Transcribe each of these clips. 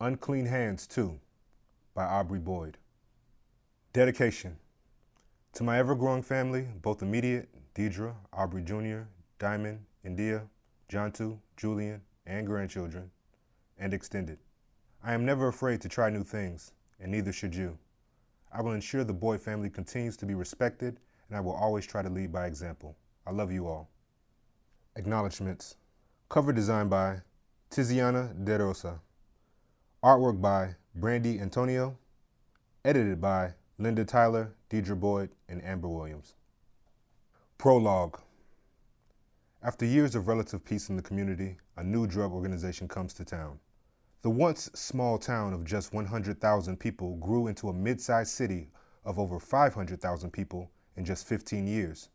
Unclean Hands 2 by Aubrey Boyd. Dedication. To my ever-growing family, both immediate, Deidre, Aubrey Jr., Diamond, India, Jontu, Julian, and grandchildren, and extended. I am never afraid to try new things, and neither should you. I will ensure the Boyd family continues to be respected, and I will always try to lead by example. I love you all. Acknowledgements. Cover design by Tiziana De Rosa. Artwork by Brandy Antonio. Edited by Linda Tyler, Deidre Boyd, and Amber Williams. Prologue. After years of relative peace in the community, a new drug organization comes to town. The once small town of just 100,000 people grew into a mid-sized city of over 500,000 people in just 15 years.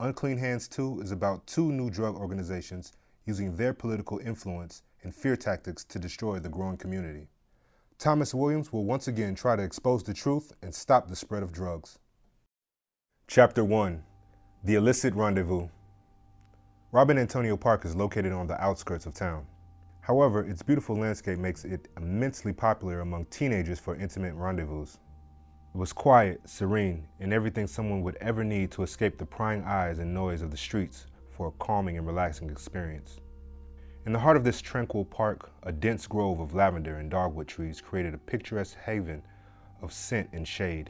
Unclean Hands 2 is about two new drug organizations using their political influence and fear tactics to destroy the growing community. Thomas Williams will once again try to expose the truth and stop the spread of drugs. Chapter 1. The Illicit Rendezvous. Robin Antonio Park is located on the outskirts of town. However, its beautiful landscape makes it immensely popular among teenagers for intimate rendezvous. It was quiet, serene, and everything someone would ever need to escape the prying eyes and noise of the streets for a calming and relaxing experience. In the heart of this tranquil park, a dense grove of lavender and dogwood trees created a picturesque haven of scent and shade.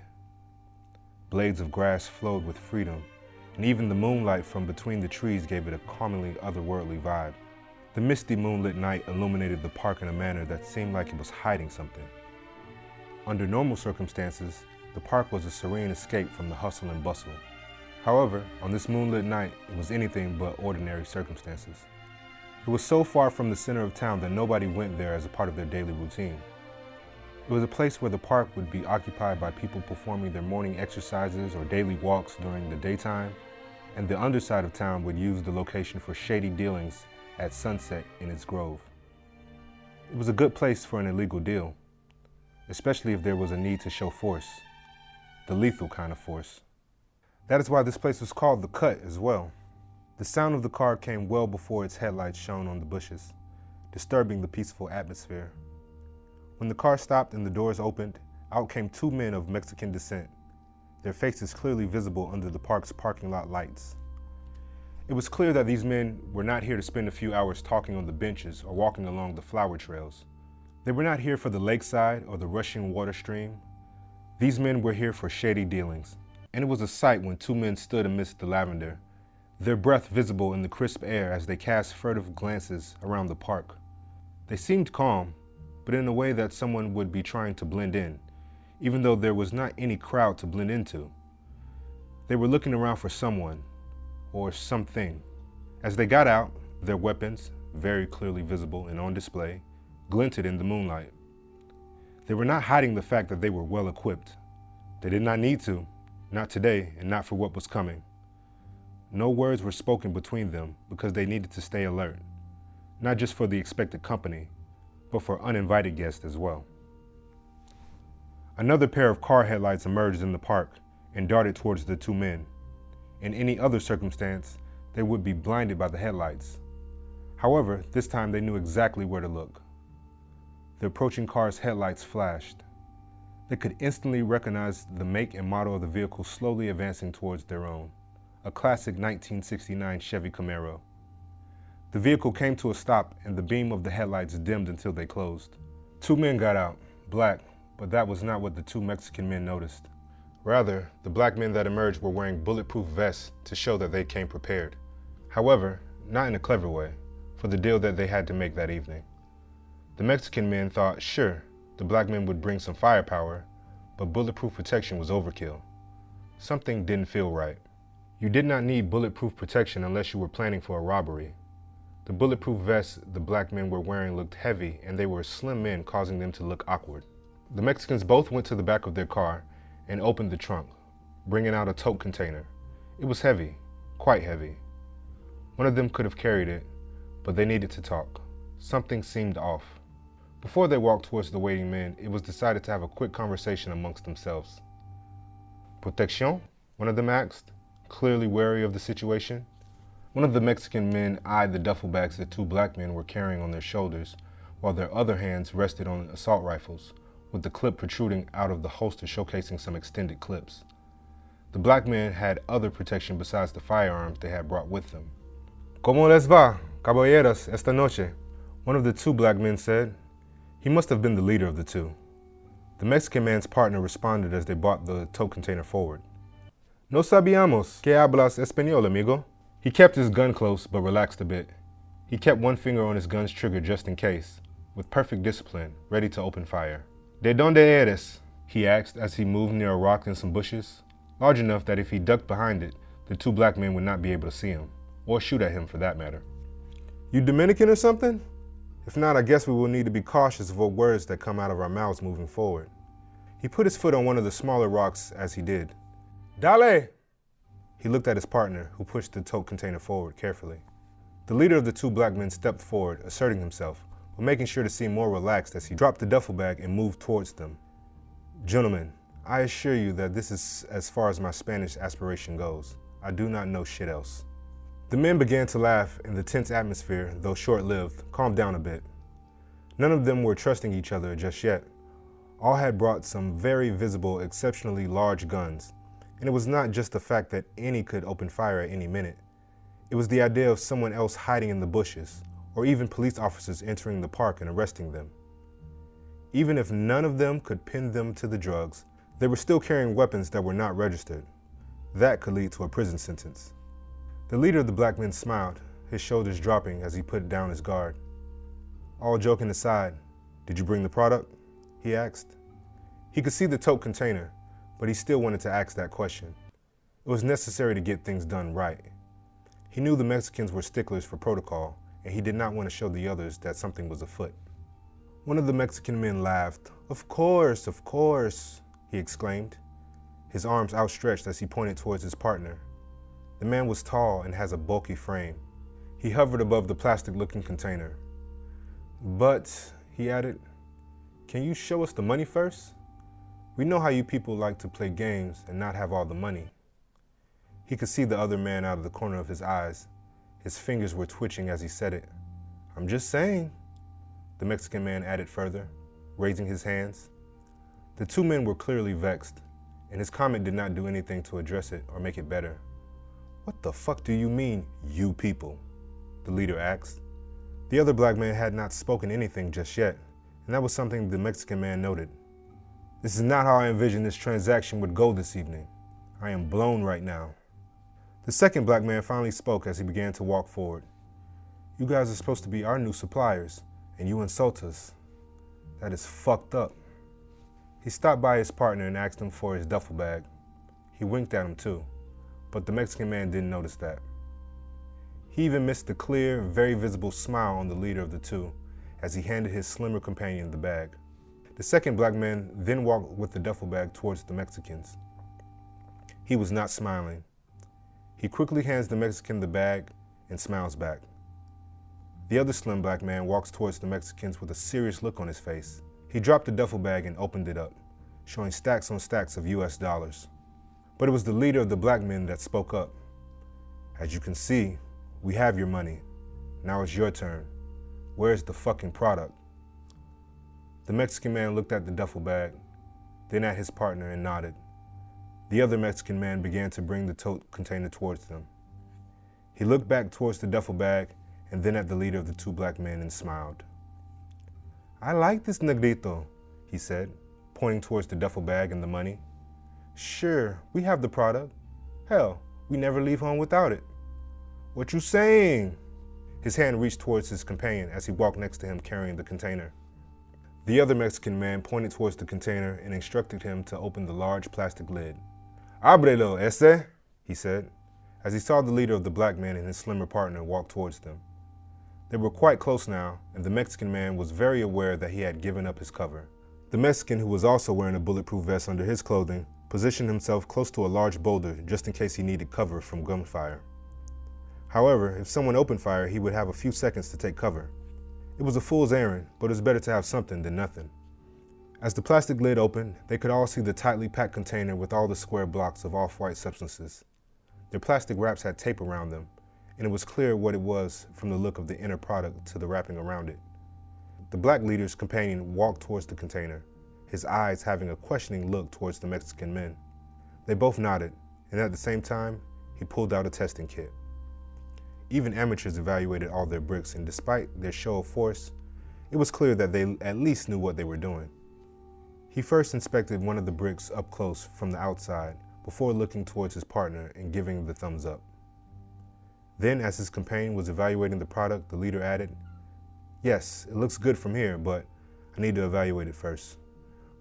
Blades of grass flowed with freedom, and even the moonlight from between the trees gave it a calmingly otherworldly vibe. The misty moonlit night illuminated the park in a manner that seemed like it was hiding something. Under normal circumstances, the park was a serene escape from the hustle and bustle. However, on this moonlit night, it was anything but ordinary circumstances. It was so far from the center of town that nobody went there as a part of their daily routine. It was a place where the park would be occupied by people performing their morning exercises or daily walks during the daytime, and the underside of town would use the location for shady dealings at sunset in its grove. It was a good place for an illegal deal, especially if there was a need to show force, the lethal kind of force. That is why this place was called The Cut as well. The sound of the car came well before its headlights shone on the bushes, disturbing the peaceful atmosphere. When the car stopped and the doors opened, out came two men of Mexican descent, their faces clearly visible under the park's parking lot lights. It was clear that these men were not here to spend a few hours talking on the benches or walking along the flower trails. They were not here for the lakeside or the rushing water stream. These men were here for shady dealings, and it was a sight when two men stood amidst the lavender, their breath visible in the crisp air as they cast furtive glances around the park. They seemed calm, but in a way that someone would be trying to blend in, even though there was not any crowd to blend into. They were looking around for someone, or something. As they got out, their weapons, very clearly visible and on display, glinted in the moonlight. They were not hiding the fact that they were well equipped. They did not need to, not today and not for what was coming. No words were spoken between them because they needed to stay alert, not just for the expected company, but for uninvited guests as well. Another pair of car headlights emerged in the park and darted towards the two men. In any other circumstance, they would be blinded by the headlights. However, this time they knew exactly where to look. The approaching car's headlights flashed. They could instantly recognize the make and model of the vehicle slowly advancing towards their own, a classic 1969 Chevy Camaro. The vehicle came to a stop and the beam of the headlights dimmed until they closed. Two men got out, black, but that was not what the two Mexican men noticed. Rather, the black men that emerged were wearing bulletproof vests to show that they came prepared. However, not in a clever way, for the deal that they had to make that evening. The Mexican men thought, sure, the black men would bring some firepower, but bulletproof protection was overkill. Something didn't feel right. You did not need bulletproof protection unless you were planning for a robbery. The bulletproof vests the black men were wearing looked heavy, and they were slim men, causing them to look awkward. The Mexicans both went to the back of their car and opened the trunk, bringing out a tote container. It was heavy, quite heavy. One of them could have carried it, but they needed to talk. Something seemed off. Before they walked towards the waiting men, it was decided to have a quick conversation amongst themselves. Protección? One of them asked, clearly wary of the situation. One of the Mexican men eyed the duffel bags that two black men were carrying on their shoulders, while their other hands rested on assault rifles, with the clip protruding out of the holster showcasing some extended clips. The black men had other protection besides the firearms they had brought with them. "¿Cómo les va, caballeros, esta noche?" one of the two black men said. He must have been the leader of the two. The Mexican man's partner responded as they brought the tow container forward. "No sabíamos que hablas español, amigo." He kept his gun close but relaxed a bit. He kept one finger on his gun's trigger just in case, with perfect discipline, ready to open fire. "¿De dónde eres?" he asked as he moved near a rock and some bushes, large enough that if he ducked behind it, the two black men would not be able to see him, or shoot at him for that matter. "You Dominican or something? If not, I guess we will need to be cautious of what words that come out of our mouths moving forward." He put his foot on one of the smaller rocks as he did. "Dale!" He looked at his partner, who pushed the tote container forward carefully. The leader of the two black men stepped forward, asserting himself, but making sure to seem more relaxed as he dropped the duffel bag and moved towards them. "Gentlemen, I assure you that this is as far as my Spanish aspiration goes. I do not know shit else." The men began to laugh, and the tense atmosphere, though short-lived, calmed down a bit. None of them were trusting each other just yet. All had brought some very visible, exceptionally large guns, and it was not just the fact that any could open fire at any minute. It was the idea of someone else hiding in the bushes, or even police officers entering the park and arresting them. Even if none of them could pin them to the drugs, they were still carrying weapons that were not registered. That could lead to a prison sentence. The leader of the black men smiled, his shoulders dropping as he put down his guard. "All joking aside, did you bring the product?" he asked. He could see the tote container, but he still wanted to ask that question. It was necessary to get things done right. He knew the Mexicans were sticklers for protocol, and he did not want to show the others that something was afoot. One of the Mexican men laughed. Of course," he exclaimed, his arms outstretched as he pointed towards his partner. The man was tall and has a bulky frame. He hovered above the plastic-looking container. "But," he added, "can you show us the money first? We know how you people like to play games and not have all the money." He could see the other man out of the corner of his eyes. His fingers were twitching as he said it. "I'm just saying," the Mexican man added further, raising his hands. The two men were clearly vexed, and his comment did not do anything to address it or make it better. "What the fuck do you mean, you people?" the leader asked. The other black man had not spoken anything just yet, and that was something the Mexican man noted. "This is not how I envisioned this transaction would go this evening. I am blown right now." The second black man finally spoke as he began to walk forward. "You guys are supposed to be our new suppliers, and you insult us. That is fucked up." He stopped by his partner and asked him for his duffel bag. He winked at him too, but the Mexican man didn't notice that. He even missed the clear, very visible smile on the leader of the two as he handed his slimmer companion the bag. The second black man then walked with the duffel bag towards the Mexicans. He was not smiling. He quickly hands the Mexican the bag and smiles back. The other slim black man walks towards the Mexicans with a serious look on his face. He dropped the duffel bag and opened it up, showing stacks on stacks of US dollars. But it was the leader of the black men that spoke up. "As you can see, we have your money. Now it's your turn. Where's the fucking product?" The Mexican man looked at the duffel bag, then at his partner and nodded. The other Mexican man began to bring the tote container towards them. He looked back towards the duffel bag and then at the leader of the two black men and smiled. "I like this negrito," he said, pointing towards the duffel bag and the money. "Sure, we have the product. Hell, we never leave home without it." "What you saying?" His hand reached towards his companion as he walked next to him carrying the container. The other Mexican man pointed towards the container and instructed him to open the large plastic lid. "Ábrelo, ese," he said, as he saw the leader of the black man and his slimmer partner walk towards them. They were quite close now, and the Mexican man was very aware that he had given up his cover. The Mexican, who was also wearing a bulletproof vest under his clothing, positioned himself close to a large boulder just in case he needed cover from gunfire. However, if someone opened fire, he would have a few seconds to take cover. It was a fool's errand, but it was better to have something than nothing. As the plastic lid opened, they could all see the tightly packed container with all the square blocks of off-white substances. Their plastic wraps had tape around them, and it was clear what it was from the look of the inner product to the wrapping around it. the black leader's companion walked towards the container, his eyes having a questioning look towards the Mexican men. They both nodded, and at the same time, he pulled out a testing kit. Even amateurs evaluated all their bricks, and despite their show of force, it was clear that they at least knew what they were doing. He first inspected one of the bricks up close from the outside before looking towards his partner and giving the thumbs up. Then, as his companion was evaluating the product, the leader added, "Yes, it looks good from here, but I need to evaluate it first.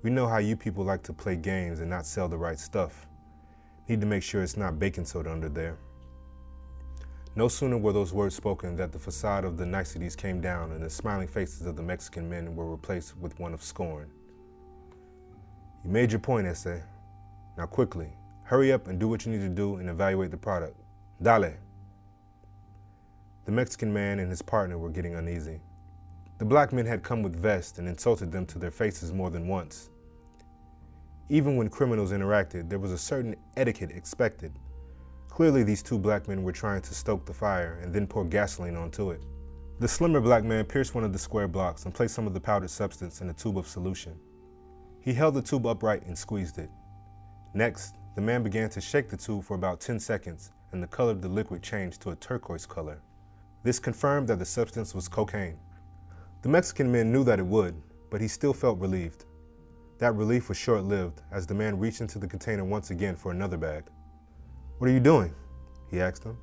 We know how you people like to play games and not sell the right stuff. Need to make sure it's not baking soda under there." No sooner were those words spoken that the facade of the niceties came down and the smiling faces of the Mexican men were replaced with one of scorn. "You made your point, Ese. Now quickly, hurry up and do what you need to do and evaluate the product. Dale." The Mexican man and his partner were getting uneasy. The black men had come with vests and insulted them to their faces more than once. Even when criminals interacted, there was a certain etiquette expected. Clearly, these two black men were trying to stoke the fire and then pour gasoline onto it. The slimmer black man pierced one of the square blocks and placed some of the powdered substance in a tube of solution. He held the tube upright and squeezed it. Next, the man began to shake the tube for about 10 seconds, and the color of the liquid changed to a turquoise color. This confirmed that the substance was cocaine. The Mexican man knew that it would, but he still felt relieved. That relief was short-lived as the man reached into the container once again for another bag. "What are you doing?" he asked him.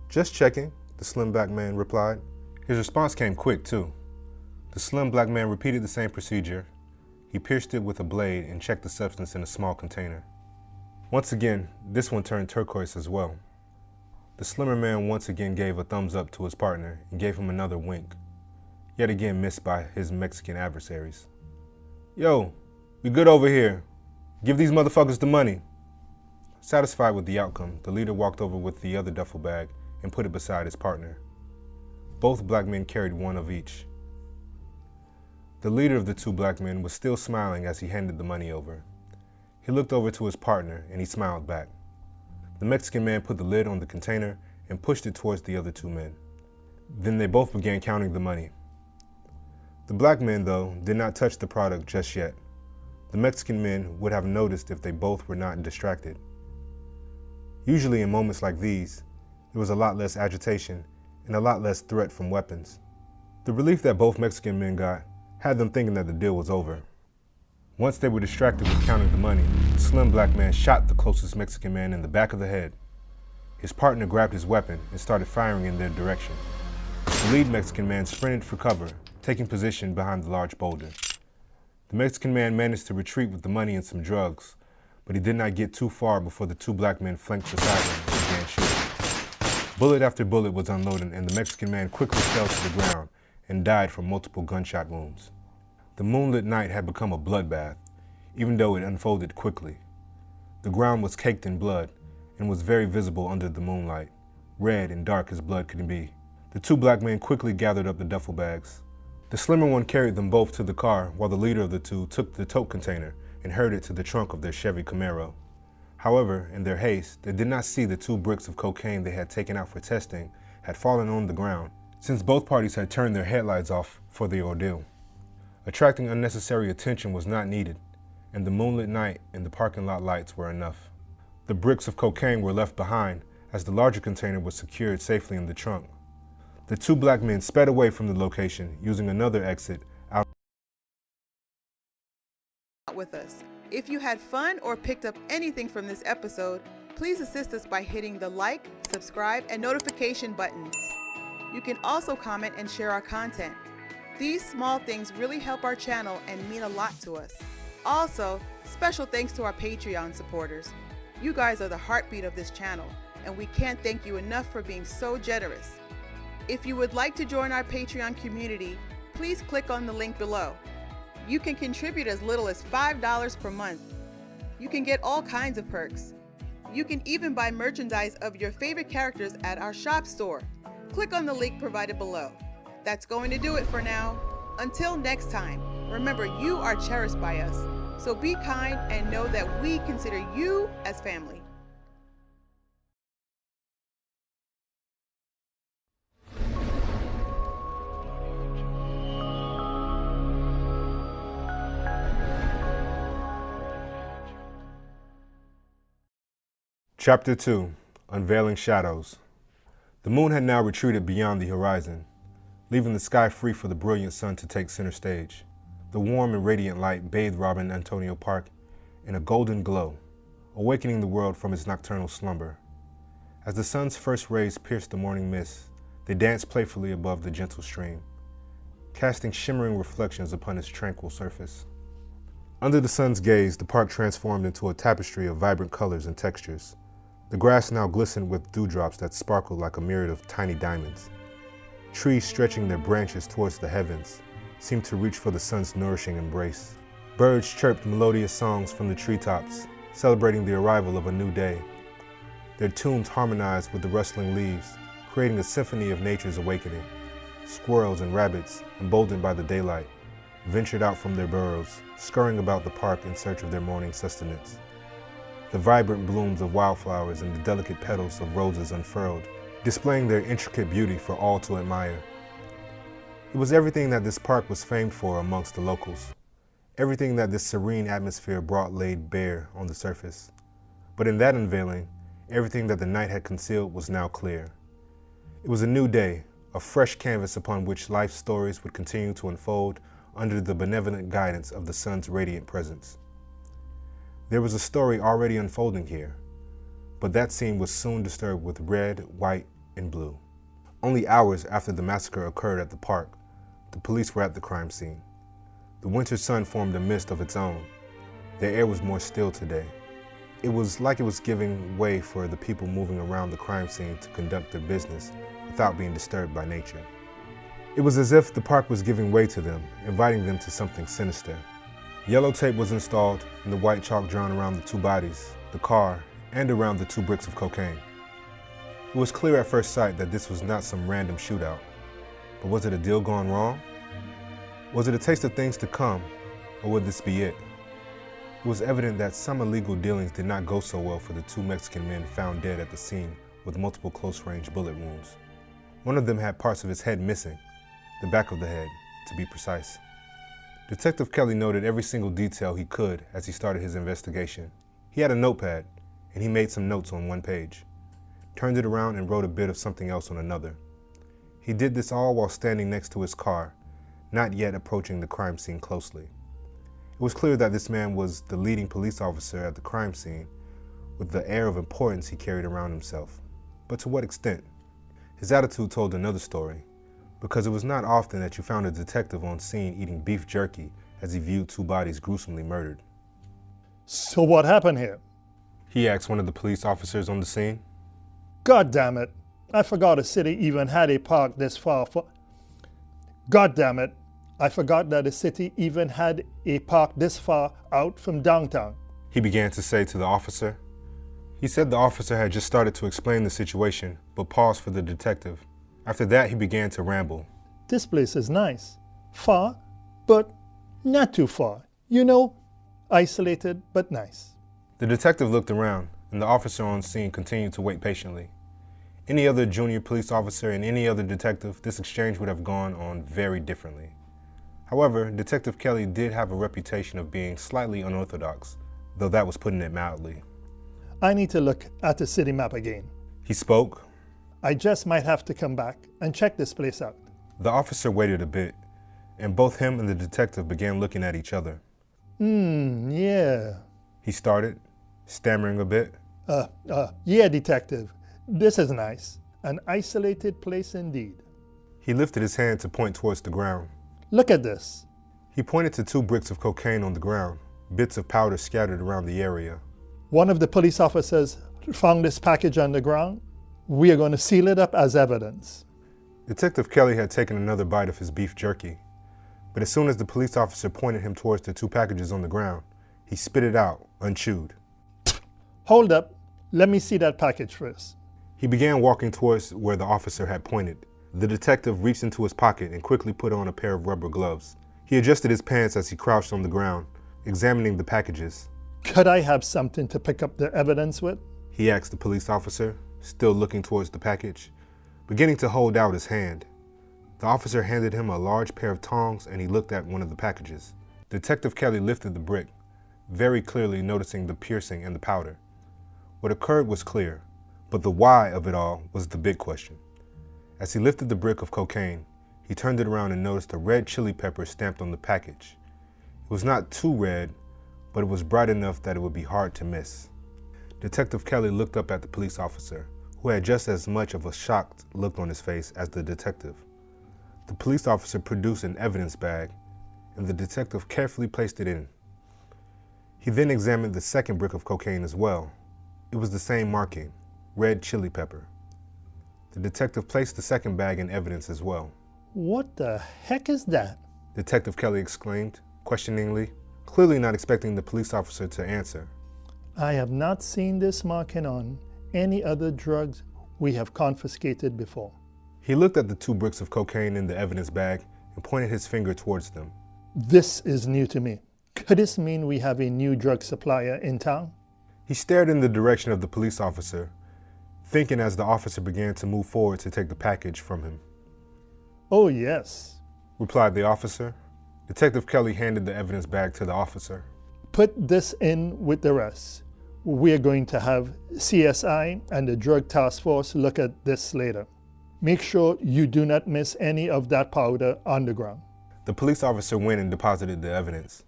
"Just checking," the slim black man replied. His response came quick, too. The slim black man repeated the same procedure. He pierced it with a blade and checked the substance in a small container. Once again, this one turned turquoise as well. The slimmer man once again gave a thumbs up to his partner and gave him another wink, yet again missed by his Mexican adversaries. "Yo, we good over here. Give these motherfuckers the money." Satisfied with the outcome, the leader walked over with the other duffel bag and put it beside his partner. Both black men carried one of each. The leader of the two black men was still smiling as he handed the money over. He looked over to his partner and he smiled back. The Mexican man put the lid on the container and pushed it towards the other two men. Then they both began counting the money. The black men, though, did not touch the product just yet. The Mexican men would have noticed if they both were not distracted. Usually in moments like these, there was a lot less agitation and a lot less threat from weapons. The relief that both Mexican men got had them thinking that the deal was over. Once they were distracted with counting the money, the slim black man shot the closest Mexican man in the back of the head. His partner grabbed his weapon and started firing in their direction. The lead Mexican man sprinted for cover, taking position behind the large boulder. The Mexican man managed to retreat with the money and some drugs, but he did not get too far before the two black men flanked beside him and began shooting. Bullet after bullet was unloaded, and the Mexican man quickly fell to the ground and died from multiple gunshot wounds. The moonlit night had become a bloodbath, even though it unfolded quickly. The ground was caked in blood and was very visible under the moonlight, red and dark as blood could be. The two black men quickly gathered up the duffel bags. The slimmer one carried them both to the car, while the leader of the two took the tote container and hurried it to the trunk of their Chevy Camaro. However, in their haste, they did not see the 2 bricks of cocaine they had taken out for testing had fallen on the ground, since both parties had turned their headlights off for the ordeal. Attracting unnecessary attention was not needed, and the moonlit night and the parking lot lights were enough. The bricks of cocaine were left behind as the larger container was secured safely in the trunk. The 2 black men sped away from the location, using another exit out with us. If you had fun or picked up anything from this episode, please assist us by hitting the like, subscribe, and notification buttons. You can also comment and share our content. These small things really help our channel and mean a lot to us. Also, special thanks to our Patreon supporters. You guys are the heartbeat of this channel, and we can't thank you enough for being so generous. If you would like to join our Patreon community, please click on the link below. You can contribute as little as $5 per month. You can get all kinds of perks. You can even buy merchandise of your favorite characters at our shop store. Click on the link provided below. That's going to do it for now. Until next time, remember you are cherished by us, so be kind and know that we consider you as family. Chapter 2, Unveiling Shadows. The moon had now retreated beyond the horizon, leaving the sky free for the brilliant sun to take center stage. The warm and radiant light bathed Robin Antonio Park in a golden glow, awakening the world from its nocturnal slumber. As the sun's first rays pierced the morning mist, they danced playfully above the gentle stream, casting shimmering reflections upon its tranquil surface. Under the sun's gaze, the park transformed into a tapestry of vibrant colors and textures. The grass now glistened with dewdrops that sparkled like a myriad of tiny diamonds. Trees stretching their branches towards the heavens seemed to reach for the sun's nourishing embrace. Birds chirped melodious songs from the treetops, celebrating the arrival of a new day. Their tunes harmonized with the rustling leaves, creating a symphony of nature's awakening. Squirrels and rabbits, emboldened by the daylight, ventured out from their burrows, scurrying about the park in search of their morning sustenance. The vibrant blooms of wildflowers and the delicate petals of roses unfurled, displaying their intricate beauty for all to admire. It was everything that this park was famed for amongst the locals, everything that this serene atmosphere brought laid bare on the surface. But in that unveiling, everything that the night had concealed was now clear. It was a new day, a fresh canvas upon which life's stories would continue to unfold under the benevolent guidance of the sun's radiant presence. There was a story already unfolding here, but that scene was soon disturbed with red, white, and blue. Only hours after the massacre occurred at the park, the police were at the crime scene. The winter sun formed a mist of its own. The air was more still today. It was like it was giving way for the people moving around the crime scene to conduct their business without being disturbed by nature. It was as if the park was giving way to them, inviting them to something sinister. Yellow tape was installed and the white chalk drawn around the two bodies, the car, and around the 2 bricks of cocaine. It was clear at first sight that this was not some random shootout. But was it a deal gone wrong? Was it a taste of things to come, or would this be it? It was evident that some illegal dealings did not go so well for the 2 Mexican men found dead at the scene with multiple close-range bullet wounds. One of them had parts of his head missing, the back of the head, to be precise. Detective Kelly noted every single detail he could as he started his investigation. He had a notepad, and he made some notes on one page, turned it around and wrote a bit of something else on another. He did this all while standing next to his car, not yet approaching the crime scene closely. It was clear that this man was the leading police officer at the crime scene, with the air of importance he carried around himself. But to what extent? His attitude told another story, because it was not often that you found a detective on scene eating beef jerky as he viewed 2 bodies gruesomely murdered. So what happened here? He asked one of the police officers on the scene. God damn it. I forgot a city even had a park this far for... God damn it. I forgot that a city even had a park this far out from downtown. He began to say to the officer. He said the officer had just started to explain the situation, but paused for the detective. After that, he began to ramble. This place is nice. Far, but not too far. You know, isolated, but nice. The detective looked around, and the officer on scene continued to wait patiently. Any other junior police officer and any other detective, this exchange would have gone on very differently. However, Detective Kelly did have a reputation of being slightly unorthodox, though that was putting it mildly. I need to look at the city map again. He spoke. I just might have to come back and check this place out. The officer waited a bit, and both him and the detective began looking at each other. Yeah. He started, stammering a bit. Yeah, detective. This is nice. An isolated place indeed. He lifted his hand to point towards the ground. Look at this. He pointed to 2 bricks of cocaine on the ground, bits of powder scattered around the area. One of the police officers found this package on the ground. We are going to seal it up as evidence. Detective Kelly had taken another bite of his beef jerky, but as soon as the police officer pointed him towards the 2 packages on the ground, he spit it out, unchewed. Hold up. Let me see that package first. He began walking towards where the officer had pointed. The detective reached into his pocket and quickly put on a pair of rubber gloves. He adjusted his pants as he crouched on the ground, examining the packages. Could I have something to pick up the evidence with? He asked the police officer, still looking towards the package, beginning to hold out his hand. The officer handed him a large pair of tongs and he looked at one of the packages. Detective Kelly lifted the brick, very clearly noticing the piercing and the powder. What occurred was clear, but the why of it all was the big question. As he lifted the brick of cocaine, he turned it around and noticed a red chili pepper stamped on the package. It was not too red, but it was bright enough that it would be hard to miss. Detective Kelly looked up at the police officer, who had just as much of a shocked look on his face as the detective. The police officer produced an evidence bag, and the detective carefully placed it in. He then examined the second brick of cocaine as well. It was the same marking, red chili pepper. The detective placed the second bag in evidence as well. What the heck is that? Detective Kelly exclaimed, questioningly, clearly not expecting the police officer to answer. I have not seen this marking on any other drugs we have confiscated before. He looked at the two bricks of cocaine in the evidence bag and pointed his finger towards them. This is new to me. Could this mean we have a new drug supplier in town? He stared in the direction of the police officer, thinking as the officer began to move forward to take the package from him. Oh, yes. Replied the officer. Detective Kelly handed the evidence bag to the officer. Put this in with the rest. We're going to have CSI and the Drug Task Force look at this later. Make sure you do not miss any of that powder on the ground. The police officer went and deposited the evidence,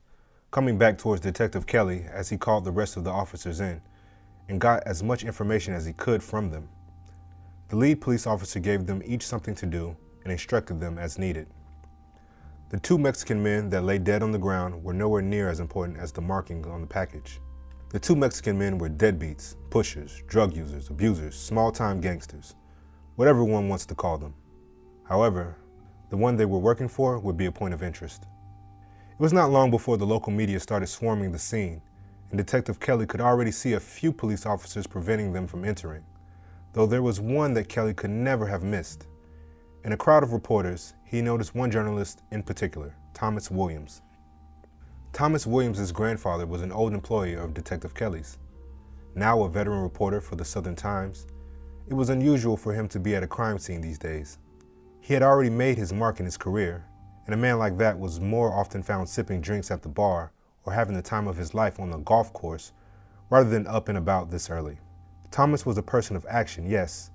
coming back towards Detective Kelly as he called the rest of the officers in and got as much information as he could from them. The lead police officer gave them each something to do and instructed them as needed. The two Mexican men that lay dead on the ground were nowhere near as important as the marking on the package. The two Mexican men were deadbeats, pushers, drug users, abusers, small-time gangsters, whatever one wants to call them. However, the one they were working for would be a point of interest. It was not long before the local media started swarming the scene, and Detective Kelly could already see a few police officers preventing them from entering, though there was one that Kelly could never have missed. In a crowd of reporters, he noticed one journalist in particular, Thomas Williams. Thomas Williams' grandfather was an old employee of Detective Kelly's. Now a veteran reporter for the Southern Times, it was unusual for him to be at a crime scene these days. He had already made his mark in his career, and a man like that was more often found sipping drinks at the bar or having the time of his life on the golf course rather than up and about this early. Thomas was a person of action, yes,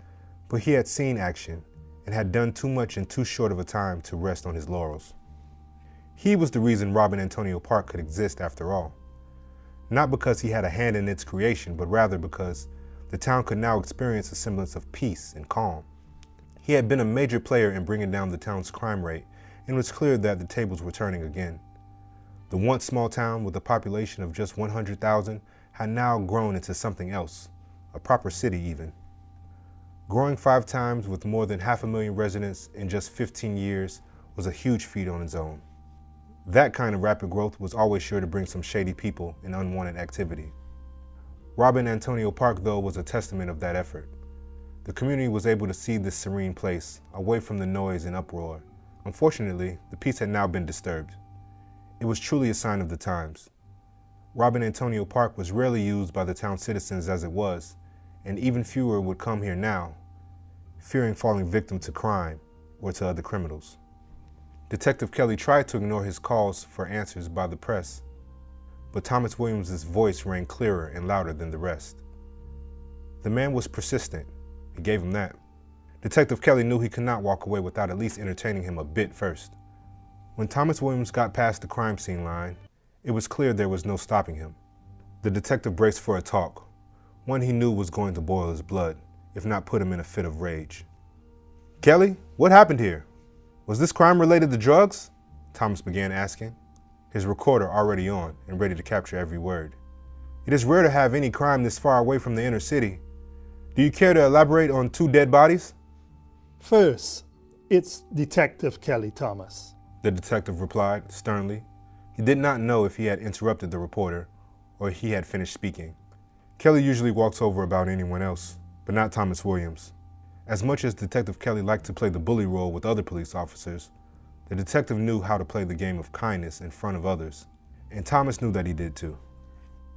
but he had seen action and had done too much in too short of a time to rest on his laurels. He was the reason Robin Antonio Park could exist after all. Not because he had a hand in its creation, but rather because the town could now experience a semblance of peace and calm. He had been a major player in bringing down the town's crime rate, and it was clear that the tables were turning again. The once small town with a population of just 100,000 had now grown into something else, a proper city even. Growing 5 times with more than 500,000 residents in just 15 years was a huge feat on its own. That kind of rapid growth was always sure to bring some shady people and unwanted activity. Robin Antonio Park, though, was a testament of that effort. The community was able to see this serene place, away from the noise and uproar. Unfortunately, the peace had now been disturbed. It was truly a sign of the times. Robin Antonio Park was rarely used by the town citizens as it was, and even fewer would come here now, fearing falling victim to crime or to other criminals. Detective Kelly tried to ignore his calls for answers by the press, but Thomas Williams' voice rang clearer and louder than the rest. The man was persistent. He gave him that. Detective Kelly knew he could not walk away without at least entertaining him a bit first. When Thomas Williams got past the crime scene line, it was clear there was no stopping him. The detective braced for a talk, one he knew was going to boil his blood, if not put him in a fit of rage. "Kelly, what happened here? Was this crime related to drugs?" Thomas began asking, his recorder already on and ready to capture every word. "It is rare to have any crime this far away from the inner city. Do you care to elaborate on 2 dead bodies?" First, it's Detective Kelly Thomas. The detective replied sternly. He did not know if he had interrupted the reporter or he had finished speaking. Kelly usually walks over about anyone else, but not Thomas Williams. As much as Detective Kelly liked to play the bully role with other police officers, the detective knew how to play the game of kindness in front of others, and Thomas knew that he did too.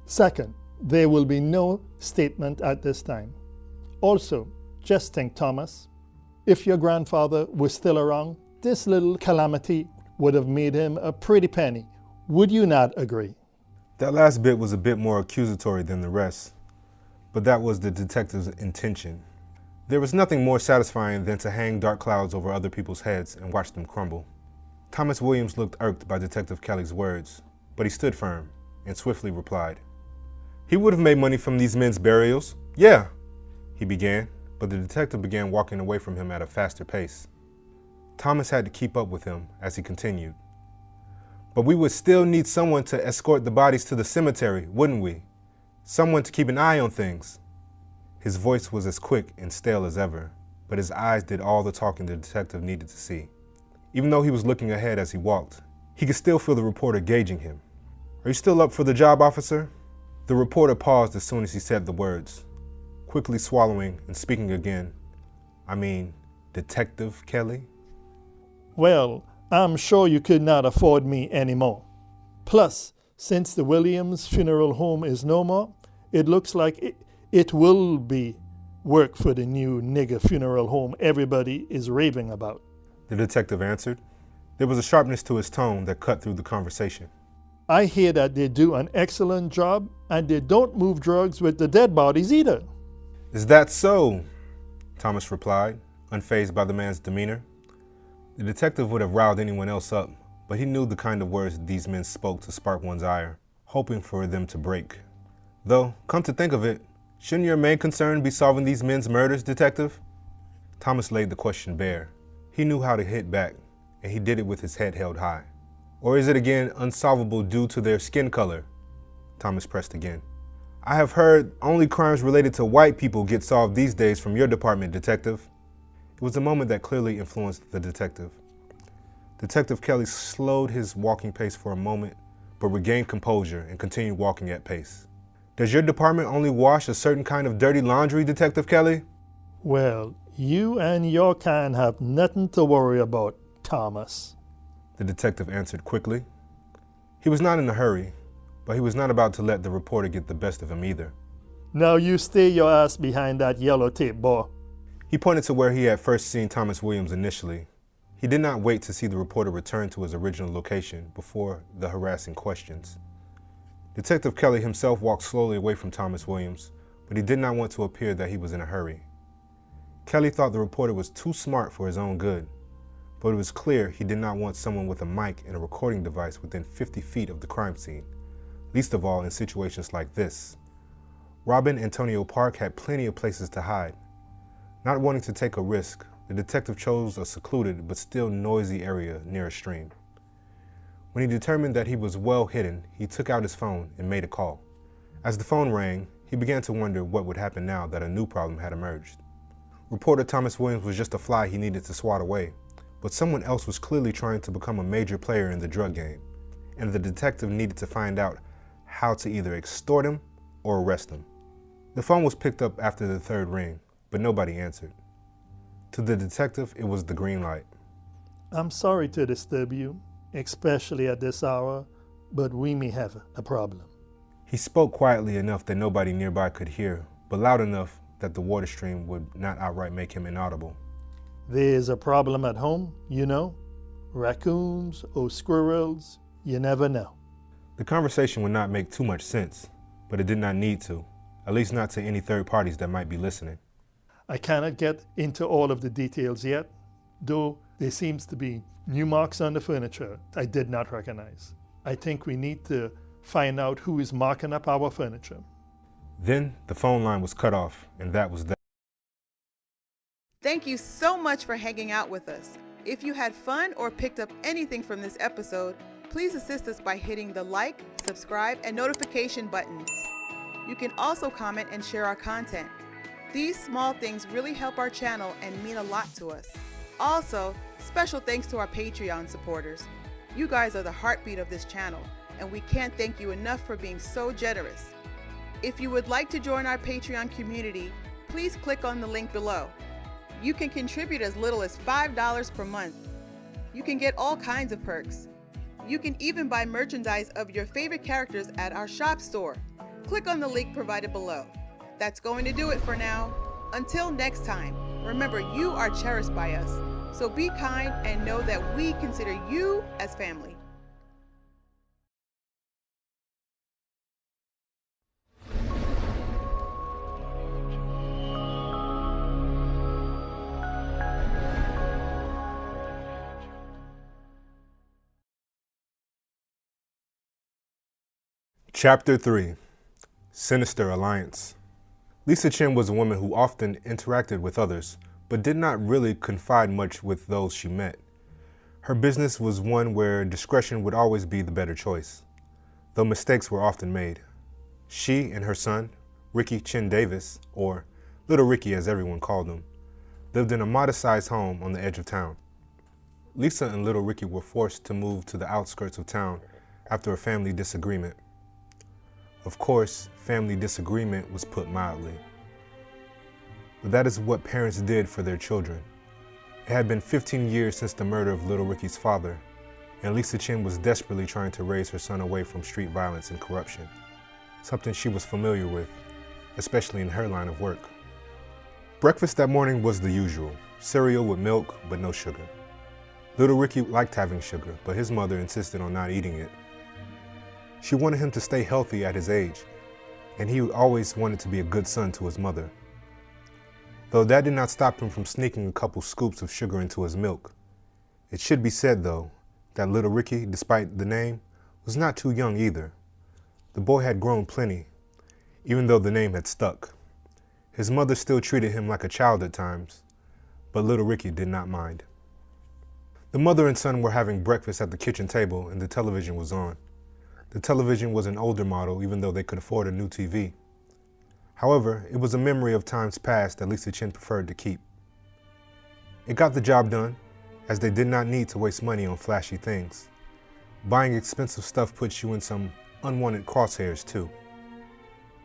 Second, there will be no statement at this time. Also, just think, Thomas, if your grandfather was still around, this little calamity would have made him a pretty penny. Would you not agree? That last bit was a bit more accusatory than the rest, but that was the detective's intention. There was nothing more satisfying than to hang dark clouds over other people's heads and watch them crumble. Thomas Williams looked irked by Detective Kelly's words, but he stood firm and swiftly replied. He would have made money from these men's burials. Yeah, he began, but the detective began walking away from him at a faster pace. Thomas had to keep up with him as he continued. But we would still need someone to escort the bodies to the cemetery, wouldn't we? Someone to keep an eye on things. His voice was as quick and stale as ever, but his eyes did all the talking the detective needed to see. Even though he was looking ahead as he walked, he could still feel the reporter gauging him. Are you still up for the job, officer? The reporter paused as soon as he said the words, quickly swallowing and speaking again. I mean, Detective Kelly? Well, I'm sure you could not afford me anymore. Plus, since the Williams Funeral Home is no more, it looks like it will be work for the new nigger funeral home everybody is raving about. The detective answered. There was a sharpness to his tone that cut through the conversation. I hear that they do an excellent job and they don't move drugs with the dead bodies either. Is that so? Thomas replied, unfazed by the man's demeanor. The detective would have riled anyone else up, but he knew the kind of words these men spoke to spark one's ire, hoping for them to break. Though, come to think of it, shouldn't your main concern be solving these men's murders, detective? Thomas laid the question bare. He knew how to hit back, and he did it with his head held high. Or is it again unsolvable due to their skin color? Thomas pressed again. I have heard only crimes related to white people get solved these days from your department, detective. It was a moment that clearly influenced the detective. Detective Kelly slowed his walking pace for a moment, but regained composure and continued walking at pace. Does your department only wash a certain kind of dirty laundry, Detective Kelly? Well, you and your kind have nothing to worry about, Thomas. The detective answered quickly. He was not in a hurry, but he was not about to let the reporter get the best of him either. Now you stay your ass behind that yellow tape, boy. He pointed to where he had first seen Thomas Williams initially. He did not wait to see the reporter return to his original location before the harassing questions. Detective Kelly himself walked slowly away from Thomas Williams, but he did not want to appear that he was in a hurry. Kelly thought the reporter was too smart for his own good, but it was clear he did not want someone with a mic and a recording device within 50 feet of the crime scene, least of all in situations like this. Robin Antonio Park had plenty of places to hide. Not wanting to take a risk, the detective chose a secluded but still noisy area near a stream. When he determined that he was well hidden, he took out his phone and made a call. As the phone rang, he began to wonder what would happen now that a new problem had emerged. Reporter Thomas Williams was just a fly he needed to swat away, but someone else was clearly trying to become a major player in the drug game, and the detective needed to find out how to either extort him or arrest him. The phone was picked up after the third ring, but nobody answered. To the detective, it was the green light. I'm sorry to disturb you, especially at this hour, but we may have a problem. He spoke quietly enough that nobody nearby could hear, but loud enough that the water stream would not outright make him inaudible. There's a problem at home, you know? Raccoons or squirrels, you never know. The conversation would not make too much sense, but it did not need to, at least not to any third parties that might be listening. I cannot get into all of the details yet, though there seems to be new marks on the furniture I did not recognize. I think we need to find out who is marking up our furniture. Then the phone line was cut off, and that was that. Thank you so much for hanging out with us. If you had fun or picked up anything from this episode, please assist us by hitting the like, subscribe, and notification buttons. You can also comment and share our content. These small things really help our channel and mean a lot to us. Also, special thanks to our Patreon supporters. You guys are the heartbeat of this channel, and we can't thank you enough for being so generous. If you would like to join our Patreon community, please click on the link below. You can contribute as little as $5 per month. You can get all kinds of perks. You can even buy merchandise of your favorite characters at our shop store. Click on the link provided below. That's going to do it for now. Until next time, remember you are cherished by us. So be kind and know that we consider you as family. Chapter 3. Sinister Alliance. Lisa Chin was a woman who often interacted with others, but did not really confide much with those she met. Her business was one where discretion would always be the better choice, though mistakes were often made. She and her son, Ricky Chin Davis, or Little Ricky as everyone called him, lived in a modest-sized home on the edge of town. Lisa and Little Ricky were forced to move to the outskirts of town after a family disagreement. Of course, family disagreement was put mildly. But that is what parents did for their children. It had been 15 years since the murder of Little Ricky's father, and Lisa Chin was desperately trying to raise her son away from street violence and corruption, something she was familiar with, especially in her line of work. Breakfast that morning was the usual, cereal with milk but no sugar. Little Ricky liked having sugar, but his mother insisted on not eating it. She wanted him to stay healthy at his age, and he always wanted to be a good son to his mother. Though that did not stop him from sneaking a couple scoops of sugar into his milk. It should be said, though, that Little Ricky, despite the name, was not too young either. The boy had grown plenty, even though the name had stuck. His mother still treated him like a child at times, but Little Ricky did not mind. The mother and son were having breakfast at the kitchen table, and the television was on. The television was an older model, even though they could afford a new TV. However, it was a memory of times past that Lisa Chin preferred to keep. It got the job done, as they did not need to waste money on flashy things. Buying expensive stuff puts you in some unwanted crosshairs too.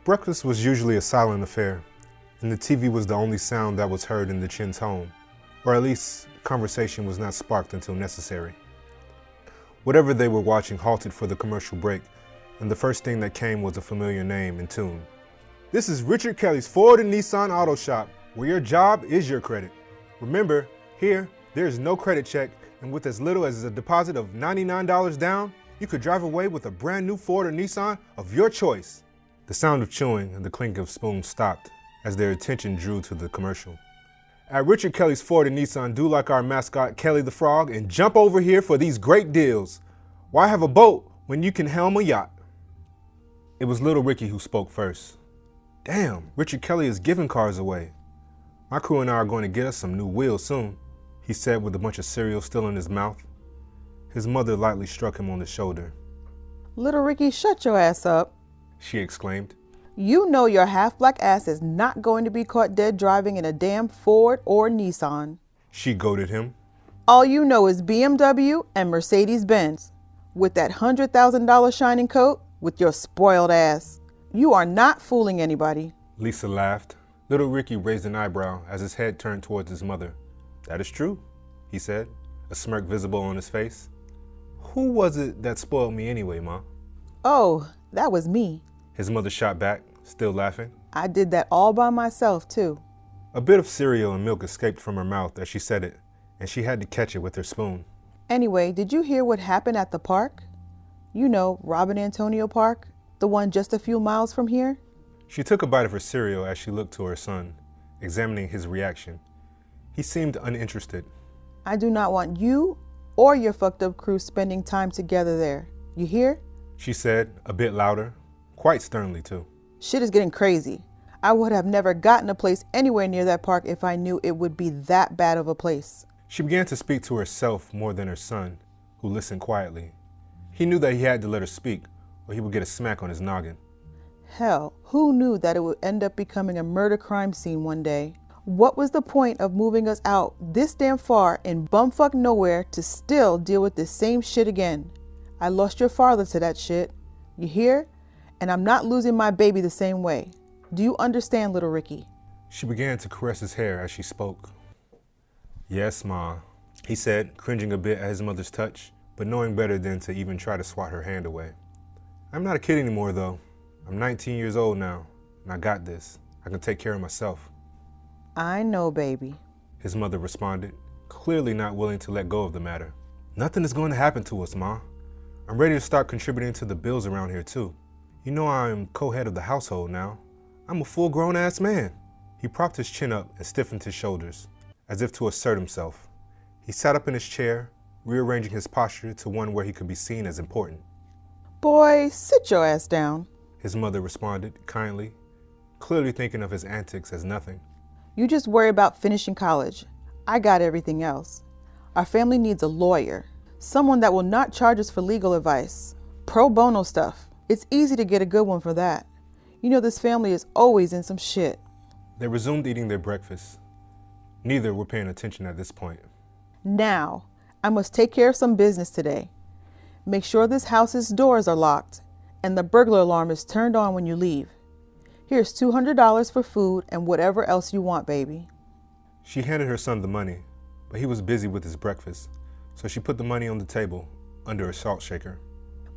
Breakfast was usually a silent affair, and the TV was the only sound that was heard in the Chin's home, or at least conversation was not sparked until necessary. Whatever they were watching halted for the commercial break, and the first thing that came was a familiar name and tune. This is Richard Kelly's Ford and Nissan Auto Shop, where your job is your credit. Remember, here, there is no credit check, and with as little as a deposit of $99 down, you could drive away with a brand new Ford or Nissan of your choice. The sound of chewing and the clink of spoons stopped as their attention drew to the commercial. At Richard Kelly's Ford and Nissan, do like our mascot Kelly the Frog and jump over here for these great deals. Why have a boat when you can helm a yacht? It was Little Ricky who spoke first. Damn, Richard Kelly is giving cars away. My crew and I are going to get us some new wheels soon, he said with a bunch of cereal still in his mouth. His mother lightly struck him on the shoulder. Little Ricky, shut your ass up, she exclaimed. You know your half-black ass is not going to be caught dead driving in a damn Ford or Nissan. She goaded him. All you know is BMW and Mercedes-Benz. With that $100,000 shining coat, with your spoiled ass. You are not fooling anybody. Lisa laughed. Little Ricky raised an eyebrow as his head turned towards his mother. That is true, he said, a smirk visible on his face. Who was it that spoiled me anyway, Ma? Oh, that was me. His mother shot back, still laughing. I did that all by myself, too. A bit of cereal and milk escaped from her mouth as she said it, and she had to catch it with her spoon. Anyway, did you hear what happened at the park? You know, Robin Antonio Park, the one just a few miles from here? She took a bite of her cereal as she looked to her son, examining his reaction. He seemed uninterested. I do not want you or your fucked up crew spending time together there. You hear? She said, a bit louder, quite sternly too. Shit is getting crazy. I would have never gotten a place anywhere near that park if I knew it would be that bad of a place. She began to speak to herself more than her son, who listened quietly. He knew that he had to let her speak, or he would get a smack on his noggin. Hell, who knew that it would end up becoming a murder crime scene one day? What was the point of moving us out this damn far in bumfuck nowhere to still deal with this same shit again? I lost your father to that shit. You hear? And I'm not losing my baby the same way. Do you understand, Little Ricky? She began to caress his hair as she spoke. Yes, Ma, he said, cringing a bit at his mother's touch, but knowing better than to even try to swat her hand away. I'm not a kid anymore, though. I'm 19 years old now, and I got this. I can take care of myself. I know, baby, his mother responded, clearly not willing to let go of the matter. Nothing is going to happen to us, Ma. I'm ready to start contributing to the bills around here, too. You know I am co-head of the household now. I'm a full-grown ass man. He propped his chin up and stiffened his shoulders, as if to assert himself. He sat up in his chair, rearranging his posture to one where he could be seen as important. Boy, sit your ass down. His mother responded kindly, clearly thinking of his antics as nothing. You just worry about finishing college. I got everything else. Our family needs a lawyer, someone that will not charge us for legal advice. Pro bono stuff. It's easy to get a good one for that. You know this family is always in some shit. They resumed eating their breakfast. Neither were paying attention at this point. Now, I must take care of some business today. Make sure this house's doors are locked and the burglar alarm is turned on when you leave. Here's $200 for food and whatever else you want, baby. She handed her son the money, but he was busy with his breakfast, so she put the money on the table under a salt shaker.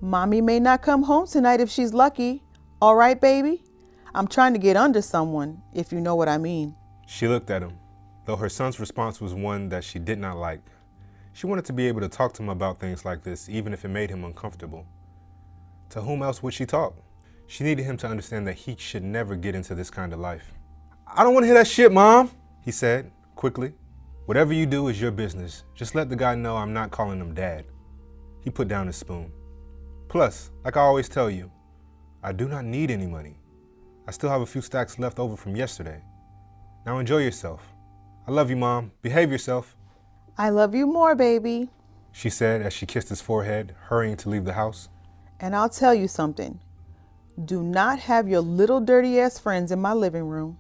Mommy may not come home tonight if she's lucky. All right, baby? I'm trying to get under someone, if you know what I mean. She looked at him, though her son's response was one that she did not like. She wanted to be able to talk to him about things like this, even if it made him uncomfortable. To whom else would she talk? She needed him to understand that he should never get into this kind of life. I don't want to hear that shit, Mom, he said, quickly. Whatever you do is your business. Just let the guy know I'm not calling him Dad. He put down his spoon. Plus, like I always tell you, I do not need any money. I still have a few stacks left over from yesterday. Now enjoy yourself. I love you, Mom. Behave yourself. I love you more, baby. She said as she kissed his forehead, hurrying to leave the house. And I'll tell you something. Do not have your little dirty ass friends in my living room.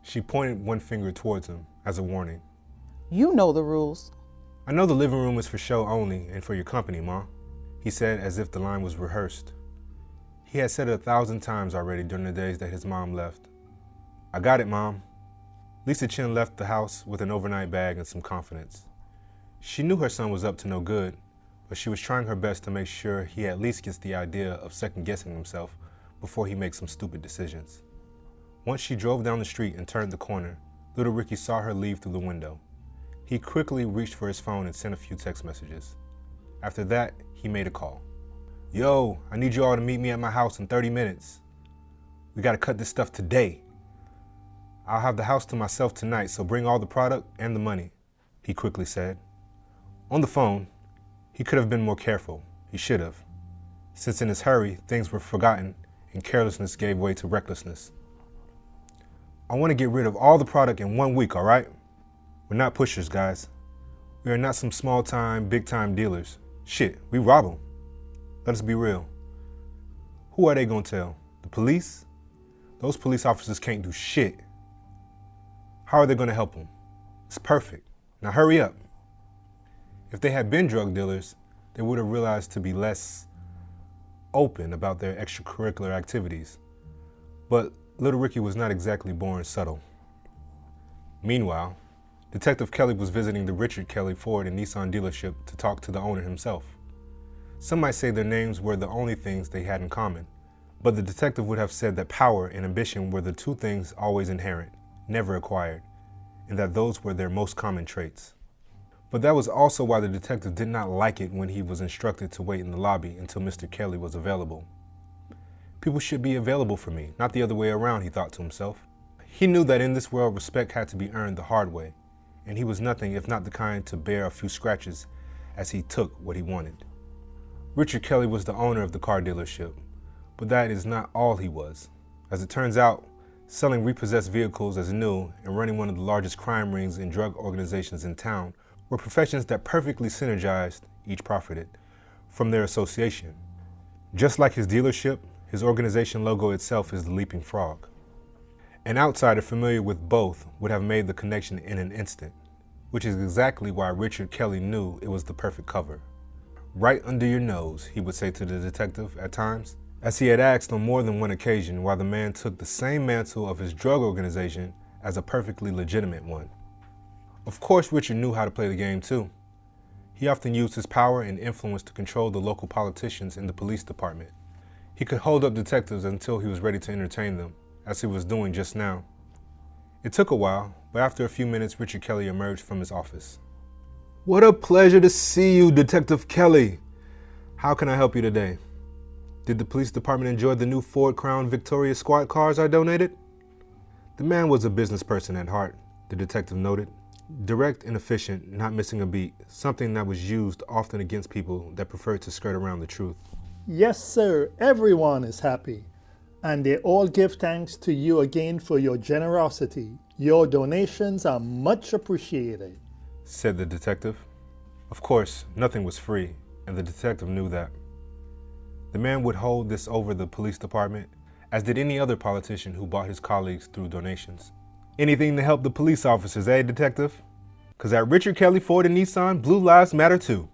She pointed one finger towards him as a warning. You know the rules. I know the living room is for show only and for your company, Ma, he said as if the line was rehearsed. He had said it 1,000 times already during the days that his mom left. I got it, Mom. Lisa Chin left the house with an overnight bag and some confidence. She knew her son was up to no good, but she was trying her best to make sure he at least gets the idea of second-guessing himself before he makes some stupid decisions. Once she drove down the street and turned the corner, little Ricky saw her leave through the window. He quickly reached for his phone and sent a few text messages. After that, he made a call. Yo, I need you all to meet me at my house in 30 minutes. We gotta cut this stuff today. I'll have the house to myself tonight, so bring all the product and the money, he quickly said. On the phone, he could have been more careful. He should have. Since in his hurry, things were forgotten and carelessness gave way to recklessness. I want to get rid of all the product in 1 week, all right? We're not pushers, guys. We are not some small-time, big-time dealers. Shit, we rob them. Let us be real. Who are they gonna tell? The police? Those police officers can't do shit. How are they gonna help them? It's perfect. Now hurry up. If they had been drug dealers, they would have realized to be less open about their extracurricular activities. But little Ricky was not exactly born subtle. Meanwhile, Detective Kelly was visiting the Richard Kelly Ford and Nissan dealership to talk to the owner himself. Some might say their names were the only things they had in common, but the detective would have said that power and ambition were the two things always inherent, never acquired, and that those were their most common traits. But that was also why the detective did not like it when he was instructed to wait in the lobby until Mr. Kelly was available. People should be available for me, not the other way around, he thought to himself. He knew that in this world respect had to be earned the hard way, and he was nothing if not the kind to bear a few scratches as he took what he wanted. Richard Kelly was the owner of the car dealership, but that is not all he was. As it turns out, selling repossessed vehicles as new and running one of the largest crime rings and drug organizations in town were professions that perfectly synergized, each profited, from their association. Just like his dealership, his organization logo itself is the leaping frog. An outsider familiar with both would have made the connection in an instant, which is exactly why Richard Kelly knew it was the perfect cover. Right under your nose, he would say to the detective at times, as he had asked on more than one occasion why the man took the same mantle of his drug organization as a perfectly legitimate one. Of course, Richard knew how to play the game too. He often used his power and influence to control the local politicians in the police department. He could hold up detectives until he was ready to entertain them, as he was doing just now. It took a while, but after a few minutes, Richard Kelly emerged from his office. What a pleasure to see you, Detective Kelly. How can I help you today? Did the police department enjoy the new Ford Crown Victoria squad cars I donated? The man was a business person at heart, the detective noted. Direct and efficient, not missing a beat, something that was used often against people that preferred to skirt around the truth. Yes, sir, everyone is happy. And they all give thanks to you again for your generosity. Your donations are much appreciated, said the detective. Of course, nothing was free, and the detective knew that. The man would hold this over the police department, as did any other politician who bought his colleagues through donations. Anything to help the police officers, eh, detective? 'Cause at Richard Kelly Ford and Nissan, blue lives matter too.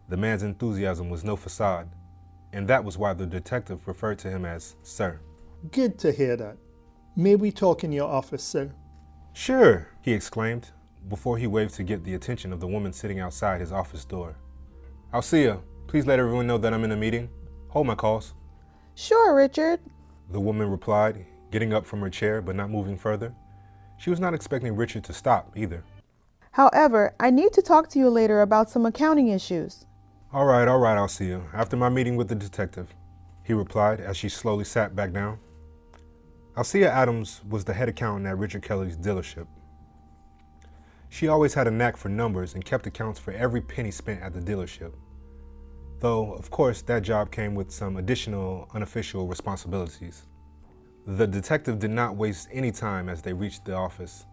The man's enthusiasm was no facade, and that was why the detective referred to him as Sir. Good to hear that. May we talk in your office, sir? Sure, he exclaimed, before he waved to get the attention of the woman sitting outside his office door. Alcia, please let everyone know that I'm in a meeting. Hold my calls. Sure, Richard. The woman replied, getting up from her chair but not moving further. She was not expecting Richard to stop either. However, I need to talk to you later about some accounting issues. All right, I'll see you after my meeting with the detective, he replied as she slowly sat back down. Alcia Adams was the head accountant at Richard Kelly's dealership. She always had a knack for numbers and kept accounts for every penny spent at the dealership. Though, of course, that job came with some additional unofficial responsibilities. The detective did not waste any time as they reached the office.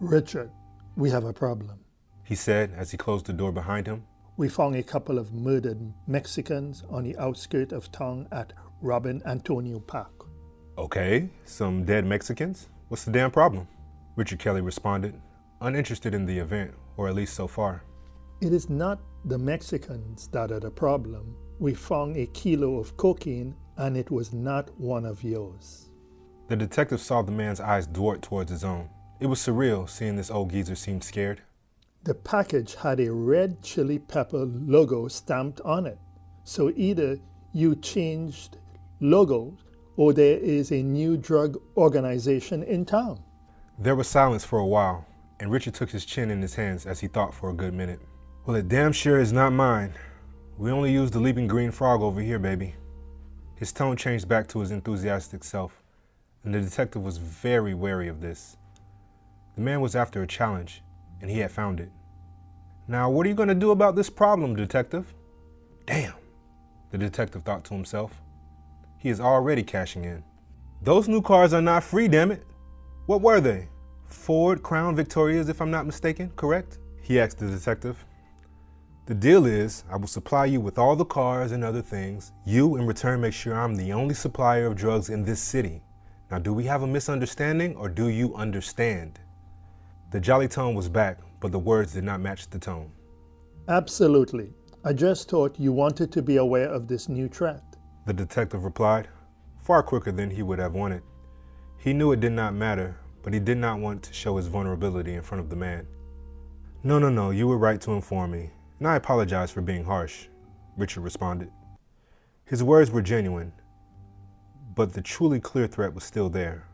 Richard, we have a problem, he said as he closed the door behind him. We found a couple of murdered Mexicans on the outskirts of town at Robin Antonio Park. Okay, some dead Mexicans? What's the damn problem? Richard Kelly responded, uninterested in the event, or at least so far. It is not the Mexicans that are the problem. We found a kilo of cocaine and it was not one of yours. The detective saw the man's eyes dart towards his own. It was surreal seeing this old geezer seem scared. The package had a red chili pepper logo stamped on it. So either you changed logos or there is a new drug organization in town. There was silence for a while, and Richard took his chin in his hands as he thought for a good minute. Well, it damn sure is not mine. We only use the leaping green frog over here, baby. His tone changed back to his enthusiastic self, and the detective was very wary of this. The man was after a challenge, and he had found it. Now, what are you going to do about this problem, detective? Damn, the detective thought to himself. He is already cashing in. Those new cars are not free, damn it. What were they? Ford Crown Victorias, if I'm not mistaken, correct? He asked the detective. The deal is, I will supply you with all the cars and other things. You, in return, make sure I'm the only supplier of drugs in this city. Now, do we have a misunderstanding, or do you understand? The jolly tone was back, but the words did not match the tone. Absolutely. I just thought you wanted to be aware of this new threat. The detective replied, far quicker than he would have wanted. He knew it did not matter, but he did not want to show his vulnerability in front of the man. No, you were right to inform me, and I apologize for being harsh, Richard responded. His words were genuine, but the truly clear threat was still there.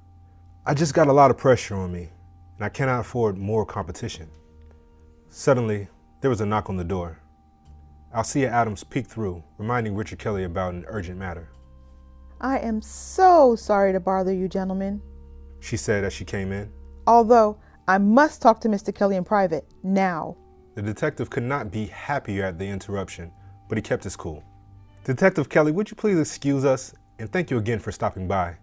I just got a lot of pressure on me, and I cannot afford more competition. Suddenly, there was a knock on the door. Alcia Adams peeked through, reminding Richard Kelly about an urgent matter. I am so sorry to bother you, gentlemen, she said as she came in. Although, I must talk to Mr. Kelly in private, now. The detective could not be happier at the interruption, but he kept his cool. Detective Kelly, would you please excuse us, and thank you again for stopping by.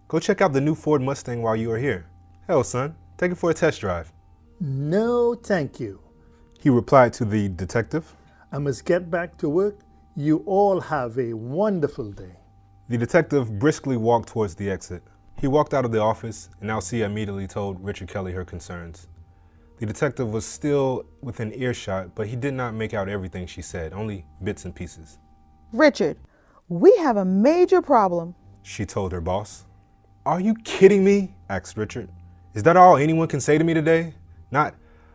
Go check out the new Ford Mustang while you are here. Hell, son, take it for a test drive. No, thank you, he replied to the detective. I must get back to work. You all have a wonderful day. The detective briskly walked towards the exit. He walked out of the office, and Alcia immediately told Richard Kelly her concerns. The detective was still within earshot, but he did not make out everything she said, only bits and pieces. Richard, we have a major problem, she told her boss. Are you kidding me? Asked Richard. Is that all anyone can say to me today? Not,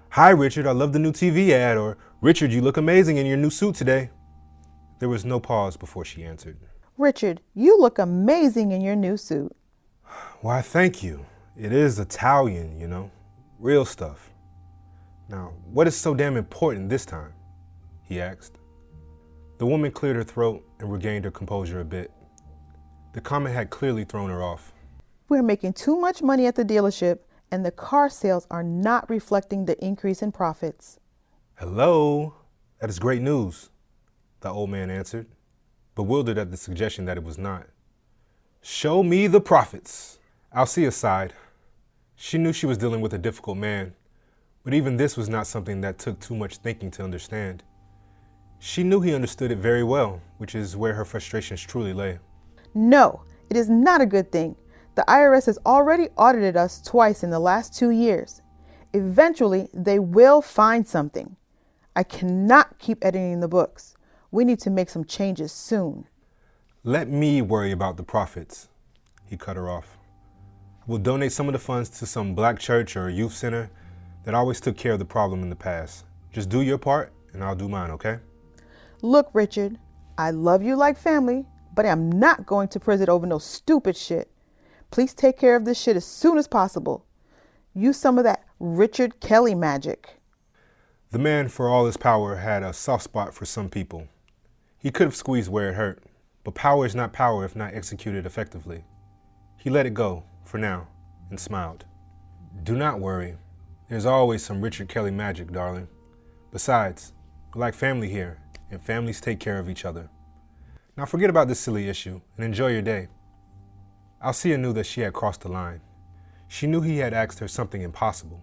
hi Richard, I love the new TV ad, or Richard, you look amazing in your new suit today. There was no pause before she answered. Richard, you look amazing in your new suit. Why, thank you. It is Italian, you know, real stuff. Now, what is so damn important this time? He asked. The woman cleared her throat and regained her composure a bit. The comment had clearly thrown her off. We're making too much money at the dealership, and the car sales are not reflecting the increase in profits. Hello, that is great news, the old man answered. bewildered at the suggestion that it was not. Show me the prophets. Alcia sighed. She knew she was dealing with a difficult man, but even this was not something that took too much thinking to understand. She knew he understood it very well, which is where her frustrations truly lay. No, it is not a good thing. The IRS has already audited us twice in the last 2 years. Eventually, they will find something. I cannot keep editing the books. We need to make some changes soon. Let me worry about the profits. He cut her off. We'll donate some of the funds to some black church or youth center that always took care of the problem in the past. Just do your part and I'll do mine, okay? Look, Richard, I love you like family, but I'm not going to prison over no stupid shit. Please take care of this shit as soon as possible. Use some of that Richard Kelly magic. The man, for all his power, had a soft spot for some people. He could have squeezed where it hurt, but power is not power if not executed effectively. He let it go, for now, and smiled. Do not worry. There's always some Richard Kelly magic, darling. Besides, we're like family here, and families take care of each other. Now forget about this silly issue and enjoy your day. Alcia knew that she had crossed the line. She knew he had asked her something impossible,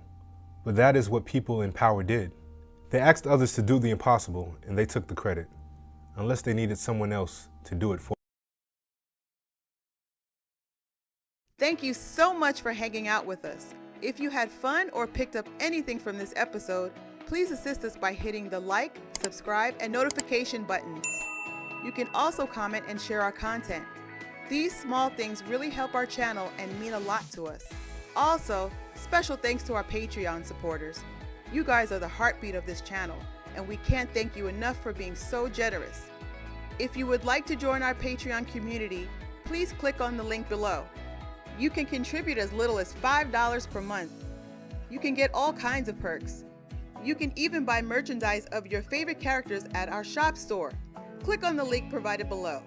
but that is what people in power did. They asked others to do the impossible, and they took the credit, unless they needed someone else to do it for them. Thank you so much for hanging out with us. If you had fun or picked up anything from this episode, please assist us by hitting the like, subscribe, and notification buttons. You can also comment and share our content. These small things really help our channel and mean a lot to us. Also, special thanks to our Patreon supporters. You guys are the heartbeat of this channel, and we can't thank you enough for being so generous. If you would like to join our Patreon community, please click on the link below. You can contribute as little as $5 per month. You can get all kinds of perks. You can even buy merchandise of your favorite characters at our shop store. Click on the link provided below.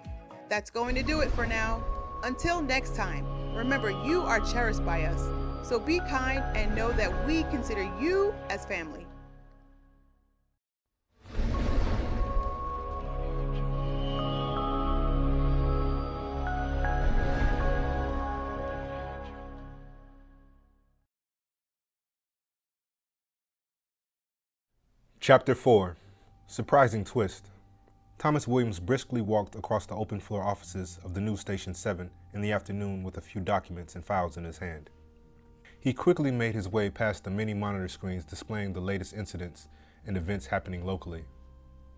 That's going to do it for now. Until next time, remember you are cherished by us. So be kind and know that we consider you as family. Chapter 4. Surprising Twist. Thomas Williams briskly walked across the open floor offices of the News Station 7 in the afternoon with a few documents and files in his hand. He quickly made his way past the many monitor screens displaying the latest incidents and events happening locally.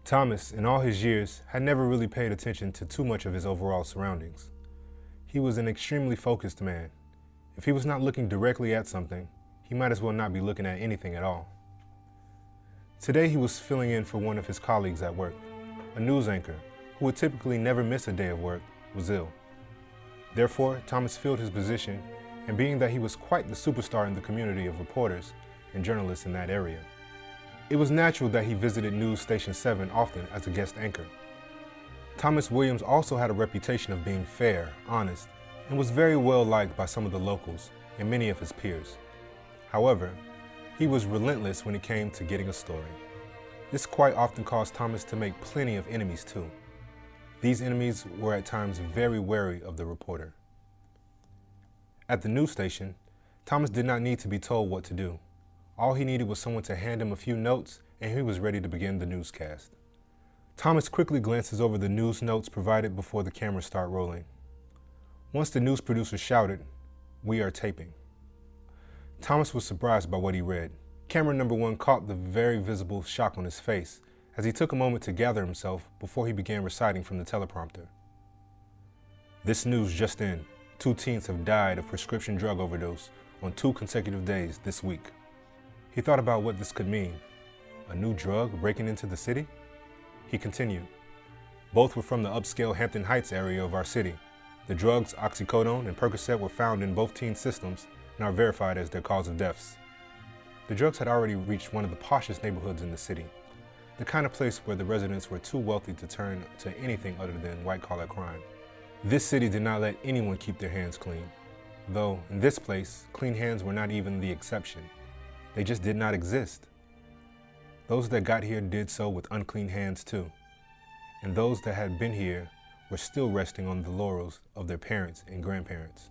Thomas, in all his years, had never really paid attention to too much of his overall surroundings. He was an extremely focused man. If he was not looking directly at something, he might as well not be looking at anything at all. Today he was filling in for one of his colleagues at work. A news anchor, who would typically never miss a day of work, was ill. Therefore, Thomas filled his position, and being that he was quite the superstar in the community of reporters and journalists in that area, it was natural that he visited News Station 7 often as a guest anchor. Thomas Williams also had a reputation of being fair, honest, and was very well liked by some of the locals and many of his peers. However, he was relentless when it came to getting a story. This quite often caused Thomas to make plenty of enemies too. These enemies were at times very wary of the reporter. At the news station, Thomas did not need to be told what to do. All he needed was someone to hand him a few notes and he was ready to begin the newscast. Thomas quickly glances over the news notes provided before the cameras start rolling. Once the news producer shouted, "We are taping," Thomas was surprised by what he read. Camera number 1 caught the very visible shock on his face as he took a moment to gather himself before he began reciting from the teleprompter. This news just in. 2 teens have died of prescription drug overdose on 2 consecutive days this week. He thought about what this could mean. A new drug breaking into the city? He continued. Both were from the upscale Hampton Heights area of our city. The drugs, oxycodone and Percocet, were found in both teen systems and are verified as their cause of deaths. The drugs had already reached one of the poshest neighborhoods in the city, the kind of place where the residents were too wealthy to turn to anything other than white-collar crime. This city did not let anyone keep their hands clean, though in this place, clean hands were not even the exception. They just did not exist. Those that got here did so with unclean hands too, and those that had been here were still resting on the laurels of their parents and grandparents.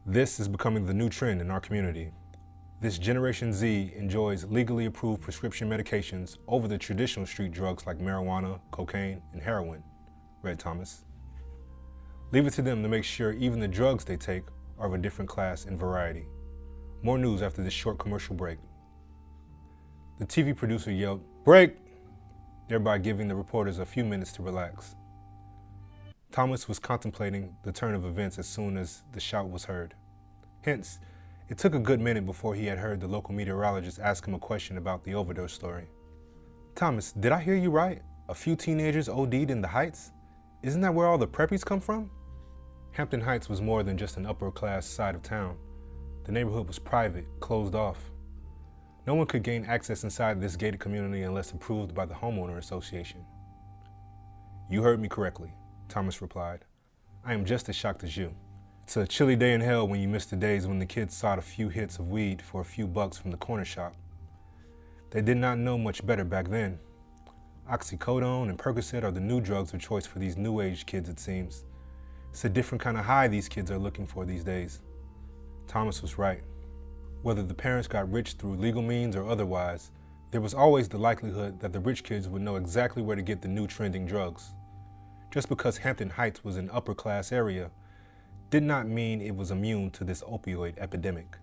This is becoming the new trend in our community. This Generation Z enjoys legally approved prescription medications over the traditional street drugs like marijuana, cocaine, and heroin, read Thomas. Leave it to them to make sure even the drugs they take are of a different class and variety. More news after this short commercial break. The TV producer yelled, "Break!" thereby giving the reporters a few minutes to relax. Thomas was contemplating the turn of events as soon as the shout was heard. Hence, it took a good minute before he had heard the local meteorologist ask him a question about the overdose story. "Thomas, did I hear you right? A few teenagers OD'd in the Heights? Isn't that where all the preppies come from?" Hampton Heights was more than just an upper-class side of town. The neighborhood was private, closed off. No one could gain access inside this gated community unless approved by the homeowner association. "You heard me correctly," Thomas replied. "I am just as shocked as you. It's a chilly day in hell when you miss the days when the kids sought a few hits of weed for a few bucks from the corner shop. They did not know much better back then. Oxycodone and Percocet are the new drugs of choice for these new age kids, it seems. It's a different kind of high these kids are looking for these days." Thomas was right. Whether the parents got rich through legal means or otherwise, there was always the likelihood that the rich kids would know exactly where to get the new trending drugs. Just because Hampton Heights was an upper class area did not mean it was immune to this opioid epidemic.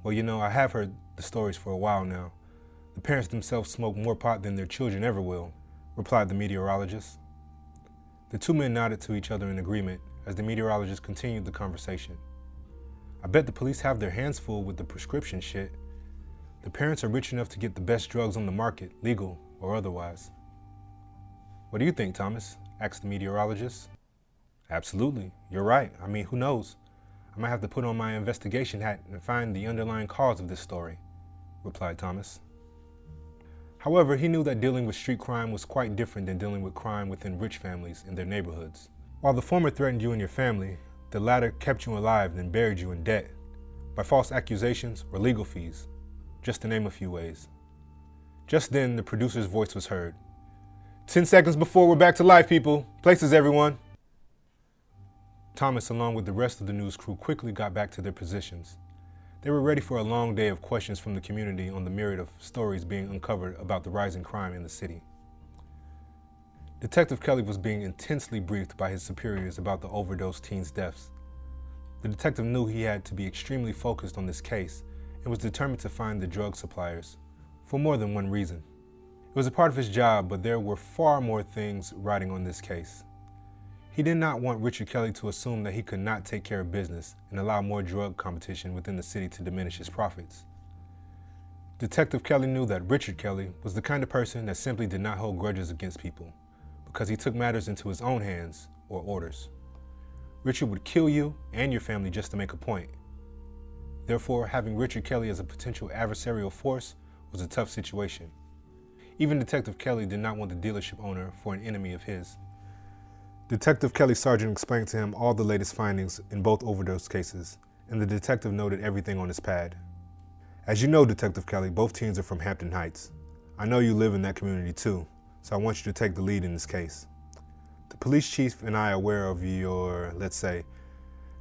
"Well, you know, I have heard the stories for a while now. The parents themselves smoke more pot than their children ever will," replied the meteorologist. The two men nodded to each other in agreement as the meteorologist continued the conversation. "I bet the police have their hands full with the prescription shit. The parents are rich enough to get the best drugs on the market, legal or otherwise." "What do you think, Thomas?" asked the meteorologist. "Absolutely, you're right. I mean, who knows? I might have to put on my investigation hat and find the underlying cause of this story," replied Thomas. However, he knew that dealing with street crime was quite different than dealing with crime within rich families in their neighborhoods. While the former threatened you and your family, the latter kept you alive and buried you in debt by false accusations or legal fees, just to name a few ways. Just then, the producer's voice was heard. 10 seconds before we're back to life, people. Places, everyone." Thomas, along with the rest of the news crew, quickly got back to their positions. They were ready for a long day of questions from the community on the myriad of stories being uncovered about the rising crime in the city. Detective Kelly was being intensely briefed by his superiors about the overdose teens' deaths. The detective knew he had to be extremely focused on this case and was determined to find the drug suppliers, for more than one reason. It was a part of his job, but there were far more things riding on this case. He did not want Richard Kelly to assume that he could not take care of business and allow more drug competition within the city to diminish his profits. Detective Kelly knew that Richard Kelly was the kind of person that simply did not hold grudges against people because he took matters into his own hands or orders. Richard would kill you and your family just to make a point. Therefore, having Richard Kelly as a potential adversarial force was a tough situation. Even Detective Kelly did not want the dealership owner for an enemy of his. Detective Kelly's sergeant explained to him all the latest findings in both overdose cases, and the detective noted everything on his pad. "As you know, Detective Kelly, both teens are from Hampton Heights. I know you live in that community too, so I want you to take the lead in this case. The police chief and I are aware of your, let's say,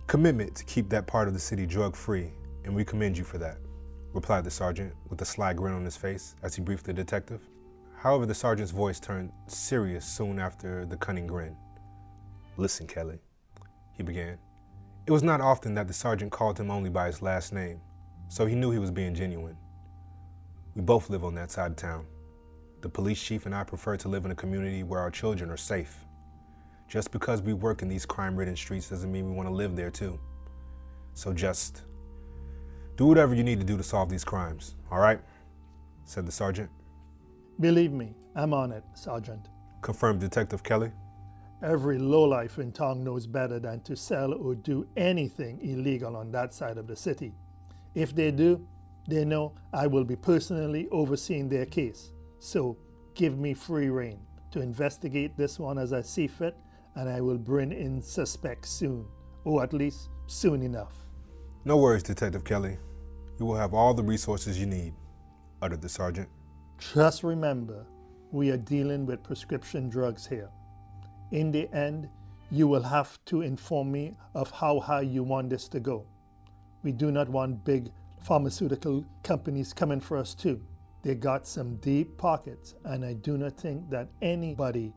commitment to keep that part of the city drug-free, and we commend you for that," replied the sergeant with a sly grin on his face as he briefed the detective. However, the sergeant's voice turned serious soon after the cunning grin. "Listen, Kelly," he began. It was not often that the sergeant called him only by his last name, so he knew he was being genuine. "We both live on that side of town. The police chief and I prefer to live in a community where our children are safe. Just because we work in these crime-ridden streets doesn't mean we want to live there too. So just do whatever you need to do to solve these crimes, all right?" said the sergeant. Believe me, I'm on it, Sergeant. Confirmed Detective Kelly. Every lowlife in town knows better than to sell or do anything illegal on that side of the city. If they do, they know I will be personally overseeing their case. So give me free rein to investigate this one as I see fit, and I will bring in suspects soon, or at least soon enough. "No worries, Detective Kelly. You will have all the resources you need," uttered the sergeant. Just remember, we are dealing with prescription drugs here. In the end, you will have to inform me of how high you want this to go. We do not want big pharmaceutical companies coming for us too. They got some deep pockets, and I do not think that anybody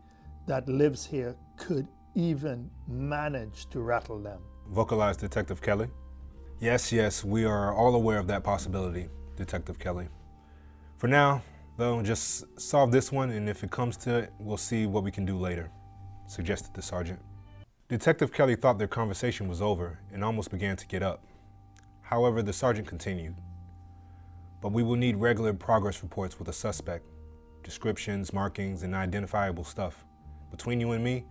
that lives here could even manage to rattle them. Vocalized Detective Kelly. Yes, we are all aware of that possibility, Detective Kelly. For now, though, just solve this one, and if it comes to it, we'll see what we can do later, suggested the sergeant. Detective Kelly thought their conversation was over and almost began to get up. However, the sergeant continued. But we will need regular progress reports with a suspect, descriptions, markings, and identifiable stuff. Between you and me,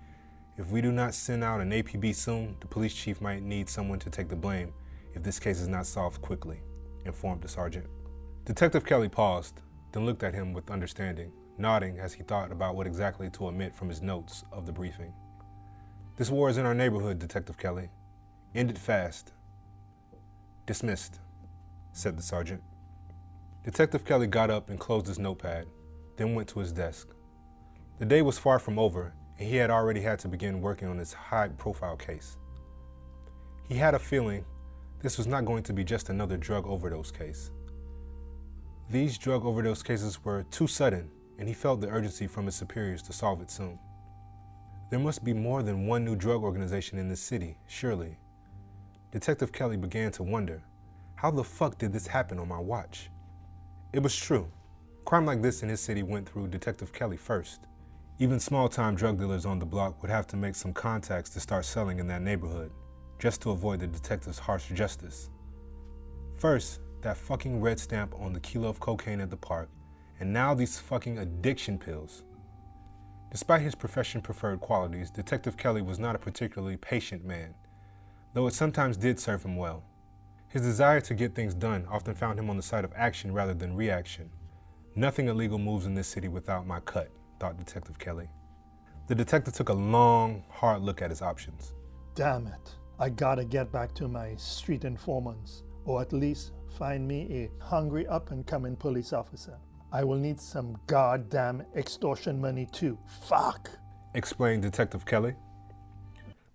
if we do not send out an APB soon, the police chief might need someone to take the blame if this case is not solved quickly, informed the sergeant. Detective Kelly paused, then looked at him with understanding, nodding as he thought about what exactly to omit from his notes of the briefing. This war is in our neighborhood, Detective Kelly. End it fast. Dismissed, said the sergeant. Detective Kelly got up and closed his notepad, then went to his desk. The day was far from over, and he had already had to begin working on his high-profile case. He had a feeling this was not going to be just another drug overdose case. These drug overdose cases were too sudden, and he felt the urgency from his superiors to solve it soon. There must be more than one new drug organization in this city, surely. Detective Kelly began to wonder, how the fuck did this happen on my watch? It was true. Crime like this in his city went through Detective Kelly first. Even small-time drug dealers on the block would have to make some contacts to start selling in that neighborhood, just to avoid the detective's harsh justice. First, that fucking red stamp on the kilo of cocaine at the park, and now these fucking addiction pills. Despite his profession-preferred qualities, Detective Kelly was not a particularly patient man, though it sometimes did serve him well. His desire to get things done often found him on the side of action rather than reaction. Nothing illegal moves in this city without my cut, thought Detective Kelly. The detective took a long, hard look at his options. Damn it. I gotta get back to my street informants, or at least find me a hungry up-and-coming police officer. I will need some goddamn extortion money too. Fuck! Explained Detective Kelly.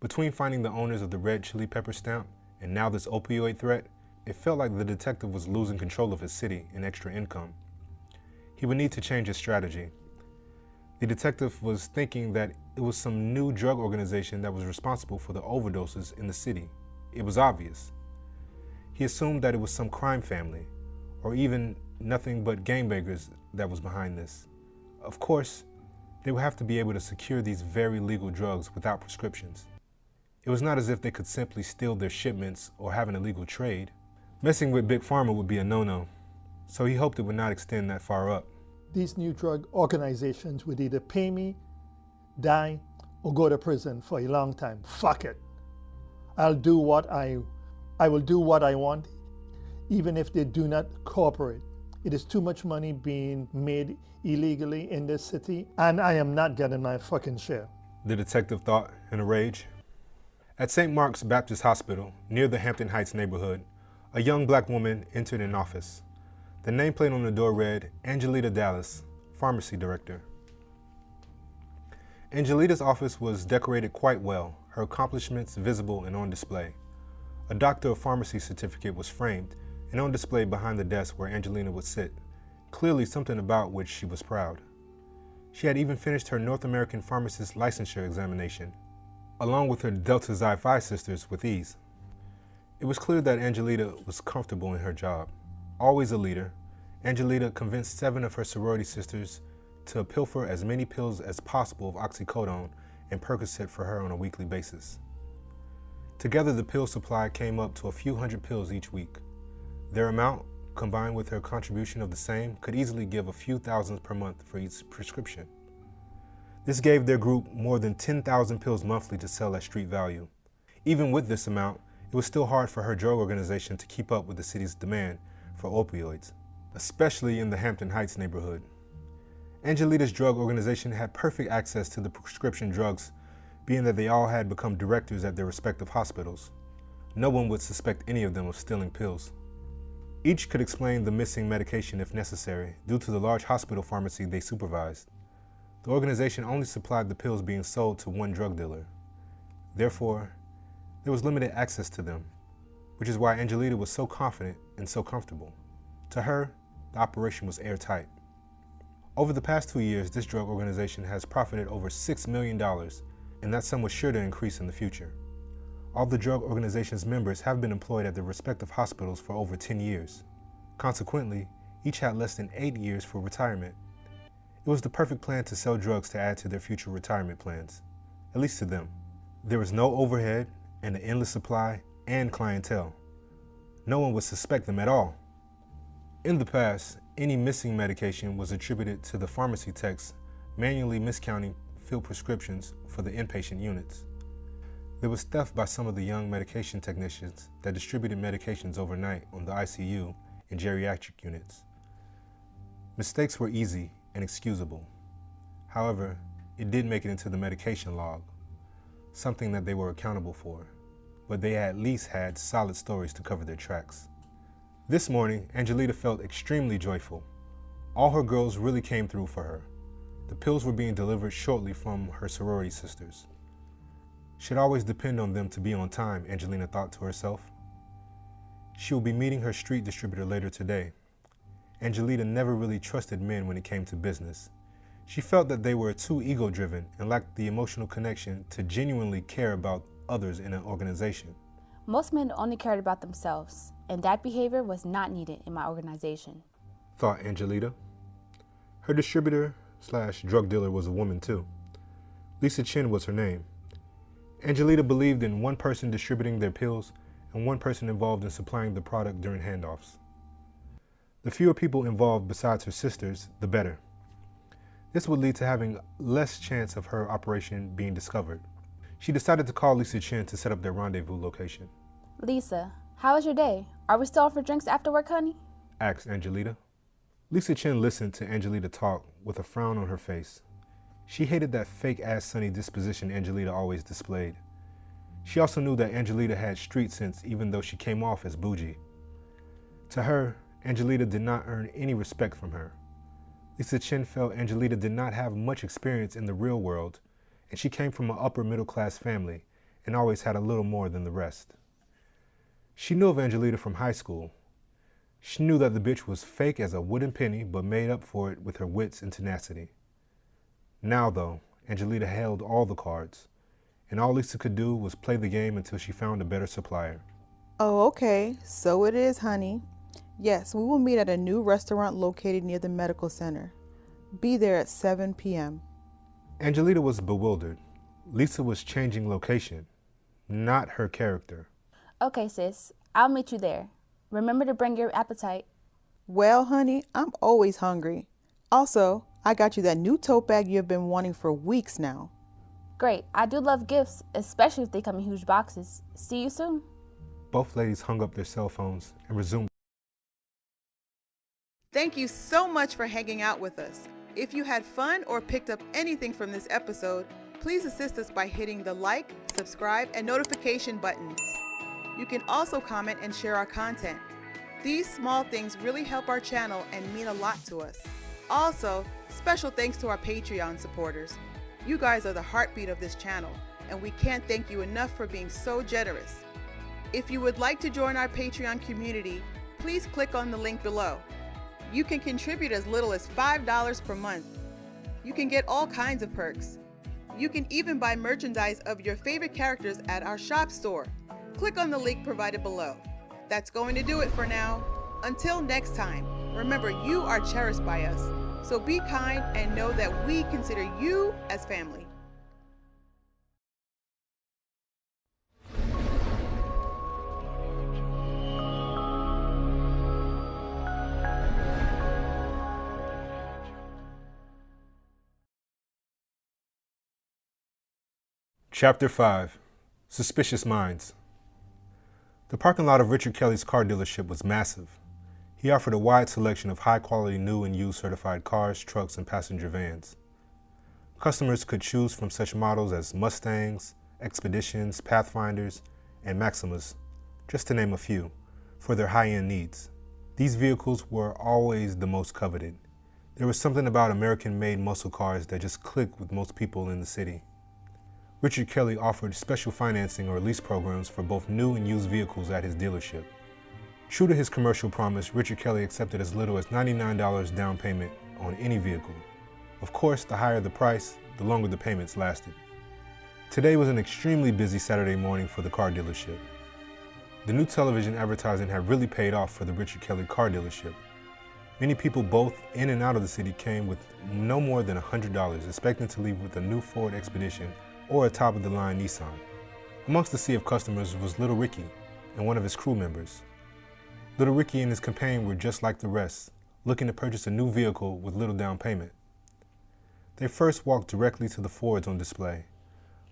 Between finding the owners of the red chili pepper stamp and now this opioid threat, it felt like the detective was losing control of his city and extra income. He would need to change his strategy. The detective was thinking that it was some new drug organization that was responsible for the overdoses in the city. It was obvious. He assumed that it was some crime family, or even nothing but gangbangers that was behind this. Of course, they would have to be able to secure these very legal drugs without prescriptions. It was not as if they could simply steal their shipments or have an illegal trade. Messing with Big Pharma would be a no-no, so he hoped it would not extend that far up. These new drug organizations would either pay me, die, or go to prison for a long time. Fuck it. I will do what I want, even if they do not cooperate. It is too much money being made illegally in this city, and I am not getting my fucking share. The detective thought in a rage. At St. Mark's Baptist Hospital, near the Hampton Heights neighborhood, a young black woman entered an office. The nameplate on the door read, Angelita Dallas, Pharmacy Director. Angelita's office was decorated quite well, her accomplishments visible and on display. A Doctor of Pharmacy certificate was framed and on display behind the desk where Angelina would sit, clearly something about which she was proud. She had even finished her North American Pharmacist licensure examination, along with her Delta Xi Phi sisters, with ease. It was clear that Angelita was comfortable in her job. Always a leader, Angelita convinced 7 of her sorority sisters to pilfer as many pills as possible of oxycodone and Percocet for her on a weekly basis. Together, the pill supply came up to a few hundred pills each week. Their amount, combined with her contribution of the same, could easily give a few thousands per month for each prescription. This gave their group more than 10,000 pills monthly to sell at street value. Even with this amount, it was still hard for her drug organization to keep up with the city's demand for opioids, especially in the Hampton Heights neighborhood. Angelita's drug organization had perfect access to the prescription drugs, being that they all had become directors at their respective hospitals. No one would suspect any of them of stealing pills. Each could explain the missing medication if necessary, due to the large hospital pharmacy they supervised. The organization only supplied the pills being sold to one drug dealer. Therefore, there was limited access to them, which is why Angelita was so confident and so comfortable. To her, the operation was airtight. Over the past 2 years, this drug organization has profited over $6 million, and that sum was sure to increase in the future. All the drug organization's members have been employed at their respective hospitals for over 10 years. Consequently, each had less than 8 years for retirement. It was the perfect plan to sell drugs to add to their future retirement plans, at least to them. There was no overhead and an endless supply and clientele. No one would suspect them at all. In the past, any missing medication was attributed to the pharmacy techs manually miscounting filled prescriptions for the inpatient units. There was theft by some of the young medication technicians that distributed medications overnight on the ICU and geriatric units. Mistakes were easy and excusable. However, it did make it into the medication log, something that they were accountable for, but they at least had solid stories to cover their tracks. This morning, Angelita felt extremely joyful. All her girls really came through for her. The pills were being delivered shortly from her sorority sisters. She'd always depend on them to be on time, Angelina thought to herself. She will be meeting her street distributor later today. Angelita never really trusted men when it came to business. She felt that they were too ego-driven and lacked the emotional connection to genuinely care about others in an organization. Most men only cared about themselves, and that behavior was not needed in my organization, thought Angelita. Her distributor/drug dealer was a woman too. Lisa Chin was her name. Angelita believed in one person distributing their pills and one person involved in supplying the product during handoffs. The fewer people involved besides her sisters, the better. This would lead to having less chance of her operation being discovered. She decided to call Lisa Chin to set up their rendezvous location. Lisa, how was your day? Are we still out for drinks after work, honey? Asked Angelita. Lisa Chin listened to Angelita talk with a frown on her face. She hated that fake-ass sunny disposition Angelita always displayed. She also knew that Angelita had street sense even though she came off as bougie. To her, Angelita did not earn any respect from her. Lisa Chin felt Angelita did not have much experience in the real world, and she came from an upper middle class family and always had a little more than the rest. She knew of Angelita from high school. She knew that the bitch was fake as a wooden penny but made up for it with her wits and tenacity. Now though, Angelita held all the cards, and all Lisa could do was play the game until she found a better supplier. Oh, okay. So it is, honey. Yes, we will meet at a new restaurant located near the medical center. Be there at 7 p.m. Angelita was bewildered. Lisa was changing location, not her character. Okay, sis, I'll meet you there. Remember to bring your appetite. Well, honey, I'm always hungry. Also, I got you that new tote bag you've been wanting for weeks now. Great, I do love gifts, especially if they come in huge boxes. See you soon. Both ladies hung up their cell phones and resumed. Thank you so much for hanging out with us. If you had fun or picked up anything from this episode, please assist us by hitting the like, subscribe, and notification buttons. You can also comment and share our content. These small things really help our channel and mean a lot to us. Also, special thanks to our Patreon supporters. You guys are the heartbeat of this channel, and we can't thank you enough for being so generous. If you would like to join our Patreon community, please click on the link below. You can contribute as little as $5 per month. You can get all kinds of perks. You can even buy merchandise of your favorite characters at our shop store. Click on the link provided below. That's going to do it for now. Until next time, remember you are cherished by us. So be kind and know that we consider you as family. Chapter 5. Suspicious Minds. The parking lot of Richard Kelly's car dealership was massive. He offered a wide selection of high-quality new and used certified cars, trucks, and passenger vans. Customers could choose from such models as Mustangs, Expeditions, Pathfinders, and Maximas, just to name a few, for their high-end needs. These vehicles were always the most coveted. There was something about American-made muscle cars that just clicked with most people in the city. Richard Kelly offered special financing or lease programs for both new and used vehicles at his dealership. True to his commercial promise, Richard Kelly accepted as little as $99 down payment on any vehicle. Of course, the higher the price, the longer the payments lasted. Today was an extremely busy Saturday morning for the car dealership. The new television advertising had really paid off for the Richard Kelly car dealership. Many people both in and out of the city came with no more than $100, expecting to leave with a new Ford Expedition or a top-of-the-line Nissan. Amongst the sea of customers was Little Ricky and one of his crew members. Little Ricky and his companion were just like the rest, looking to purchase a new vehicle with little down payment. They first walked directly to the Fords on display,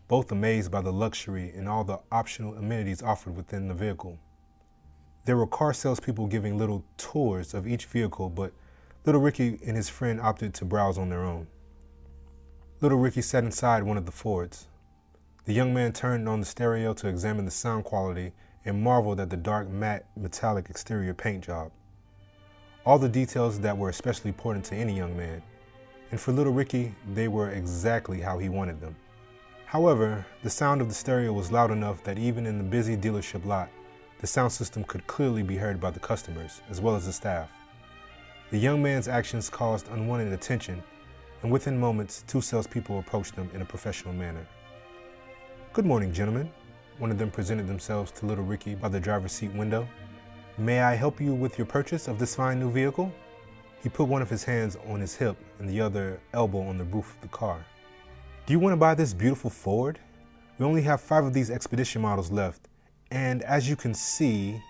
both amazed by the luxury and all the optional amenities offered within the vehicle. There were car salespeople giving little tours of each vehicle, but Little Ricky and his friend opted to browse on their own. Little Ricky sat inside one of the Fords. The young man turned on the stereo to examine the sound quality and marveled at the dark matte metallic exterior paint job. All the details that were especially important to any young man, and for Little Ricky, they were exactly how he wanted them. However, the sound of the stereo was loud enough that even in the busy dealership lot, the sound system could clearly be heard by the customers, as well as the staff. The young man's actions caused unwanted attention, and within moments, two salespeople approached them in a professional manner. "Good morning, gentlemen." One of them presented themselves to Little Ricky by the driver's seat window. "May I help you with your purchase of this fine new vehicle?" He put one of his hands on his hip and the other elbow on the roof of the car. "Do you want to buy this beautiful Ford? We only have 5 of these Expedition models left, and as you can see,"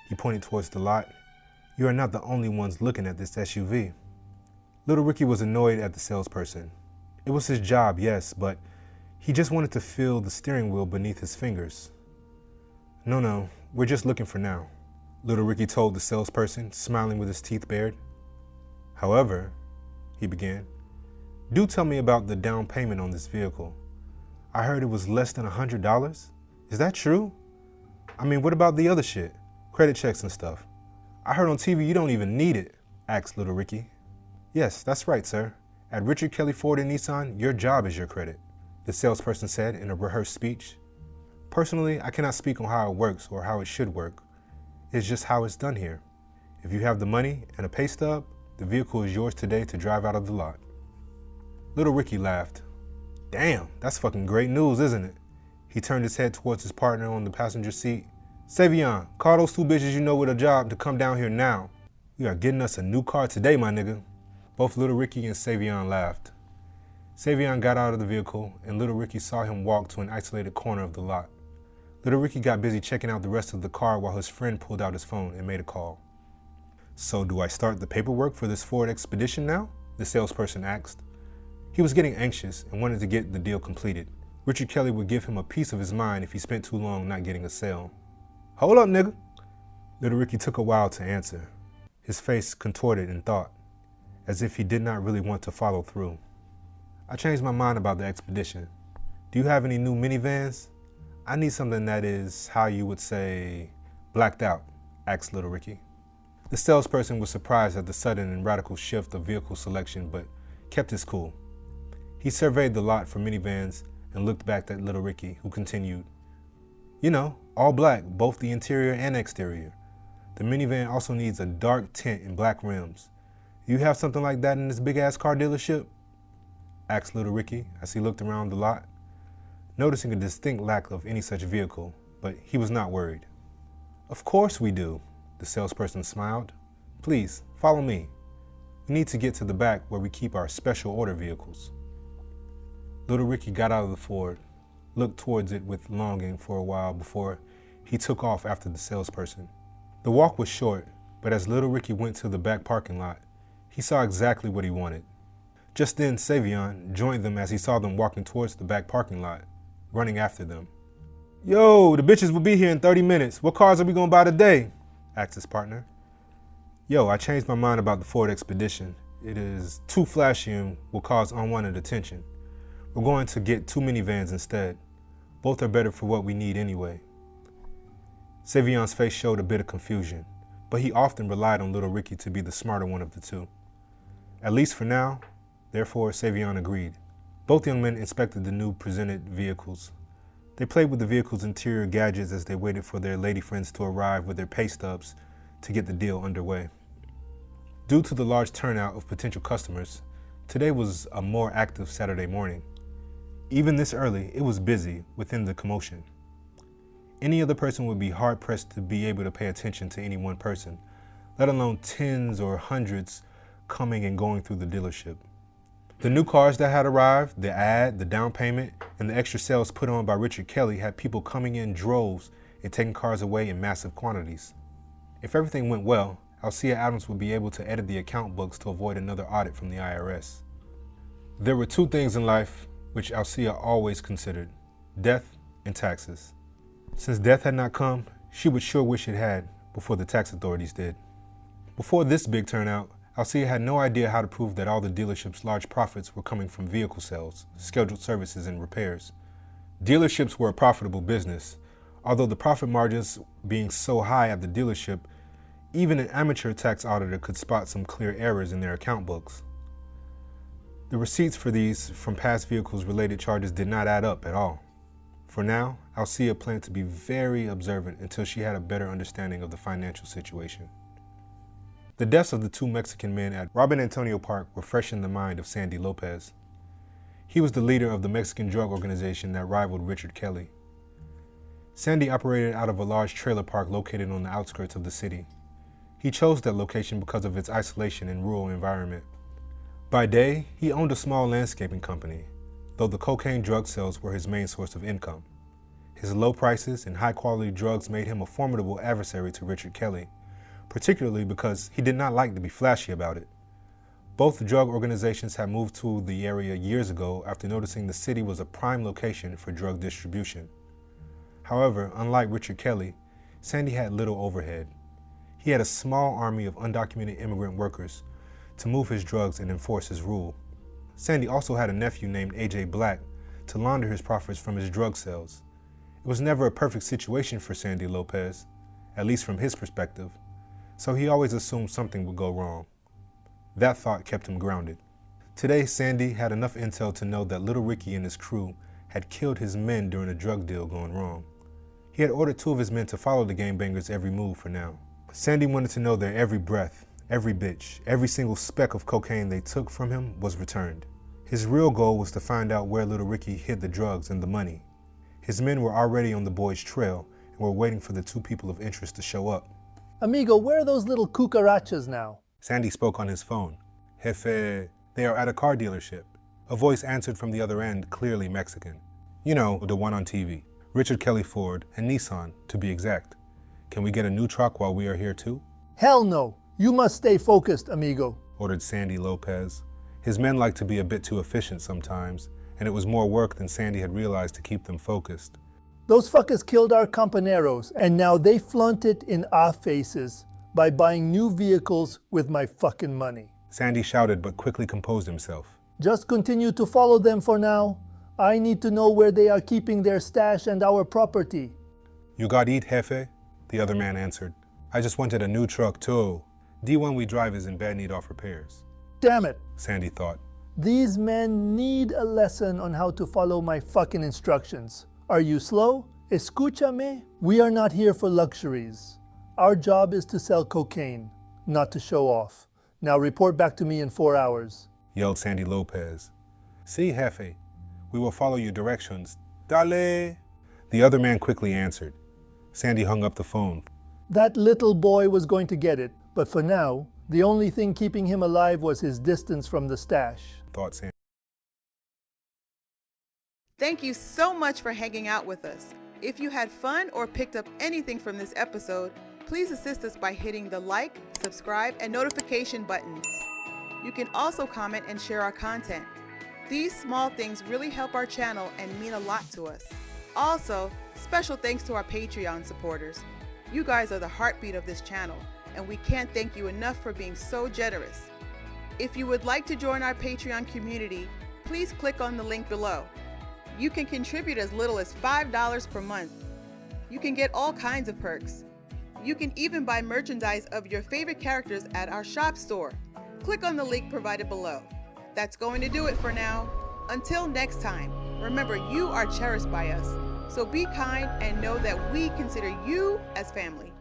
he pointed towards the lot, "you are not the only ones looking at this SUV." Little Ricky was annoyed at the salesperson. It was his job, yes, but he just wanted to feel the steering wheel beneath his fingers. No, we're just looking for now," Little Ricky told the salesperson, smiling with his teeth bared. "However," he began, "do tell me about the down payment on this vehicle. I heard it was less than $100. Is that true? I mean, what about the other shit? Credit checks and stuff. I heard on TV you don't even need it," asked Little Ricky. "Yes, that's right, sir. At Richard Kelly Ford and Nissan, your job is your credit," the salesperson said in a rehearsed speech. "Personally, I cannot speak on how it works or how it should work. It's just how it's done here. If you have the money and a pay stub, the vehicle is yours today to drive out of the lot." Little Ricky laughed. "Damn, that's fucking great news, isn't it?" He turned his head towards his partner on the passenger seat. "Savion, call those 2 bitches you know with a job to come down here now. We are getting us a new car today, my nigga." Both Little Ricky and Savion laughed. Savion got out of the vehicle, and Little Ricky saw him walk to an isolated corner of the lot. Little Ricky got busy checking out the rest of the car while his friend pulled out his phone and made a call. "So do I start the paperwork for this Ford Expedition now?" the salesperson asked. He was getting anxious and wanted to get the deal completed. Richard Kelly would give him a piece of his mind if he spent too long not getting a sale. "Hold up, nigga." Little Ricky took a while to answer, his face contorted in thought, as if he did not really want to follow through. "I changed my mind about the Expedition. Do you have any new minivans? I need something that is, how you would say, blacked out," asked Little Ricky. The salesperson was surprised at the sudden and radical shift of vehicle selection, but kept his cool. He surveyed the lot for minivans and looked back at Little Ricky, who continued, "You know, all black, both the interior and exterior. The minivan also needs a dark tint and black rims. Do you have something like that in this big-ass car dealership?" asked Little Ricky as he looked around the lot, noticing a distinct lack of any such vehicle, but he was not worried. "Of course we do," the salesperson smiled. "Please, follow me. We need to get to the back where we keep our special order vehicles." Little Ricky got out of the Ford, looked towards it with longing for a while before he took off after the salesperson. The walk was short, but as Little Ricky went to the back parking lot, he saw exactly what he wanted. Just then, Savion joined them as he saw them walking towards the back parking lot, running after them. "Yo, the bitches will be here in 30 minutes. What cars are we gonna buy today?" asked his partner. "Yo, I changed my mind about the Ford Expedition. It is too flashy and will cause unwanted attention. We're going to get 2 minivans instead. Both are better for what we need anyway." Savion's face showed a bit of confusion, but he often relied on Little Ricky to be the smarter one of the two. At least for now, therefore Savion agreed. Both young men inspected the new presented vehicles. They played with the vehicle's interior gadgets as they waited for their lady friends to arrive with their pay stubs to get the deal underway. Due to the large turnout of potential customers, today was a more active Saturday morning. Even this early, it was busy within the commotion. Any other person would be hard-pressed to be able to pay attention to any one person, let alone tens or hundreds coming and going through the dealership. The new cars that had arrived, the ad, the down payment, and the extra sales put on by Richard Kelly had people coming in droves and taking cars away in massive quantities. If everything went well, Alcia Adams would be able to edit the account books to avoid another audit from the IRS. There were two things in life which Alcia always considered: death and taxes. Since death had not come, she would sure wish it had before the tax authorities did. Before this big turnout, Alcia had no idea how to prove that all the dealership's large profits were coming from vehicle sales, scheduled services, and repairs. Dealerships were a profitable business, although the profit margins being so high at the dealership, even an amateur tax auditor could spot some clear errors in their account books. The receipts for these from past vehicles-related charges did not add up at all. For now, Alcia planned to be very observant until she had a better understanding of the financial situation. The deaths of the two Mexican men at Robin Antonio Park were fresh in the mind of Sandy Lopez. He was the leader of the Mexican drug organization that rivaled Richard Kelly. Sandy operated out of a large trailer park located on the outskirts of the city. He chose that location because of its isolation and rural environment. By day, he owned a small landscaping company, though the cocaine drug sales were his main source of income. His low prices and high-quality drugs made him a formidable adversary to Richard Kelly, particularly because he did not like to be flashy about it. Both drug organizations had moved to the area years ago after noticing the city was a prime location for drug distribution. However, unlike Richard Kelly, Sandy had little overhead. He had a small army of undocumented immigrant workers to move his drugs and enforce his rule. Sandy also had a nephew named AJ Black to launder his profits from his drug sales. It was never a perfect situation for Sandy Lopez, at least from his perspective, so he always assumed something would go wrong. That thought kept him grounded. Today, Sandy had enough intel to know that Little Ricky and his crew had killed his men during a drug deal gone wrong. He had ordered two of his men to follow the gangbangers' every move for now. Sandy wanted to know their every breath, every bitch, every single speck of cocaine they took from him was returned. His real goal was to find out where Little Ricky hid the drugs and the money. His men were already on the boy's trail and were waiting for the two people of interest to show up. Amigo, where are those little cucarachas now? Sandy spoke on his phone. Jefe, they are at a car dealership. A voice answered from the other end, clearly Mexican. You know, the one on TV. Richard Kelly Ford and Nissan, to be exact. Can we get a new truck while we are here too? Hell no. You must stay focused, amigo, ordered Sandy Lopez. His men liked to be a bit too efficient sometimes, and it was more work than Sandy had realized to keep them focused. Those fuckers killed our companeros, and now they flaunt it in our faces by buying new vehicles with my fucking money. Sandy shouted but quickly composed himself. Just continue to follow them for now. I need to know where they are keeping their stash and our property. You got eat, Jefe? The other man answered. I just wanted a new truck too. D1 we drive is in bad need of repairs. Damn it, Sandy thought. These men need a lesson on how to follow my fucking instructions. Are you slow? Escúchame. We are not here for luxuries. Our job is to sell cocaine, not to show off. Now report back to me in 4 hours, yelled Sandy Lopez. Si, Jefe. We will follow your directions. Dale. The other man quickly answered. Sandy hung up the phone. That little boy was going to get it, but for now, the only thing keeping him alive was his distance from the stash, thought Sandy. Thank you so much for hanging out with us. If you had fun or picked up anything from this episode, please assist us by hitting the like, subscribe, and notification buttons. You can also comment and share our content. These small things really help our channel and mean a lot to us. Also, special thanks to our Patreon supporters. You guys are the heartbeat of this channel, and we can't thank you enough for being so generous. If you would like to join our Patreon community, please click on the link below. You can contribute as little as $5 per month. You can get all kinds of perks. You can even buy merchandise of your favorite characters at our shop store. click on the link provided below. That's going to do it for now. Until next time, remember you are cherished by us, so be kind and know that we consider you as family.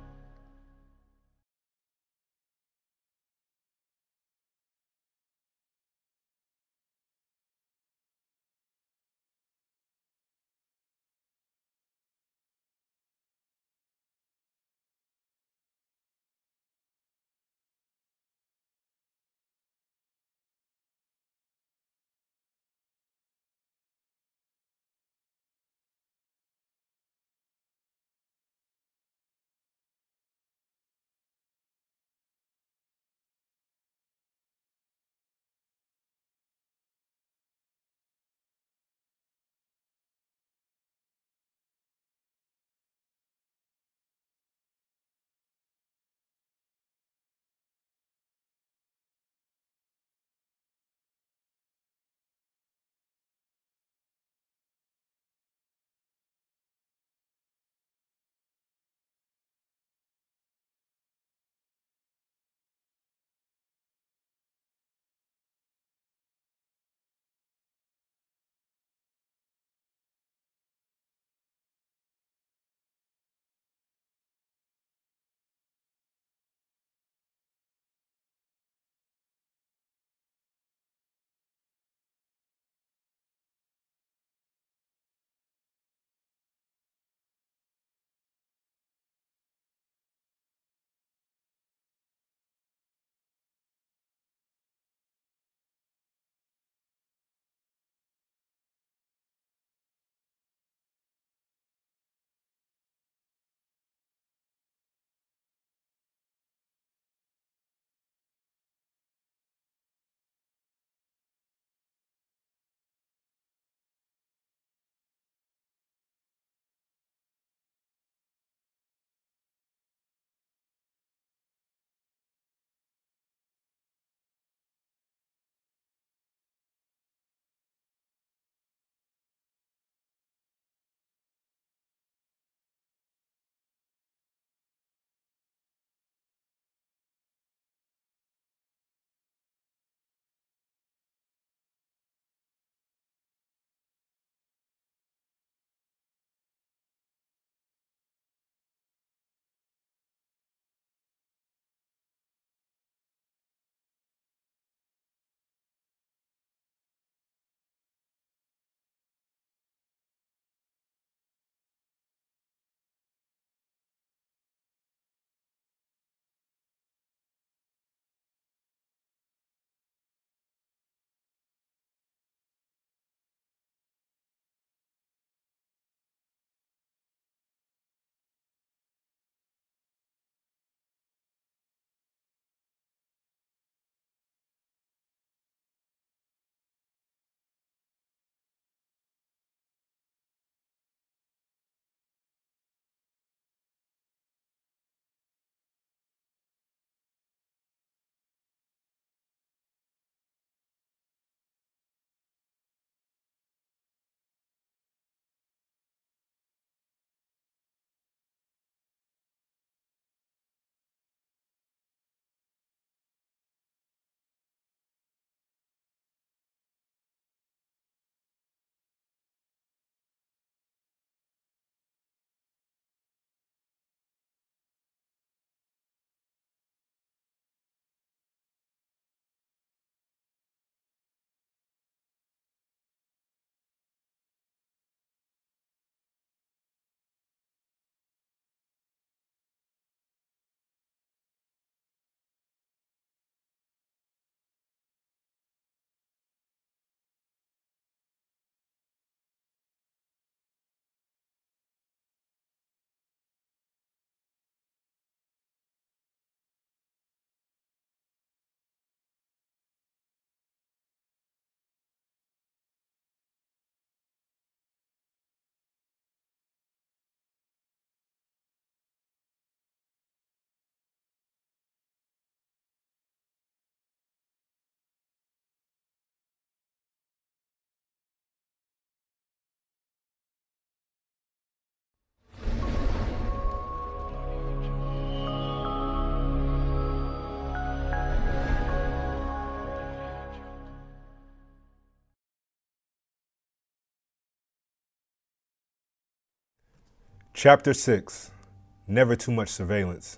Chapter 6. Never Too Much Surveillance.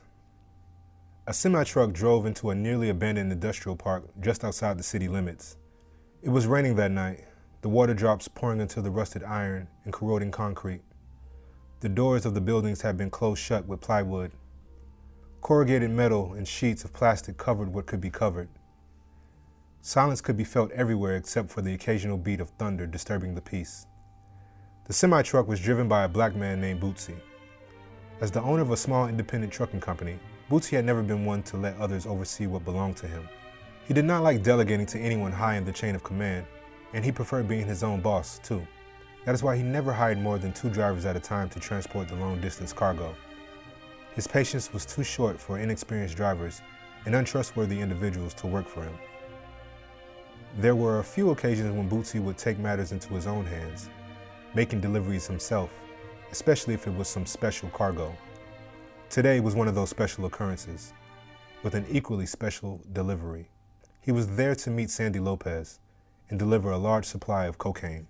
A semi-truck drove into a nearly abandoned industrial park just outside the city limits. It was raining that night, the water drops pouring into the rusted iron and corroding concrete. The doors of the buildings had been closed shut with plywood. Corrugated metal and sheets of plastic covered what could be covered. Silence could be felt everywhere except for the occasional beat of thunder disturbing the peace. The semi-truck was driven by a black man named Bootsy. As the owner of a small independent trucking company, Bootsy had never been one to let others oversee what belonged to him. He did not like delegating to anyone high in the chain of command, and he preferred being his own boss, too. That is why he never hired more than 2 drivers at a time to transport the long-distance cargo. His patience was too short for inexperienced drivers and untrustworthy individuals to work for him. There were a few occasions when Bootsy would take matters into his own hands, making deliveries himself, especially if it was some special cargo. Today was one of those special occurrences, with an equally special delivery. He was there to meet Sandy Lopez and deliver a large supply of cocaine.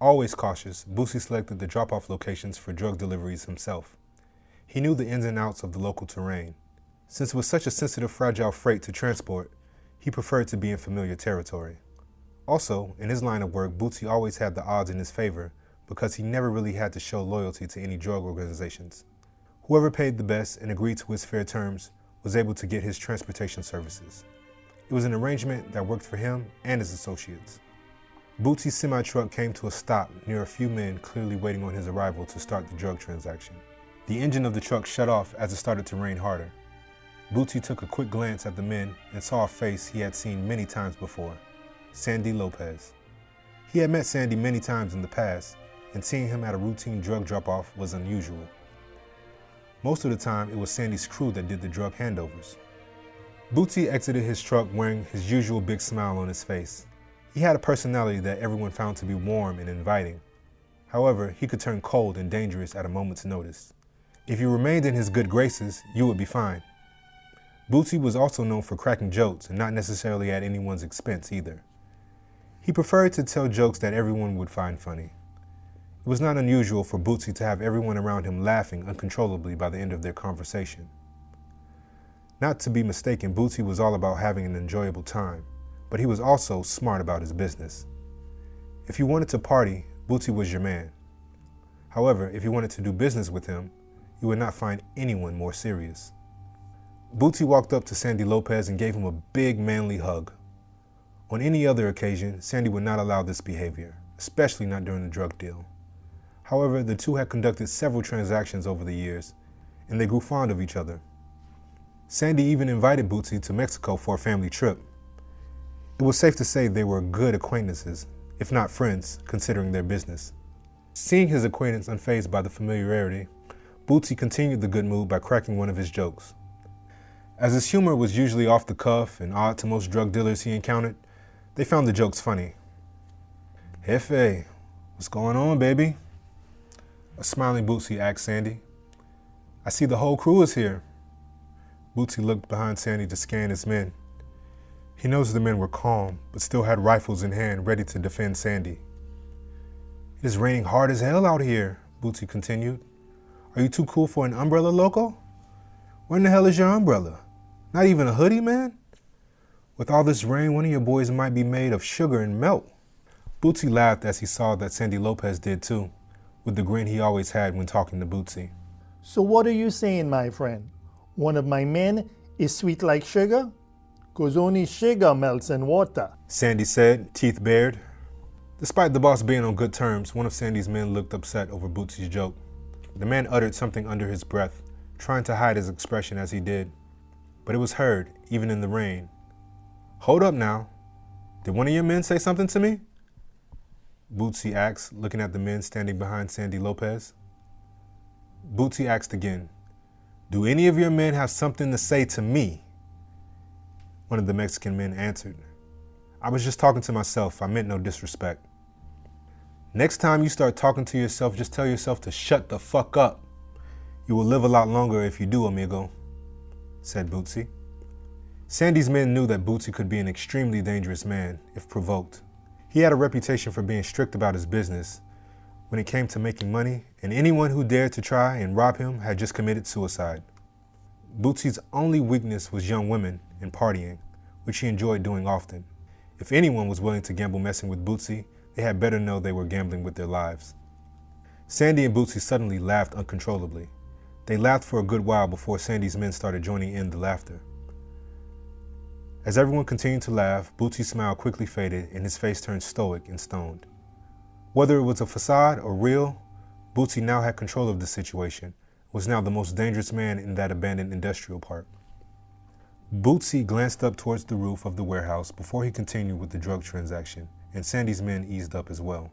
Always cautious, Bootsy selected the drop-off locations for drug deliveries himself. He knew the ins and outs of the local terrain. Since it was such a sensitive, fragile freight to transport, he preferred to be in familiar territory. Also, in his line of work, Bootsy always had the odds in his favor because he never really had to show loyalty to any drug organizations. Whoever paid the best and agreed to his fair terms was able to get his transportation services. It was an arrangement that worked for him and his associates. Bootsy's semi-truck came to a stop near a few men clearly waiting on his arrival to start the drug transaction. The engine of the truck shut off as it started to rain harder. Bootsy took a quick glance at the men and saw a face he had seen many times before, Sandy Lopez. He had met Sandy many times in the past, and seeing him at a routine drug drop-off was unusual. Most of the time, it was Sandy's crew that did the drug handovers. Bootsy exited his truck wearing his usual big smile on his face. He had a personality that everyone found to be warm and inviting. However, he could turn cold and dangerous at a moment's notice. If you remained in his good graces, you would be fine. Bootsy was also known for cracking jokes and not necessarily at anyone's expense either. He preferred to tell jokes that everyone would find funny. It was not unusual for Bootsy to have everyone around him laughing uncontrollably by the end of their conversation. Not to be mistaken, Bootsy was all about having an enjoyable time, but he was also smart about his business. If you wanted to party, Bootsy was your man. However, if you wanted to do business with him, you would not find anyone more serious. Bootsy walked up to Sandy Lopez and gave him a big manly hug. On any other occasion, Sandy would not allow this behavior, especially not during the drug deal. However, the two had conducted several transactions over the years, and they grew fond of each other. Sandy even invited Bootsy to Mexico for a family trip. It was safe to say they were good acquaintances, if not friends, considering their business. Seeing his acquaintance unfazed by the familiarity, Bootsy continued the good mood by cracking one of his jokes. As his humor was usually off the cuff and odd to most drug dealers he encountered, they found the jokes funny. "Jefe, what's going on, baby?" A smiling Bootsy asked Sandy. "I see the whole crew is here." Bootsy looked behind Sandy to scan his men. He noticed the men were calm, but still had rifles in hand ready to defend Sandy. "It is raining hard as hell out here," Bootsy continued. "Are you too cool for an umbrella, loco? Where in the hell is your umbrella? Not even a hoodie, man? With all this rain, one of your boys might be made of sugar and melt." Bootsy laughed as he saw that Sandy Lopez did too, with the grin he always had when talking to Bootsy. So what are you saying, my friend? One of my men is sweet like sugar? 'Cause only sugar melts in water, Sandy said, teeth bared. Despite the boss being on good terms, one of Sandy's men looked upset over Bootsy's joke. The man uttered something under his breath, trying to hide his expression as he did. But it was heard, even in the rain. "Hold up now. Did one of your men say something to me?" Bootsy asked, looking at the men standing behind Sandy Lopez. Bootsy asked again, "Do any of your men have something to say to me?" One of the Mexican men answered, "I was just talking to myself. I meant no disrespect." "Next time you start talking to yourself, just tell yourself to shut the fuck up. You will live a lot longer if you do, amigo," said Bootsy. Sandy's men knew that Bootsy could be an extremely dangerous man if provoked. He had a reputation for being strict about his business, when it came to making money, and anyone who dared to try and rob him had just committed suicide. Bootsy's only weakness was young women and partying, which he enjoyed doing often. If anyone was willing to gamble messing with Bootsy, they had better know they were gambling with their lives. Sandy and Bootsy suddenly laughed uncontrollably. They laughed for a good while before Sandy's men started joining in the laughter. As everyone continued to laugh, Bootsy's smile quickly faded and his face turned stoic and stoned. Whether it was a facade or real, Bootsy now had control of the situation, was now the most dangerous man in that abandoned industrial park. Bootsy glanced up towards the roof of the warehouse before he continued with the drug transaction, and Sandy's men eased up as well.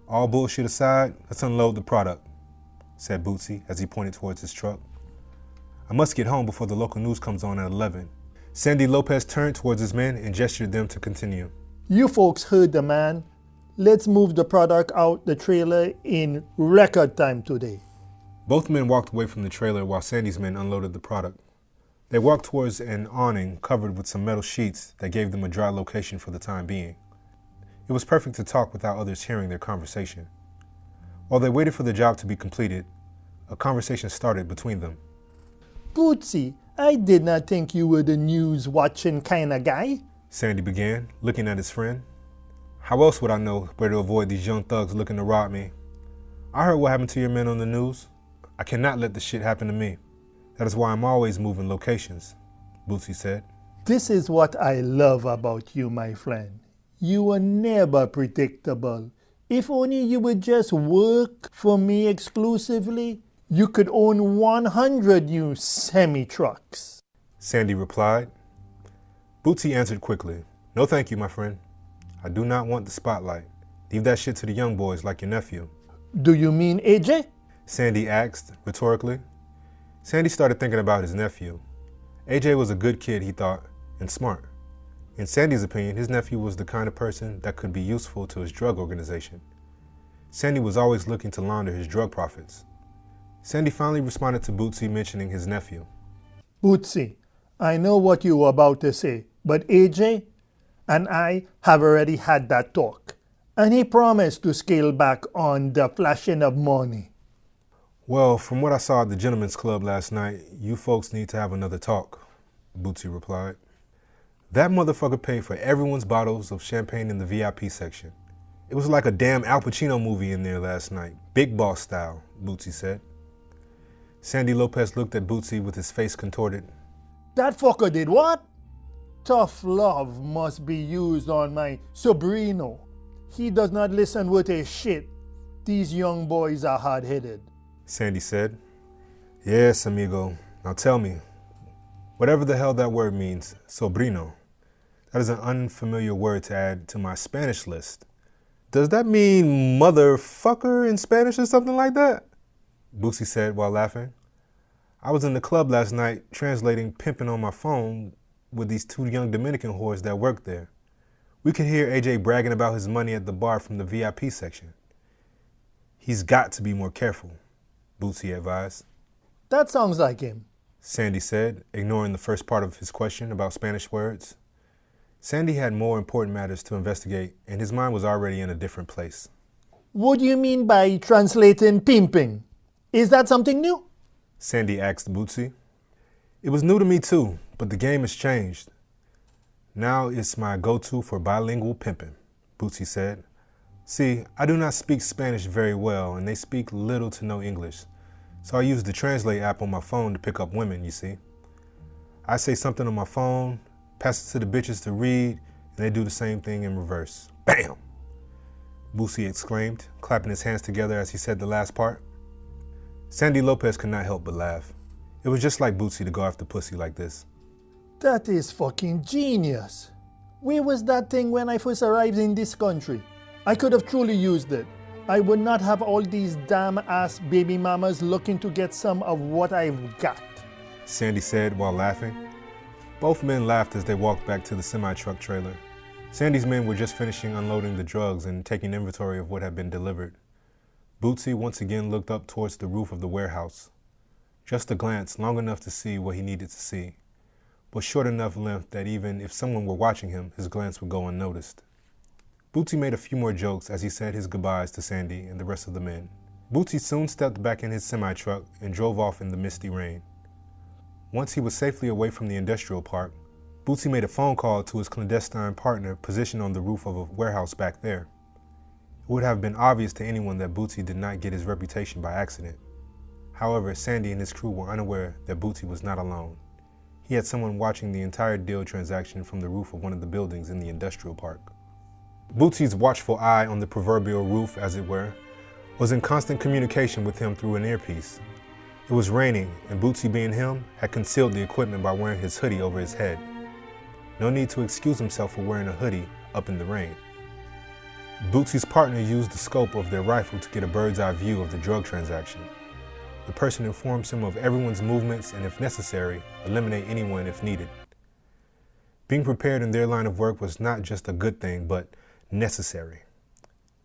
All bullshit aside, let's unload the product, said Bootsy as he pointed towards his truck. I must get home before the local news comes on at 11. Sandy Lopez turned towards his men and gestured them to continue. You folks heard the man. Let's move the product out the trailer in record time today. Both men walked away from the trailer while Sandy's men unloaded the product. They walked towards an awning covered with some metal sheets that gave them a dry location for the time being. It was perfect to talk without others hearing their conversation. While they waited for the job to be completed, a conversation started between them. Bootsy, I did not think you were the news-watching kind of guy. Sandy began, looking at his friend. How else would I know where to avoid these young thugs looking to rob me? I heard what happened to your men on the news. I cannot let this shit happen to me. That is why I'm always moving locations, Bootsy said. This is what I love about you, my friend. You are never predictable. If only you would just work for me exclusively, you could own 100 new semi-trucks. Sandy replied. Bootsy answered quickly. No thank you, my friend. I do not want the spotlight. Leave that shit to the young boys like your nephew. Do you mean AJ? Sandy asked, rhetorically. Sandy started thinking about his nephew. AJ was a good kid, he thought, and smart. In Sandy's opinion, his nephew was the kind of person that could be useful to his drug organization. Sandy was always looking to launder his drug profits. Sandy finally responded to Bootsy mentioning his nephew. Bootsy, I know what you were about to say, but AJ and I have already had that talk, and he promised to scale back on the flashing of money. Well, from what I saw at the Gentlemen's Club last night, you folks need to have another talk, Bootsy replied. That motherfucker paid for everyone's bottles of champagne in the VIP section. It was like a damn Al Pacino movie in there last night, Big Boss style, Bootsy said. Sandy Lopez looked at Bootsy with his face contorted. That fucker did what? Tough love must be used on my sobrino. He does not listen with a shit. These young boys are hard-headed. Sandy said. Yes, amigo. Now tell me, whatever the hell that word means, sobrino, that is an unfamiliar word to add to my Spanish list. Does that mean motherfucker in Spanish or something like that? Bootsy said while laughing. I was in the club last night translating pimping on my phone with these two young Dominican whores that worked there. We could hear AJ bragging about his money at the bar from the VIP section. He's got to be more careful, Bootsy advised. That sounds like him, Sandy said, ignoring the first part of his question about Spanish words. Sandy had more important matters to investigate, and his mind was already in a different place. What do you mean by translating pimping? Is that something new? Sandy asked Bootsy. It was new to me too, but the game has changed. Now it's my go-to for bilingual pimping, Bootsy said. See, I do not speak Spanish very well, and they speak little to no English, so I use the Translate app on my phone to pick up women, you see. I say something on my phone, pass it to the bitches to read, and they do the same thing in reverse. Bam! Bootsy exclaimed, clapping his hands together as he said the last part. Sandy Lopez could not help but laugh. It was just like Bootsy to go after pussy like this. That is fucking genius. Where was that thing when I first arrived in this country? I could have truly used it. I would not have all these damn ass baby mamas looking to get some of what I've got, Sandy said while laughing. Both men laughed as they walked back to the semi-truck trailer. Sandy's men were just finishing unloading the drugs and taking inventory of what had been delivered. Bootsy once again looked up towards the roof of the warehouse. Just a glance, long enough to see what he needed to see, but short enough length that even if someone were watching him, his glance would go unnoticed. Bootsy made a few more jokes as he said his goodbyes to Sandy and the rest of the men. Bootsy soon stepped back in his semi-truck and drove off in the misty rain. Once he was safely away from the industrial park, Bootsy made a phone call to his clandestine partner positioned on the roof of a warehouse back there. It would have been obvious to anyone that Bootsy did not get his reputation by accident. However, Sandy and his crew were unaware that Bootsy was not alone. He had someone watching the entire deal transaction from the roof of one of the buildings in the industrial park. Bootsy's watchful eye on the proverbial roof, as it were, was in constant communication with him through an earpiece. It was raining, and Bootsy, being him, had concealed the equipment by wearing his hoodie over his head. No need to excuse himself for wearing a hoodie up in the rain. Bootsy's partner used the scope of their rifle to get a bird's eye view of the drug transaction. The person informs him of everyone's movements and, if necessary, eliminate anyone if needed. Being prepared in their line of work was not just a good thing, but necessary.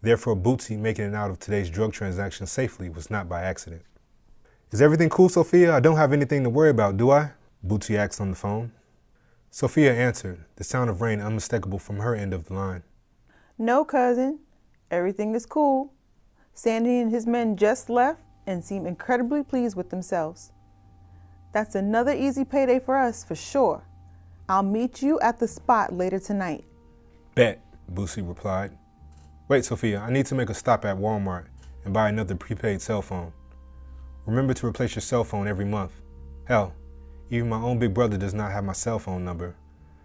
Therefore, Bootsy making it out of today's drug transaction safely was not by accident. "Is everything cool, Sophia? I don't have anything to worry about, do I?" Bootsy asked on the phone. Sophia answered, the sound of rain unmistakable from her end of the line. No, cousin. Everything is cool. Sandy and his men just left and seem incredibly pleased with themselves. That's another easy payday for us, for sure. I'll meet you at the spot later tonight. "Bet," Bootsy replied. "Wait, Sophia, I need to make a stop at Walmart and buy another prepaid cell phone. Remember to replace your cell phone every month. Hell, even my own big brother does not have my cell phone number.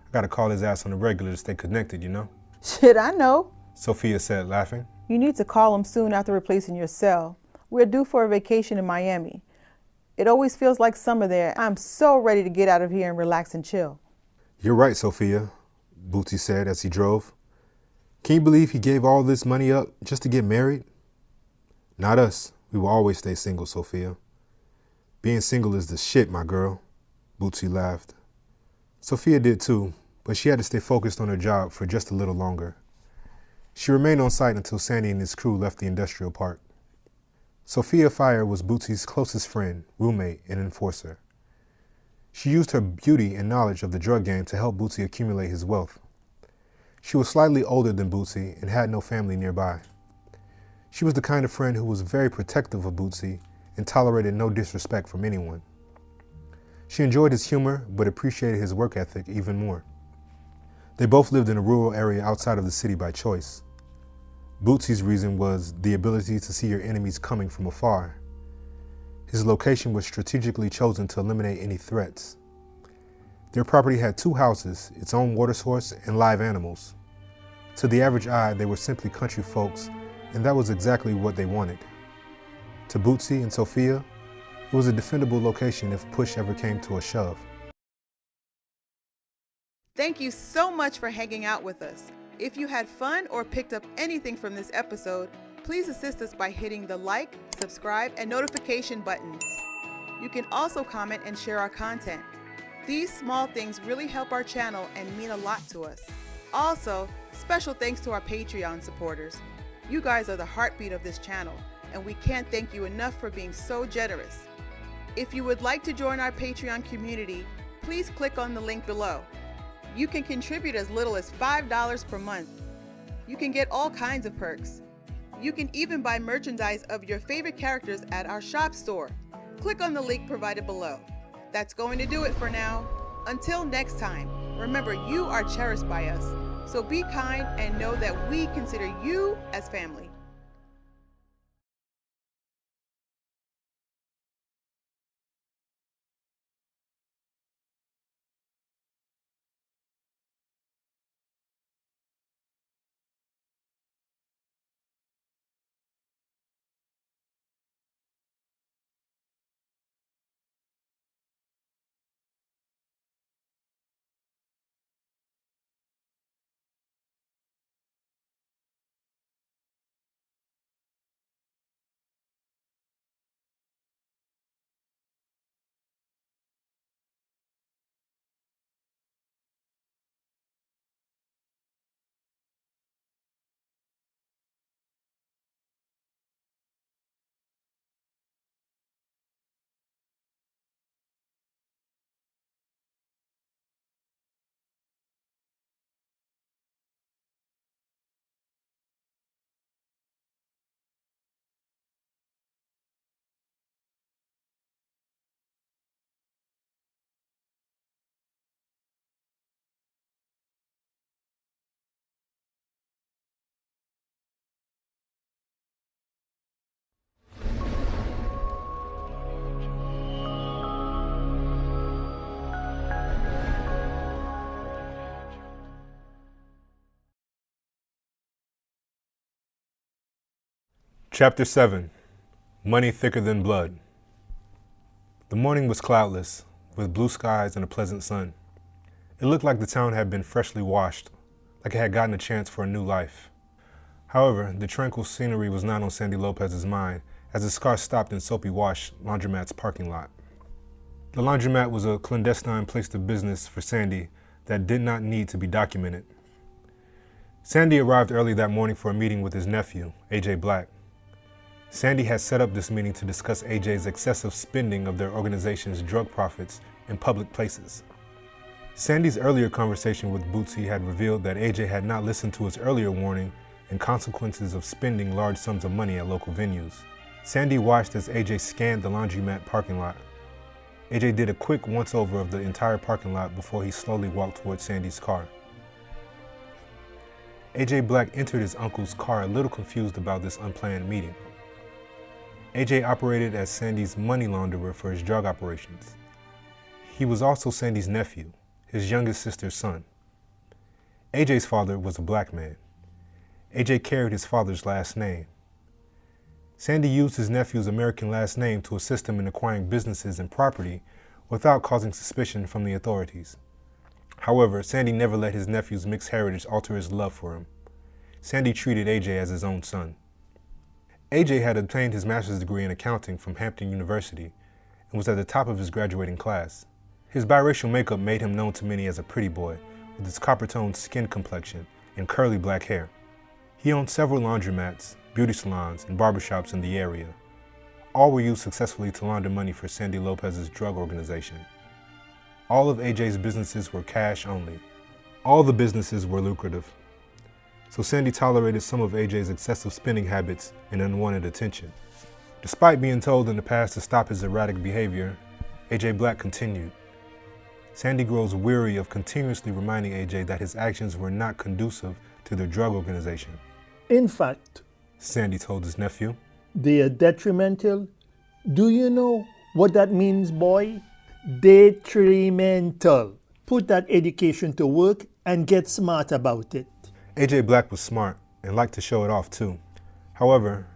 I gotta call his ass on the regular to stay connected, you know?" Shit, I know. Sophia said, laughing. You need to call him soon after replacing your cell. We're due for a vacation in Miami. It always feels like summer there. I'm so ready to get out of here and relax and chill. "You're right, Sophia," Bootsy said as he drove. "Can you believe he gave all this money up just to get married?" "Not us. We will always stay single, Sophia. Being single is the shit, my girl," Bootsy laughed. Sophia did too, but she had to stay focused on her job for just a little longer. She remained on site until Sandy and his crew left the industrial park. Sophia Fire was Bootsy's closest friend, roommate, and enforcer. She used her beauty and knowledge of the drug game to help Bootsy accumulate his wealth. She was slightly older than Bootsy and had no family nearby. She was the kind of friend who was very protective of Bootsy and tolerated no disrespect from anyone. She enjoyed his humor, but appreciated his work ethic even more. They both lived in a rural area outside of the city by choice. Bootsy's reason was the ability to see your enemies coming from afar. His location was strategically chosen to eliminate any threats. Their property had 2 houses, its own water source, and live animals. To the average eye, they were simply country folks, and that was exactly what they wanted. To Bootsy and Sophia, it was a defendable location if push ever came to a shove. Thank you so much for hanging out with us. If you had fun or picked up anything from this episode, please assist us by hitting the like, subscribe, and notification buttons. You can also comment and share our content. These small things really help our channel and mean a lot to us. Also, special thanks to our Patreon supporters. You guys are the heartbeat of this channel, and we can't thank you enough for being so generous. If you would like to join our Patreon community, please click on the link below. You can contribute as little as $5 per month. You can get all kinds of perks. You can even buy merchandise of your favorite characters at our shop store. Click on the link provided below. That's going to do it for now. Until next time, remember you are cherished by us. So be kind and know that we consider you as family. Chapter 7. Money Thicker Than Blood. The morning was cloudless, with blue skies and a pleasant sun. It looked like the town had been freshly washed, like it had gotten a chance for a new life. However, the tranquil scenery was not on Sandy Lopez's mind as his car stopped in Soapy Wash Laundromat's parking lot. The laundromat was a clandestine place of business for Sandy that did not need to be documented. Sandy arrived early that morning for a meeting with his nephew, AJ Black. Sandy had set up this meeting to discuss AJ's excessive spending of their organization's drug profits in public places. Sandy's earlier conversation with Bootsy had revealed that AJ had not listened to his earlier warning and consequences of spending large sums of money at local venues. Sandy watched as AJ scanned the laundromat parking lot. AJ did a quick once-over of the entire parking lot before he slowly walked towards Sandy's car. AJ Black entered his uncle's car a little confused about this unplanned meeting. AJ operated as Sandy's money launderer for his drug operations. He was also Sandy's nephew, his youngest sister's son. AJ's father was a black man. AJ carried his father's last name. Sandy used his nephew's American last name to assist him in acquiring businesses and property without causing suspicion from the authorities. However, Sandy never let his nephew's mixed heritage alter his love for him. Sandy treated AJ as his own son. AJ had obtained his master's degree in accounting from Hampton University and was at the top of his graduating class. His biracial makeup made him known to many as a pretty boy with his copper-toned skin complexion and curly black hair. He owned several laundromats, beauty salons, and barbershops in the area. All were used successfully to launder money for Sandy Lopez's drug organization. All of AJ's businesses were cash only. All the businesses were lucrative. So Sandy tolerated some of AJ's excessive spending habits and unwanted attention. Despite being told in the past to stop his erratic behavior, AJ Black continued. Sandy grows weary of continuously reminding AJ that his actions were not conducive to their drug organization. In fact, Sandy told his nephew, they are detrimental. Do you know what that means, boy? Detrimental. Put that education to work and get smart about it. AJ Black was smart and liked to show it off too. However,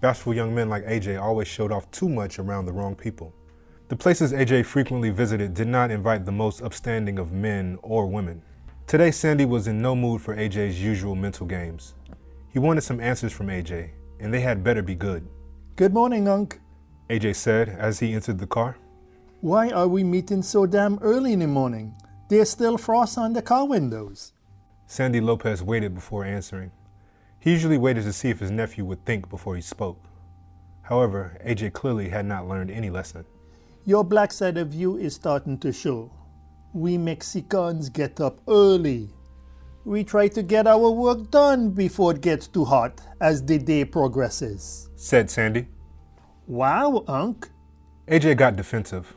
bashful young men like AJ always showed off too much around the wrong people. The places AJ frequently visited did not invite the most upstanding of men or women. Today, Sandy was in no mood for AJ's usual mental games. He wanted some answers from AJ, and they had better be good. Good morning, Unc. AJ said as he entered the car. Why are we meeting so damn early in the morning? There's still frost on the car windows. Sandy Lopez waited before answering. He usually waited to see if his nephew would think before he spoke. However, AJ clearly had not learned any lesson. Your black side of you is starting to show. We Mexicans get up early. We try to get our work done before it gets too hot as the day progresses, said Sandy. Wow, Unc. AJ got defensive.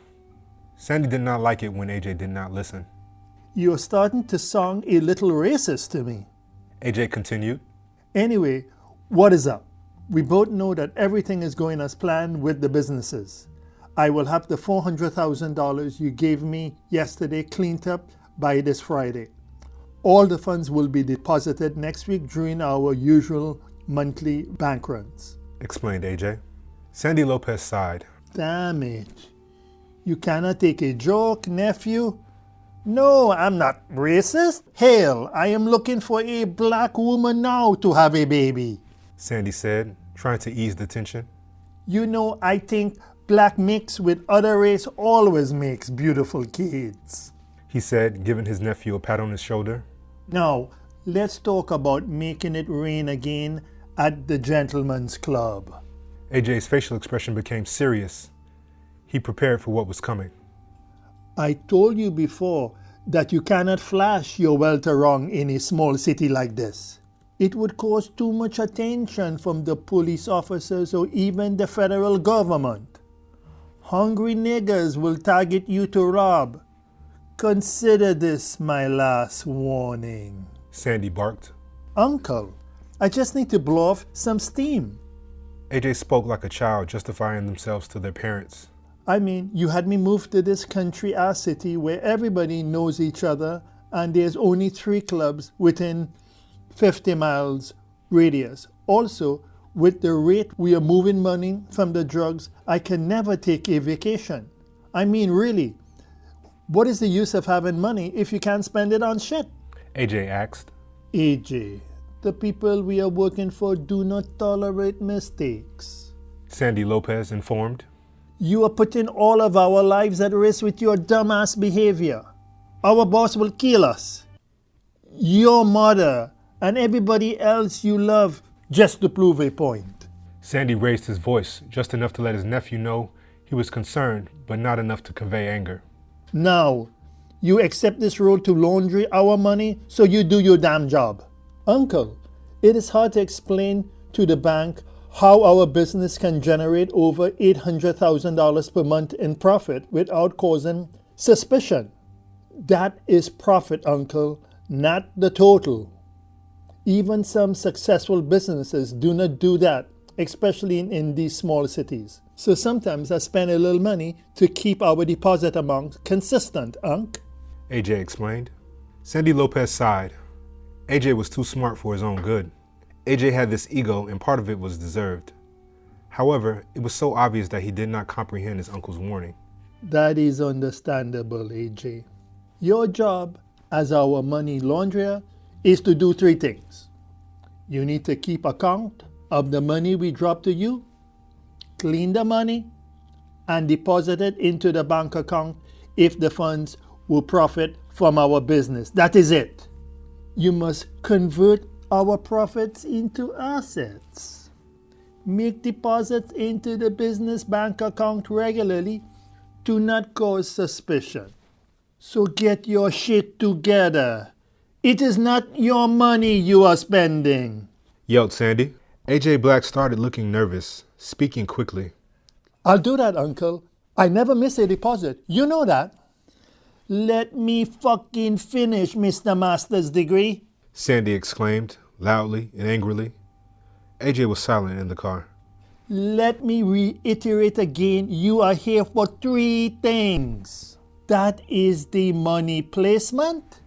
Sandy did not like it when AJ did not listen. You're starting to sound a little racist to me. AJ continued. Anyway, what is up? We both know that everything is going as planned with the businesses. I will have the $400,000 you gave me yesterday cleaned up by this Friday. All the funds will be deposited next week during our usual monthly bank runs, explained AJ. Sandy Lopez sighed. Damn it. You cannot take a joke, nephew? No, I'm not racist. Hell, I am looking for a black woman now to have a baby, Sandy said, trying to ease the tension. You know, I think black mixed with other race always makes beautiful kids, he said, giving his nephew a pat on his shoulder. Now, let's talk about making it rain again at the Gentleman's Club. AJ's facial expression became serious. He prepared for what was coming. I told you before that you cannot flash your wealth around in a small city like this. It would cause too much attention from the police officers or even the federal government. Hungry niggers will target you to rob. Consider this my last warning, Sandy barked. Uncle, I just need to blow off some steam. AJ spoke like a child justifying themselves to their parents. I mean, you had me move to this country-ass city where everybody knows each other and there's only 3 clubs within 50 miles radius. Also, With the rate we are moving money from the drugs, I can never take a vacation. I mean, really, what is the use of having money if you can't spend it on shit? AJ asked. AJ, the people we are working for do not tolerate mistakes. Sandy Lopez informed. You are putting all of our lives at risk with your dumbass behavior. Our boss will kill us. Your mother and everybody else you love, just to prove a point. Sandy raised his voice just enough to let his nephew know he was concerned, but not enough to convey anger. Now, you accept this role to laundry our money, so you do your damn job. Uncle, it is hard to explain to the bank how our business can generate over $800,000 per month in profit without causing suspicion. That is profit, Uncle, not the total. Even some successful businesses do not do that, especially in these small cities. So sometimes I spend a little money to keep our deposit amount consistent, Unc. AJ explained. Sandy Lopez sighed. AJ was too smart for his own good. AJ had this ego, and part of it was deserved. However, it was so obvious that he did not comprehend his uncle's warning. That is understandable, AJ. Your job as our money launderer is to do 3 things. You need to keep account of the money we drop to you, clean the money, and deposit it into the bank account if the funds will profit from our business. That is it. You must convert our profits into assets. Make deposits into the business bank account regularly to not cause suspicion. So get your shit together. It is not your money you are spending, Yelled Sandy. AJ Black started looking nervous, speaking quickly. I'll do that, Uncle. I never miss a deposit. You know that. Let me fucking finish, Mr. Master's degree. Sandy exclaimed, loudly and angrily. AJ was silent in the car. Let me reiterate again, you are here for 3 things. That is the money placement,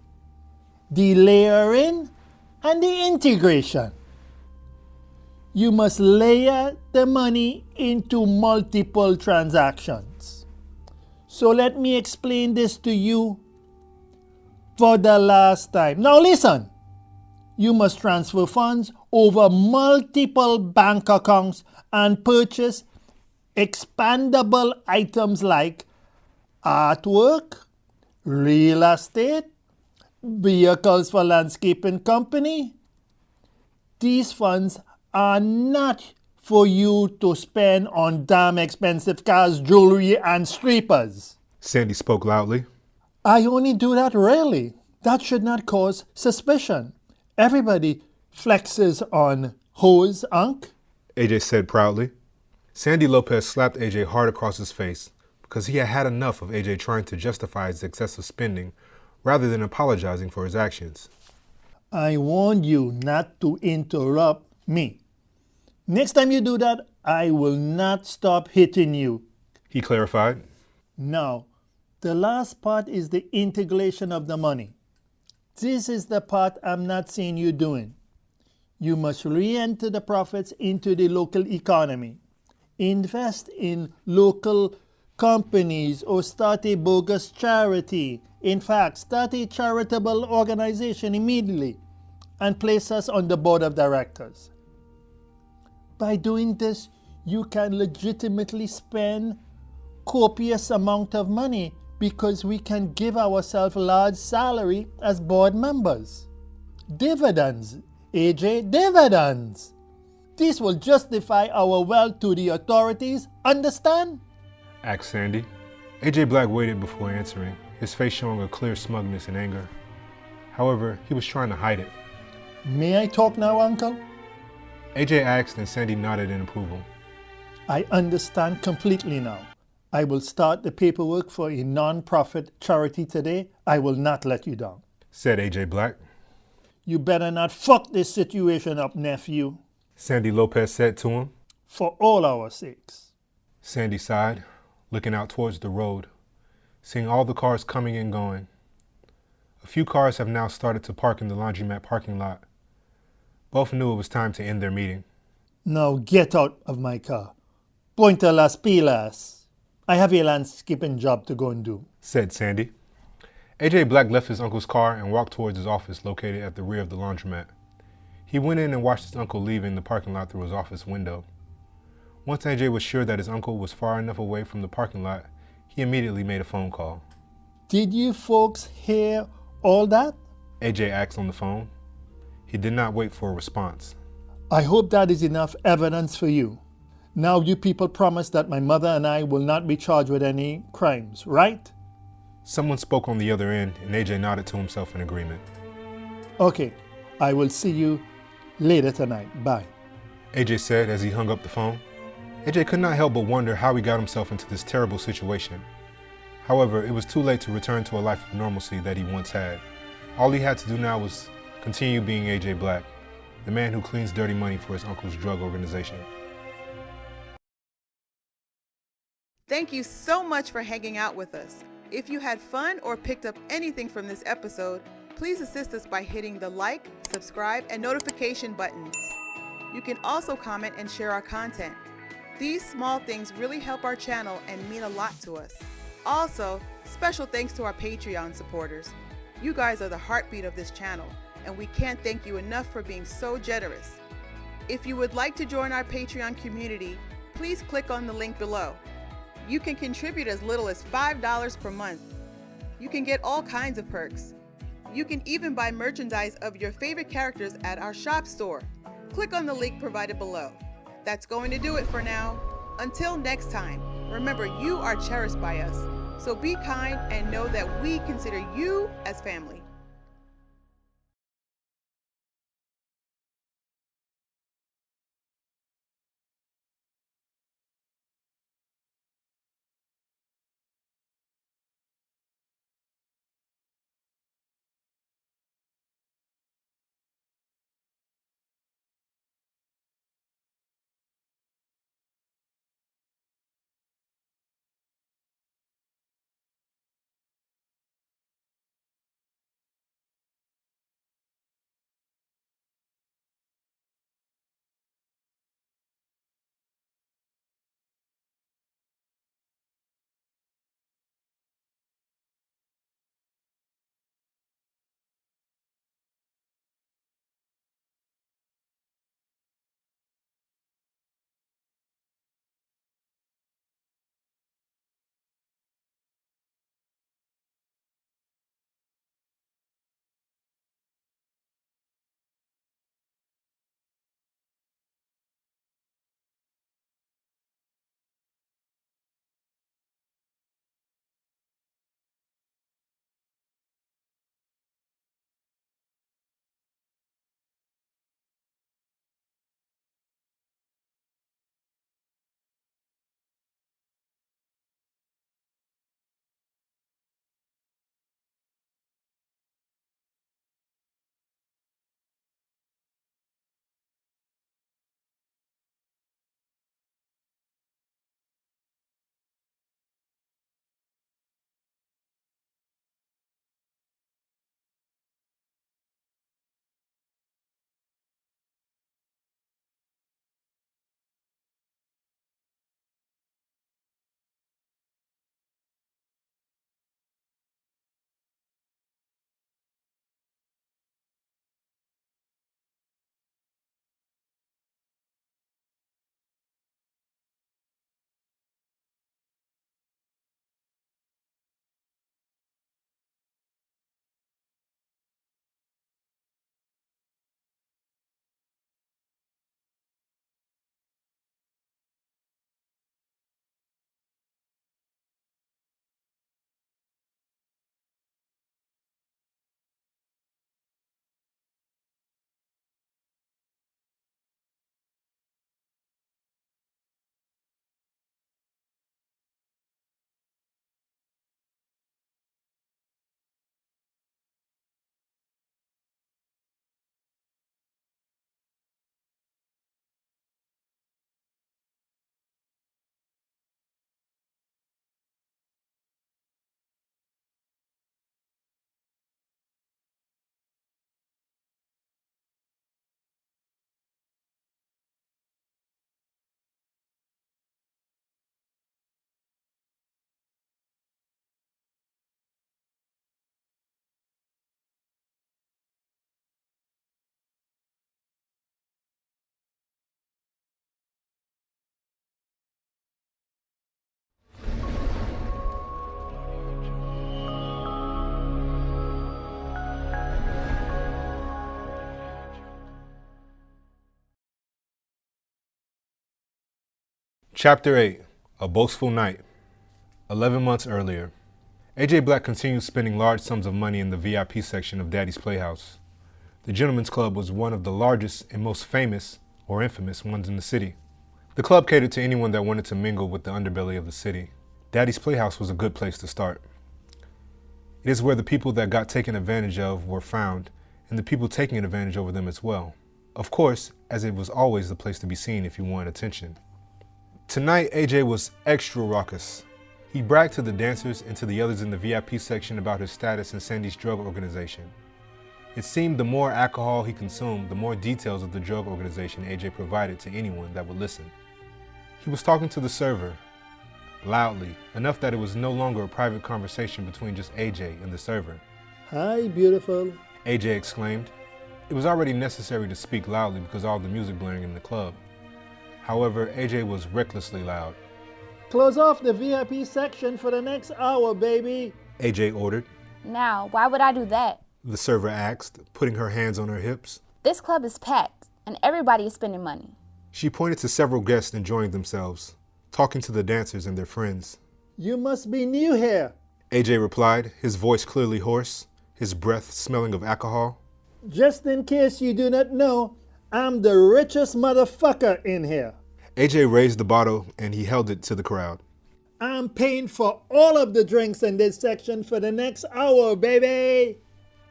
the layering, and the integration. You must layer the money into multiple transactions. So let me explain this to you for the last time. Now listen. You must transfer funds over multiple bank accounts and purchase expandable items like artwork, real estate, vehicles for landscaping company. These funds are not for you to spend on damn expensive cars, jewelry, and strippers. Sandy spoke loudly. I only do that rarely. That should not cause suspicion. Everybody flexes on hoes, Unc. AJ said proudly. Sandy Lopez slapped AJ hard across his face because he had had enough of AJ trying to justify his excessive spending rather than apologizing for his actions. I warned you not to interrupt me. Next time you do that, I will not stop hitting you. He clarified. Now, the last part is the integration of the money. This is the part I'm not seeing you doing. You must re-enter the profits into the local economy. Invest in local companies or start a bogus charity. In fact, start a charitable organization immediately and place us on the board of directors. By doing this, you can legitimately spend copious amount of money because we can give ourselves large salary as board members. Dividends, AJ, dividends. This will justify our wealth to the authorities, understand? Asked Sandy. AJ Black waited before answering, his face showing a clear smugness and anger. However, he was trying to hide it. May I talk now, Uncle? AJ asked and Sandy nodded in approval. I understand completely now. I will start the paperwork for a non-profit charity today. I will not let you down, said AJ Black. You better not fuck this situation up, nephew. Sandy Lopez said to him. For all our sakes. Sandy sighed, looking out towards the road, seeing all the cars coming and going. A few cars have now started to park in the laundromat parking lot. Both knew it was time to end their meeting. Now get out of my car. Punta las pilas. I have a landscaping job to go and do, said Sandy. AJ Black left his uncle's car and walked towards his office located at the rear of the laundromat. He went in and watched his uncle leaving the parking lot through his office window. Once AJ was sure that his uncle was far enough away from the parking lot, he immediately made a phone call. Did you folks hear all that? AJ asked on the phone. He did not wait for a response. I hope that is enough evidence for you. Now you people promise that my mother and I will not be charged with any crimes, right? Someone spoke on the other end, and AJ nodded to himself in agreement. Okay, I will see you later tonight. Bye. AJ said as he hung up the phone. AJ could not help but wonder how he got himself into this terrible situation. However, it was too late to return to a life of normalcy that he once had. All he had to do now was continue being AJ Black, the man who cleans dirty money for his uncle's drug organization. Thank you so much for hanging out with us. If you had fun or picked up anything from this episode, please assist us by hitting the like, subscribe, and notification buttons. You can also comment and share our content. These small things really help our channel and mean a lot to us. Also, special thanks to our Patreon supporters. You guys are the heartbeat of this channel, and we can't thank you enough for being so generous. If you would like to join our Patreon community, please click on the link below. You can contribute as little as $5 per month. You can get all kinds of perks. You can even buy merchandise of your favorite characters at our shop store. Click on the link provided below. That's going to do it for now. Until next time, remember you are cherished by us. So be kind and know that we consider you as family. Chapter 8, A Boastful Night. 11 months earlier. AJ Black continued spending large sums of money in the VIP section of Daddy's Playhouse. The Gentlemen's Club was one of the largest and most famous, or infamous, ones in the city. The club catered to anyone that wanted to mingle with the underbelly of the city. Daddy's Playhouse was a good place to start. It is where the people that got taken advantage of were found, and the people taking advantage over them as well. Of course, as it was always the place to be seen if you wanted attention. Tonight, AJ was extra raucous. He bragged to the dancers and to the others in the VIP section about his status in Sandy's drug organization. It seemed the more alcohol he consumed, the more details of the drug organization AJ provided to anyone that would listen. He was talking to the server, loudly, enough that it was no longer a private conversation between just AJ and the server. Hi, beautiful. AJ exclaimed. It was already necessary to speak loudly because of all the music blaring in the club. However, AJ was recklessly loud. Close off the VIP section for the next hour, baby. AJ ordered. Now, why would I do that? The server asked, putting her hands on her hips. This club is packed, and everybody is spending money. She pointed to several guests enjoying themselves, talking to the dancers and their friends. You must be new here. AJ replied, his voice clearly hoarse, his breath smelling of alcohol. Just in case you do not know, I'm the richest motherfucker in here. AJ raised the bottle and he held it to the crowd. I'm paying for all of the drinks in this section for the next hour, baby.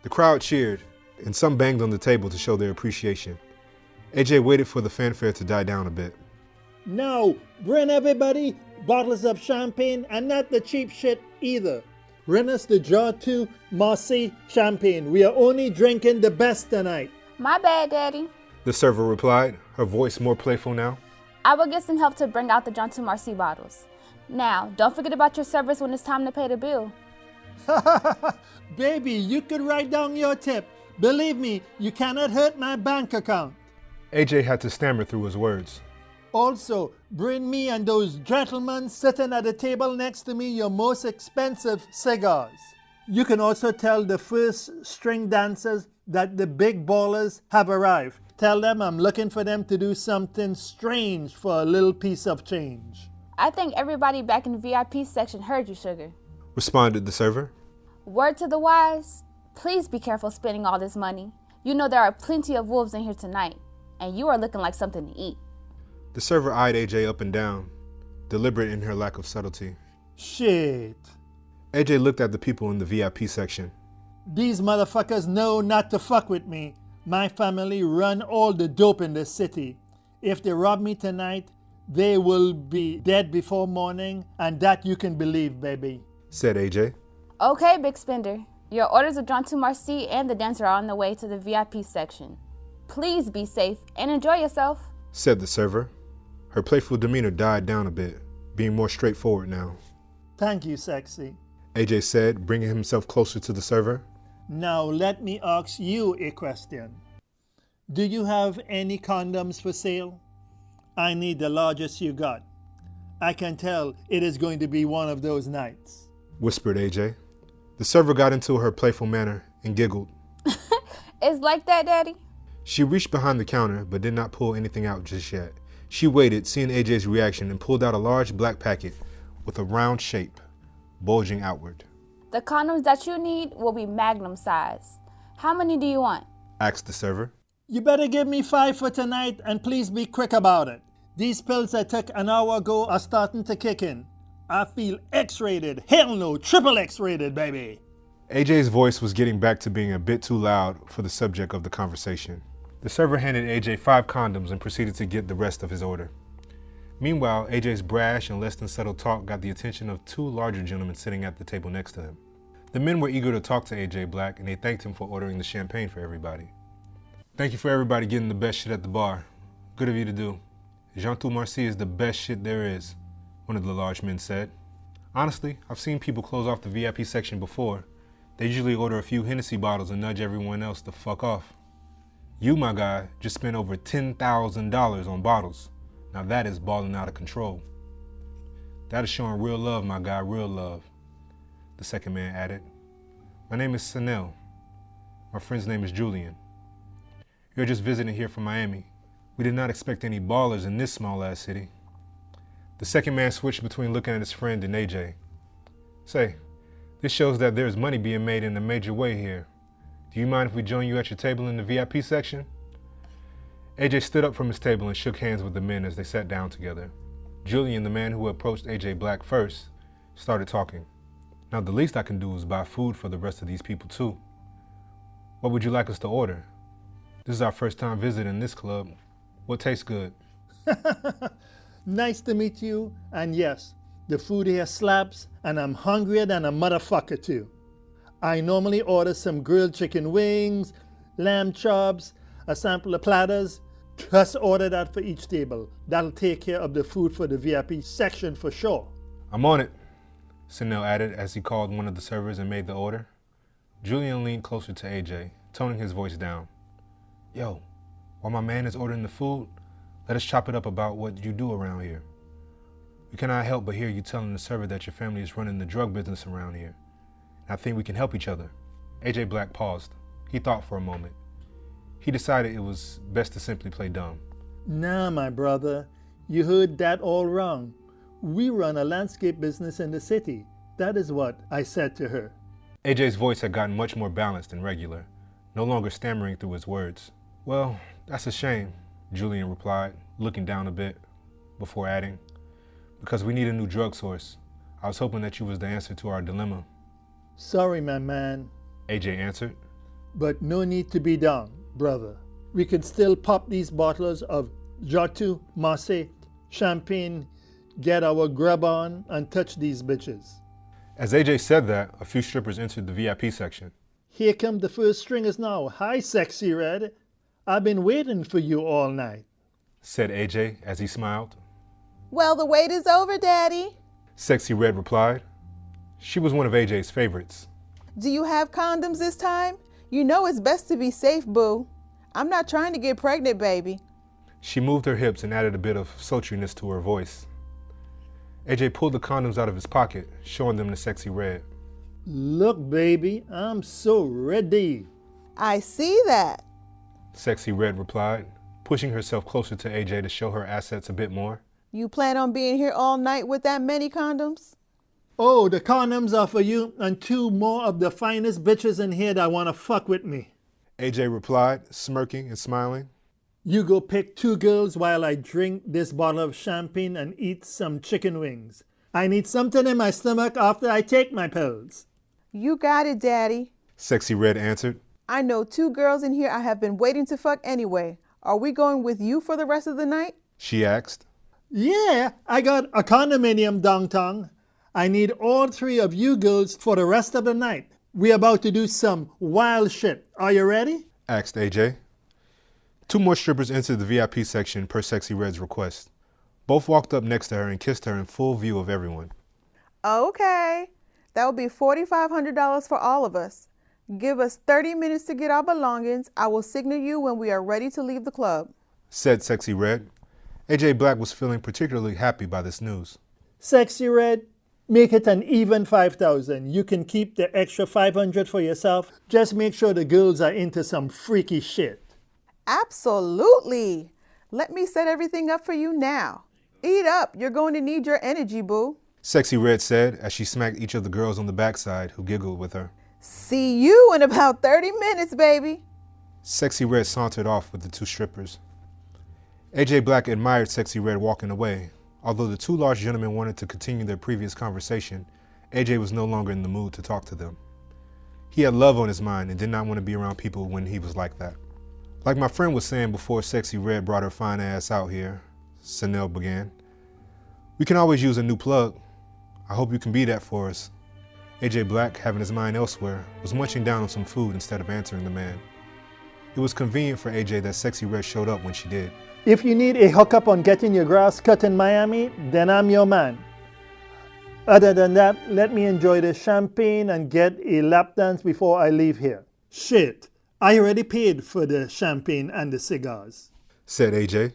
The crowd cheered, and some banged on the table to show their appreciation. AJ waited for the fanfare to die down a bit. Now, bring everybody bottles of champagne, and not the cheap shit either. Bring us the Jaw 2 Marcy champagne. We are only drinking the best tonight. My bad, Daddy. The server replied, her voice more playful now. I will get some help to bring out the John 2 Marcy bottles. Now, don't forget about your service when it's time to pay the bill. Baby, you could write down your tip. Believe me, you cannot hurt my bank account. AJ had to stammer through his words. Also, bring me and those gentlemen sitting at the table next to me your most expensive cigars. You can also tell the first string dancers that the big ballers have arrived. Tell them I'm looking for them to do something strange for a little piece of change. I think everybody back in the VIP section heard you, Sugar. Responded the server. Word to the wise, please be careful spending all this money. You know there are plenty of wolves in here tonight, and you are looking like something to eat. The server eyed AJ up and down, deliberate in her lack of subtlety. Shit. AJ looked at the people in the VIP section. These motherfuckers know not to fuck with me. My family run all the dope in this city. If they rob me tonight, they will be dead before morning, and that you can believe, baby. Said AJ. Okay, big spender. Your orders of John 2 Marcy and the dancer are on the way to the VIP section. Please be safe and enjoy yourself. Said the server. Her playful demeanor died down a bit, being more straightforward now. Thank you, sexy. AJ said, bringing himself closer to the server. Now let me ask you a question. Do you have any condoms for sale? I need the largest you got. I can tell it is going to be one of those nights. Whispered AJ. The server got into her playful manner and giggled. It's like that, Daddy? She reached behind the counter but did not pull anything out just yet. She waited, seeing AJ's reaction, and pulled out a large black packet with a round shape, bulging outward. The condoms that you need will be magnum size. How many do you want? Asked the server. You better give me 5 for tonight, and please be quick about it. These pills I took an hour ago are starting to kick in. I feel X-rated. Hell no, triple X-rated, baby. AJ's voice was getting back to being a bit too loud for the subject of the conversation. The server handed AJ 5 condoms and proceeded to get the rest of his order. Meanwhile, AJ's brash and less than subtle talk got the attention of 2 larger gentlemen sitting at the table next to him. The men were eager to talk to AJ Black, and they thanked him for ordering the champagne for everybody. Thank you for everybody getting the best shit at the bar. Good of you to do. Jean 2 Marcy is the best shit there is, one of the large men said. Honestly, I've seen people close off the VIP section before. They usually order a few Hennessy bottles and nudge everyone else to fuck off. You, my guy, just spent over $10,000 on bottles. Now that is balling out of control. That is showing real love, my guy, real love, the second man added. My name is Sanel. My friend's name is Julian. You're just visiting here from Miami. We did not expect any ballers in this small-ass city. The second man switched between looking at his friend and AJ. Say, this shows that there's money being made in a major way here. Do you mind if we join you at your table in the VIP section? AJ stood up from his table and shook hands with the men as they sat down together. Julian, the man who approached AJ Black first, started talking. Now the least I can do is buy food for the rest of these people too. What would you like us to order? This is our first time visiting this club. What tastes good? Nice to meet you, and yes, the food here slaps, and I'm hungrier than a motherfucker too. I normally order some grilled chicken wings, lamb chops, a sample of platters. Just order that for each table. That'll take care of the food for the VIP section for sure. I'm on it, Sanel added as he called one of the servers and made the order. Julian leaned closer to AJ, toning his voice down. Yo, while my man is ordering the food, let us chop it up about what you do around here. We cannot help but hear you telling the server that your family is running the drug business around here. And I think we can help each other. AJ Black paused. He thought for a moment. He decided it was best to simply play dumb. Nah, my brother, you heard that all wrong. We run a landscape business in the city. That is what I said to her. AJ's voice had gotten much more balanced and regular, no longer stammering through his words. Well, that's a shame, Julian replied, looking down a bit, before adding, because we need a new drug source. I was hoping that you was the answer to our dilemma. Sorry, my man, AJ answered. but no need to be down, brother. We can still pop these bottles of Jotu, Marseille, champagne, get our grub on, and touch these bitches. As AJ said that, a few strippers entered the VIP section. Here come the first stringers now. Hi, Sexy Red. I've been waiting for you all night. Said AJ as he smiled. Well, the wait is over, Daddy. Sexy Red replied. She was one of AJ's favorites. Do you have condoms this time? You know it's best to be safe, boo. I'm not trying to get pregnant, baby. She moved her hips and added a bit of sultriness to her voice. AJ pulled the condoms out of his pocket, showing them to Sexy Red. Look, baby, I'm so ready. I see that. Sexy Red replied, pushing herself closer to AJ to show her assets a bit more. You plan on being here all night with that many condoms? Oh, the condoms are for you and two more of the finest bitches in here that want to fuck with me. AJ replied, smirking and smiling. You go pick two girls while I drink this bottle of champagne and eat some chicken wings. I need something in my stomach after I take my pills. You got it, Daddy. Sexy Red answered. I know two girls in here I have been waiting to fuck anyway. Are we going with you for the rest of the night? She asked. Yeah, I got a condominium downtown. I need all three of you girls for the rest of the night. We're about to do some wild shit. Are you ready? Asked AJ. Two more strippers entered the VIP section per Sexy Red's request. Both walked up next to her and kissed her in full view of everyone. Okay. That will be $4,500 for all of us. Give us 30 minutes to get our belongings. I will signal you when we are ready to leave the club. Said Sexy Red. AJ Black was feeling particularly happy by this news. Sexy Red, make it an even 5,000. You can keep the extra 500 for yourself. Just make sure the girls are into some freaky shit. Absolutely. Let me set everything up for you now. Eat up. You're going to need your energy, boo. Sexy Red said as she smacked each of the girls on the backside who giggled with her. See you in about 30 minutes, baby. Sexy Red sauntered off with the two strippers. AJ Black admired Sexy Red walking away. Although the two large gentlemen wanted to continue their previous conversation, AJ was no longer in the mood to talk to them. He had love on his mind and did not want to be around people when he was like that. Like my friend was saying before Sexy Red brought her fine ass out here, Sanel began. We can always use a new plug. I hope you can be that for us. AJ Black, having his mind elsewhere, was munching down on some food instead of answering the man. It was convenient for AJ that Sexy Red showed up when she did. If you need a hookup on getting your grass cut in Miami, then I'm your man. Other than that, let me enjoy the champagne and get a lap dance before I leave here. Shit, I already paid for the champagne and the cigars. Said AJ.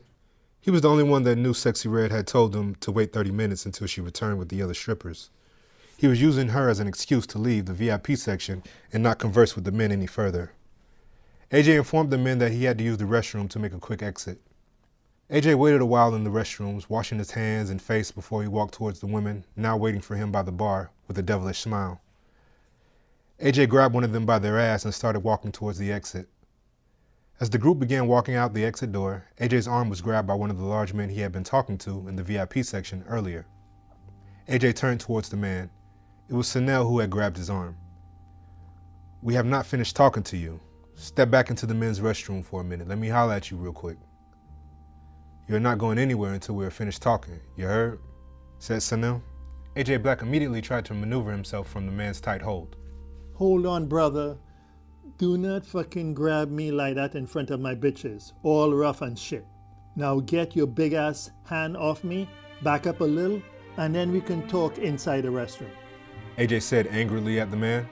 He was the only one that knew Sexy Red had told him to wait 30 minutes until she returned with the other strippers. He was using her as an excuse to leave the VIP section and not converse with the men any further. AJ informed the men that he had to use the restroom to make a quick exit. AJ waited a while in the restrooms, washing his hands and face before he walked towards the women, now waiting for him by the bar with a devilish smile. AJ grabbed one of them by their ass and started walking towards the exit. As the group began walking out the exit door, AJ's arm was grabbed by one of the large men he had been talking to in the VIP section earlier. AJ turned towards the man. It was Sanel who had grabbed his arm. "We have not finished talking to you. Step back into the men's restroom for a minute. Let me holler at you real quick." "You're not going anywhere until we are finished talking, you heard?" said Sanel. AJ Black immediately tried to maneuver himself from the man's tight hold. Hold on, brother. Do not fucking grab me like that in front of my bitches, all rough and shit. Now get your big ass hand off me, back up a little, and then we can talk inside the restroom. AJ said angrily at the man.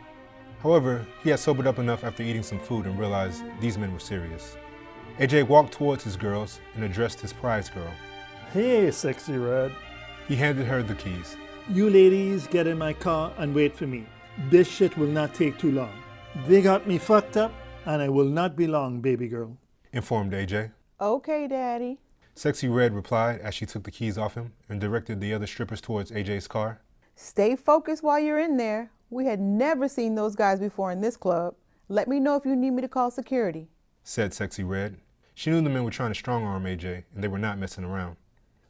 However, he had sobered up enough after eating some food and realized these men were serious. AJ walked towards his girls and addressed his prize girl. Hey, sexy red. He handed her the keys. You ladies get in my car and wait for me. This shit will not take too long. They got me fucked up, and I will not be long, baby girl, informed AJ. Okay, Daddy. Sexy Red replied as she took the keys off him and directed the other strippers towards AJ's car. Stay focused while you're in there. We had never seen those guys before in this club. Let me know if you need me to call security, said Sexy Red. She knew the men were trying to strong-arm AJ, and they were not messing around.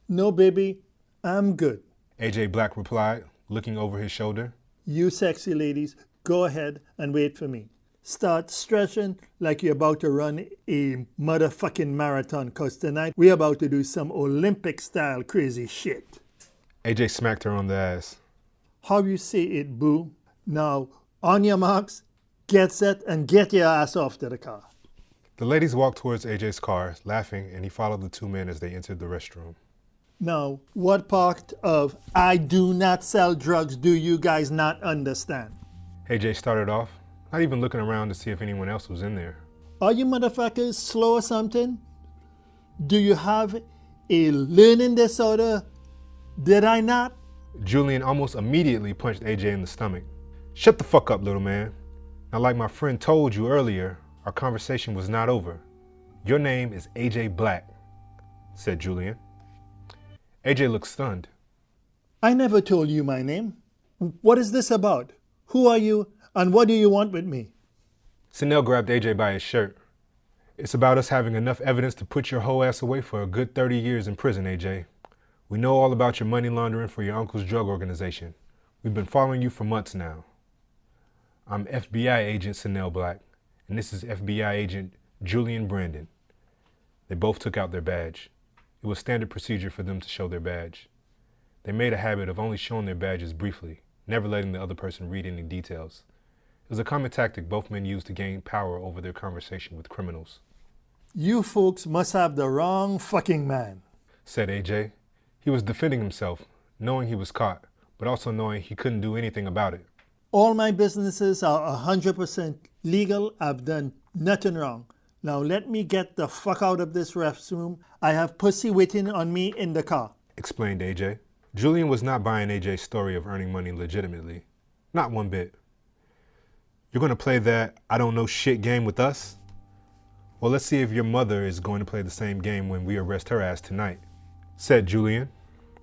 No, baby, I'm good, AJ Black replied, looking over his shoulder. You sexy ladies, go ahead and wait for me. Start stretching like you're about to run a motherfucking marathon, cause tonight we're about to do some Olympic-style crazy shit. AJ smacked her on the ass. How you say it, boo? Now, on your marks, get set and get your ass off to the car. The ladies walked towards AJ's car, laughing, and he followed the two men as they entered the restroom. Now, what part of I do not sell drugs do you guys not understand? AJ started off, not even looking around to see if anyone else was in there. Are you motherfuckers slow or something? Do you have a learning disorder? Did I not? Julian almost immediately punched AJ in the stomach. Shut the fuck up, little man. Now, like my friend told you earlier, our conversation was not over. Your name is AJ Black, said Julian. AJ looked stunned. I never told you my name. What is this about? Who are you and what do you want with me? Sanel grabbed AJ by his shirt. It's about us having enough evidence to put your whole ass away for a good 30 years in prison, AJ. We know all about your money laundering for your uncle's drug organization. We've been following you for months now. I'm FBI agent Sanel Black, and this is FBI agent Julian Brandon. They both took out their badge. It was standard procedure for them to show their badge. They made a habit of only showing their badges briefly, never letting the other person read any details. It was a common tactic both men used to gain power over their conversation with criminals. You folks must have the wrong fucking man, said AJ. He was defending himself, knowing he was caught, but also knowing he couldn't do anything about it. All my businesses are 100% legal. I've done nothing wrong. Now let me get the fuck out of this restroom. I have pussy waiting on me in the car, explained AJ. Julian was not buying AJ's story of earning money legitimately. Not one bit. You're going to play that I don't know shit game with us? Well, let's see if your mother is going to play the same game when we arrest her ass tonight, said Julian.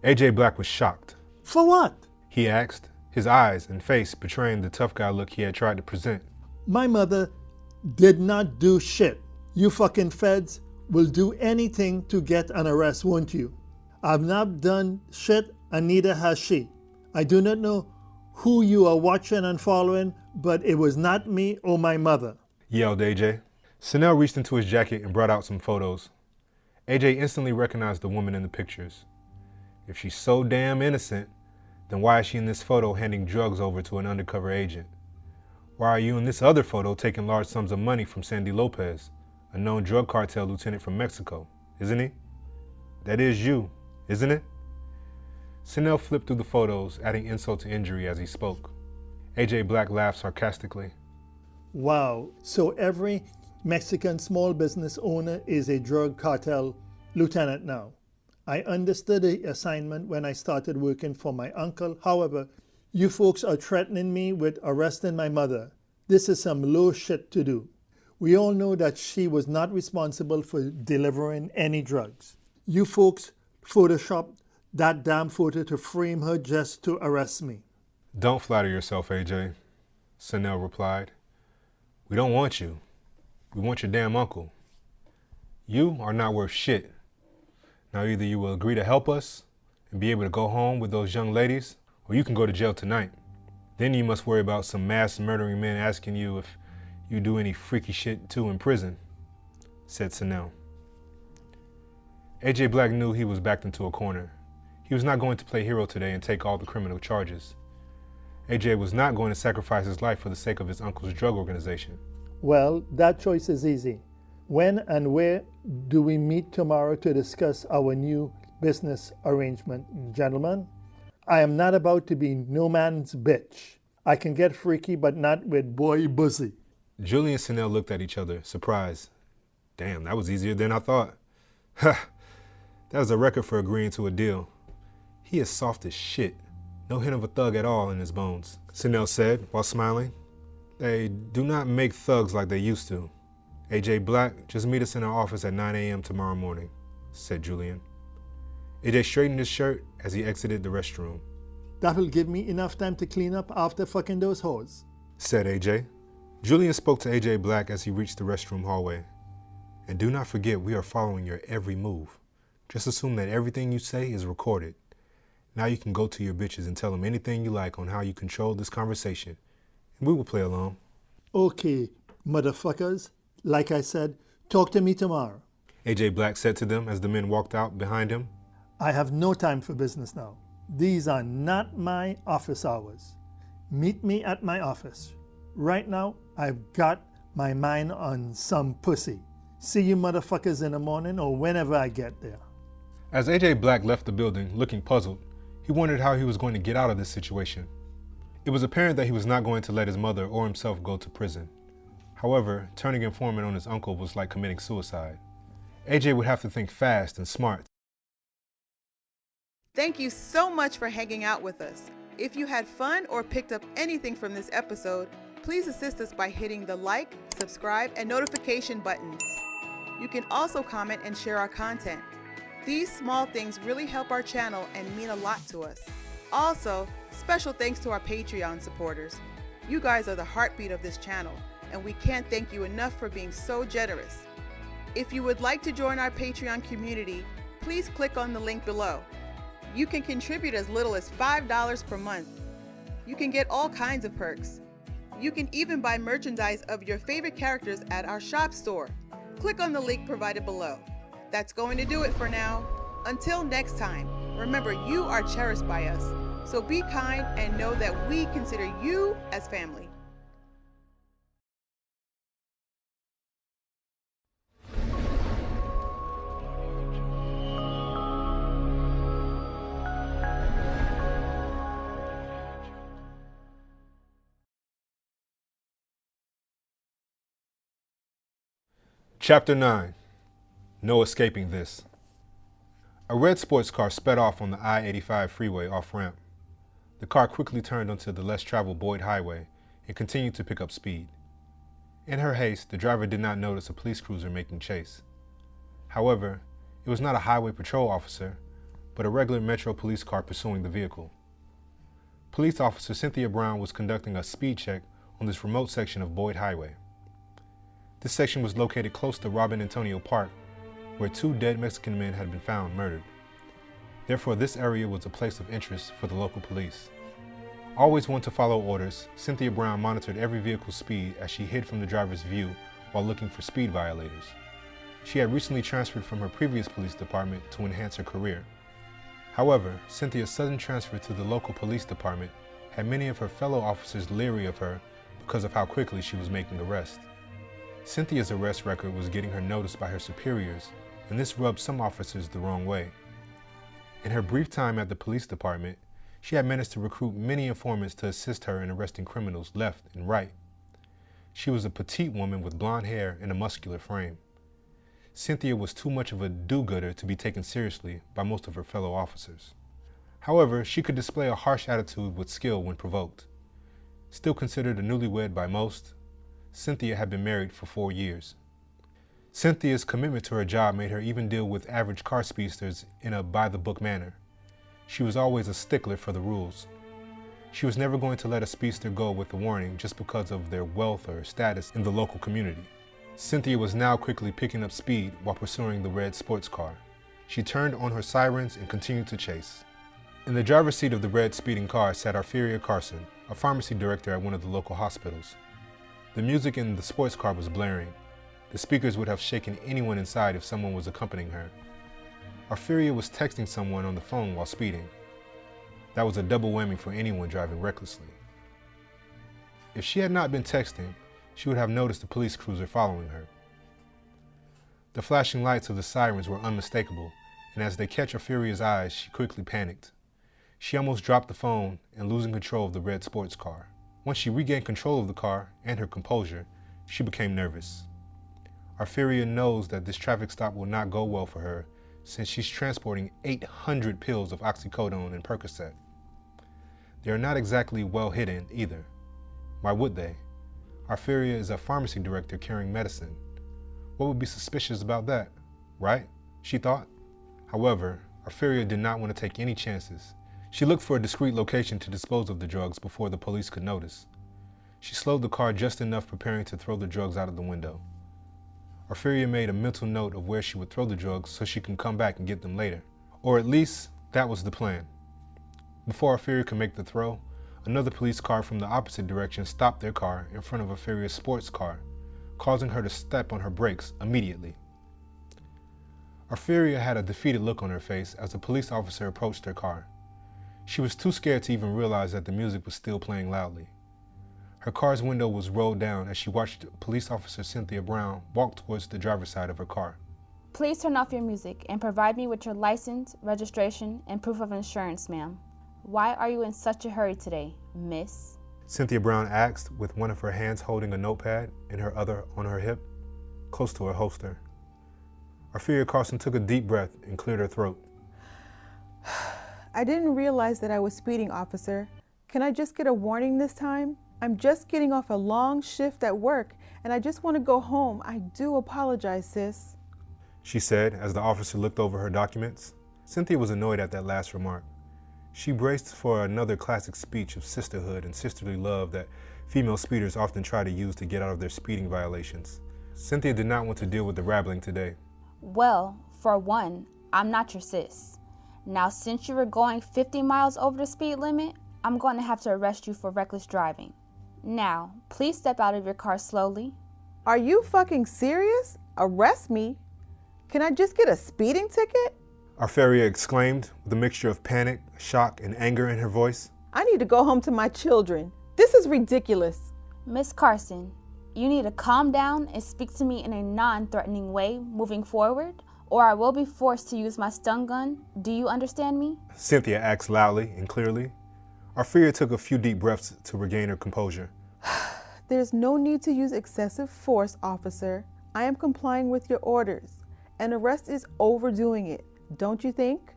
AJ Black was shocked. For what? He asked, his eyes and face betraying the tough guy look he had tried to present. My mother did not do shit. You fucking feds will do anything to get an arrest, won't you? I've not done shit and neither has she. I do not know who you are watching and following, but it was not me or my mother, yelled AJ. Sanel reached into his jacket and brought out some photos. AJ instantly recognized the woman in the pictures. If she's so damn innocent, then why is she in this photo handing drugs over to an undercover agent? Why are you in this other photo taking large sums of money from Sandy Lopez, a known drug cartel lieutenant from Mexico, isn't he? That is you, isn't it? Sanel flipped through the photos, adding insult to injury as he spoke. AJ Black laughed sarcastically. Wow, so every Mexican small business owner is a drug cartel lieutenant now. I understood the assignment when I started working for my uncle. However, you folks are threatening me with arresting my mother. This is some low shit to do. We all know that she was not responsible for delivering any drugs. You folks photoshopped that damn photo to frame her just to arrest me. Don't flatter yourself, AJ, Sanel replied. We don't want you. We want your damn uncle. You are not worth shit. Now either you will agree to help us and be able to go home with those young ladies, or you can go to jail tonight. Then you must worry about some mass murdering men asking you if you do any freaky shit too in prison, said Sanel. AJ Black knew he was backed into a corner. He was not going to play hero today and take all the criminal charges. AJ was not going to sacrifice his life for the sake of his uncle's drug organization. Well, that choice is easy. When and where do we meet tomorrow to discuss our new business arrangement, gentlemen? I am not about to be no man's bitch. I can get freaky, but not with boy Buzzy. Julie and Sanel looked at each other, surprised. Damn, that was easier than I thought. Ha! That was a record for agreeing to a deal. He is soft as shit. No hint of a thug at all in his bones, Sanel said while smiling. They do not make thugs like they used to. AJ Black, just meet us in our office at 9 a.m. tomorrow morning, said Julian. AJ straightened his shirt as he exited the restroom. That'll give me enough time to clean up after fucking those hoes, said AJ. Julian spoke to AJ Black as he reached the restroom hallway. And do not forget, we are following your every move. Just assume that everything you say is recorded. Now you can go to your bitches and tell them anything you like on how you control this conversation, and we will play along. Okay, motherfuckers. Like I said, talk to me tomorrow. AJ Black said to them as the men walked out behind him. I have no time for business now. These are not my office hours. Meet me at my office. Right now, I've got my mind on some pussy. See you motherfuckers in the morning or whenever I get there. As AJ Black left the building, looking puzzled, he wondered how he was going to get out of this situation. It was apparent that he was not going to let his mother or himself go to prison. However, turning informant on his uncle was like committing suicide. AJ would have to think fast and smart. Thank you so much for hanging out with us. If you had fun or picked up anything from this episode, please assist us by hitting the like, subscribe, and notification buttons. You can also comment and share our content. These small things really help our channel and mean a lot to us. Also, special thanks to our Patreon supporters. You guys are the heartbeat of this channel, and we can't thank you enough for being so generous. If you would like to join our Patreon community, please click on the link below. You can contribute as little as $5 per month. You can get all kinds of perks. You can even buy merchandise of your favorite characters at our shop store. Click on the link provided below. That's going to do it for now. Until next time, remember you are cherished by us. So be kind and know that we consider you as family. Chapter 9. No escaping this. A red sports car sped off on the I-85 freeway off-ramp. The car quickly turned onto the less traveled Boyd Highway and continued to pick up speed. In her haste, the driver did not notice a police cruiser making chase. However, it was not a highway patrol officer, but a regular Metro police car pursuing the vehicle. Police officer Cynthia Brown was conducting a speed check on this remote section of Boyd Highway. This section was located close to Robin Antonio Park, where 2 dead Mexican men had been found murdered. Therefore, this area was a place of interest for the local police. Always one to follow orders, Cynthia Brown monitored every vehicle's speed as she hid from the driver's view while looking for speed violators. She had recently transferred from her previous police department to enhance her career. However, Cynthia's sudden transfer to the local police department had many of her fellow officers leery of her because of how quickly she was making arrests. Cynthia's arrest record was getting her noticed by her superiors, and this rubbed some officers the wrong way. In her brief time at the police department, she had managed to recruit many informants to assist her in arresting criminals left and right. She was a petite woman with blonde hair and a muscular frame. Cynthia was too much of a do-gooder to be taken seriously by most of her fellow officers. However, she could display a harsh attitude with skill when provoked. Still considered a newlywed by most, Cynthia had been married for 4 years. Cynthia's commitment to her job made her even deal with average car speedsters in a by-the-book manner. She was always a stickler for the rules. She was never going to let a speedster go with a warning just because of their wealth or status in the local community. Cynthia was now quickly picking up speed while pursuing the red sports car. She turned on her sirens and continued to chase. In the driver's seat of the red speeding car sat Arferia Carson, a pharmacy director at one of the local hospitals. The music in the sports car was blaring. The speakers would have shaken anyone inside if someone was accompanying her. Arferia was texting someone on the phone while speeding. That was a double whammy for anyone driving recklessly. If she had not been texting, she would have noticed the police cruiser following her. The flashing lights of the sirens were unmistakable, and as they catch Arferia's eyes, she quickly panicked. She almost dropped the phone and losing control of the red sports car. Once she regained control of the car and her composure, she became nervous. Arferia knows that this traffic stop will not go well for her since she's transporting 800 pills of oxycodone and Percocet. They are not exactly well hidden either. Why would they? Arferia is a pharmacy director carrying medicine. What would be suspicious about that, right? She thought. However, Arferia did not want to take any chances. She looked for a discreet location to dispose of the drugs before the police could notice. She slowed the car just enough, preparing to throw the drugs out of the window. Arferia made a mental note of where she would throw the drugs so she can come back and get them later. Or at least, that was the plan. Before Arferia could make the throw, another police car from the opposite direction stopped their car in front of Arferia's sports car, causing her to step on her brakes immediately. Arferia had a defeated look on her face as a police officer approached her car. She was too scared to even realize that the music was still playing loudly. Her car's window was rolled down as she watched police officer Cynthia Brown walk towards the driver's side of her car. Please turn off your music and provide me with your license, registration, and proof of insurance, ma'am. Why are you in such a hurry today, miss? Cynthia Brown asked, with one of her hands holding a notepad and her other on her hip, close to her holster. Arferia Carson took a deep breath and cleared her throat. I didn't realize that I was speeding, officer. Can I just get a warning this time? I'm just getting off a long shift at work, and I just want to go home. I do apologize, sis, she said as the officer looked over her documents. Cynthia was annoyed at that last remark. She braced for another classic speech of sisterhood and sisterly love that female speeders often try to use to get out of their speeding violations. Cynthia did not want to deal with the rabbling today. Well, for one, I'm not your sis. Now, since you were going 50 miles over the speed limit, I'm going to have to arrest you for reckless driving. Now, please step out of your car slowly. Are you fucking serious? Arrest me? Can I just get a speeding ticket? Arferia exclaimed with a mixture of panic, shock, and anger in her voice. I need to go home to my children. This is ridiculous. Miss Carson, you need to calm down and speak to me in a non-threatening way moving forward, or I will be forced to use my stun gun. Do you understand me? Cynthia asked loudly and clearly. Arferia took a few deep breaths to regain her composure. There's no need to use excessive force, officer. I am complying with your orders. An arrest is overdoing it, don't you think?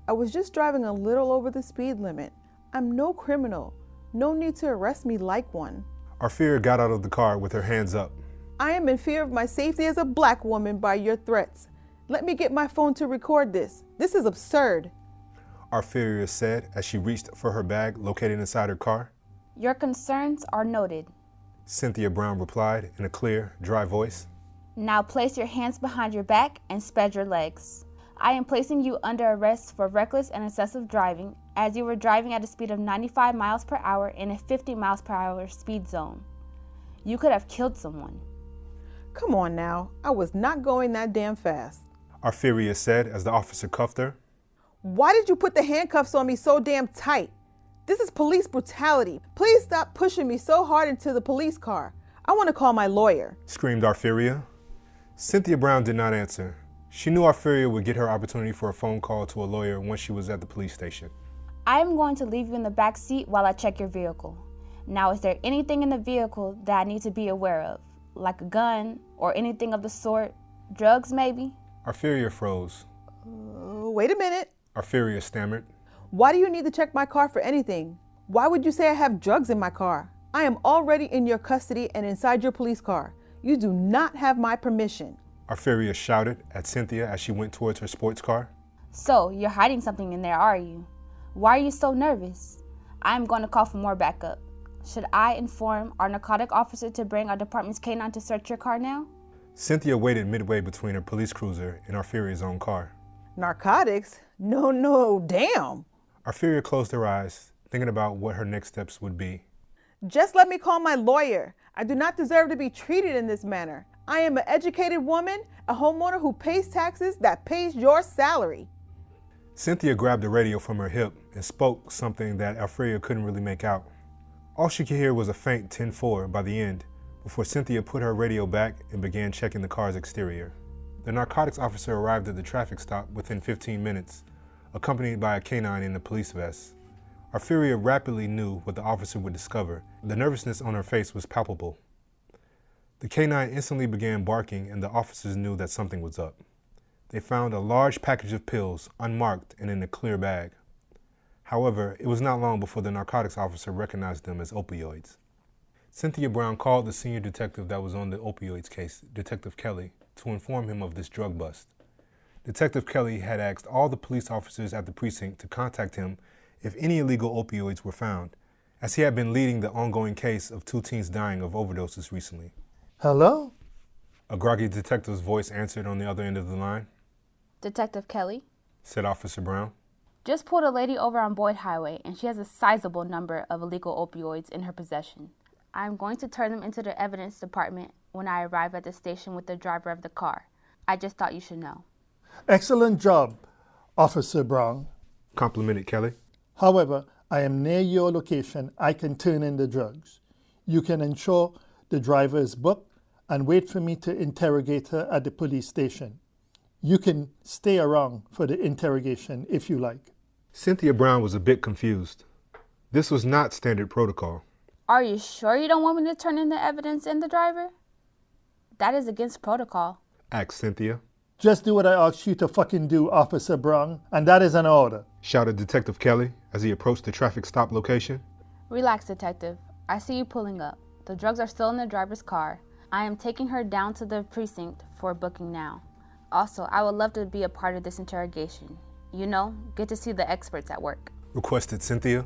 I was just driving a little over the speed limit. I'm no criminal. No need to arrest me like one. Arferia got out of the car with her hands up. I am in fear of my safety as a black woman by your threats. Let me get my phone to record this. This is absurd, Arferia said as she reached for her bag located inside her car. Your concerns are noted, Cynthia Brown replied in a clear, dry voice. Now place your hands behind your back and spread your legs. I am placing you under arrest for reckless and excessive driving as you were driving at a speed of 95 miles per hour in a 50 miles per hour speed zone. You could have killed someone. Come on now, I was not going that damn fast, Arferia said as the officer cuffed her. Why did you put the handcuffs on me so damn tight? This is police brutality. Please stop pushing me so hard into the police car. I want to call my lawyer, screamed Arferia. Cynthia Brown did not answer. She knew Arferia would get her opportunity for a phone call to a lawyer once she was at the police station. I am going to leave you in the back seat while I check your vehicle. Now, is there anything in the vehicle that I need to be aware of? Like a gun or anything of the sort? Drugs, maybe? Arferia froze. Wait a minute. Arferia stammered. Why do you need to check my car for anything? Why would you say I have drugs in my car? I am already in your custody and inside your police car. You do not have my permission. Arferia shouted at Cynthia as she went towards her sports car. So, you're hiding something in there, are you? Why are you so nervous? I'm going to call for more backup. Should I inform our narcotic officer to bring our department's canine to search your car now? Cynthia waited midway between her police cruiser and Arferia's own car. Narcotics? No, damn. Arferia closed her eyes, thinking about what her next steps would be. Just let me call my lawyer. I do not deserve to be treated in this manner. I am an educated woman, a homeowner who pays taxes that pays your salary. Cynthia grabbed the radio from her hip and spoke something that Arferia couldn't really make out. All she could hear was a faint 10-4 by the end, before Cynthia put her radio back and began checking the car's exterior. The narcotics officer arrived at the traffic stop within 15 minutes, accompanied by a canine in a police vest. Arferia rapidly knew what the officer would discover. The nervousness on her face was palpable. The canine instantly began barking, and the officers knew that something was up. They found a large package of pills, unmarked and in a clear bag. However, it was not long before the narcotics officer recognized them as opioids. Cynthia Brown called the senior detective that was on the opioids case, Detective Kelly, to inform him of this drug bust. Detective Kelly had asked all the police officers at the precinct to contact him if any illegal opioids were found, as he had been leading the ongoing case of 2 teens dying of overdoses recently. Hello? A groggy detective's voice answered on the other end of the line. Detective Kelly? Said Officer Brown. Just pulled a lady over on Boyd Highway, and she has a sizable number of illegal opioids in her possession. I'm going to turn them into the evidence department when I arrive at the station with the driver of the car. I just thought you should know. Excellent job, Officer Brown. Complimented Kelly. However, I am near your location. I can turn in the drugs. You can ensure the driver is booked and wait for me to interrogate her at the police station. You can stay around for the interrogation if you like. Cynthia Brown was a bit confused. This was not standard protocol. Are you sure you don't want me to turn in the evidence and the driver? That is against protocol. Asked Cynthia. Just do what I asked you to fucking do, Officer Brown, and that is an order. Shouted Detective Kelly as he approached the traffic stop location. Relax, Detective. I see you pulling up. The drugs are still in the driver's car. I am taking her down to the precinct for booking now. Also, I would love to be a part of this interrogation. You know, get to see the experts at work. Requested Cynthia.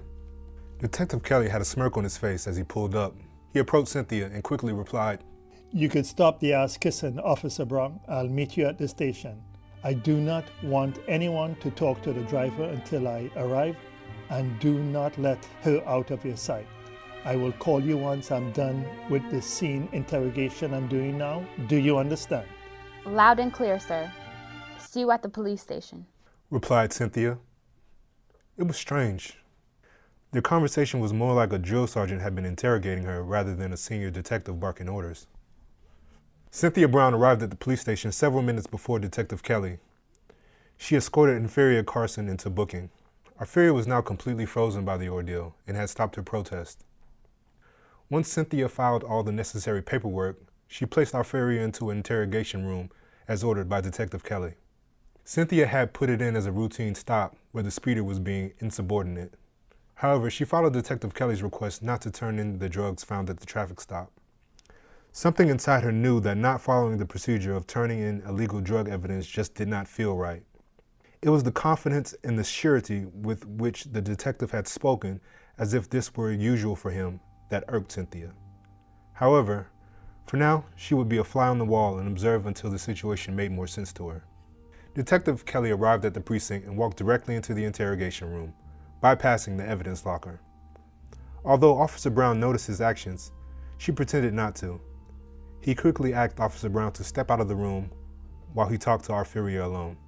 Detective Kelly had a smirk on his face as he pulled up. He approached Cynthia and quickly replied, You could stop the ass kissing, Officer Brown. I'll meet you at the station. I do not want anyone to talk to the driver until I arrive, and do not let her out of your sight. I will call you once I'm done with the scene interrogation I'm doing now. Do you understand? Loud and clear, sir. See you at the police station. Replied Cynthia. It was strange. Their conversation was more like a drill sergeant had been interrogating her rather than a senior detective barking orders. Cynthia Brown arrived at the police station several minutes before Detective Kelly. She escorted Arferia Carson into booking. Arferia was now completely frozen by the ordeal and had stopped her protest. Once Cynthia filed all the necessary paperwork, she placed Arferia into an interrogation room as ordered by Detective Kelly. Cynthia had put it in as a routine stop where the speeder was being insubordinate. However, she followed Detective Kelly's request not to turn in the drugs found at the traffic stop. Something inside her knew that not following the procedure of turning in illegal drug evidence just did not feel right. It was the confidence and the surety with which the detective had spoken, as if this were usual for him, that irked Cynthia. However, for now, she would be a fly on the wall and observe until the situation made more sense to her. Detective Kelly arrived at the precinct and walked directly into the interrogation room, bypassing the evidence locker. Although Officer Brown noticed his actions, she pretended not to. He quickly asked Officer Brown to step out of the room while he talked to Arferia alone.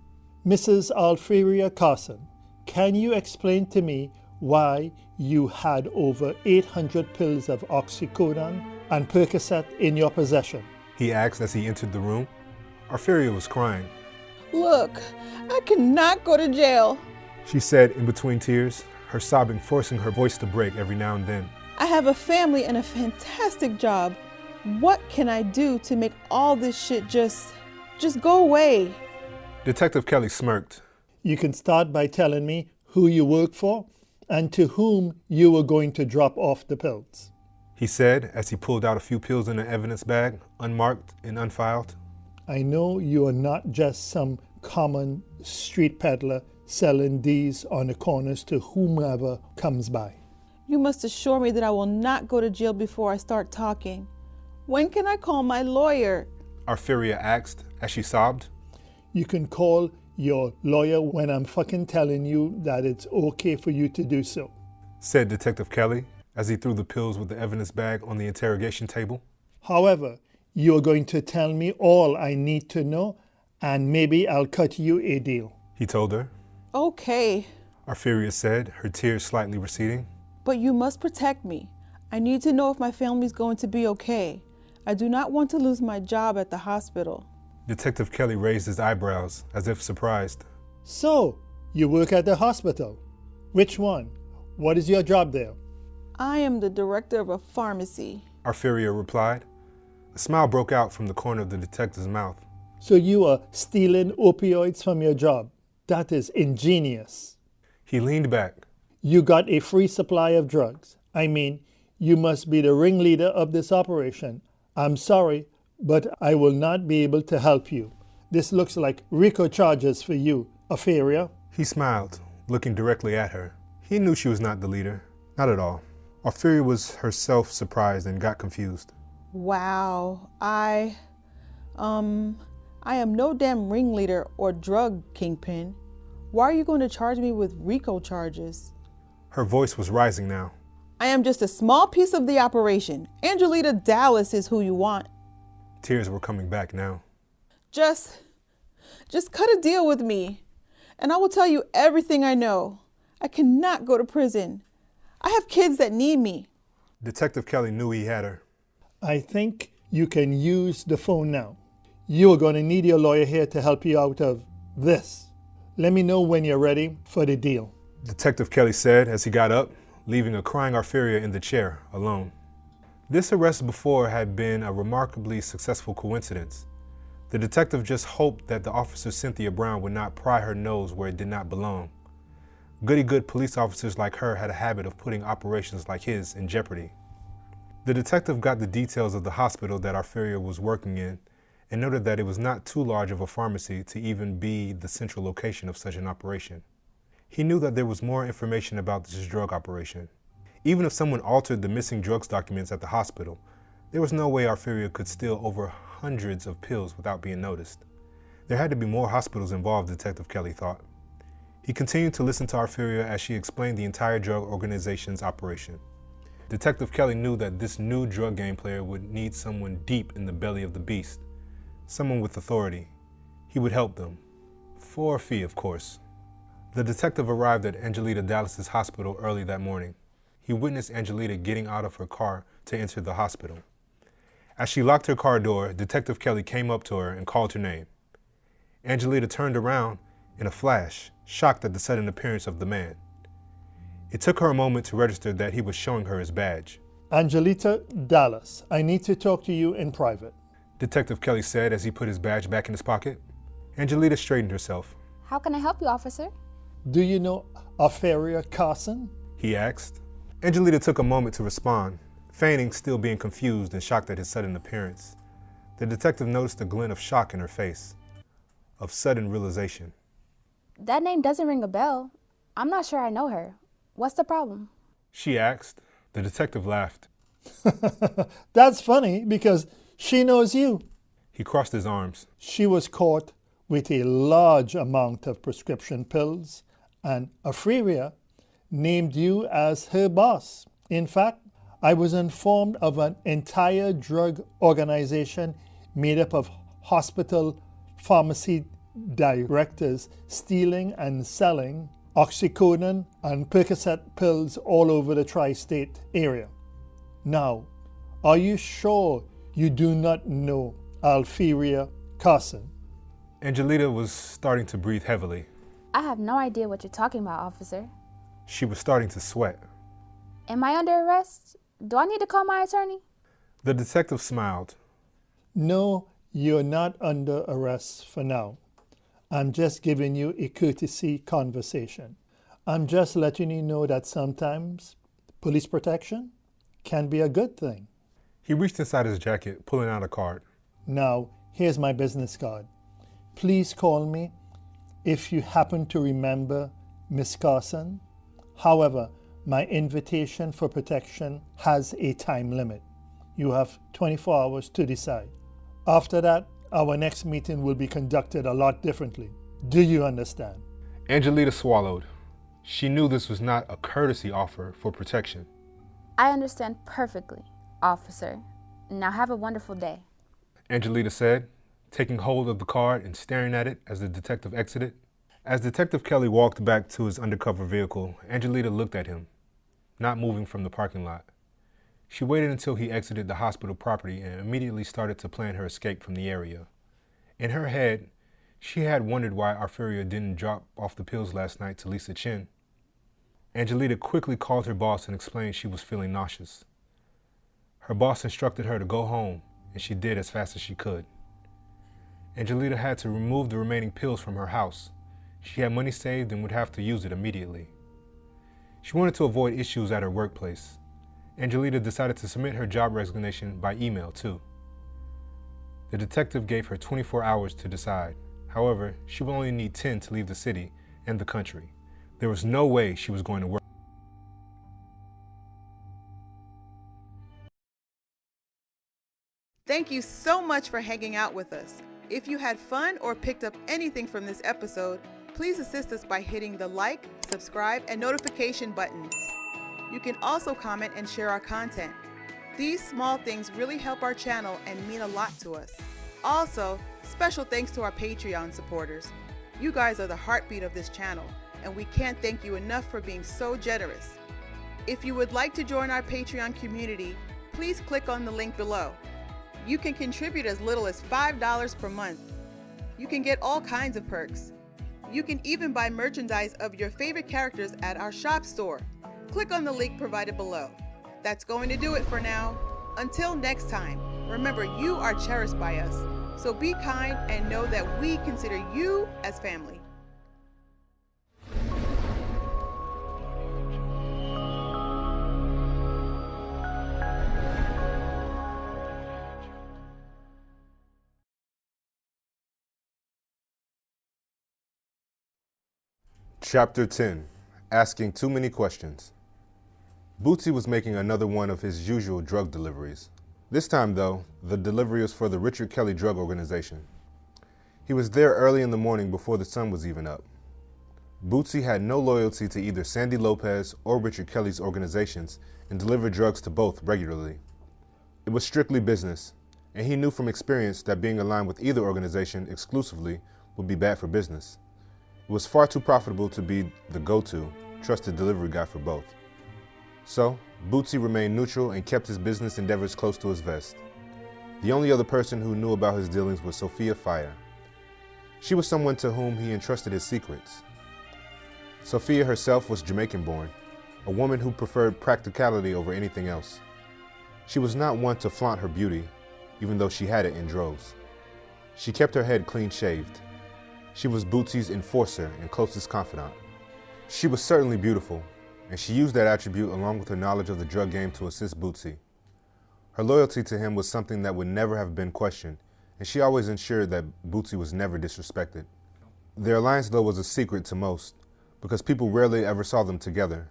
Mrs. Arferia Carson, can you explain to me why you had over 800 pills of oxycodone and Percocet in your possession? He asked as he entered the room. Arferia was crying. Look, I cannot go to jail. She said in between tears, her sobbing forcing her voice to break every now and then. I have a family and a fantastic job. What can I do to make all this shit just go away? Detective Kelly smirked. You can start by telling me who you work for and to whom you were going to drop off the pills. He said as he pulled out a few pills in an evidence bag, unmarked and unfiled. I know you are not just some common street peddler selling these on the corners to whomever comes by. You must assure me that I will not go to jail before I start talking. When can I call my lawyer? Arfiria asked as she sobbed. You can call your lawyer when I'm fucking telling you that it's okay for you to do so, said Detective Kelly as he threw the pills with the evidence bag on the interrogation table. However, you're going to tell me all I need to know, and maybe I'll cut you a deal, he told her. Okay. Arfiria said, her tears slightly receding. But you must protect me. I need to know if my family's going to be okay. I do not want to lose my job at the hospital. Detective Kelly raised his eyebrows as if surprised. So, you work at the hospital. Which one? What is your job there? I am the director of a pharmacy. Arfiria replied. A smile broke out from the corner of the detective's mouth. So you are stealing opioids from your job. That is ingenious. He leaned back. You got a free supply of drugs. I mean, you must be the ringleader of this operation. I'm sorry, but I will not be able to help you. This looks like RICO charges for you, Arfiria. He smiled, looking directly at her. He knew she was not the leader. Not at all. Arfiria was herself surprised and got confused. Wow, I am no damn ringleader or drug kingpin. Why are you going to charge me with RICO charges? Her voice was rising now. I am just a small piece of the operation. Angelita Dallas is who you want. Tears were coming back now. Just cut a deal with me, and I will tell you everything I know. I cannot go to prison. I have kids that need me. Detective Kelly knew he had her. I think you can use the phone now. You are going to need your lawyer here to help you out of this. Let me know when you're ready for the deal, Detective Kelly said as he got up, leaving a crying Arfiria in the chair, alone. This arrest before had been a remarkably successful coincidence. The detective just hoped that the officer Cynthia Brown would not pry her nose where it did not belong. Goody-good police officers like her had a habit of putting operations like his in jeopardy. The detective got the details of the hospital that Arfiria was working in and noted that it was not too large of a pharmacy to even be the central location of such an operation. He knew that there was more information about this drug operation. Even if someone altered the missing drugs documents at the hospital, there was no way Arfiria could steal over hundreds of pills without being noticed. There had to be more hospitals involved, Detective Kelly thought. He continued to listen to Arfiria as she explained the entire drug organization's operation. Detective Kelly knew that this new drug game player would need someone deep in the belly of the beast, someone with authority. He would help them, for a fee, of course. The detective arrived at Angelita Dallas's hospital early that morning. He witnessed Angelita getting out of her car to enter the hospital. As she locked her car door, Detective Kelly came up to her and called her name. Angelita turned around in a flash, shocked at the sudden appearance of the man. It took her a moment to register that he was showing her his badge. Angelita Dallas, I need to talk to you in private, Detective Kelly said as he put his badge back in his pocket. Angelita straightened herself. How can I help you, officer? Do you know Arfiria Carson? He asked. Angelita took a moment to respond, feigning still being confused and shocked at his sudden appearance. The detective noticed a glint of shock in her face, of sudden realization. That name doesn't ring a bell. I'm not sure I know her. What's the problem? She asked. The detective laughed. That's funny because she knows you. He crossed his arms. She was caught with a large amount of prescription pills, and Arfiria named you as her boss. In fact, I was informed of an entire drug organization made up of hospital pharmacy directors stealing and selling oxycodone and Percocet pills all over the tri-state area. Now, are you sure you do not know Arfiria Carson? Angelita was starting to breathe heavily. I have no idea what you're talking about, officer. She was starting to sweat. Am I under arrest? Do I need to call my attorney? The detective smiled. No, you're not under arrest for now. I'm just giving you a courtesy conversation. I'm just letting you know that sometimes police protection can be a good thing. He reached inside his jacket, pulling out a card. Now, Here's my business card. Please call me if you happen to remember Miss Carson. However, my invitation for protection has a time limit. You have 24 hours to decide. After that, our next meeting will be conducted a lot differently. Do you understand? Angelita swallowed. She knew this was not a courtesy offer for protection. I understand perfectly, officer. Now have a wonderful day. Angelita said, taking hold of the card and staring at it as the detective exited. As Detective Kelly walked back to his undercover vehicle, Angelita looked at him, not moving from the parking lot. She waited until he exited the hospital property and immediately started to plan her escape from the area. In her head, she had wondered why Arfuria didn't drop off the pills last night to Lisa Chin. Angelita quickly called her boss and explained she was feeling nauseous. Her boss instructed her to go home, and she did as fast as she could. Angelita had to remove the remaining pills from her house. She had money saved and would have to use it immediately. She wanted to avoid issues at her workplace. Angelita decided to submit her job resignation by email, too. The detective gave her 24 hours to decide. However, she would only need 10 to leave the city and the country. There was no way she was going to work. Thank you so much for hanging out with us. If you had fun or picked up anything from this episode, please assist us by hitting the like, subscribe, and notification buttons. You can also comment and share our content. These small things really help our channel and mean a lot to us. Also, special thanks to our Patreon supporters. You guys are the heartbeat of this channel, and we can't thank you enough for being so generous. If you would like to join our Patreon community, please click on the link below. You can contribute as little as $5 per month. You can get all kinds of perks. You can even buy merchandise of your favorite characters at our shop store. Click on the link provided below. That's going to do it for now. Until next time, remember you are cherished by us. So be kind and know that we consider you as family. Chapter 10, Asking Too Many Questions. Bootsy was making another one of his usual drug deliveries. This time, though, the delivery was for the Richard Kelly Drug Organization. He was there early in the morning before the sun was even up. Bootsy had no loyalty to either Sandy Lopez or Richard Kelly's organizations and delivered drugs to both regularly. It was strictly business, and he knew from experience that being aligned with either organization exclusively would be bad for business. It was far too profitable to be the go-to, trusted delivery guy for both. So, Bootsy remained neutral and kept his business endeavors close to his vest. The only other person who knew about his dealings was Sophia Fire. She was someone to whom he entrusted his secrets. Sophia herself was Jamaican-born, a woman who preferred practicality over anything else. She was not one to flaunt her beauty, even though she had it in droves. She kept her head clean-shaved. She was Bootsy's enforcer and closest confidant. She was certainly beautiful, and she used that attribute along with her knowledge of the drug game to assist Bootsy. Her loyalty to him was something that would never have been questioned, and she always ensured that Bootsy was never disrespected. Their alliance, though, was a secret to most, because people rarely ever saw them together.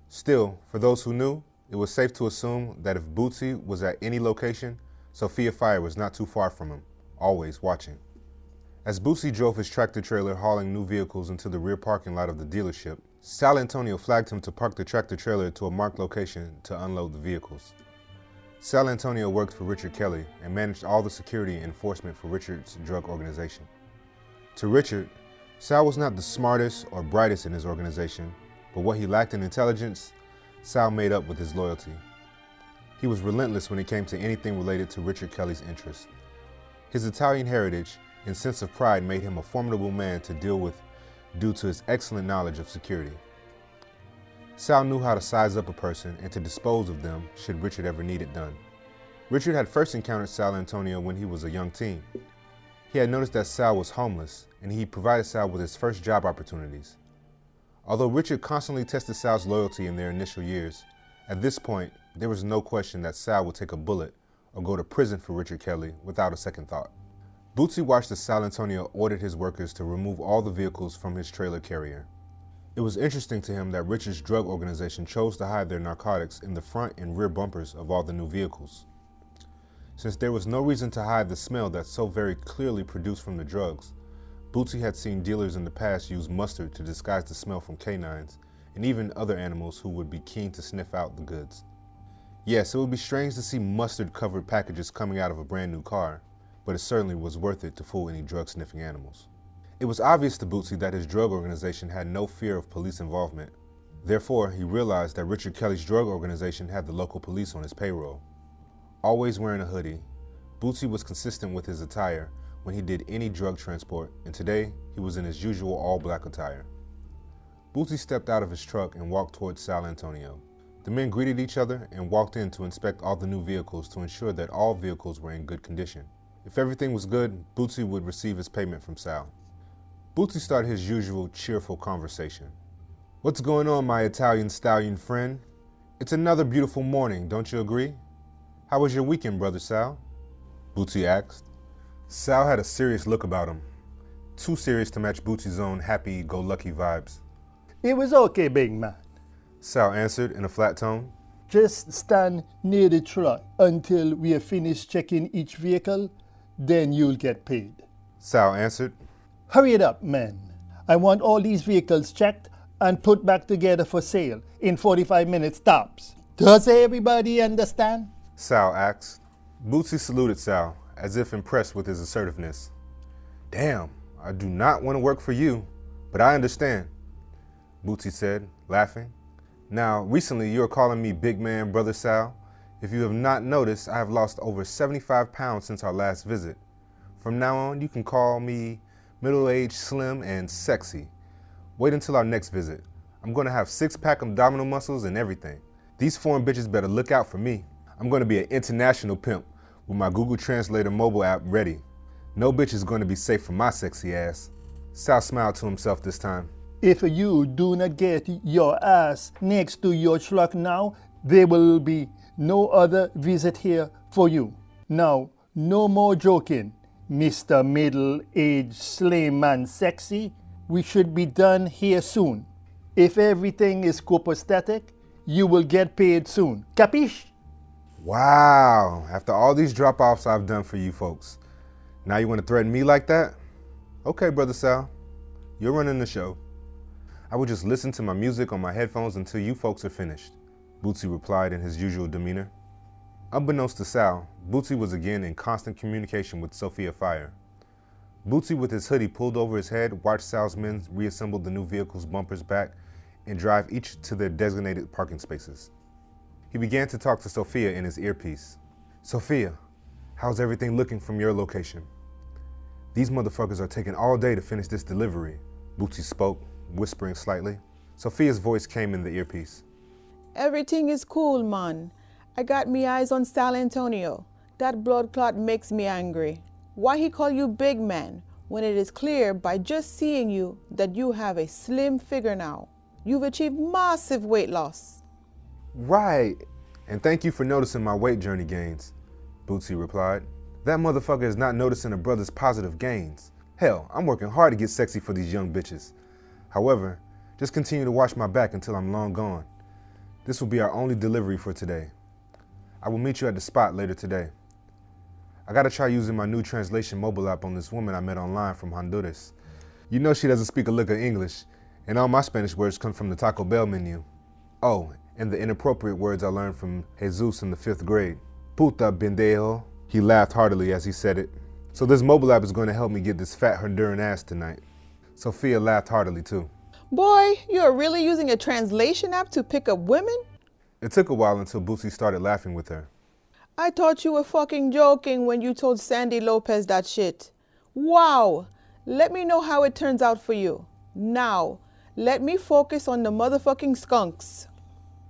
Still, for those who knew, it was safe to assume that if Bootsy was at any location, Sophia Fire was not too far from him, always watching. As Bootsy drove his tractor trailer hauling new vehicles into the rear parking lot of the dealership, Sal Antonio flagged him to park the tractor trailer to a marked location to unload the vehicles. Sal Antonio worked for Richard Kelly and managed all the security and enforcement for Richard's drug organization. To Richard, Sal was not the smartest or brightest in his organization, but what he lacked in intelligence, Sal made up with his loyalty. He was relentless when it came to anything related to Richard Kelly's interests. His Italian heritage and sense of pride made him a formidable man to deal with due to his excellent knowledge of security. Sal knew how to size up a person and to dispose of them should Richard ever need it done. Richard had first encountered Sal Antonio when he was a young teen. He had noticed that Sal was homeless, and he provided Sal with his first job opportunities. Although Richard constantly tested Sal's loyalty in their initial years, at this point, there was no question that Sal would take a bullet or go to prison for Richard Kelly without a second thought. Bootsy watched as Sal Antonio ordered his workers to remove all the vehicles from his trailer carrier. It was interesting to him that Richard's drug organization chose to hide their narcotics in the front and rear bumpers of all the new vehicles. Since there was no reason to hide the smell that so very clearly produced from the drugs, Bootsy had seen dealers in the past use mustard to disguise the smell from canines and even other animals who would be keen to sniff out the goods. Yes, it would be strange to see mustard-covered packages coming out of a brand new car, but it certainly was worth it to fool any drug-sniffing animals. It was obvious to Bootsy that his drug organization had no fear of police involvement. Therefore, he realized that Richard Kelly's drug organization had the local police on his payroll. Always wearing a hoodie, Bootsy was consistent with his attire when he did any drug transport, and today he was in his usual all-black attire. Bootsy stepped out of his truck and walked towards Sal Antonio. The men greeted each other and walked in to inspect all the new vehicles to ensure that all vehicles were in good condition. If everything was good, Bootsy would receive his payment from Sal. Bootsy started his usual cheerful conversation. "What's going on, my Italian stallion friend? It's another beautiful morning, don't you agree? How was your weekend, brother Sal?" Bootsy asked. Sal had a serious look about him, too serious to match Bootsy's own happy-go-lucky vibes. It was okay, big man. Sal answered in a flat tone. Just stand near the truck until we have finished checking each vehicle, then you'll get paid. Sal answered. Hurry it up, men. I want all these vehicles checked and put back together for sale in 45 minutes tops. Does everybody understand? Sal asked. Bootsy saluted Sal, as if impressed with his assertiveness. "Damn, I do not want to work for you, but I understand," Bootsy said, laughing. "Now, recently you are calling me big man, brother Sal. If you have not noticed, I have lost over 75 pounds since our last visit. From now on, you can call me middle-aged, slim, and sexy. Wait until our next visit. I'm going to have 6-pack abdominal muscles and everything. These foreign bitches better look out for me. I'm going to be an international pimp with my Google Translator mobile app ready. No bitch is going to be safe from my sexy ass." Sal smiled to himself this time. If you do not get your ass next to your truck now, there will be no other visit here for you. Now, no more joking, Mr. Middle-aged, slim and sexy. We should be done here soon. If everything is copacetic, you will get paid soon. Capiche? Wow, after all these drop-offs I've done for you folks, now you want to threaten me like that? Okay, brother Sal, you're running the show. I will just listen to my music on my headphones until you folks are finished, Bootsy replied in his usual demeanor. Unbeknownst to Sal, Bootsy was again in constant communication with Sophia Fire. Bootsy, with his hoodie pulled over his head, watched Sal's men reassemble the new vehicle's bumpers back and drive each to their designated parking spaces. He began to talk to Sophia in his earpiece. "Sophia, how's everything looking from your location? These motherfuckers are taking all day to finish this delivery," Bootsy spoke, whispering slightly. Sophia's voice came in the earpiece. Everything is cool, man. I got me eyes on Sal Antonio. That blood clot makes me angry. Why he call you big man when it is clear by just seeing you that you have a slim figure now? You've achieved massive weight loss. "Right, and thank you for noticing my weight journey gains," Bootsy replied. "That motherfucker is not noticing a brother's positive gains. Hell, I'm working hard to get sexy for these young bitches. However, just continue to watch my back until I'm long gone. This will be our only delivery for today. I will meet you at the spot later today. I gotta try using my new translation mobile app on this woman I met online from Honduras. You know she doesn't speak a lick of English, and all my Spanish words come from the Taco Bell menu. Oh, and the inappropriate words I learned from Jesus in the 5th grade. Puta bendejo." He laughed heartily as he said it. "So this mobile app is going to help me get this fat Honduran ass tonight." Sophia laughed heartily too. Boy, you're really using a translation app to pick up women? It took a while until Bootsy started laughing with her. I thought you were fucking joking when you told Sandy Lopez that shit. Wow. Let me know how it turns out for you. Now, let me focus on the motherfucking skunks.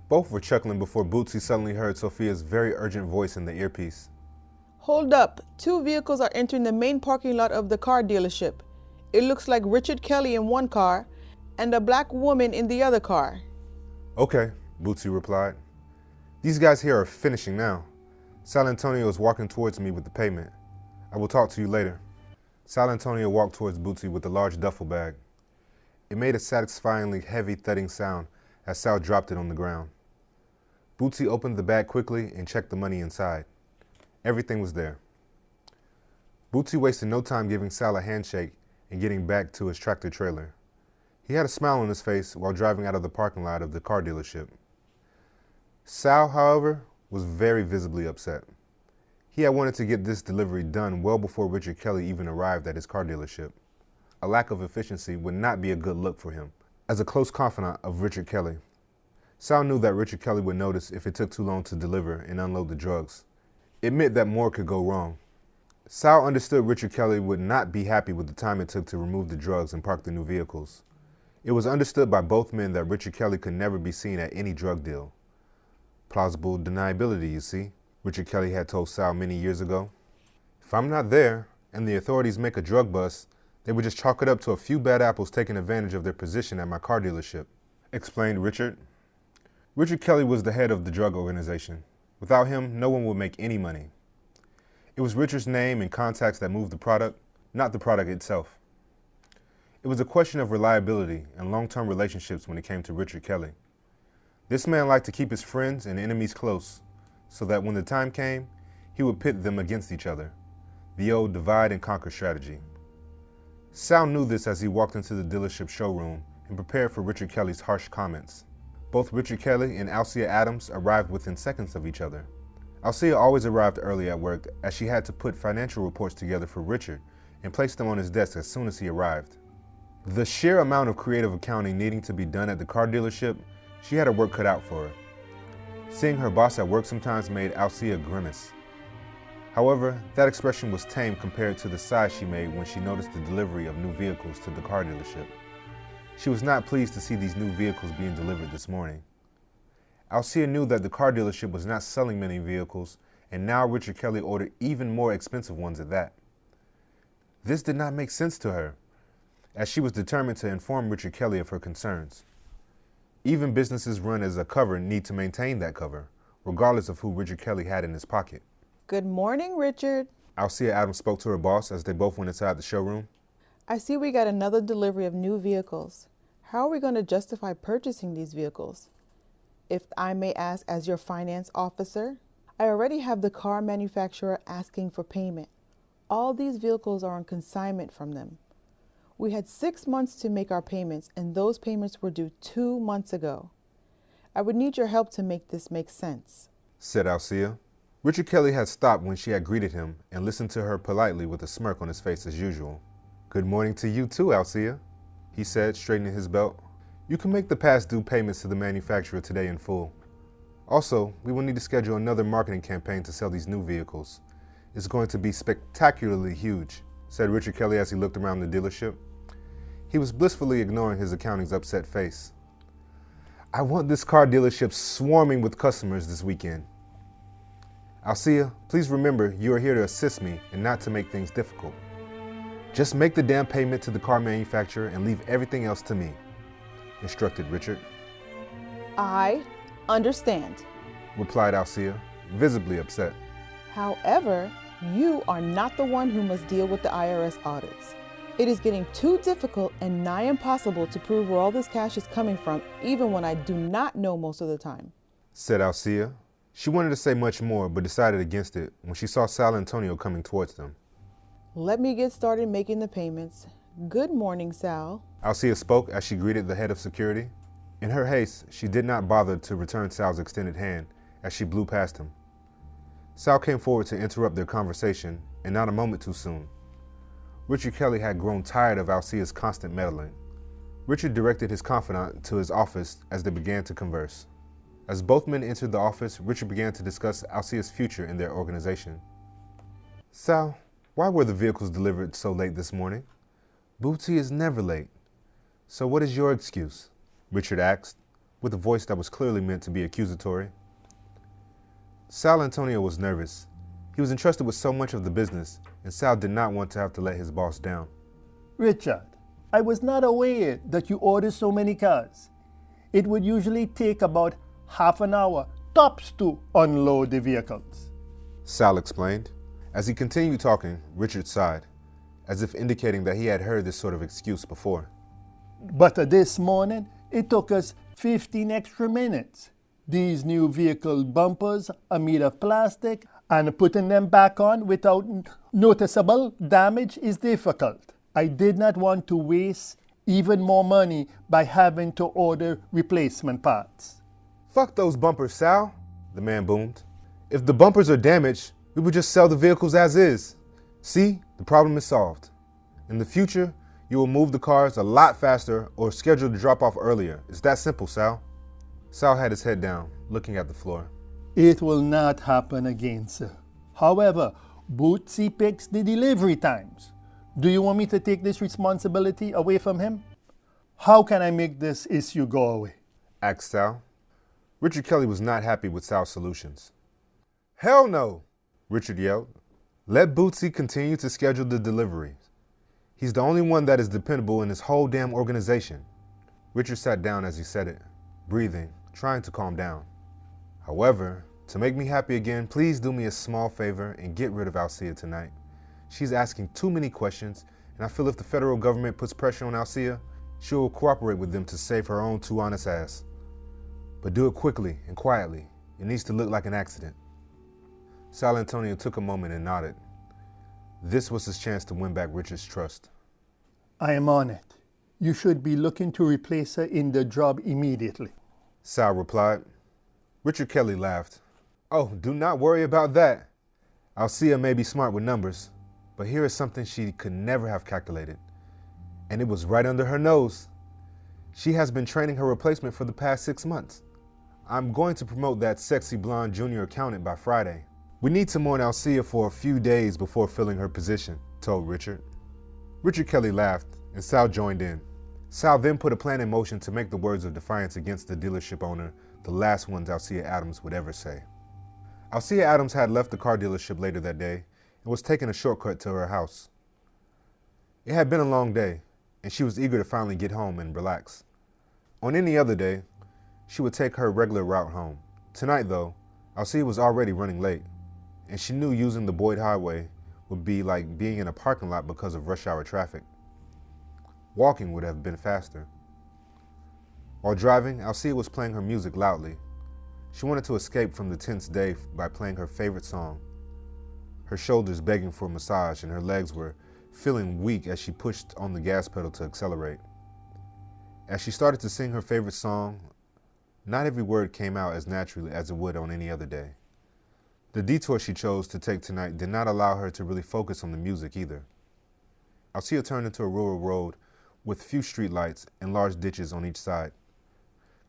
Both were chuckling before Bootsy suddenly heard Sophia's very urgent voice in the earpiece. Hold up. 2 vehicles are entering the main parking lot of the car dealership. It looks like Richard Kelly in one car and a black woman in the other car. "Okay," Bootsy replied. "These guys here are finishing now. Sal Antonio is walking towards me with the payment. I will talk to you later." Sal Antonio walked towards Bootsy with a large duffel bag. It made a satisfyingly heavy thudding sound as Sal dropped it on the ground. Bootsy opened the bag quickly and checked the money inside. Everything was there. Bootsy wasted no time giving Sal a handshake and getting back to his tractor trailer. He had a smile on his face while driving out of the parking lot of the car dealership. Sal, however, was very visibly upset. He had wanted to get this delivery done well before Richard Kelly even arrived at his car dealership. A lack of efficiency would not be a good look for him. As a close confidant of Richard Kelly, Sal knew that Richard Kelly would notice if it took too long to deliver and unload the drugs. It meant that more could go wrong. Sal understood Richard Kelly would not be happy with the time it took to remove the drugs and park the new vehicles. It was understood by both men that Richard Kelly could never be seen at any drug deal. Plausible deniability, you see, Richard Kelly had told Sal many years ago. If I'm not there and the authorities make a drug bust, they would just chalk it up to a few bad apples taking advantage of their position at my car dealership, explained Richard. Richard Kelly was the head of the drug organization. Without him, no one would make any money. It was Richard's name and contacts that moved the product, not the product itself. It was a question of reliability and long-term relationships when it came to Richard Kelly. This man liked to keep his friends and enemies close, so that when the time came, he would pit them against each other, the old divide and conquer strategy. Sal knew this as he walked into the dealership showroom and prepared for Richard Kelly's harsh comments. Both Richard Kelly and Alcea Adams arrived within seconds of each other. Alcea always arrived early at work as she had to put financial reports together for Richard and place them on his desk as soon as he arrived. The sheer amount of creative accounting needing to be done at the car dealership, she had her work cut out for her. Seeing her boss at work sometimes made Alcea grimace. However, that expression was tame compared to the sigh she made when she noticed the delivery of new vehicles to the car dealership. She was not pleased to see these new vehicles being delivered this morning. Alcea knew that the car dealership was not selling many vehicles, and now Richard Kelly ordered even more expensive ones at that. This did not make sense to her, as she was determined to inform Richard Kelly of her concerns. Even businesses run as a cover need to maintain that cover, regardless of who Richard Kelly had in his pocket. Good morning, Richard. Alcea Adams spoke to her boss as they both went inside the showroom. I see we got another delivery of new vehicles. How are we going to justify purchasing these vehicles? If I may ask, as your finance officer, I already have the car manufacturer asking for payment. All these vehicles are on consignment from them. We had 6 months to make our payments, and those payments were due 2 months ago. I would need your help to make this make sense, said Alcea. Richard Kelly had stopped when she had greeted him and listened to her politely with a smirk on his face as usual. Good morning to you too, Alcea, he said, straightening his belt. You can make the past due payments to the manufacturer today in full. Also, we will need to schedule another marketing campaign to sell these new vehicles. It's going to be spectacularly huge, said Richard Kelly as he looked around the dealership. He was blissfully ignoring his accountant's upset face. I want this car dealership swarming with customers this weekend. Alcea, please remember you are here to assist me and not to make things difficult. Just make the damn payment to the car manufacturer and leave everything else to me, instructed Richard. I understand, replied Alcea, visibly upset. However, you are not the one who must deal with the IRS audits. It is getting too difficult and nigh impossible to prove where all this cash is coming from, even when I do not know most of the time, said Alcea. She wanted to say much more, but decided against it when she saw Sal Antonio coming towards them. Let me get started making the payments. Good morning, Sal, Alcea spoke as she greeted the head of security. In her haste, she did not bother to return Sal's extended hand as she blew past him. Sal came forward to interrupt their conversation, and not a moment too soon. Richard Kelly had grown tired of Alcea's constant meddling. Richard directed his confidant to his office as they began to converse. As both men entered the office, Richard began to discuss Alcea's future in their organization. Sal, why were the vehicles delivered so late this morning? Bootsy is never late. So what is your excuse? Richard asked, with a voice that was clearly meant to be accusatory. Sal Antonio was nervous. He was entrusted with so much of the business, and Sal did not want to have to let his boss down. Richard, I was not aware that you order so many cars. It would usually take about half an hour, tops, to unload the vehicles, Sal explained. As he continued talking, Richard sighed. as if indicating that he had heard this sort of excuse before. But this morning, it took us 15 extra minutes. These new vehicle bumpers are made of plastic, and putting them back on without noticeable damage is difficult. I did not want to waste even more money by having to order replacement parts. Fuck those bumpers, Sal, the man boomed. If the bumpers are damaged, we would just sell the vehicles as is. See, the problem is solved. In the future, you will move the cars a lot faster or schedule the drop off earlier. It's that simple, Sal. Sal had his head down, looking at the floor. It will not happen again, sir. However, Bootsy picks the delivery times. Do you want me to take this responsibility away from him? How can I make this issue go away? Asked Sal. Richard Kelly was not happy with Sal's solutions. Hell no, Richard yelled. Let Bootsy continue to schedule the deliveries. He's the only one that is dependable in this whole damn organization. Richard sat down as he said it, breathing, trying to calm down. However, to make me happy again, please do me a small favor and get rid of Alcia tonight. She's asking too many questions, and I feel if the federal government puts pressure on Alcia, she will cooperate with them to save her own too honest ass. But do it quickly and quietly. It needs to look like an accident. Sal Antonio took a moment and nodded. This was his chance to win back Richard's trust. I am on it. You should be looking to replace her in the job immediately. Sal replied. Richard Kelly laughed. Oh, do not worry about that. Alcia may be smart with numbers, but here is something she could never have calculated. And it was right under her nose. She has been training her replacement for the past 6 months. I'm going to promote that sexy blonde junior accountant by Friday. We need to mourn Alcia for a few days before filling her position, told Richard. Richard Kelly laughed, and Sal joined in. Sal then put a plan in motion to make the words of defiance against the dealership owner the last ones Alcia Adams would ever say. Alcia Adams had left the car dealership later that day and was taking a shortcut to her house. It had been a long day, and she was eager to finally get home and relax. On any other day, she would take her regular route home. Tonight, though, Alcia was already running late, and she knew using the Boyd Highway would be like being in a parking lot because of rush hour traffic. Walking would have been faster. While driving, Alcia was playing her music loudly. She wanted to escape from the tense day by playing her favorite song. Her shoulders begging for a massage and her legs were feeling weak as she pushed on the gas pedal to accelerate. As she started to sing her favorite song, not every word came out as naturally as it would on any other day. The detour she chose to take tonight did not allow her to really focus on the music either. Alcia turned into a rural road with few street lights and large ditches on each side.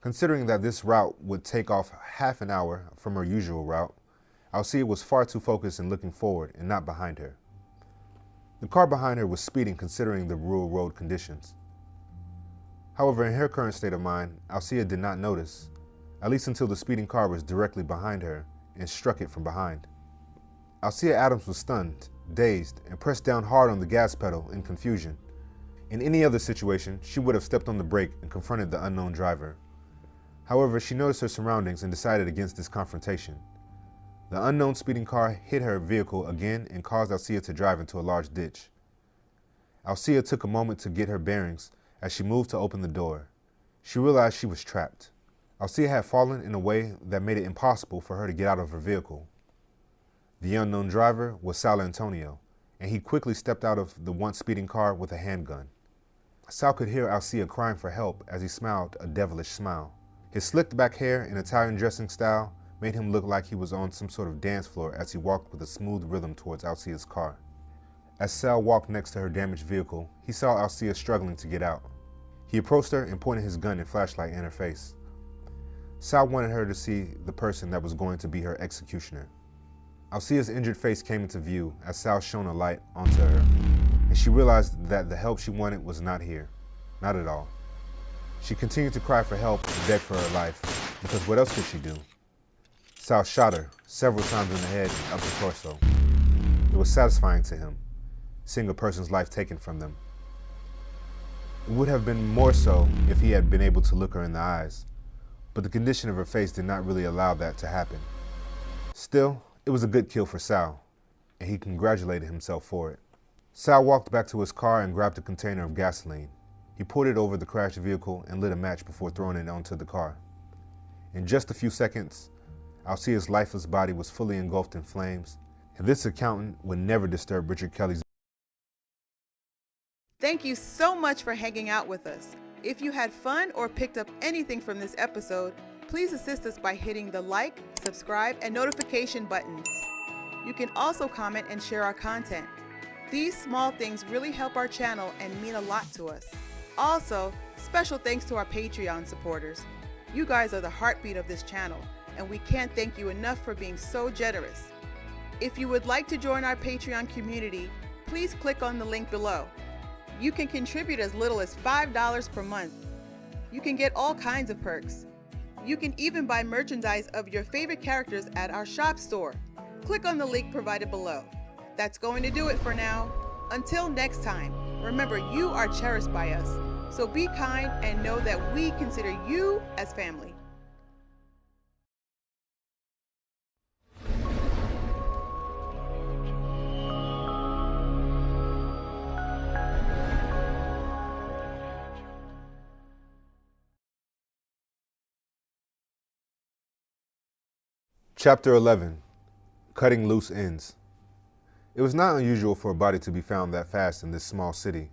Considering that this route would take off half an hour from her usual route, Alcia was far too focused in looking forward and not behind her. The car behind her was speeding considering the rural road conditions. However, in her current state of mind, Alcia did not notice, at least until the speeding car was directly behind her and struck it from behind. Alcia Adams was stunned, dazed, and pressed down hard on the gas pedal in confusion. In any other situation, she would have stepped on the brake and confronted the unknown driver. However, she noticed her surroundings and decided against this confrontation. The unknown speeding car hit her vehicle again and caused Alcia to drive into a large ditch. Alcia took a moment to get her bearings as she moved to open the door. She realized she was trapped. Alcia had fallen in a way that made it impossible for her to get out of her vehicle. The unknown driver was Sal Antonio, and he quickly stepped out of the once speeding car with a handgun. Sal could hear Alcia crying for help as he smiled a devilish smile. His slicked back hair in Italian dressing style made him look like he was on some sort of dance floor as he walked with a smooth rhythm towards Alcia's car. As Sal walked next to her damaged vehicle, he saw Alcia struggling to get out. He approached her and pointed his gun and flashlight in her face. Sal wanted her to see the person that was going to be her executioner. Alcia's injured face came into view as Sal shone a light onto her, and she realized that the help she wanted was not here. Not at all. She continued to cry for help and beg for her life, because what else could she do? Sal shot her several times in the head and upper torso. It was satisfying to him, seeing a person's life taken from them. It would have been more so if he had been able to look her in the eyes, but the condition of her face did not really allow that to happen. Still, it was a good kill for Sal, and he congratulated himself for it. Sal walked back to his car and grabbed a container of gasoline. He poured it over the crashed vehicle and lit a match before throwing it onto the car. In just a few seconds, Alcia's lifeless body was fully engulfed in flames, and this accountant would never disturb Richard Kelly's. Thank you so much for hanging out with us. If you had fun or picked up anything from this episode, please assist us by hitting the like, subscribe, and notification buttons. You can also comment and share our content. These small things really help our channel and mean a lot to us. Also, special thanks to our Patreon supporters. You guys are the heartbeat of this channel, and we can't thank you enough for being so generous. If you would like to join our Patreon community, please click on the link below. You can contribute as little as $5 per month. You can get all kinds of perks. You can even buy merchandise of your favorite characters at our shop store. Click on the link provided below. That's going to do it for now. Until next time, remember you are cherished by us, so be kind and know that we consider you as family. Chapter 11. Cutting Loose Ends. It was not unusual for a body to be found that fast in this small city.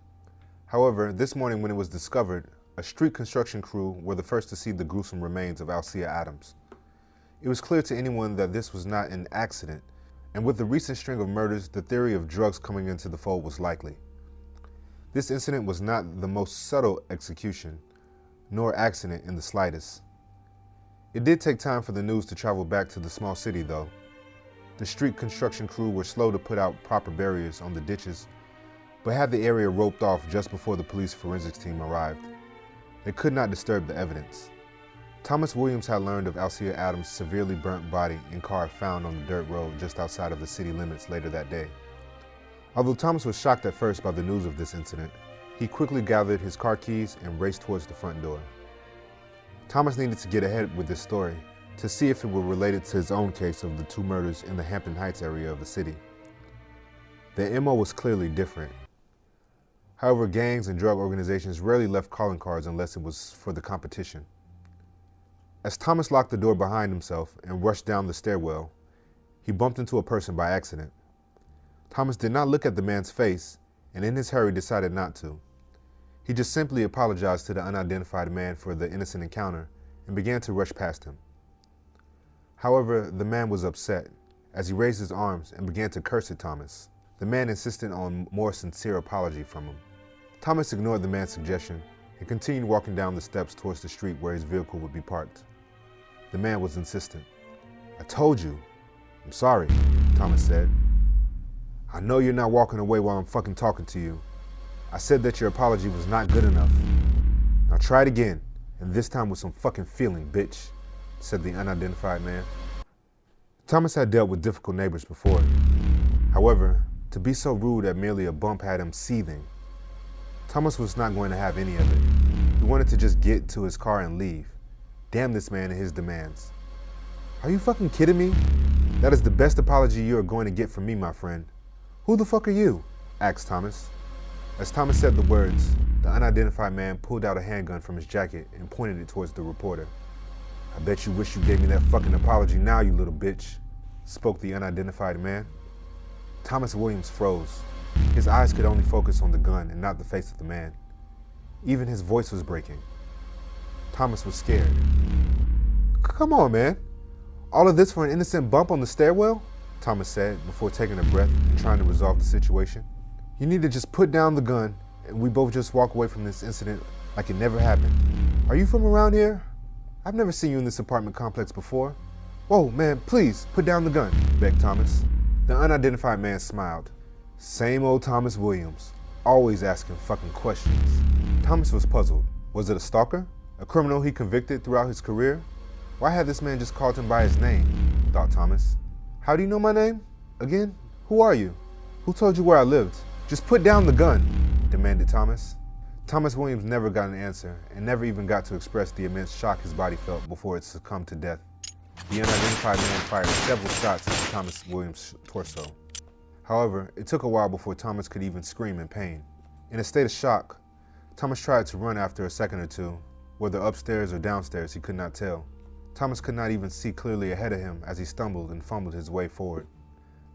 However, this morning when it was discovered, a street construction crew were the first to see the gruesome remains of Alcia Adams. It was clear to anyone that this was not an accident, and with the recent string of murders, the theory of drugs coming into the fold was likely. This incident was not the most subtle execution, nor accident in the slightest. It did take time for the news to travel back to the small city, though. The street construction crew were slow to put out proper barriers on the ditches, but had the area roped off just before the police forensics team arrived. They could not disturb the evidence. Thomas Williams had learned of Alcia Adams' severely burnt body and car found on the dirt road just outside of the city limits later that day. Although Thomas was shocked at first by the news of this incident, he quickly gathered his car keys and raced towards the front door. Thomas needed to get ahead with this story to see if it were related to his own case of the two murders in the Hampton Heights area of the city. The MO was clearly different. However, gangs and drug organizations rarely left calling cards unless it was for the competition. As Thomas locked the door behind himself and rushed down the stairwell, he bumped into a person by accident. Thomas did not look at the man's face, and in his hurry decided not to. He just simply apologized to the unidentified man for the innocent encounter and began to rush past him. However, the man was upset as he raised his arms and began to curse at Thomas. The man insisted on a more sincere apology from him. Thomas ignored the man's suggestion and continued walking down the steps towards the street where his vehicle would be parked. The man was insistent. "I told you. I'm sorry," Thomas said. "I know you're not walking away while I'm fucking talking to you. I said that your apology was not good enough. Now try it again, and this time with some fucking feeling, bitch," said the unidentified man. Thomas had dealt with difficult neighbors before. However, to be so rude at merely a bump had him seething. Thomas was not going to have any of it. He wanted to just get to his car and leave. Damn this man and his demands. "Are you fucking kidding me? That is the best apology you are going to get from me, my friend. Who the fuck are you?" asked Thomas. As Thomas said the words, the unidentified man pulled out a handgun from his jacket and pointed it towards the reporter. "I bet you wish you gave me that fucking apology now, you little bitch," spoke the unidentified man. Thomas Williams froze. His eyes could only focus on the gun and not the face of the man. Even his voice was breaking. Thomas was scared. "Come on, man. All of this for an innocent bump on the stairwell?" Thomas said before taking a breath and trying to resolve the situation. "You need to just put down the gun and we both just walk away from this incident like it never happened. Are you from around here? I've never seen you in this apartment complex before." "Whoa, man, please put down the gun," begged Thomas. The unidentified man smiled. Same old Thomas Williams, always asking fucking questions. Thomas was puzzled. Was it a stalker? A criminal he convicted throughout his career? Why had this man just called him by his name? Thought Thomas. "How do you know my name? Again? Who are you? Who told you where I lived? Just put down the gun," demanded Thomas. Thomas Williams never got an answer and never even got to express the immense shock his body felt before it succumbed to death. The unidentified man fired several shots into Thomas Williams' torso. However, it took a while before Thomas could even scream in pain. In a state of shock, Thomas tried to run after a second or two, whether upstairs or downstairs he could not tell. Thomas could not even see clearly ahead of him as he stumbled and fumbled his way forward.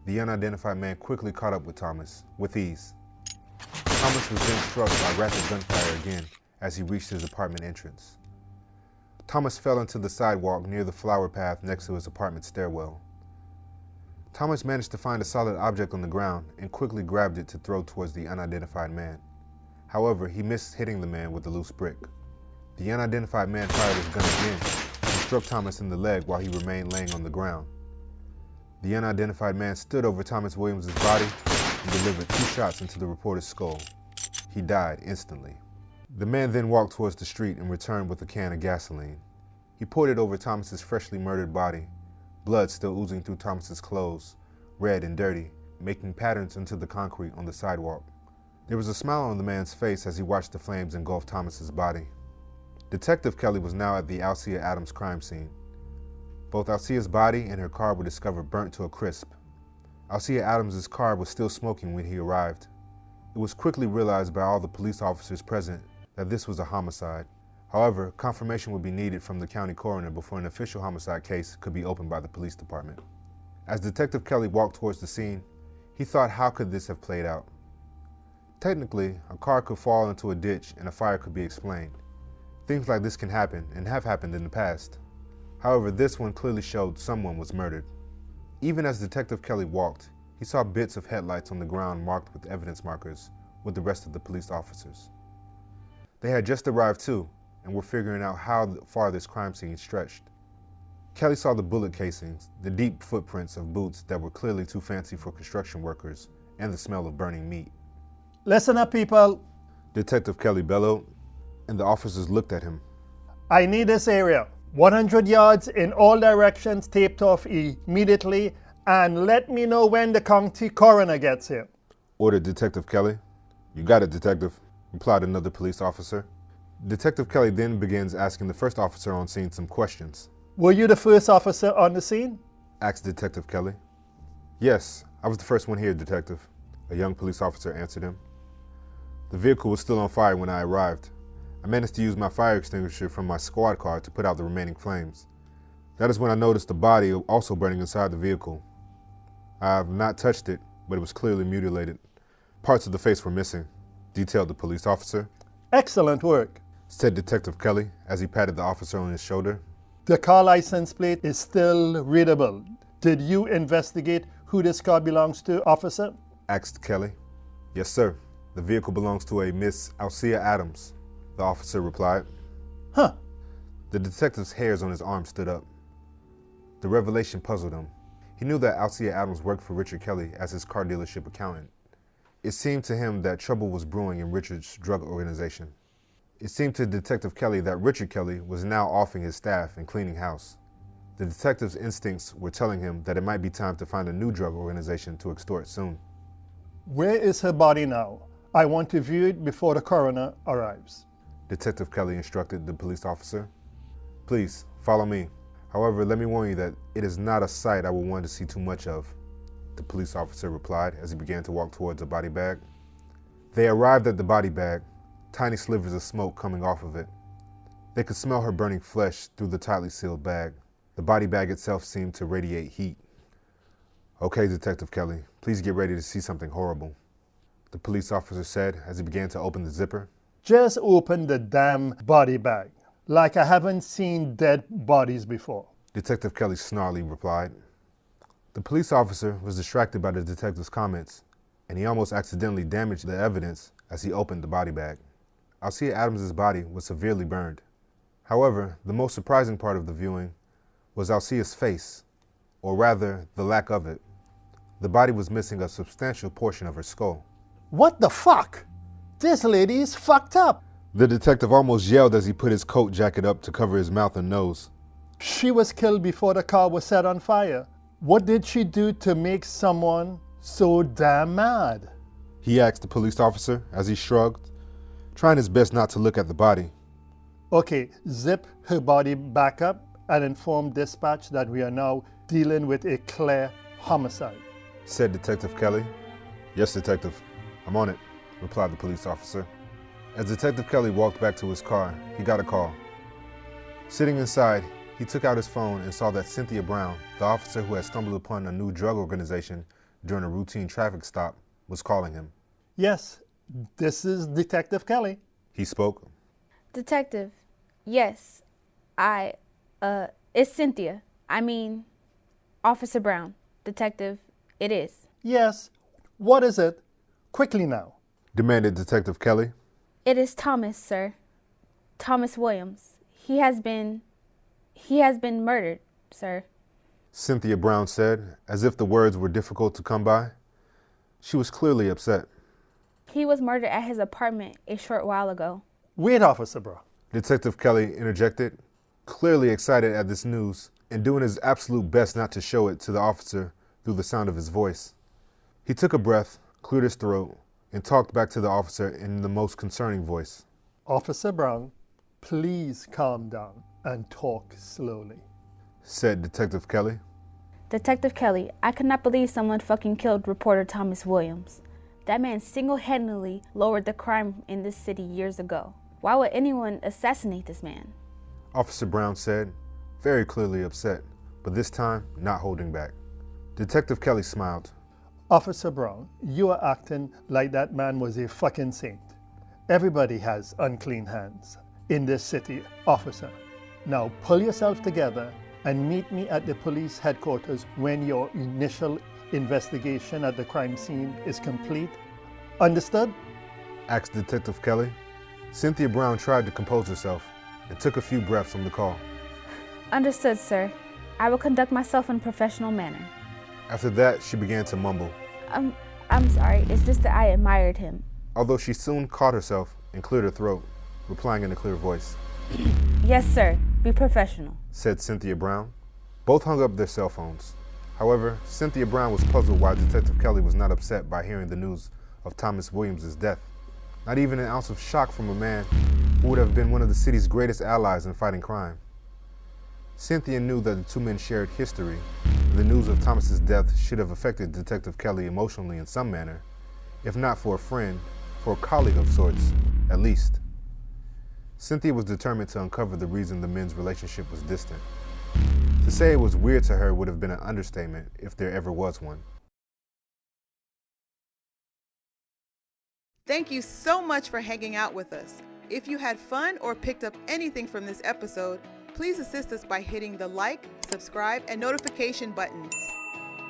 The unidentified man quickly caught up with Thomas, with ease. Thomas was then struck by rapid gunfire again as he reached his apartment entrance. Thomas fell into the sidewalk near the flower path next to his apartment stairwell. Thomas managed to find a solid object on the ground and quickly grabbed it to throw towards the unidentified man. However, he missed hitting the man with the loose brick. The unidentified man fired his gun again and struck Thomas in the leg while he remained laying on the ground. The unidentified man stood over Thomas Williams' body and delivered 2 shots into the reporter's skull. He died instantly. The man then walked towards the street and returned with a can of gasoline. He poured it over Thomas's freshly murdered body, blood still oozing through Thomas's clothes, red and dirty, making patterns into the concrete on the sidewalk. There was a smile on the man's face as he watched the flames engulf Thomas's body. Detective Kelly was now at the Alcea Adams crime scene. Both Alcea's body and her car were discovered burnt to a crisp. Alcea Adams' car was still smoking when he arrived. It was quickly realized by all the police officers present that this was a homicide. However, confirmation would be needed from the county coroner before an official homicide case could be opened by the police department. As Detective Kelly walked towards the scene, he thought, how could this have played out? Technically, a car could fall into a ditch and a fire could be explained. Things like this can happen and have happened in the past. However, this one clearly showed someone was murdered. Even as Detective Kelly walked, he saw bits of headlights on the ground marked with evidence markers with the rest of the police officers. They had just arrived too, and were figuring out how far this crime scene stretched. Kelly saw the bullet casings, the deep footprints of boots that were clearly too fancy for construction workers, and the smell of burning meat. Listen up, people. Detective Kelly bellowed, and the officers looked at him. I need this area. 100 yards in all directions taped off immediately, and let me know when the county coroner gets here. Ordered Detective Kelly. You got it, Detective, replied another police officer. Detective Kelly then begins asking the first officer on scene some questions. Were you the first officer on the scene? Asked Detective Kelly. Yes, I was the first one here, Detective, a young police officer answered him. The vehicle was still on fire when I arrived. I managed to use my fire extinguisher from my squad car to put out the remaining flames. That is when I noticed the body also burning inside the vehicle. I have not touched it, but it was clearly mutilated. Parts of the face were missing, detailed the police officer. Excellent work, said Detective Kelly as he patted the officer on his shoulder. The car license plate is still readable. Did you investigate who this car belongs to, officer? Asked Kelly. Yes, sir. The vehicle belongs to a Miss Alcea Adams, the officer replied. Huh. The detective's hairs on his arm stood up. The revelation puzzled him. He knew that Alcea Adams worked for Richard Kelly as his car dealership accountant. It seemed to him that trouble was brewing in Richard's drug organization. It seemed to Detective Kelly that Richard Kelly was now offing his staff and cleaning house. The detective's instincts were telling him that it might be time to find a new drug organization to extort soon. Where is her body now? I want to view it before the coroner arrives. Detective Kelly instructed the police officer. Please, follow me. However, let me warn you that it is not a sight I will want to see too much of, the police officer replied as he began to walk towards a body bag. They arrived at the body bag, tiny slivers of smoke coming off of it. They could smell her burning flesh through the tightly sealed bag. The body bag itself seemed to radiate heat. Okay, Detective Kelly, please get ready to see something horrible, the police officer said as he began to open the zipper. Just open the damn body bag, like I haven't seen dead bodies before. Detective Kelly snarlily replied. The police officer was distracted by the detective's comments, and he almost accidentally damaged the evidence as he opened the body bag. Alcea Adams' body was severely burned. However, the most surprising part of the viewing was Alcea's face, or rather, the lack of it. The body was missing a substantial portion of her skull. What the fuck? This lady is fucked up. The detective almost yelled as he put his coat jacket up to cover his mouth and nose. She was killed before the car was set on fire. What did she do to make someone so damn mad? He asked the police officer as he shrugged, trying his best not to look at the body. Okay, zip her body back up and inform dispatch that we are now dealing with a clear homicide, said Detective Kelly. Yes, Detective. I'm on it, replied the police officer. As Detective Kelly walked back to his car, he got a call. Sitting inside, he took out his phone and saw that Cynthia Brown, the officer who had stumbled upon a new drug organization during a routine traffic stop, was calling him. Yes, this is Detective Kelly. He spoke. Detective, yes, it's Cynthia. Officer Brown. Detective, it is. Yes, what is it? Quickly now, Demanded Detective Kelly. It is Thomas, sir. Thomas Williams. He has been murdered, sir. Cynthia Brown said, as if the words were difficult to come by. She was clearly upset. He was murdered at his apartment a short while ago. Wait, Officer Brown. Detective Kelly interjected, clearly excited at this news and doing his absolute best not to show it to the officer through the sound of his voice. He took a breath, cleared his throat, and talked back to the officer in the most concerning voice. Officer Brown, please calm down and talk slowly, said Detective Kelly. Detective Kelly, I could not believe someone fucking killed reporter Thomas Williams. That man single-handedly lowered the crime in this city years ago. Why would anyone assassinate this man? Officer Brown said, very clearly upset, but this time not holding back. Detective Kelly smiled. Officer Brown, you are acting like that man was a fucking saint. Everybody has unclean hands in this city, officer. Now pull yourself together and meet me at the police headquarters when your initial investigation at the crime scene is complete. Understood? Asked Detective Kelly. Cynthia Brown tried to compose herself and took a few breaths from the call. Understood, sir. I will conduct myself in a professional manner. After that, she began to mumble. I'm sorry, it's just that I admired him. Although she soon caught herself and cleared her throat, replying in a clear voice. Yes, sir. Be professional, said Cynthia Brown. Both hung up their cell phones. However, Cynthia Brown was puzzled why Detective Kelly was not upset by hearing the news of Thomas Williams' death. Not even an ounce of shock from a man who would have been one of the city's greatest allies in fighting crime. Cynthia knew that the two men shared history, and the news of Thomas's death should have affected Detective Kelly emotionally in some manner, if not for a friend, for a colleague of sorts, at least. Cynthia was determined to uncover the reason the men's relationship was distant. To say it was weird to her would have been an understatement if there ever was one. Thank you so much for hanging out with us. If you had fun or picked up anything from this episode, please assist us by hitting the like, subscribe, and notification buttons.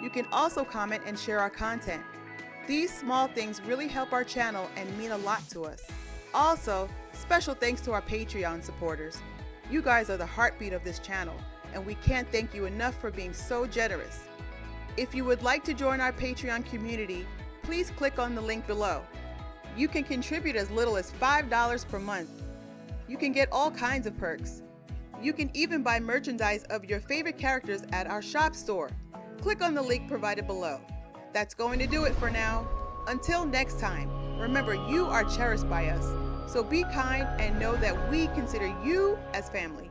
You can also comment and share our content. These small things really help our channel and mean a lot to us. Also, special thanks to our Patreon supporters. You guys are the heartbeat of this channel, and we can't thank you enough for being so generous. If you would like to join our Patreon community, please click on the link below. You can contribute as little as $5 per month. You can get all kinds of perks. You can even buy merchandise of your favorite characters at our shop store. Click on the link provided below. That's going to do it for now. Until next time, remember you are cherished by us, so be kind and know that we consider you as family.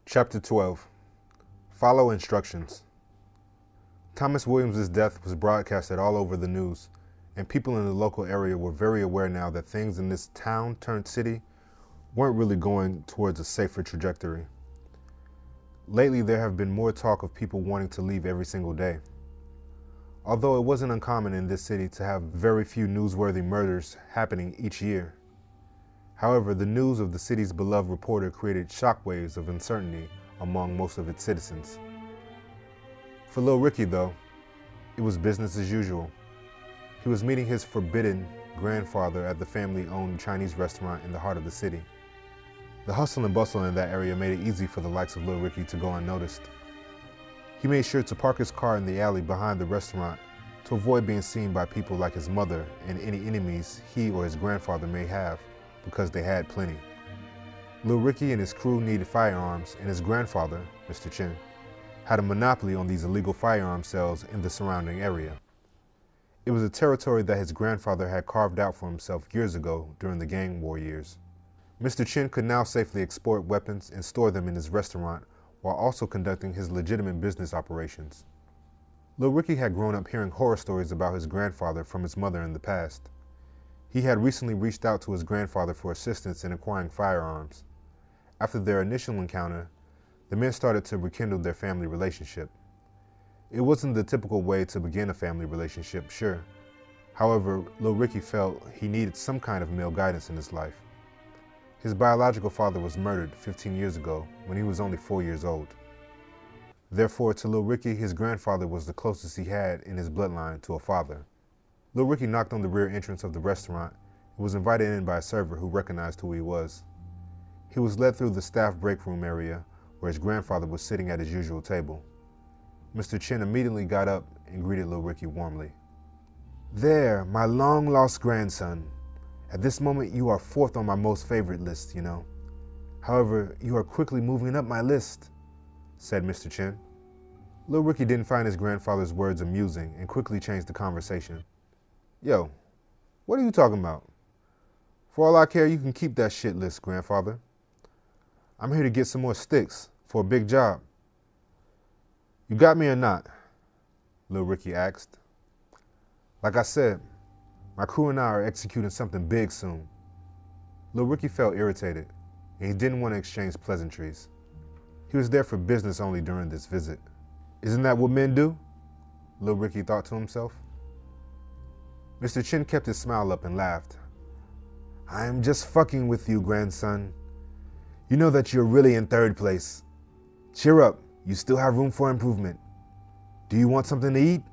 Chapter 12. Follow instructions. Thomas Williams' death was broadcasted all over the news, and people in the local area were very aware now that things in this town-turned-city weren't really going towards a safer trajectory. Lately, there have been more talk of people wanting to leave every single day. Although it wasn't uncommon in this city to have very few newsworthy murders happening each year. However, the news of the city's beloved reporter created shockwaves of uncertainty among most of its citizens. For Lil Ricky, though, it was business as usual. He was meeting his forbidden grandfather at the family-owned Chinese restaurant in the heart of the city. The hustle and bustle in that area made it easy for the likes of Lil Ricky to go unnoticed. He made sure to park his car in the alley behind the restaurant to avoid being seen by people like his mother and any enemies he or his grandfather may have, because they had plenty. Lil Ricky and his crew needed firearms, and his grandfather, Mr. Chen, had a monopoly on these illegal firearm sales in the surrounding area. It was a territory that his grandfather had carved out for himself years ago during the gang war years. Mr. Chin could now safely export weapons and store them in his restaurant while also conducting his legitimate business operations. Lil Ricky had grown up hearing horror stories about his grandfather from his mother in the past. He had recently reached out to his grandfather for assistance in acquiring firearms. After their initial encounter, the men started to rekindle their family relationship. It wasn't the typical way to begin a family relationship, sure. However, Lil Ricky felt he needed some kind of male guidance in his life. His biological father was murdered 15 years ago when he was only 4 years old. Therefore, to Lil Ricky, his grandfather was the closest he had in his bloodline to a father. Lil Ricky knocked on the rear entrance of the restaurant and was invited in by a server who recognized who he was. He was led through the staff break room area where his grandfather was sitting at his usual table. Mr. Chin immediately got up and greeted Lil Ricky warmly. "There, my long-lost grandson. At this moment, you are fourth on my most favorite list, you know. However, you are quickly moving up my list," said Mr. Chin. Lil Ricky didn't find his grandfather's words amusing and quickly changed the conversation. "Yo, what are you talking about? For all I care, you can keep that shit list, grandfather. I'm here to get some more sticks for a big job." "You got me or not?" Lil Ricky asked. "Like I said, my crew and I are executing something big soon." Lil Ricky felt irritated, and he didn't want to exchange pleasantries. He was there for business only during this visit. "Isn't that what men do?" Lil Ricky thought to himself. Mr. Chin kept his smile up and laughed. "I am just fucking with you, grandson. You know that you're really in third place. Cheer up, you still have room for improvement. Do you want something to eat?"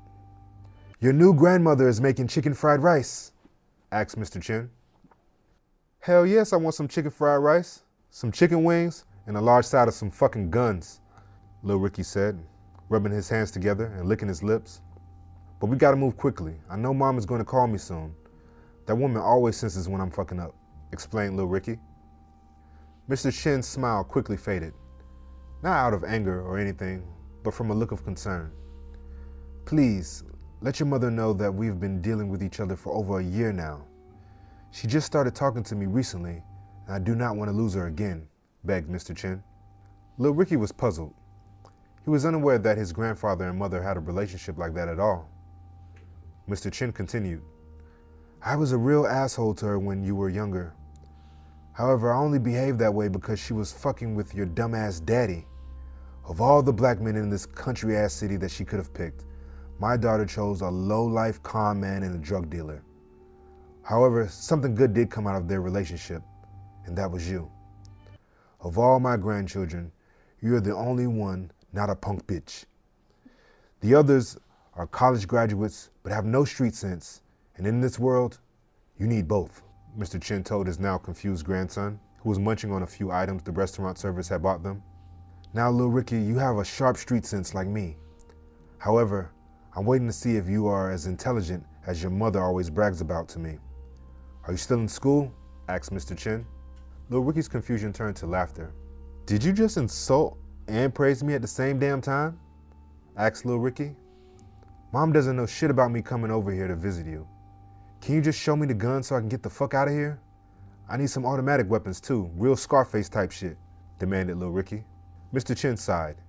"Your new grandmother is making chicken fried rice," asked Mr. Chin. "Hell yes, I want some chicken fried rice, some chicken wings, and a large side of some fucking guns," Lil Ricky said, rubbing his hands together and licking his lips. "But we gotta move quickly. I know Mom is gonna call me soon. That woman always senses when I'm fucking up," explained Lil Ricky. Mr. Chin's smile quickly faded, not out of anger or anything, but from a look of concern. "Please, let your mother know that we've been dealing with each other for over a year now. She just started talking to me recently, and I do not want to lose her again," begged Mr. Chin. Lil Ricky was puzzled. He was unaware that his grandfather and mother had a relationship like that at all. Mr. Chin continued, "I was a real asshole to her when you were younger. However, I only behaved that way because she was fucking with your dumbass daddy. Of all the black men in this country-ass city that she could have picked, my daughter chose a low-life con man and a drug dealer. However, something good did come out of their relationship, and that was you. Of all my grandchildren, you're the only one not a punk bitch. The others are college graduates but have no street sense, and in this world, you need both," Mr. Chin told his now confused grandson, who was munching on a few items the restaurant servers had bought them. "Now, Lil Ricky, you have a sharp street sense like me. However, I'm waiting to see if you are as intelligent as your mother always brags about to me. Are you still in school?" asked Mr. Chin. Lil Ricky's confusion turned to laughter. "Did you just insult and praise me at the same damn time?" asked Lil Ricky. "Mom doesn't know shit about me coming over here to visit you. Can you just show me the gun so I can get the fuck out of here? I need some automatic weapons too, real Scarface type shit," demanded Lil Ricky. Mr. Chin sighed.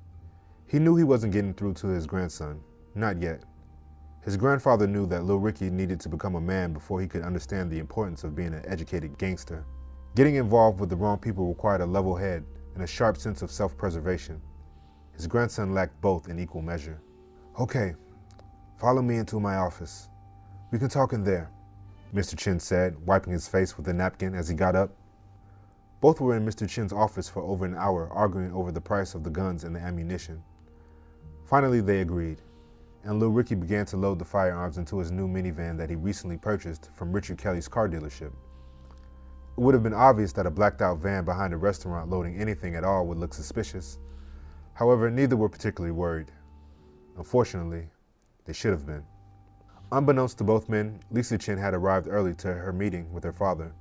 He knew he wasn't getting through to his grandson. Not yet. His grandfather knew that Lil Ricky needed to become a man before he could understand the importance of being an educated gangster. Getting involved with the wrong people required a level head and a sharp sense of self-preservation. His grandson lacked both in equal measure. "Okay, follow me into my office. We can talk in there," Mr. Chin said, wiping his face with a napkin as he got up. Both were in Mr. Chin's office for over an hour, arguing over the price of the guns and the ammunition. Finally, they agreed, and Lil Ricky began to load the firearms into his new minivan that he recently purchased from Richard Kelly's car dealership. It would have been obvious that a blacked-out van behind a restaurant loading anything at all would look suspicious. However, neither were particularly worried. Unfortunately, they should have been. Unbeknownst to both men, Lisa Chin had arrived early to her meeting with her father.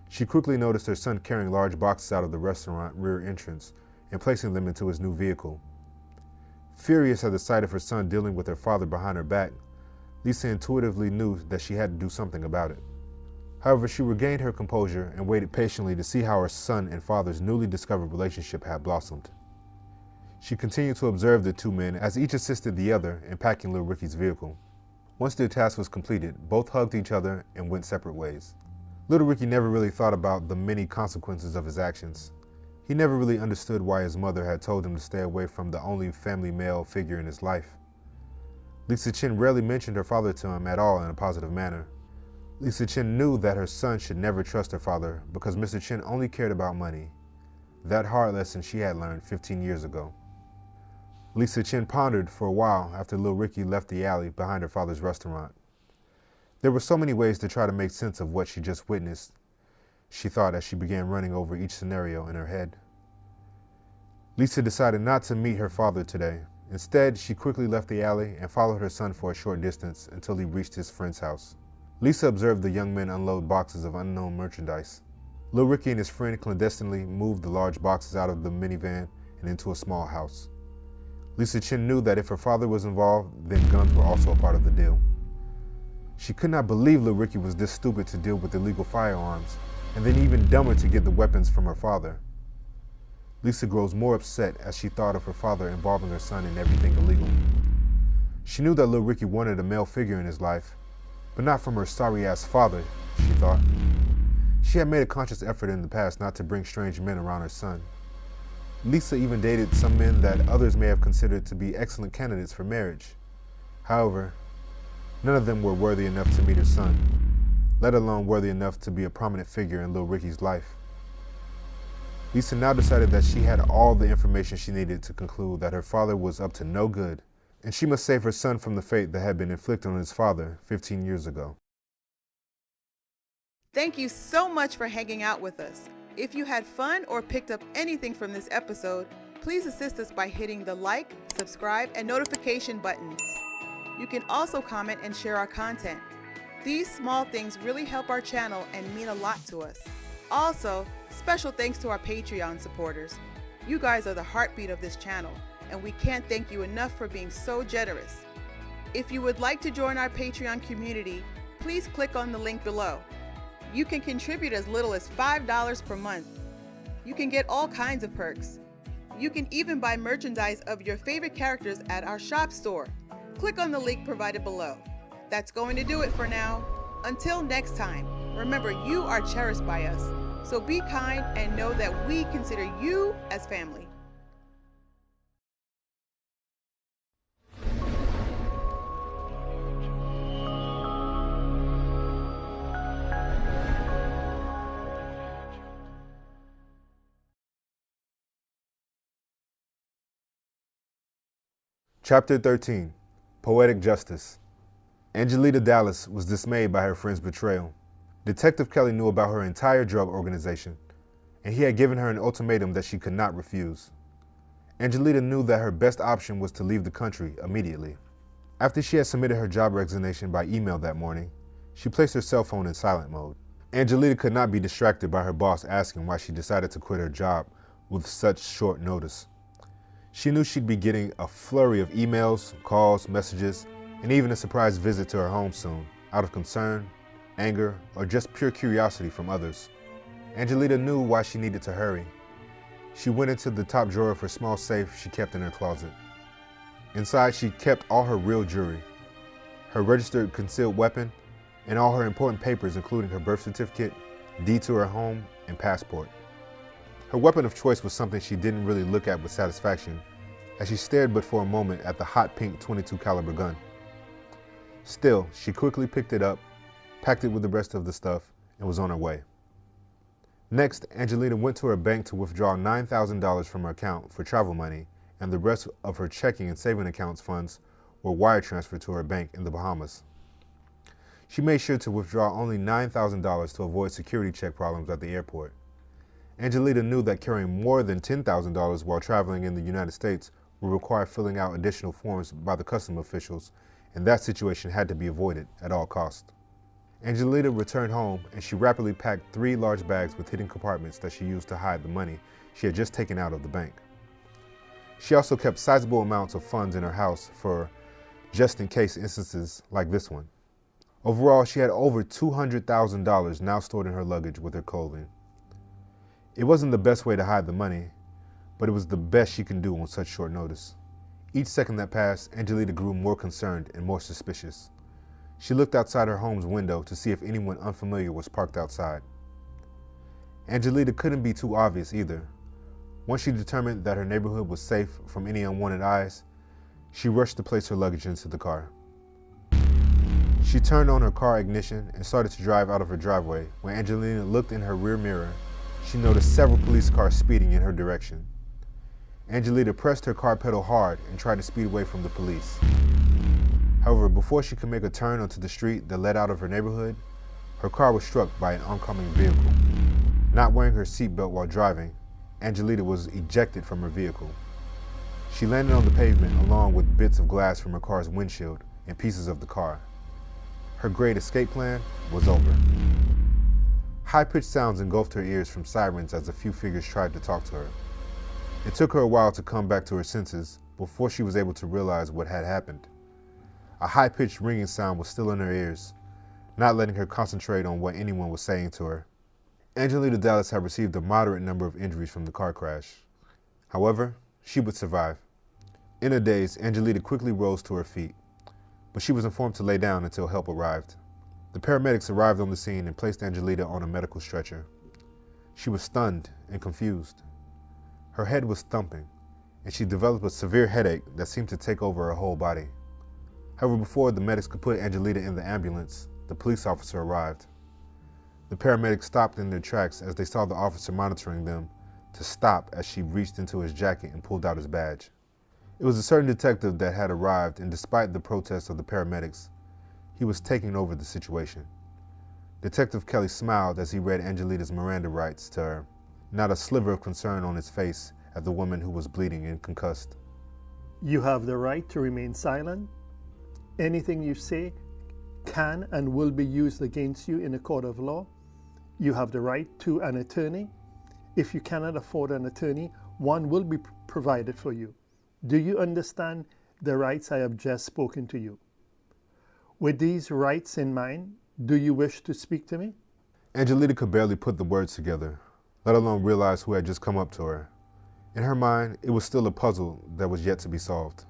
She quickly noticed her son carrying large boxes out of the restaurant rear entrance and placing them into his new vehicle. Furious at the sight of her son dealing with her father behind her back, Lisa intuitively knew that she had to do something about it. However, she regained her composure and waited patiently to see how her son and father's newly discovered relationship had blossomed. She continued to observe the two men as each assisted the other in packing little Ricky's vehicle. Once their task was completed, both hugged each other and went separate ways. Little Ricky never really thought about the many consequences of his actions. He never really understood why his mother had told him to stay away from the only family male figure in his life. Lisa Chin rarely mentioned her father to him at all in a positive manner. Lisa Chin knew that her son should never trust her father because Mr. Chin only cared about money. That hard lesson she had learned 15 years ago. Lisa Chin pondered for a while after little Ricky left the alley behind her father's restaurant. There were so many ways to try to make sense of what she just witnessed, she thought as she began running over each scenario in her head. Lisa decided not to meet her father today. Instead, she quickly left the alley and followed her son for a short distance until he reached his friend's house. Lisa observed the young men unload boxes of unknown merchandise. Little Ricky and his friend clandestinely moved the large boxes out of the minivan and into a small house. Lisa Chin knew that if her father was involved, then guns were also a part of the deal. She could not believe little Ricky was this stupid to deal with illegal firearms, and then even dumber to get the weapons from her father. Lisa grows more upset as she thought of her father involving her son in everything illegal. She knew that little Ricky wanted a male figure in his life, but not from her sorry-ass father, she thought. She had made a conscious effort in the past not to bring strange men around her son. Lisa even dated some men that others may have considered to be excellent candidates for marriage. However, none of them were worthy enough to meet her son, let alone worthy enough to be a prominent figure in little Ricky's life. Lisa now decided that she had all the information she needed to conclude that her father was up to no good, and she must save her son from the fate that had been inflicted on his father 15 years ago. Thank you so much for hanging out with us. If you had fun or picked up anything from this episode, please assist us by hitting the like, subscribe, and notification buttons. You can also comment and share our content. These small things really help our channel and mean a lot to us. Also, special thanks to our Patreon supporters. You guys are the heartbeat of this channel, and we can't thank you enough for being so generous. If you would like to join our Patreon community, please click on the link below. You can contribute as little as $5 per month. You can get all kinds of perks. You can even buy merchandise of your favorite characters at our shop store. Click on the link provided below. That's going to do it for now. Until next time, remember you are cherished by us, so be kind and know that we consider you as family. Chapter 13, Poetic Justice. Angelita Dallas was dismayed by her friend's betrayal. Detective Kelly knew about her entire drug organization, and he had given her an ultimatum that she could not refuse. Angelita knew that her best option was to leave the country immediately. After she had submitted her job resignation by email that morning, she placed her cell phone in silent mode. Angelita could not be distracted by her boss asking why she decided to quit her job with such short notice. She knew she'd be getting a flurry of emails, calls, messages, and even a surprise visit to her home soon, out of concern, anger, or just pure curiosity from others. Angelita knew why she needed to hurry. She went into the top drawer of her small safe she kept in her closet. Inside, she kept all her real jewelry, her registered concealed weapon, and all her important papers, including her birth certificate, deed to her home, and passport. Her weapon of choice was something she didn't really look at with satisfaction, as she stared but for a moment at the hot pink .22 caliber gun. Still, she quickly picked it up, packed it with the rest of the stuff, and was on her way. Next, Angelita went to her bank to withdraw $9,000 from her account for travel money, and the rest of her checking and saving accounts funds were wire transferred to her bank in the Bahamas. She made sure to withdraw only $9,000 to avoid security check problems at the airport. Angelita knew that carrying more than $10,000 while traveling in the United States would require filling out additional forms by the customs officials, and that situation had to be avoided at all costs. Angelita returned home, and she rapidly packed 3 large bags with hidden compartments that she used to hide the money she had just taken out of the bank. She also kept sizable amounts of funds in her house for just in case instances like this one. Overall, she had over $200,000 now stored in her luggage with her clothing. It wasn't the best way to hide the money, but it was the best she can do on such short notice. Each second that passed, Angelita grew more concerned and more suspicious. She looked outside her home's window to see if anyone unfamiliar was parked outside. Angelita couldn't be too obvious either. Once she determined that her neighborhood was safe from any unwanted eyes, she rushed to place her luggage into the car. She turned on her car ignition and started to drive out of her driveway. When Angelita looked in her rear mirror, she noticed several police cars speeding in her direction. Angelita pressed her car pedal hard and tried to speed away from the police. However, before she could make a turn onto the street that led out of her neighborhood, her car was struck by an oncoming vehicle. Not wearing her seatbelt while driving, Angelita was ejected from her vehicle. She landed on the pavement along with bits of glass from her car's windshield and pieces of the car. Her great escape plan was over. High-pitched sounds engulfed her ears from sirens as a few figures tried to talk to her. It took her a while to come back to her senses before she was able to realize what had happened. A high-pitched ringing sound was still in her ears, not letting her concentrate on what anyone was saying to her. Angelita Dallas had received a moderate number of injuries from the car crash. However, she would survive. In a daze, Angelita quickly rose to her feet, but she was informed to lay down until help arrived. The paramedics arrived on the scene and placed Angelita on a medical stretcher. She was stunned and confused. Her head was thumping, and she developed a severe headache that seemed to take over her whole body. However, before the medics could put Angelita in the ambulance, the police officer arrived. The paramedics stopped in their tracks as they saw the officer monitoring them to stop as she reached into his jacket and pulled out his badge. It was a certain detective that had arrived, and despite the protests of the paramedics, he was taking over the situation. Detective Kelly smiled as he read Angelita's Miranda rights to her, not a sliver of concern on his face at the woman who was bleeding and concussed. You have the right to remain silent. Anything you say can and will be used against you in a court of law. You have the right to an attorney. If you cannot afford an attorney, one will be provided for you. Do you understand the rights I have just spoken to you? With these rights in mind, do you wish to speak to me? Angelita could barely put the words together, let alone realize who had just come up to her. In her mind, it was still a puzzle that was yet to be solved.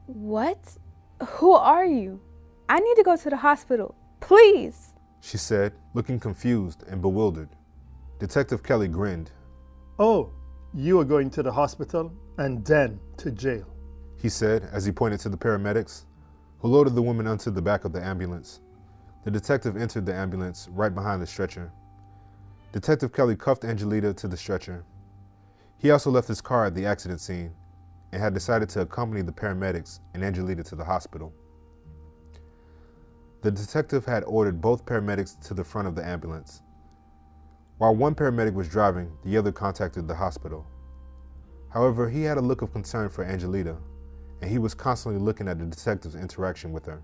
What? Who are you? I need to go to the hospital. Please. She said, looking confused and bewildered. Detective Kelly grinned. Oh, you are going to the hospital and then to jail, he said as he pointed to the paramedics, who loaded the woman onto the back of the ambulance. The detective entered the ambulance right behind the stretcher. Detective Kelly cuffed Angelita to the stretcher. He also left his car at the accident scene and had decided to accompany the paramedics and Angelita to the hospital. The detective had ordered both paramedics to the front of the ambulance. While one paramedic was driving, the other contacted the hospital. However, he had a look of concern for Angelita, and he was constantly looking at the detective's interaction with her.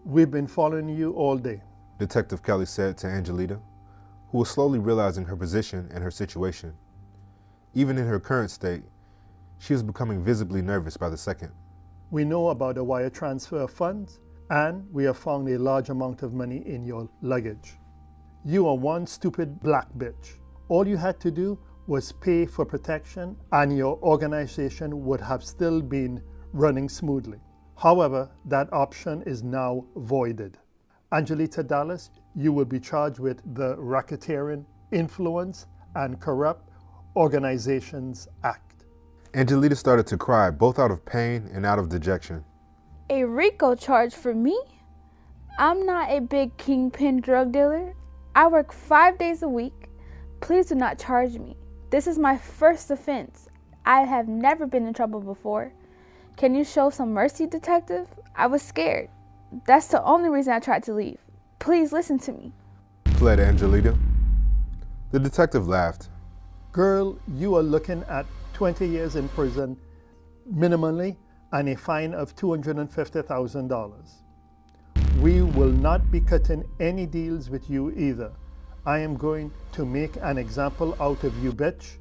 We've been following you all day, Detective Kelly said to Angelita, who was slowly realizing her position and her situation. Even in her current state, she was becoming visibly nervous by the second. We know about a wire transfer of funds, and we have found a large amount of money in your luggage. You are one stupid black bitch. All you had to do was pay for protection, and your organization would have still been running smoothly. However, that option is now voided. Angelita Dallas, you will be charged with the Racketeering, Influence, and Corrupt Organizations Act. Angelita started to cry, both out of pain and out of dejection. A RICO charge for me? I'm not a big kingpin drug dealer. I work 5 days a week. Please do not charge me. This is my first offense. I have never been in trouble before. Can you show some mercy, detective? I was scared. That's the only reason I tried to leave. Please listen to me, Pled Angelita. The detective laughed. Girl, you are looking at 20 years in prison, minimally, and a fine of $250,000. We will not be cutting any deals with you either. I am going to make an example out of you, bitch.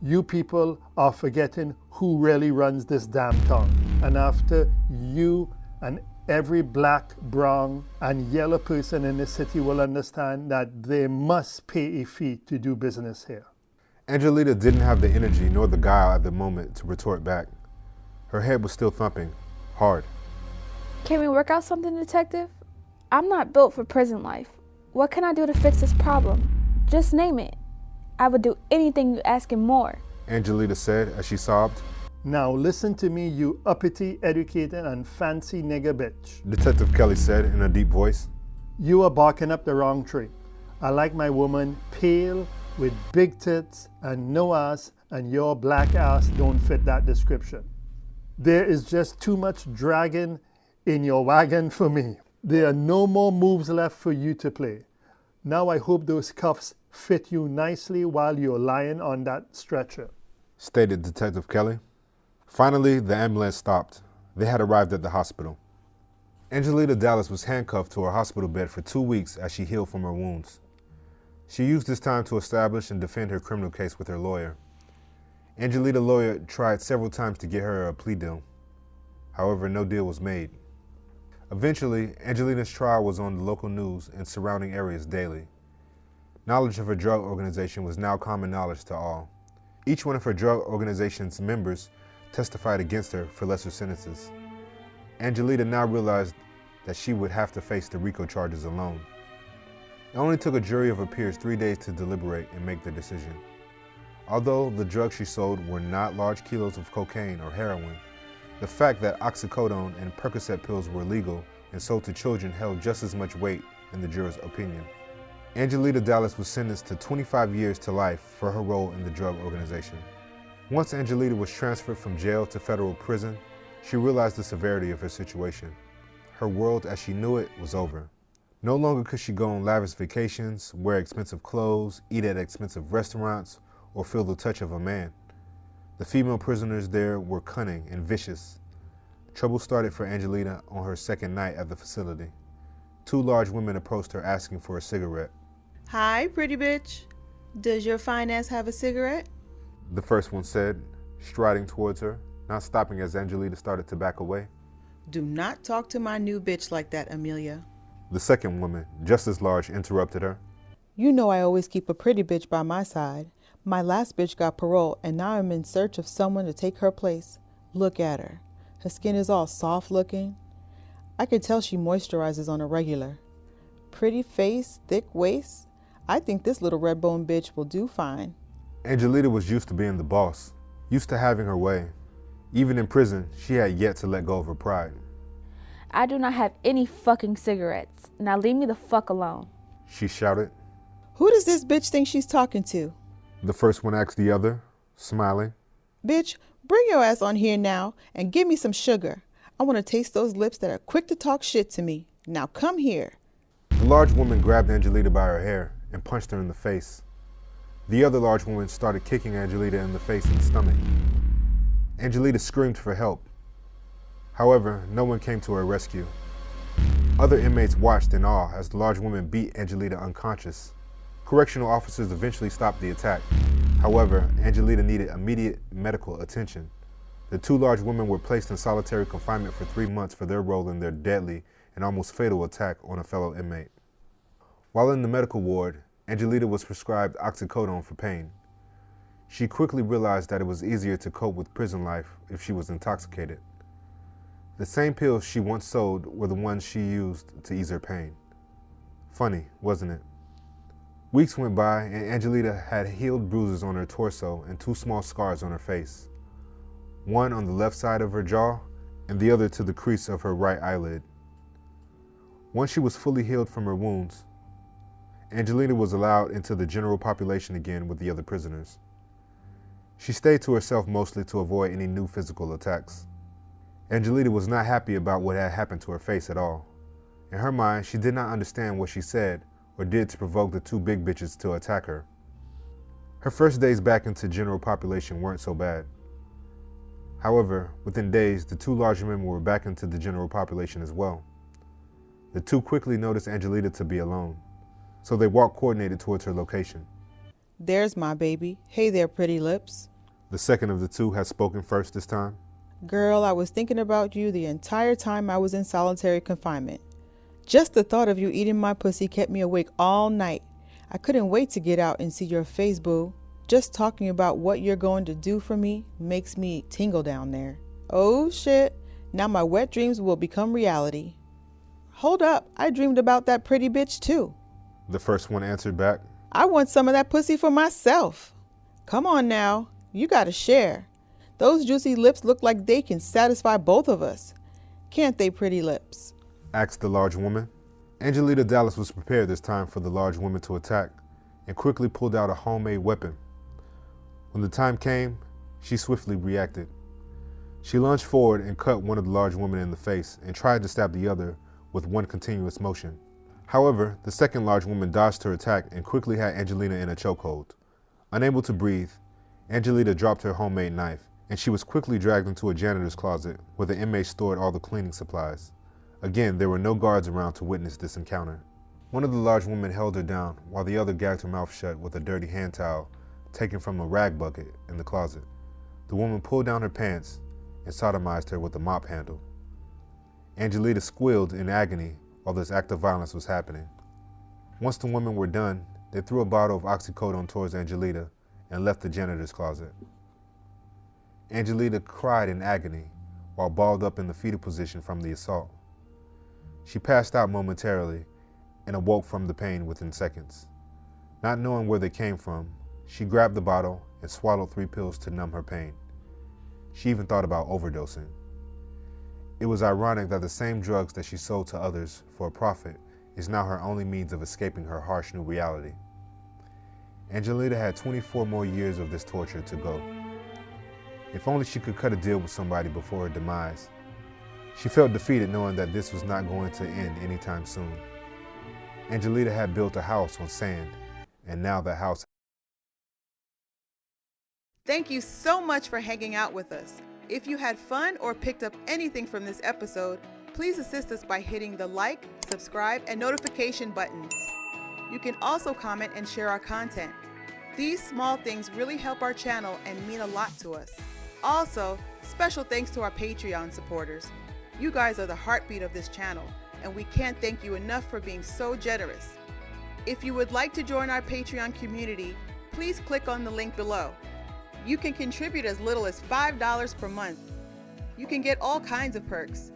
You people are forgetting who really runs this damn town. And after you and every black, brown, and yellow person in the city will understand that they must pay a fee to do business here. Angelita didn't have the energy nor the guile at the moment to retort back. Her head was still thumping, hard. Can we work out something, Detective? I'm not built for prison life. What can I do to fix this problem? Just name it. I would do anything you ask and more. Angelita said as she sobbed. Now listen to me, you uppity, educated, and fancy nigger bitch. Detective Kelly said in a deep voice. You are barking up the wrong tree. I like my woman pale, with big tits and no ass, and your black ass don't fit that description. There is just too much dragging in your wagon for me. There are no more moves left for you to play. Now I hope those cuffs fit you nicely while you're lying on that stretcher, stated Detective Kelly. Finally, the ambulance stopped. They had arrived at the hospital. Angelita Dallas was handcuffed to her hospital bed for 2 weeks as she healed from her wounds. She used this time to establish and defend her criminal case with her lawyer. Angelita's lawyer tried several times to get her a plea deal. However, no deal was made. Eventually, Angelita's trial was on the local news and surrounding areas daily. Knowledge of her drug organization was now common knowledge to all. Each one of her drug organization's members testified against her for lesser sentences. Angelita now realized that she would have to face the RICO charges alone. It only took a jury of her peers 3 days to deliberate and make their decision. Although the drugs she sold were not large kilos of cocaine or heroin, the fact that oxycodone and Percocet pills were legal and sold to children held just as much weight in the jurors' opinion. Angelita Dallas was sentenced to 25 years to life for her role in the drug organization. Once Angelita was transferred from jail to federal prison, she realized the severity of her situation. Her world as she knew it was over. No longer could she go on lavish vacations, wear expensive clothes, eat at expensive restaurants, or feel the touch of a man. The female prisoners there were cunning and vicious. Trouble started for Angelita on her second night at the facility. 2 large women approached her asking for a cigarette. Hi, pretty bitch. Does your fine ass have a cigarette? The first one said, striding towards her, not stopping as Angelita started to back away. Do not talk to my new bitch like that, Amelia. The second woman, just as large, interrupted her. You know I always keep a pretty bitch by my side. My last bitch got parole, and now I'm in search of someone to take her place. Look at her. Her skin is all soft looking. I can tell she moisturizes on a regular. Pretty face, thick waist. I think this little red-boned bitch will do fine. Angelita was used to being the boss, used to having her way. Even in prison, she had yet to let go of her pride. I do not have any fucking cigarettes. Now leave me the fuck alone. She shouted. Who does this bitch think she's talking to? The first one asked the other, smiling. Bitch, bring your ass on here now and give me some sugar. I want to taste those lips that are quick to talk shit to me. Now come here. The large woman grabbed Angelita by her hair and punched her in the face. The other large woman started kicking Angelita in the face and stomach. Angelita screamed for help. However, no one came to her rescue. Other inmates watched in awe as the large woman beat Angelita unconscious. Correctional officers eventually stopped the attack. However, Angelita needed immediate medical attention. The 2 large women were placed in solitary confinement for 3 months for their role in their deadly and almost fatal attack on a fellow inmate. While in the medical ward, Angelita was prescribed oxycodone for pain. She quickly realized that it was easier to cope with prison life if she was intoxicated. The same pills she once sold were the ones she used to ease her pain. Funny, wasn't it? Weeks went by and Angelita had healed bruises on her torso and 2 small scars on her face. One on the left side of her jaw and the other to the crease of her right eyelid. Once she was fully healed from her wounds, Angelita was allowed into the general population again with the other prisoners. She stayed to herself mostly to avoid any new physical attacks. Angelita was not happy about what had happened to her face at all. In her mind, she did not understand what she said or did to provoke the 2 big bitches to attack her. Her first days back into general population weren't so bad. However, within days, the 2 large women were back into the general population as well. The 2 quickly noticed Angelita to be alone, so they walked coordinated towards her location. There's my baby. Hey there, pretty lips. The second of the two had spoken first this time. Girl, I was thinking about you the entire time I was in solitary confinement. Just the thought of you eating my pussy kept me awake all night. I couldn't wait to get out and see your face, boo. Just talking about what you're going to do for me makes me tingle down there. Oh shit, now my wet dreams will become reality. Hold up, I dreamed about that pretty bitch too. The first one answered back. I want some of that pussy for myself. Come on now, you gotta share. Those juicy lips look like they can satisfy both of us. Can't they, pretty lips? Asked the large woman. Angelita Dallas was prepared this time for the large woman to attack and quickly pulled out a homemade weapon. When the time came, she swiftly reacted. She lunged forward and cut one of the large women in the face and tried to stab the other with one continuous motion. However, the second large woman dodged her attack and quickly had Angelita in a chokehold. Unable to breathe, Angelita dropped her homemade knife, and she was quickly dragged into a janitor's closet where the inmates stored all the cleaning supplies. Again, there were no guards around to witness this encounter. One of the large women held her down while the other gagged her mouth shut with a dirty hand towel taken from a rag bucket in the closet. The woman pulled down her pants and sodomized her with a mop handle. Angelita squealed in agony while this act of violence was happening. Once the women were done, they threw a bottle of oxycodone towards Angelita and left the janitor's closet. Angelita cried in agony while balled up in the fetal position from the assault. She passed out momentarily and awoke from the pain within seconds. Not knowing where they came from, she grabbed the bottle and swallowed 3 pills to numb her pain. She even thought about overdosing. It was ironic that the same drugs that she sold to others for a profit is now her only means of escaping her harsh new reality. Angelita had 24 more years of this torture to go. If only she could cut a deal with somebody before her demise. She felt defeated knowing that this was not going to end anytime soon. Angelita had built a house on sand, and now that house. Thank you so much for hanging out with us. If you had fun or picked up anything from this episode, please assist us by hitting the like, subscribe, and notification buttons. You can also comment and share our content. These small things really help our channel and mean a lot to us. Also, special thanks to our Patreon supporters. You guys are the heartbeat of this channel, and we can't thank you enough for being so generous. If you would like to join our Patreon community, please click on the link below. You can contribute as little as $5 per month. You can get all kinds of perks.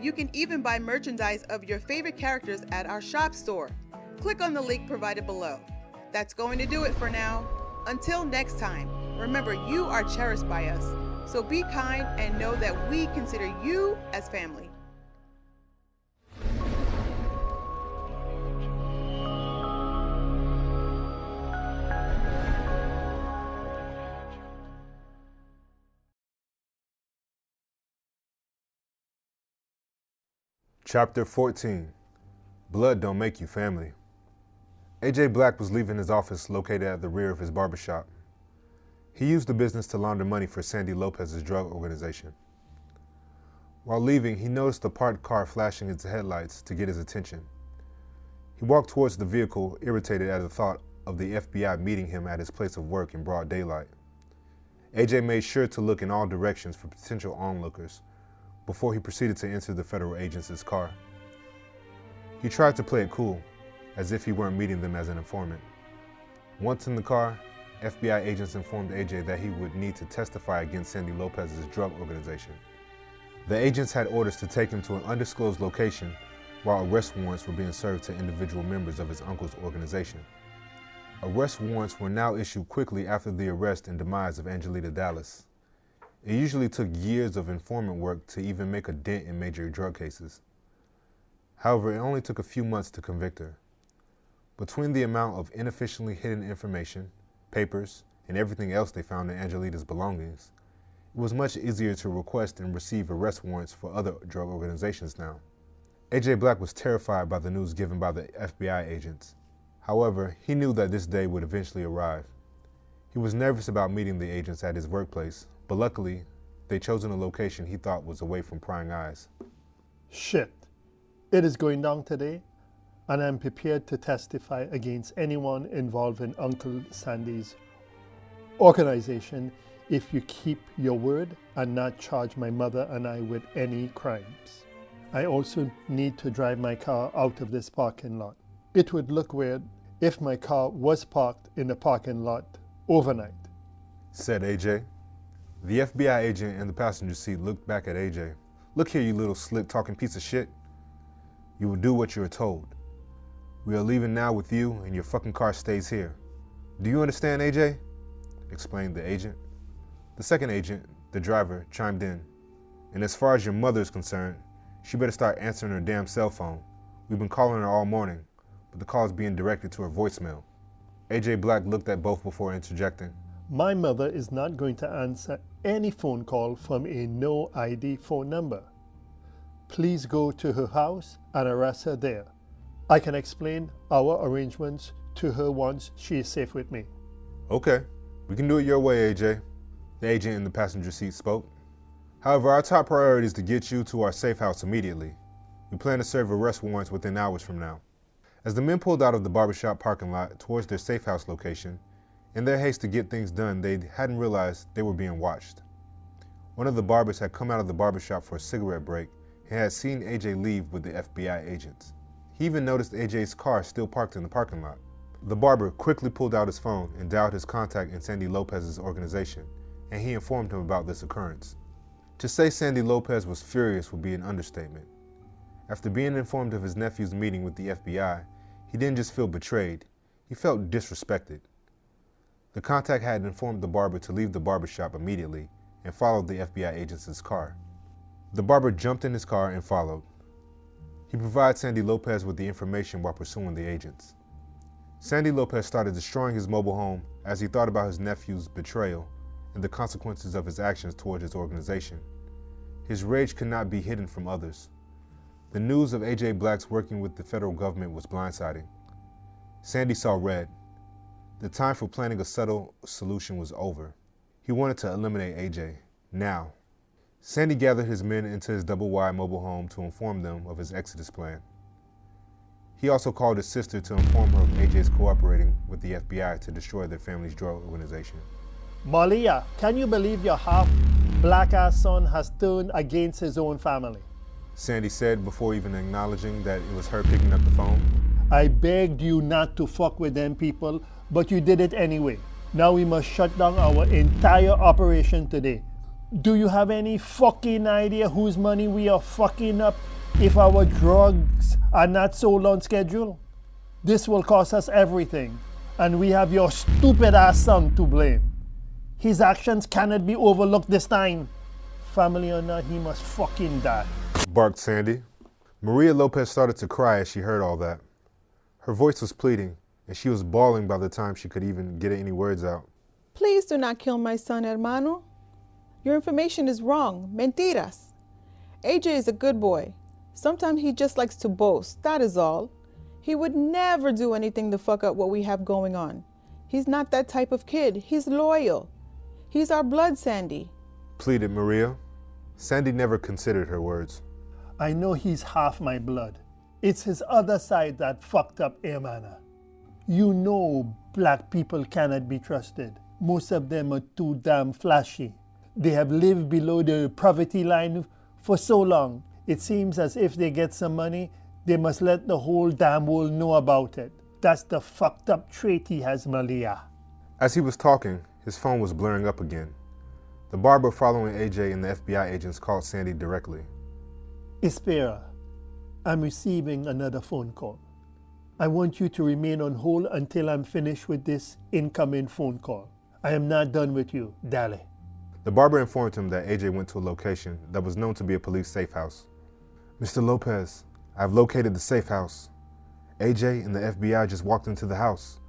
You can even buy merchandise of your favorite characters at our shop store. Click on the link provided below. That's going to do it for now. Until next time, remember you are cherished by us. So be kind and know that we consider you as family. Chapter 14. Blood Don't Make You Family. AJ Black was leaving his office located at the rear of his barbershop. He used the business to launder money for Sandy Lopez's drug organization. While leaving, he noticed a parked car flashing its headlights to get his attention. He walked towards the vehicle, irritated at the thought of the FBI meeting him at his place of work in broad daylight. AJ made sure to look in all directions for potential onlookers before he proceeded to enter the federal agent's car. He tried to play it cool, as if he weren't meeting them as an informant. Once in the car, FBI agents informed AJ that he would need to testify against Sandy Lopez's drug organization. The agents had orders to take him to an undisclosed location while arrest warrants were being served to individual members of his uncle's organization. Arrest warrants were now issued quickly after the arrest and demise of Angelita Dallas. It usually took years of informant work to even make a dent in major drug cases. However, it only took a few months to convict her. Between the amount of inefficiently hidden information, papers, and everything else they found in Angelita's belongings, it was much easier to request and receive arrest warrants for other drug organizations now. AJ Black was terrified by the news given by the FBI agents. However, he knew that this day would eventually arrive. He was nervous about meeting the agents at his workplace, but luckily, they'd chosen a location he thought was away from prying eyes. Shit. It is going down today, and I'm prepared to testify against anyone involved in Uncle Sandy's organization, if you keep your word and not charge my mother and I with any crimes. I also need to drive my car out of this parking lot. It would look weird if my car was parked in the parking lot overnight, said AJ. The FBI agent in the passenger seat looked back at AJ. Look here, you little slick-talking piece of shit. You will do what you are told. We are leaving now with you, and your fucking car stays here. Do you understand, AJ? Explained the agent. The second agent, the driver, chimed in. And as far as your mother is concerned, she better start answering her damn cell phone. We've been calling her all morning, but the call is being directed to her voicemail. AJ Black looked at both before interjecting. My mother is not going to answer any phone call from a no ID phone number. Please go to her house and arrest her there. I can explain our arrangements to her once she is safe with me. Okay, we can do it your way, AJ, the agent in the passenger seat spoke. However, our top priority is to get you to our safe house immediately. We plan to serve arrest warrants within hours from now. As the men pulled out of the barbershop parking lot towards their safe house location, in their haste to get things done, they hadn't realized they were being watched. One of the barbers had come out of the barbershop for a cigarette break and had seen AJ leave with the FBI agents. He even noticed AJ's car still parked in the parking lot. The barber quickly pulled out his phone and dialed his contact in Sandy Lopez's organization, and he informed him about this occurrence. To say Sandy Lopez was furious would be an understatement. After being informed of his nephew's meeting with the FBI, he didn't just feel betrayed, he felt disrespected. The contact had informed the barber to leave the barbershop immediately and followed the FBI agent's car. The barber jumped in his car and followed. He provided Sandy Lopez with the information while pursuing the agents. Sandy Lopez started destroying his mobile home as he thought about his nephew's betrayal and the consequences of his actions toward his organization. His rage could not be hidden from others. The news of AJ Black's working with the federal government was blindsiding. Sandy saw red. The time for planning a subtle solution was over. He wanted to eliminate AJ, now. Sandy gathered his men into his double-wide mobile home to inform them of his exodus plan. He also called his sister to inform her of AJ's cooperating with the FBI to destroy their family's drug organization. Malia, can you believe your half-black-ass son has turned against his own family? Sandy said before even acknowledging that it was her picking up the phone. I begged you not to fuck with them people, but you did it anyway. Now we must shut down our entire operation today. Do you have any fucking idea whose money we are fucking up if our drugs are not sold on schedule? This will cost us everything, and we have your stupid ass son to blame. His actions cannot be overlooked this time. Family or not, he must fucking die, barked Sandy. Maria Lopez started to cry as she heard all that. Her voice was pleading, and she was bawling by the time she could even get any words out. Please do not kill my son, hermano. Your information is wrong. Mentiras. AJ is a good boy. Sometimes he just likes to boast, that is all. He would never do anything to fuck up what we have going on. He's not that type of kid. He's loyal. He's our blood, Sandy, pleaded Maria. Sandy never considered her words. I know he's half my blood. It's his other side that fucked up, hermana. You know black people cannot be trusted. Most of them are too damn flashy. They have lived below the poverty line for so long. It seems as if they get some money, they must let the whole damn world know about it. That's the fucked up trait he has, Malia. As he was talking, his phone was blurring up again. The barber following AJ and the FBI agents called Sandy directly. Espera, I'm receiving another phone call. I want you to remain on hold until I'm finished with this incoming phone call. I am not done with you, Dale. The barber informed him that AJ went to a location that was known to be a police safe house. Mr. Lopez, I've located the safe house. AJ and the FBI just walked into the house.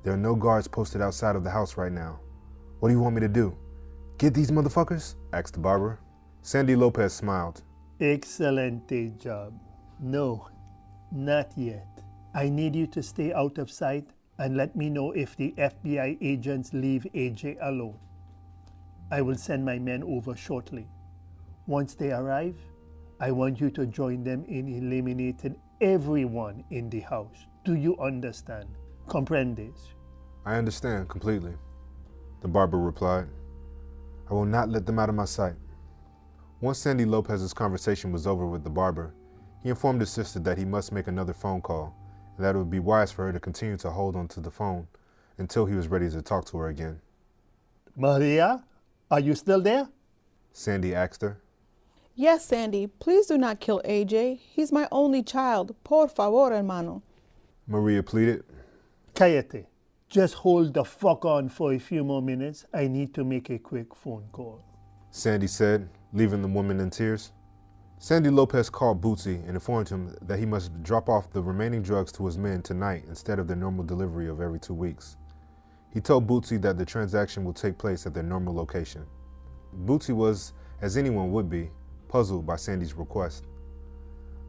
There are no guards posted outside of the house right now. What do you want me to do? Get these motherfuckers? Asked the barber. Sandy Lopez smiled. Excelente job. No, not yet. I need you to stay out of sight and let me know if the FBI agents leave AJ alone. I will send my men over shortly. Once they arrive, I want you to join them in eliminating everyone in the house. Do you understand? Comprendes? I understand completely, the barber replied. I will not let them out of my sight. Once Sandy Lopez's conversation was over with the barber, he informed his sister that he must make another phone call and that it would be wise for her to continue to hold on to the phone until he was ready to talk to her again. Maria, are you still there? Sandy asked her. Yes, Sandy, please do not kill AJ. He's my only child. Por favor, hermano. Maria pleaded. Cállate. Just hold the fuck on for a few more minutes. I need to make a quick phone call. Sandy said, leaving the woman in tears. Sandy Lopez called Bootsy and informed him that he must drop off the remaining drugs to his men tonight instead of their normal delivery of every 2 weeks. He told Bootsy that the transaction will take place at their normal location. Bootsy was, as anyone would be, puzzled by Sandy's request.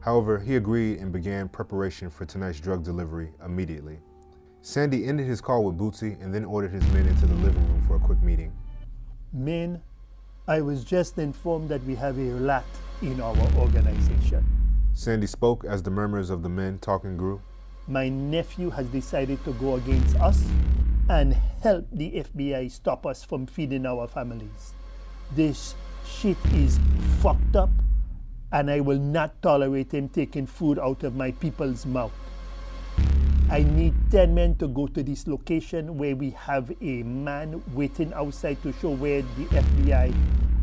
However, he agreed and began preparation for tonight's drug delivery immediately. Sandy ended his call with Bootsy and then ordered his men into the living room for a quick meeting. Men, I was just informed that we have a rat in our organization. Sandy spoke as the murmurs of the men talking grew. My nephew has decided to go against us and help the FBI stop us from feeding our families. This shit is fucked up, and I will not tolerate him taking food out of my people's mouth. I need 10 men to go to this location where we have a man waiting outside to show where the FBI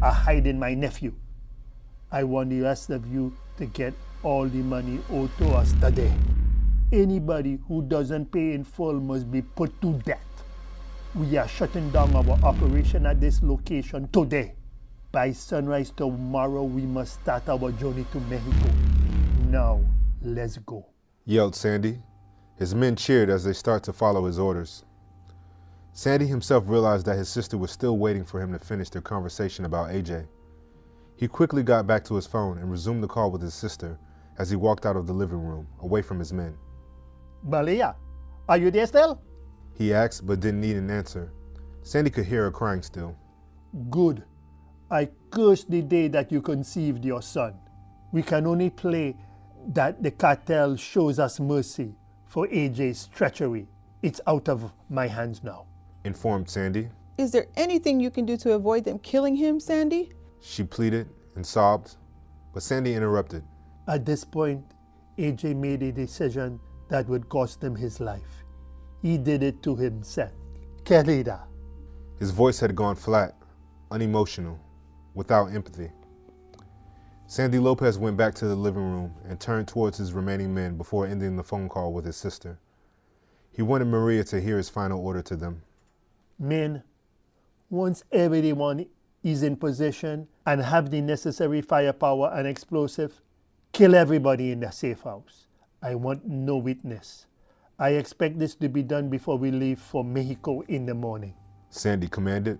are hiding my nephew. I want the rest of you to get all the money owed to us today. Anybody who doesn't pay in full must be put to death. We are shutting down our operation at this location today. By sunrise tomorrow, we must start our journey to Mexico. Now, let's go. Yelled Sandy. His men cheered as they started to follow his orders. Sandy himself realized that his sister was still waiting for him to finish their conversation about AJ. He quickly got back to his phone and resumed the call with his sister as he walked out of the living room, away from his men. Malia, are you there still? He asked, but didn't need an answer. Sandy could hear her crying still. Good. I curse the day that you conceived your son. We can only pray that the cartel shows us mercy for AJ's treachery. It's out of my hands now, Informed Sandy. Is there anything you can do to avoid them killing him, Sandy? She pleaded and sobbed, but Sandy interrupted. At this point, AJ made a decision that would cost him his life. He did it to himself. Querida. His voice had gone flat, unemotional, without empathy. Sandy Lopez went back to the living room and turned towards his remaining men before ending the phone call with his sister. He wanted Maria to hear his final order to them. Men, once everyone is in position and have the necessary firepower and explosive, kill everybody in the safe house. I want no witness. I expect this to be done before we leave for Mexico in the morning. Sandy commanded.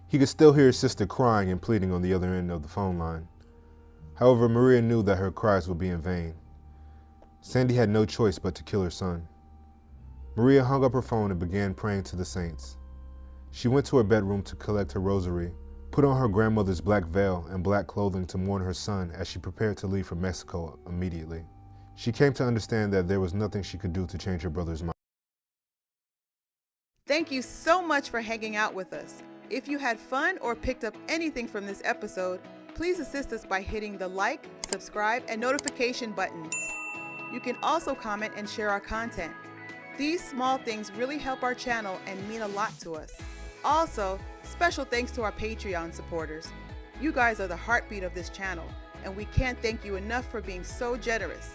He could still hear his sister crying and pleading on the other end of the phone line. However, Maria knew that her cries would be in vain. Sandy had no choice but to kill her son. Maria hung up her phone and began praying to the saints. She went to her bedroom to collect her rosary, put on her grandmother's black veil and black clothing to mourn her son as she prepared to leave for Mexico immediately. She came to understand that there was nothing she could do to change her brother's mind. Thank you so much for hanging out with us. If you had fun or picked up anything from this episode, please assist us by hitting the like, subscribe, and notification buttons. You can also comment and share our content. These small things really help our channel and mean a lot to us. Also, special thanks to our Patreon supporters. You guys are the heartbeat of this channel, and we can't thank you enough for being so generous.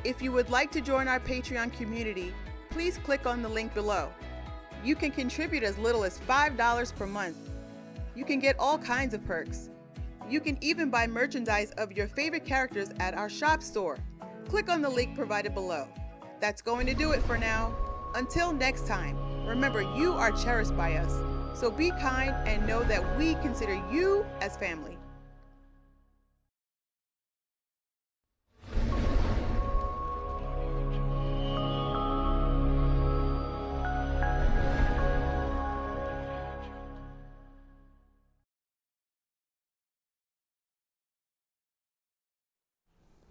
If you would like to join our Patreon community, please click on the link below. You can contribute as little as $5 per month. You can get all kinds of perks. You can even buy merchandise of your favorite characters at our shop store. Click on the link provided below. That's going to do it for now. Until next time, remember you are cherished by us. So be kind and know that we consider you as family.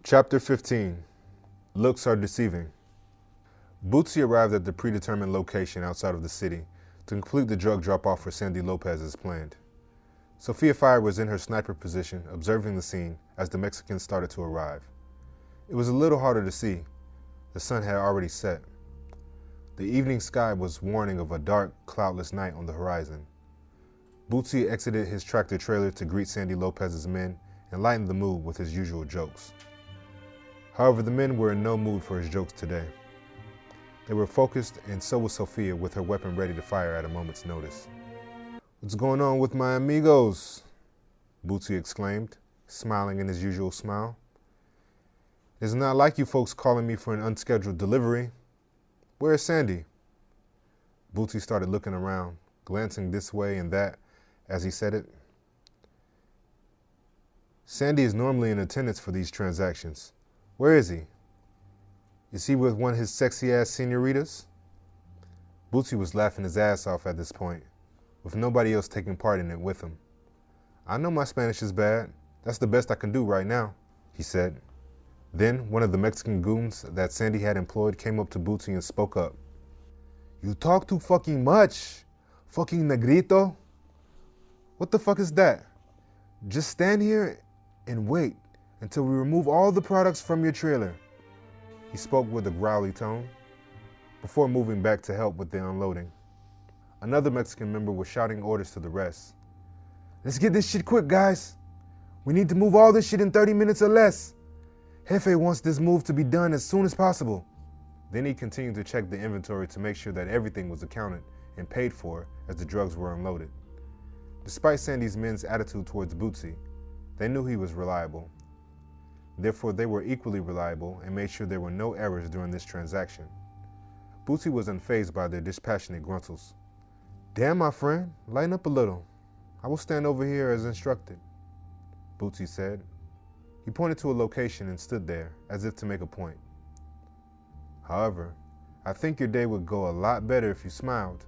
Chapter 15. Looks are deceiving. Bootsy arrived at the predetermined location outside of the city to complete the drug drop-off for Sandy Lopez as planned. Sophia Fire was in her sniper position, observing the scene as the Mexicans started to arrive. It was a little harder to see. The sun had already set. The evening sky was warning of a dark, cloudless night on the horizon. Bootsy exited his tractor trailer to greet Sandy Lopez's men and lighten the mood with his usual jokes. However, the men were in no mood for his jokes today. They were focused, and so was Sophia, with her weapon ready to fire at a moment's notice. "What's going on with my amigos?" Bootsy exclaimed, smiling in his usual smile. "It's not like you folks calling me for an unscheduled delivery. Where is Sandy?" Bootsy started looking around, glancing this way and that as he said it. "Sandy is normally in attendance for these transactions. Where is he? Is he with one of his sexy-ass senoritas?" Bootsy was laughing his ass off at this point, with nobody else taking part in it with him. "I know my Spanish is bad. That's the best I can do right now," he said. Then one of the Mexican goons that Sandy had employed came up to Bootsy and spoke up. "You talk too fucking much, fucking negrito." "What the fuck is that? Just stand here and wait until we remove all the products from your trailer." He spoke with a growly tone before moving back to help with the unloading. Another Mexican member was shouting orders to the rest. "Let's get this shit quick, guys. We need to move all this shit in 30 minutes or less. Jefe wants this move to be done as soon as possible." Then he continued to check the inventory to make sure that everything was accounted and paid for as the drugs were unloaded. Despite Sandy's men's attitude towards Bootsy, they knew he was reliable. Therefore, they were equally reliable and made sure there were no errors during this transaction. Bootsy was unfazed by their dispassionate gruntles. "Damn, my friend, lighten up a little. I will stand over here as instructed," Bootsy said. He pointed to a location and stood there, as if to make a point. "However, I think your day would go a lot better if you smiled.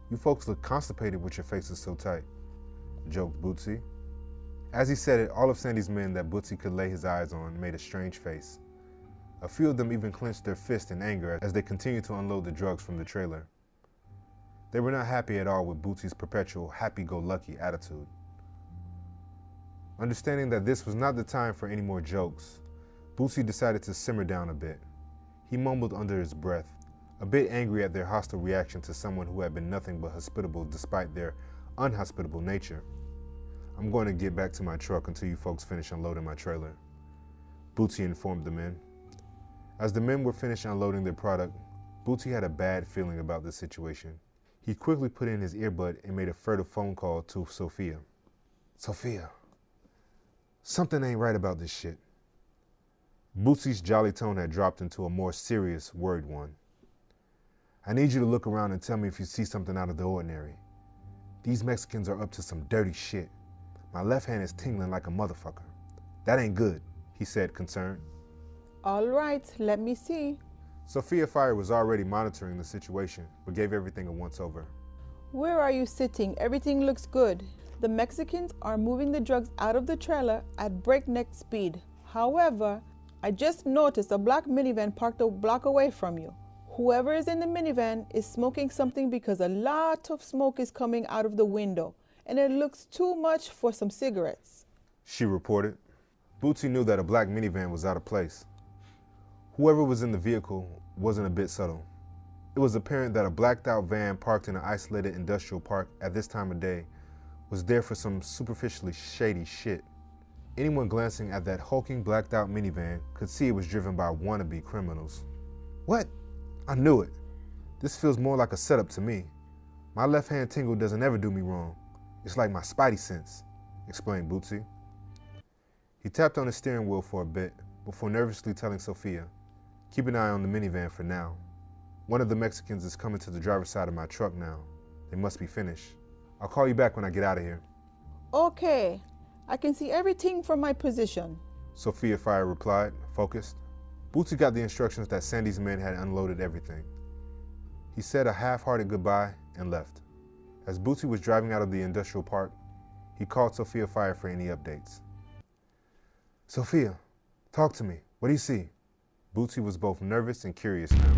You folks look constipated with your faces so tight," joked Bootsy. As he said it, all of Sandy's men that Bootsy could lay his eyes on made a strange face. A few of them even clenched their fists in anger as they continued to unload the drugs from the trailer. They were not happy at all with Bootsy's perpetual happy-go-lucky attitude. Understanding that this was not the time for any more jokes, Bootsy decided to simmer down a bit. He mumbled under his breath, a bit angry at their hostile reaction to someone who had been nothing but hospitable despite their unhospitable nature. "I'm going to get back to my truck until you folks finish unloading my trailer," Bootsy informed the men. As the men were finished unloading their product, Bootsy had a bad feeling about the situation. He quickly put in his earbud and made a furtive phone call to Sophia. "Sophia, something ain't right about this shit." Bootsy's jolly tone had dropped into a more serious, worried one. "I need you to look around and tell me if you see something out of the ordinary. These Mexicans are up to some dirty shit. My left hand is tingling like a motherfucker. That ain't good," he said, concerned. All right, let me see. Sophia Fire was already monitoring the situation, but gave everything a once-over. Where are you sitting? Everything looks good. The Mexicans are moving the drugs out of the trailer at breakneck speed. However, I just noticed a black minivan parked a block away from you. Whoever is in the minivan is smoking something because a lot of smoke is coming out of the window, and it looks too much for some cigarettes," she reported. Bootsy knew that a black minivan was out of place. Whoever was in the vehicle wasn't a bit subtle. It was apparent that a blacked-out van parked in an isolated industrial park at this time of day was there for some superficially shady shit. Anyone glancing at that hulking blacked-out minivan could see it was driven by wannabe criminals. "What? I knew it. This feels more like a setup to me. My left hand tingle doesn't ever do me wrong. It's like my spidey sense," explained Bootsy. He tapped on his steering wheel for a bit before nervously telling Sophia, "Keep an eye on the minivan for now. One of the Mexicans is coming to the driver's side of my truck now. They must be finished. I'll call you back when I get out of here." "Okay, I can see everything from my position," Sophia Fire replied, focused. Bootsy got the instructions that Sandy's men had unloaded everything. He said a half-hearted goodbye and left. As Bootsy was driving out of the industrial park, he called Sophia Fire for any updates. "Sophia, talk to me. What do you see?" Bootsy was both nervous and curious now.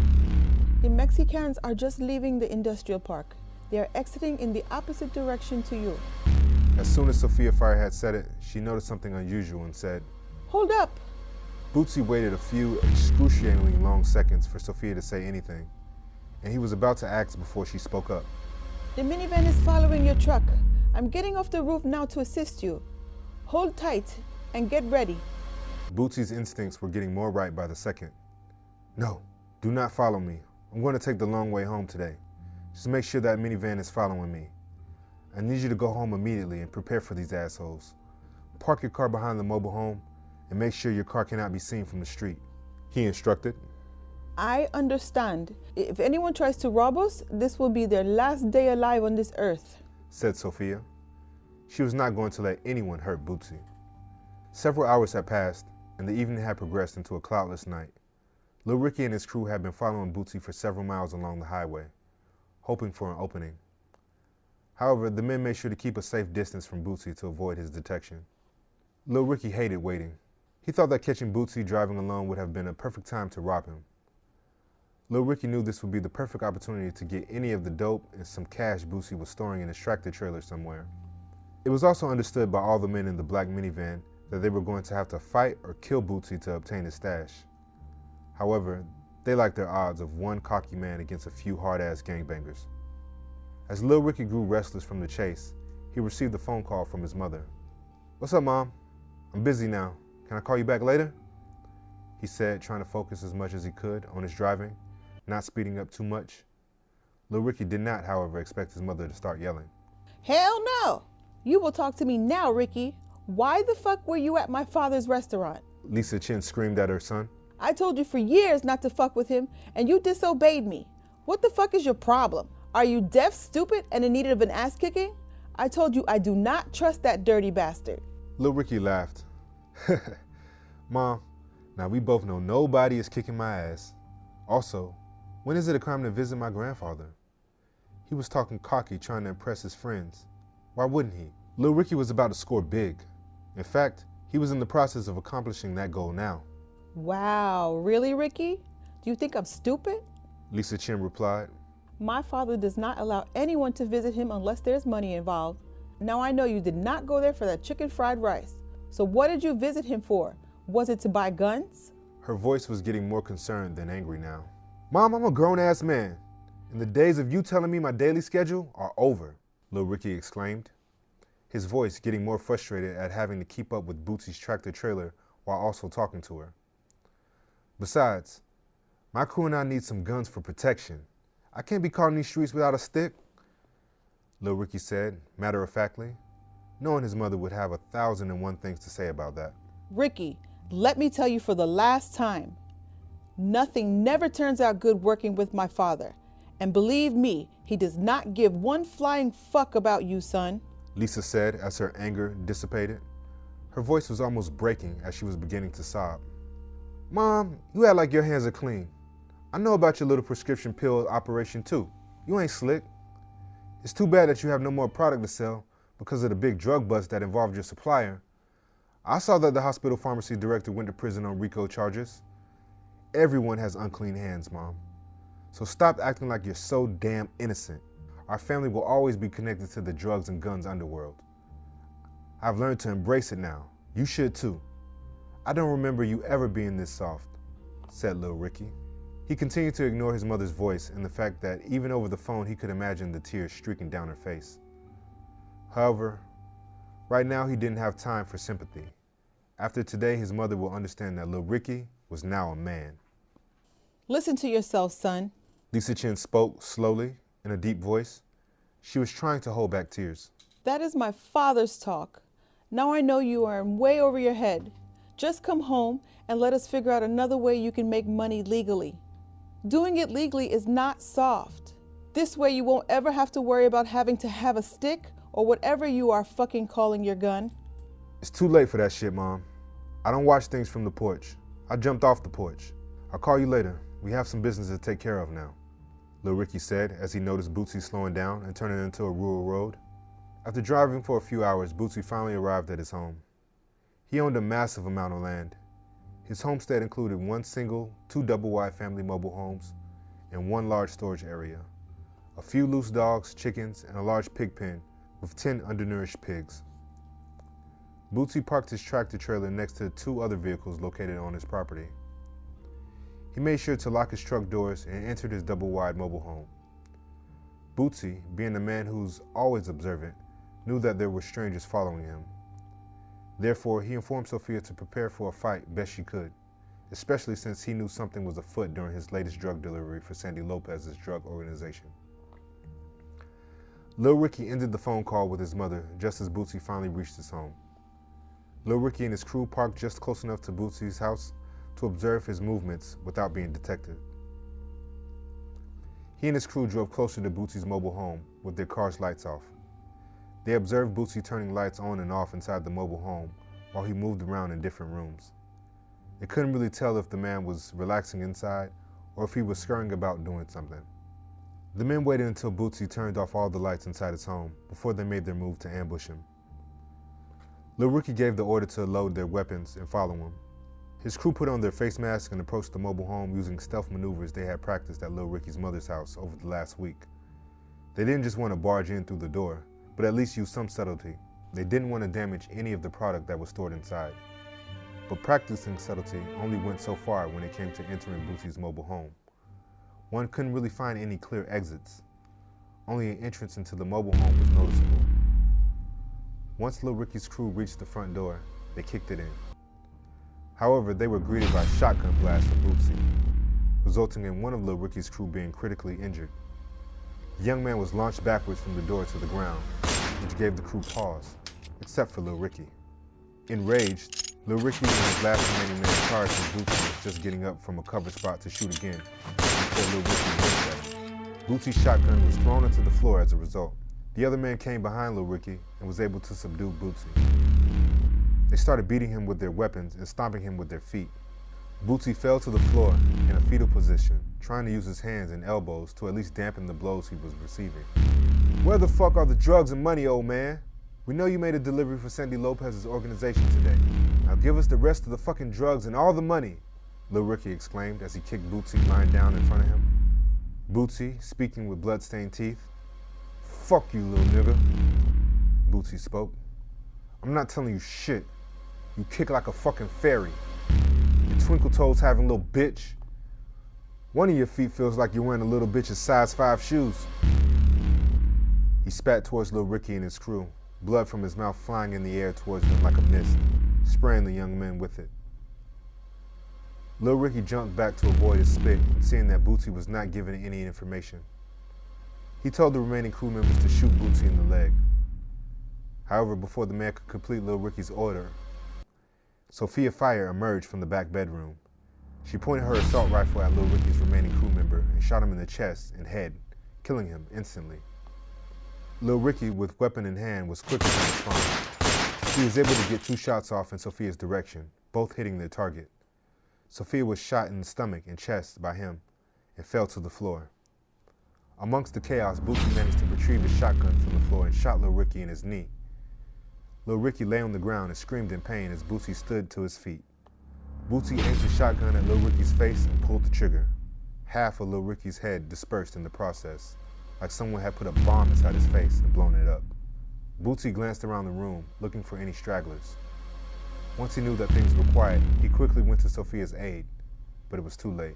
"The Mexicans are just leaving the industrial park. They are exiting in the opposite direction to you." As soon as Sophia Fire had said it, she noticed something unusual and said, Hold up. Bootsy waited a few excruciatingly long seconds for Sophia to say anything, and he was about to ask before she spoke up. The minivan is following your truck. I'm getting off the roof now to assist you. Hold tight and get ready. Bootsy's instincts were getting more right by the second. No, do not follow me. I'm going to take the long way home today. Just make sure that minivan is following me. I need you to go home immediately and prepare for these assholes. Park your car behind the mobile home and make sure your car cannot be seen from the street, he instructed. I understand. If anyone tries to rob us, this will be their last day alive on this earth, said Sophia. She was not going to let anyone hurt Bootsy. Several hours had passed, and the evening had progressed into a cloudless night. Lil Ricky and his crew had been following Bootsy for several miles along the highway, hoping for an opening. However, the men made sure to keep a safe distance from Bootsy to avoid his detection. Lil Ricky hated waiting. He thought that catching Bootsy driving alone would have been a perfect time to rob him. Lil Ricky knew this would be the perfect opportunity to get any of the dope and some cash Bootsy was storing in his tractor trailer somewhere. It was also understood by all the men in the black minivan that they were going to have to fight or kill Bootsy to obtain his stash. However, they liked their odds of one cocky man against a few hard-ass gangbangers. As Lil Ricky grew restless from the chase, he received a phone call from his mother. What's up, Mom? I'm busy now. Can I call you back later? He said, trying to focus as much as he could on his driving, not speeding up too much. Lil Ricky did not, however, expect his mother to start yelling. Hell no! You will talk to me now, Ricky. Why the fuck were you at my father's restaurant? Lisa Chin screamed at her son. I told you for years not to fuck with him, and you disobeyed me. What the fuck is your problem? Are you deaf, stupid, and in need of an ass kicking? I told you I do not trust that dirty bastard. Lil Ricky laughed. Mom, now we both know nobody is kicking my ass. Also, when is it a crime to visit my grandfather? He was talking cocky, trying to impress his friends. Why wouldn't he? Lil Ricky was about to score big. In fact, he was in the process of accomplishing that goal now. Wow, really, Ricky? Do you think I'm stupid? Lisa Chin replied. My father does not allow anyone to visit him unless there's money involved. Now I know you did not go there for that chicken fried rice. So what did you visit him for? Was it to buy guns? Her voice was getting more concerned than angry now. Mom, I'm a grown-ass man, and the days of you telling me my daily schedule are over, Lil Ricky exclaimed, his voice getting more frustrated at having to keep up with Bootsy's tractor trailer while also talking to her. Besides, my crew and I need some guns for protection. I can't be caught in these streets without a stick, Lil Ricky said, matter-of-factly, knowing his mother would have 1,001 things to say about that. Ricky, let me tell you for the last time, nothing never turns out good working with my father. And believe me, he does not give one flying fuck about you, son, Lisa said as her anger dissipated. Her voice was almost breaking as she was beginning to sob. Mom, you act like your hands are clean. I know about your little prescription pill operation too. You ain't slick. It's too bad that you have no more product to sell because of the big drug bust that involved your supplier. I saw that the hospital pharmacy director went to prison on RICO charges. Everyone has unclean hands, Mom. So stop acting like you're so damn innocent. Our family will always be connected to the drugs and guns underworld. I've learned to embrace it now. You should too. I don't remember you ever being this soft, said Lil Ricky. He continued to ignore his mother's voice and the fact that even over the phone he could imagine the tears streaking down her face. However, right now he didn't have time for sympathy. After today, his mother will understand that Lil Ricky was now a man. Listen to yourself, son. Lisa Chin spoke slowly in a deep voice. She was trying to hold back tears. That is my father's talk. Now I know you are way over your head. Just come home and let us figure out another way you can make money legally. Doing it legally is not soft. This way you won't ever have to worry about having to have a stick or whatever you are fucking calling your gun. It's too late for that shit, Mom. I don't watch things from the porch. I jumped off the porch. I'll call you later. We have some business to take care of now, Lil Ricky said as he noticed Bootsy slowing down and turning into a rural road. After driving for a few hours, Bootsy finally arrived at his home. He owned a massive amount of land. His homestead included one single, 2 double-wide family mobile homes, and 1 large storage area, a few loose dogs, chickens, and a large pig pen with 10 undernourished pigs. Bootsy parked his tractor trailer next to 2 other vehicles located on his property. He made sure to lock his truck doors and entered his double-wide mobile home. Bootsy, being a man who's always observant, knew that there were strangers following him. Therefore, he informed Sophia to prepare for a fight best she could, especially since he knew something was afoot during his latest drug delivery for Sandy Lopez's drug organization. Lil Ricky ended the phone call with his mother just as Bootsy finally reached his home. Lil Ricky and his crew parked just close enough to Bootsy's house to observe his movements without being detected. He and his crew drove closer to Bootsy's mobile home with their car's lights off. They observed Bootsy turning lights on and off inside the mobile home while he moved around in different rooms. They couldn't really tell if the man was relaxing inside or if he was scurrying about doing something. The men waited until Bootsy turned off all the lights inside his home before they made their move to ambush him. Lil Ricky gave the order to load their weapons and follow him. His crew put on their face masks and approached the mobile home using stealth maneuvers they had practiced at Lil Ricky's mother's house over the last week. They didn't just want to barge in through the door, but at least use some subtlety. They didn't want to damage any of the product that was stored inside. But practicing subtlety only went so far when it came to entering Bootsy's mobile home. One couldn't really find any clear exits. Only an entrance into the mobile home was noticeable. Once Lil Ricky's crew reached the front door, they kicked it in. However, they were greeted by shotgun blasts from Bootsy, resulting in one of Lil Ricky's crew being critically injured. The young man was launched backwards from the door to the ground, which gave the crew pause, except for Lil Ricky. Enraged, Lil Ricky and his last remaining man charged as Bootsy was just getting up from a cover spot to shoot again before Lil Ricky missed that. Bootsy's shotgun was thrown onto the floor as a result. The other man came behind Lil Ricky and was able to subdue Bootsy. They started beating him with their weapons and stomping him with their feet. Bootsy fell to the floor in a fetal position, trying to use his hands and elbows to at least dampen the blows he was receiving. "Where the fuck are the drugs and money, old man? We know you made a delivery for Sandy Lopez's organization today. Now give us the rest of the fucking drugs and all the money," Lil Ricky exclaimed as he kicked Bootsy lying down in front of him. Bootsy, speaking with blood-stained teeth, "Fuck you, little nigga," Bootsy spoke. "I'm not telling you shit. You kick like a fucking fairy. Your twinkle toes having little bitch. One of your feet feels like you're wearing a little bitch's size 5 shoes." He spat towards Lil Ricky and his crew, blood from his mouth flying in the air towards them like a mist, spraying the young men with it. Lil Ricky jumped back to avoid his spit, and seeing that Bootsy was not giving any information, he told the remaining crew members to shoot Bootsy in the leg. However, before the man could complete Lil Ricky's order, Sophia Fire emerged from the back bedroom. She pointed her assault rifle at Lil Ricky's remaining crew member and shot him in the chest and head, killing him instantly. Lil Ricky, with weapon in hand, was quicker to respond. He was able to get 2 shots off in Sophia's direction, both hitting their target. Sophia was shot in the stomach and chest by him and fell to the floor. Amongst the chaos, Bootsy managed to retrieve his shotgun from the floor and shot Lil Ricky in his knee. Lil Ricky lay on the ground and screamed in pain as Bootsy stood to his feet. Bootsy aimed his shotgun at Lil Ricky's face and pulled the trigger. Half of Lil Ricky's head dispersed in the process, like someone had put a bomb inside his face and blown it up. Bootsy glanced around the room, looking for any stragglers. Once he knew that things were quiet, he quickly went to Sophia's aid, but it was too late.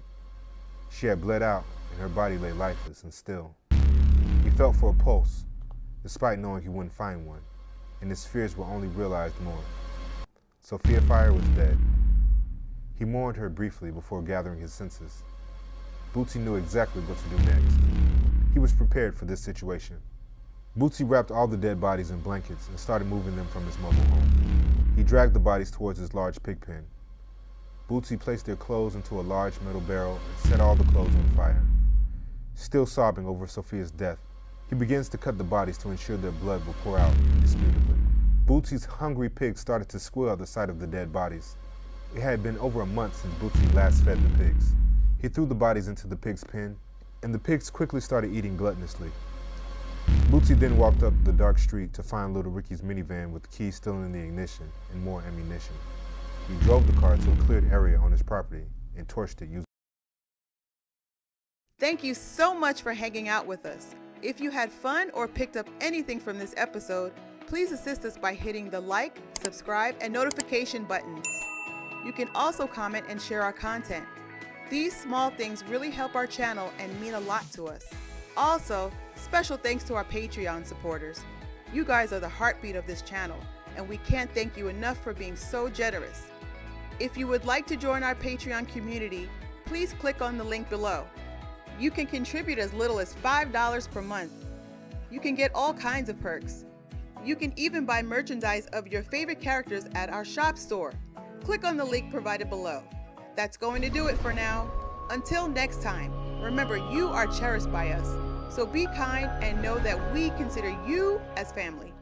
She had bled out, and her body lay lifeless and still. He felt for a pulse, despite knowing he wouldn't find one, and his fears were only realized more. Sophia Fire was dead. He mourned her briefly before gathering his senses. Bootsy knew exactly what to do next. He was prepared for this situation. Bootsy wrapped all the dead bodies in blankets and started moving them from his mobile home. He dragged the bodies towards his large pig pen. Bootsy placed their clothes into a large metal barrel and set all the clothes on fire. Still sobbing over Sophia's death, he begins to cut the bodies to ensure their blood will pour out indisputably. Bootsy's hungry pigs started to squeal at the sight of the dead bodies. It had been over a month since Bootsy last fed the pigs. He threw the bodies into the pig's pen, and the pigs quickly started eating gluttonously. Bootsy then walked up the dark street to find Little Ricky's minivan with the keys still in the ignition and more ammunition. He drove the car to a cleared area on his property and torched it using. Thank you so much for hanging out with us. If you had fun or picked up anything from this episode, please assist us by hitting the like, subscribe, and notification buttons. You can also comment and share our content. These small things really help our channel and mean a lot to us. Also, special thanks to our Patreon supporters. You guys are the heartbeat of this channel, and we can't thank you enough for being so generous. If you would like to join our Patreon community, please click on the link below. You can contribute as little as $5 per month. You can get all kinds of perks. You can even buy merchandise of your favorite characters at our shop store. Click on the link provided below. That's going to do it for now. Until next time, remember you are cherished by us, so be kind and know that we consider you as family.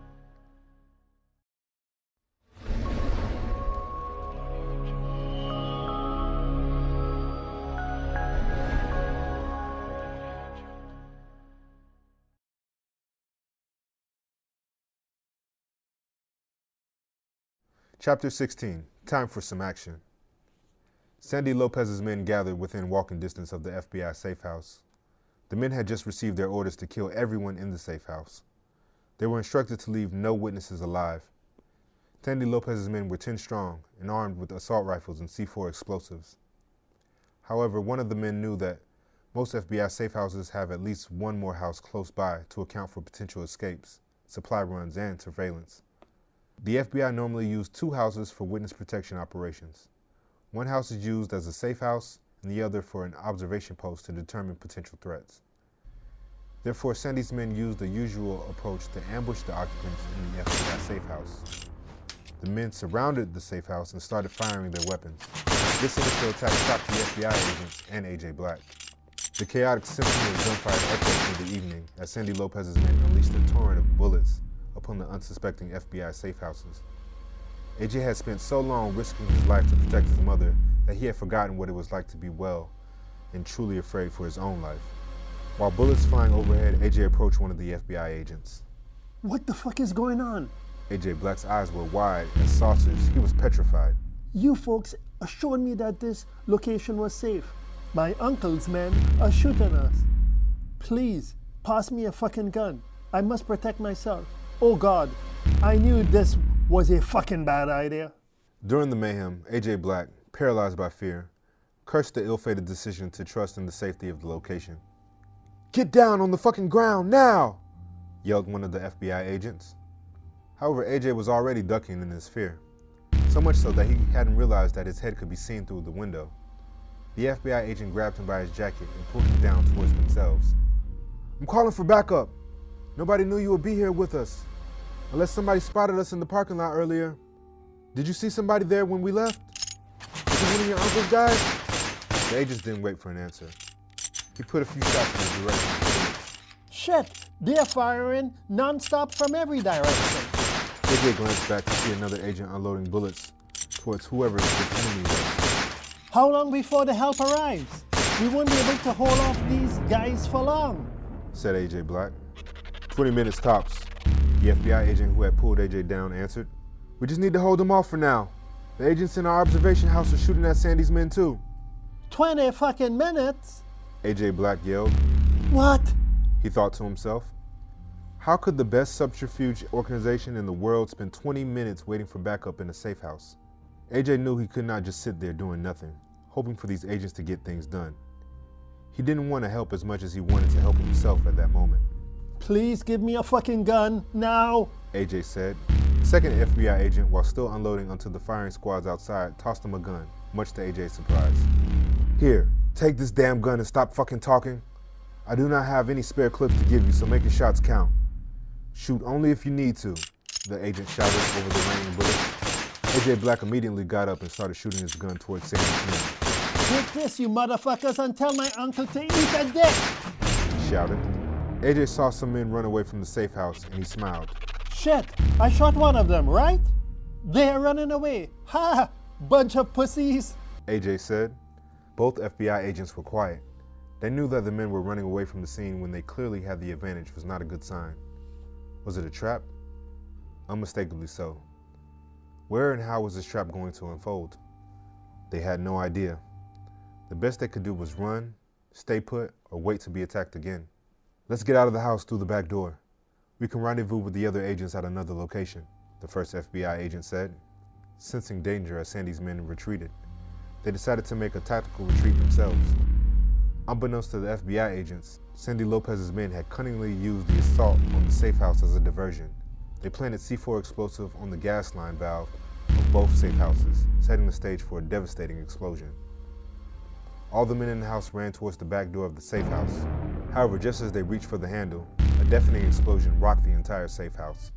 Chapter 16. Time for some action. Sandy Lopez's men gathered within walking distance of the FBI safe house. The men had just received their orders to kill everyone in the safe house. They were instructed to leave no witnesses alive. Sandy Lopez's men were 10 strong and armed with assault rifles and C4 explosives. However, one of the men knew that most FBI safe houses have at least one more house close by to account for potential escapes, supply runs, and surveillance. The FBI normally used 2 houses for witness protection operations. One house is used as a safe house and the other for an observation post to determine potential threats. Therefore, Sandy's men used the usual approach to ambush the occupants in the FBI safe house. The men surrounded the safe house and started firing their weapons. This initial attack shocked the FBI agents and AJ Black. The chaotic symphony of gunfire echoed through the evening as Sandy Lopez's men unleashed a torrent of bullets upon the unsuspecting FBI safe houses. AJ had spent so long risking his life to protect his mother that he had forgotten what it was like to be well and truly afraid for his own life. While bullets flying overhead, AJ approached one of the FBI agents. What the fuck is going on? AJ Black's eyes were wide as saucers. He was petrified. You folks assured me that this location was safe. My uncle's men are shooting us. Please, pass me a fucking gun. I must protect myself. Oh God, I knew this was a fucking bad idea. During the mayhem, AJ Black, paralyzed by fear, cursed the ill-fated decision to trust in the safety of the location. "Get down on the fucking ground now!" yelled one of the FBI agents. However, AJ was already ducking in his fear, so much so that he hadn't realized that his head could be seen through the window. The FBI agent grabbed him by his jacket and pulled him down towards themselves. "I'm calling for backup. Nobody knew you would be here with us, unless somebody spotted us in the parking lot earlier. Did you see somebody there when we left? Was it one of your uncle's guys?" The agents didn't wait for an answer. He put a few shots in the direction of the bullets. Shit, they're firing non-stop from every direction. AJ glanced back to see another agent unloading bullets towards whoever the enemy was. How long before the help arrives? We won't be able to hold off these guys for long, said AJ Black. 20 minutes tops. The FBI agent who had pulled AJ down answered. "We just need to hold them off for now. The agents in our observation house are shooting at Sandy's men too." 20 fucking minutes? AJ Black yelled. What? He thought to himself. How could the best subterfuge organization in the world spend 20 minutes waiting for backup in a safe house? AJ knew he could not just sit there doing nothing, hoping for these agents to get things done. He didn't want to help as much as he wanted to help himself at that moment. Please give me a fucking gun, now! AJ said. The second FBI agent, while still unloading onto the firing squads outside, tossed him a gun, much to AJ's surprise. "Here, take this damn gun and stop fucking talking. I do not have any spare clips to give you, so make your shots count. Shoot only if you need to," the agent shouted over the raining bullets. AJ Black immediately got up and started shooting his gun towards Sandy's men. Take this, you motherfuckers, and tell my uncle to eat a dick! He shouted. AJ saw some men run away from the safe house and he smiled. Shit, I shot one of them, right? They're running away. Ha! Bunch of pussies! AJ said. Both FBI agents were quiet. They knew that the men were running away from the scene when they clearly had the advantage was not a good sign. Was it a trap? Unmistakably so. Where and how was this trap going to unfold? They had no idea. The best they could do was run, stay put, or wait to be attacked again. "Let's get out of the house through the back door. We can rendezvous with the other agents at another location, the first FBI agent said. Sensing danger as Sandy's men retreated, they decided to make a tactical retreat themselves. Unbeknownst to the FBI agents, Sandy Lopez's men had cunningly used the assault on the safe house as a diversion. They planted C4 explosive on the gas line valve of both safe houses, setting the stage for a devastating explosion. All the men in the house ran towards the back door of the safe house. However, just as they reached for the handle, a deafening explosion rocked the entire safe house.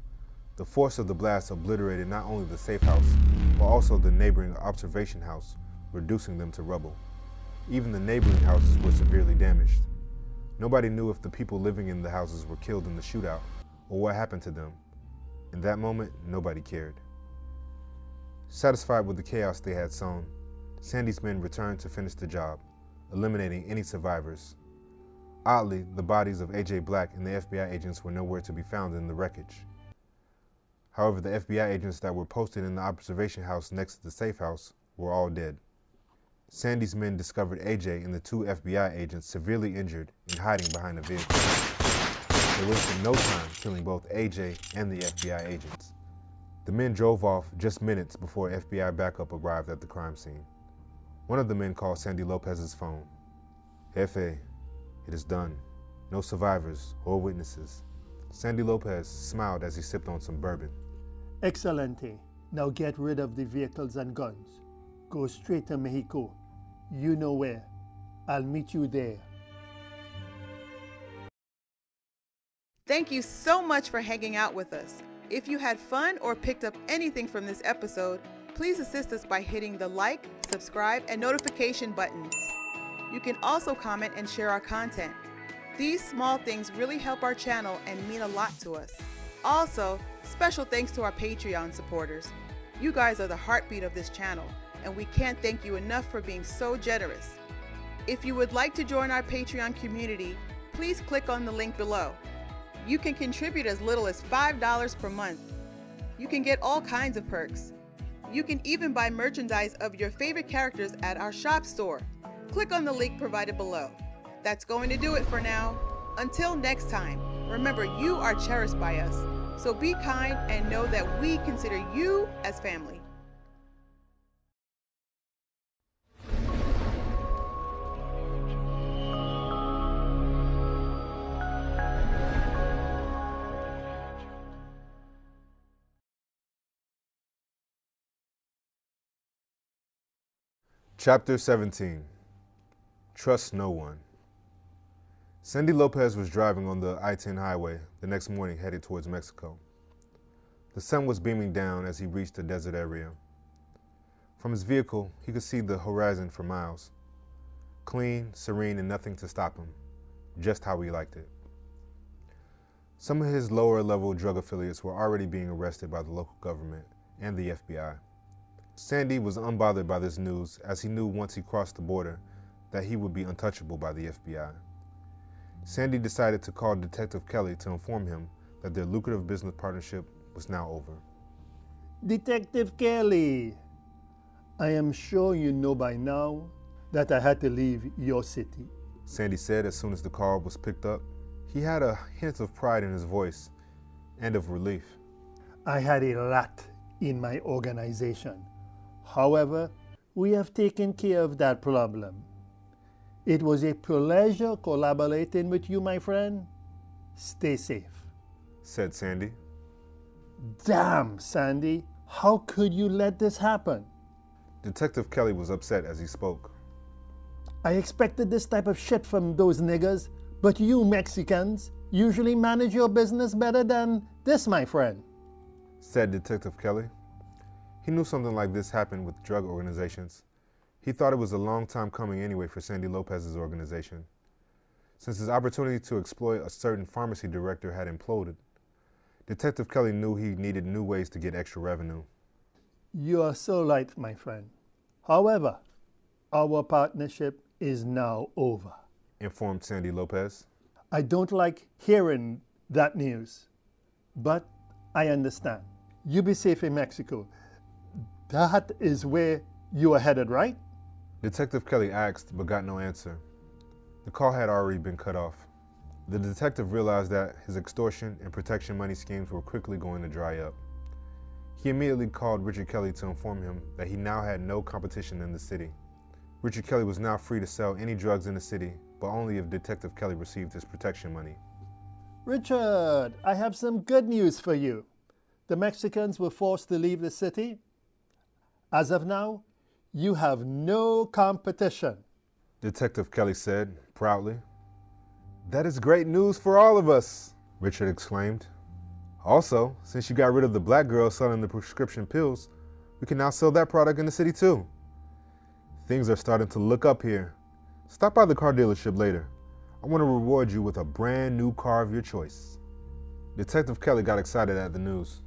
The force of the blast obliterated not only the safe house, but also the neighboring observation house, reducing them to rubble. Even the neighboring houses were severely damaged. Nobody knew if the people living in the houses were killed in the shootout or what happened to them. In that moment, nobody cared. Satisfied with the chaos they had sown, Sandy's men returned to finish the job, eliminating any survivors. Oddly, the bodies of A.J. Black and the FBI agents were nowhere to be found in the wreckage. However, the FBI agents that were posted in the observation house next to the safe house were all dead. Sandy's men discovered A.J. and the two FBI agents severely injured and hiding behind a vehicle. They wasted no time killing both A.J. and the FBI agents. The men drove off just minutes before FBI backup arrived at the crime scene. One of the men called Sandy Lopez's phone. "Jefe, it is done. No survivors or witnesses." Sandy Lopez smiled as he sipped on some bourbon. Excelente. Now get rid of the vehicles and guns. Go straight to Mexico. You know where. I'll meet you there. Thank you so much for hanging out with us. If you had fun or picked up anything from this episode, please assist us by hitting the like, subscribe, and notification buttons. You can also comment and share our content. These small things really help our channel and mean a lot to us. Also, special thanks to our Patreon supporters. You guys are the heartbeat of this channel, and we can't thank you enough for being so generous. If you would like to join our Patreon community, please click on the link below. You can contribute as little as $5 per month. You can get all kinds of perks. You can even buy merchandise of your favorite characters at our shop store. Click on the link provided below. That's going to do it for now. Until next time, remember you are cherished by us, so be kind and know that we consider you as family. Chapter 17. Trust No One. Sandy Lopez was driving on the I-10 highway the next morning headed towards Mexico. The sun was beaming down as he reached the desert area. From his vehicle, he could see the horizon for miles. Clean, serene, and nothing to stop him. Just how he liked it. Some of his lower-level drug affiliates were already being arrested by the local government and the FBI. Sandy was unbothered by this news as he knew once he crossed the border that he would be untouchable by the FBI. Sandy decided to call Detective Kelly to inform him that their lucrative business partnership was now over. Detective Kelly, I am sure you know by now that I had to leave your city. Sandy said as soon as the call was picked up. He had a hint of pride in his voice and of relief. I had a lot in my organization. However, we have taken care of that problem. It was a pleasure collaborating with you, my friend. Stay safe, said Sandy. Damn, Sandy, how could you let this happen? Detective Kelly was upset as he spoke. I expected this type of shit from those niggers, but you Mexicans usually manage your business better than this, my friend, said Detective Kelly. He knew something like this happened with drug organizations. He thought it was a long time coming anyway for Sandy Lopez's organization. Since his opportunity to exploit a certain pharmacy director had imploded, Detective Kelly knew he needed new ways to get extra revenue. You are so right, my friend. However, our partnership is now over, informed Sandy Lopez. I don't like hearing that news, but I understand. You be safe in Mexico. That is where you are headed, right? Detective Kelly asked, but got no answer. The call had already been cut off. The detective realized that his extortion and protection money schemes were quickly going to dry up. He immediately called Richard Kelly to inform him that he now had no competition in the city. Richard Kelly was now free to sell any drugs in the city, but only if Detective Kelly received his protection money. Richard, I have some good news for you. The Mexicans were forced to leave the city. As of now, you have no competition. Detective Kelly said, proudly. That is great news for all of us, Richard exclaimed. Also, since you got rid of the black girl selling the prescription pills, we can now sell that product in the city too. Things are starting to look up here. Stop by the car dealership later. I want to reward you with a brand new car of your choice. Detective Kelly got excited at the news.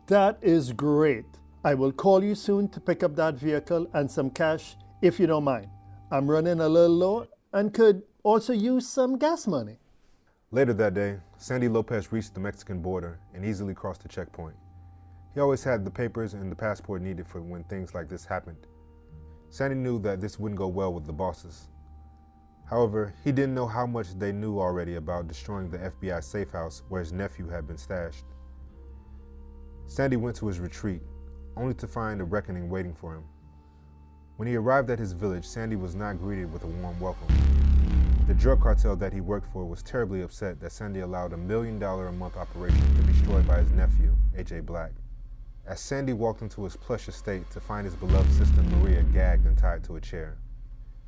That is great. I will call you soon to pick up that vehicle and some cash, if you don't mind. I'm running a little low and could also use some gas money. Later that day, Sandy Lopez reached the Mexican border and easily crossed the checkpoint. He always had the papers and the passport needed for when things like this happened. Sandy knew that this wouldn't go well with the bosses. However, he didn't know how much they knew already about destroying the FBI safe house where his nephew had been stashed. Sandy went to his retreat, only to find a reckoning waiting for him. When he arrived at his village, Sandy was not greeted with a warm welcome. The drug cartel that he worked for was terribly upset that Sandy allowed $1 million a month operation to be destroyed by his nephew, A.J. Black. As Sandy walked into his plush estate to find his beloved sister Maria gagged and tied to a chair,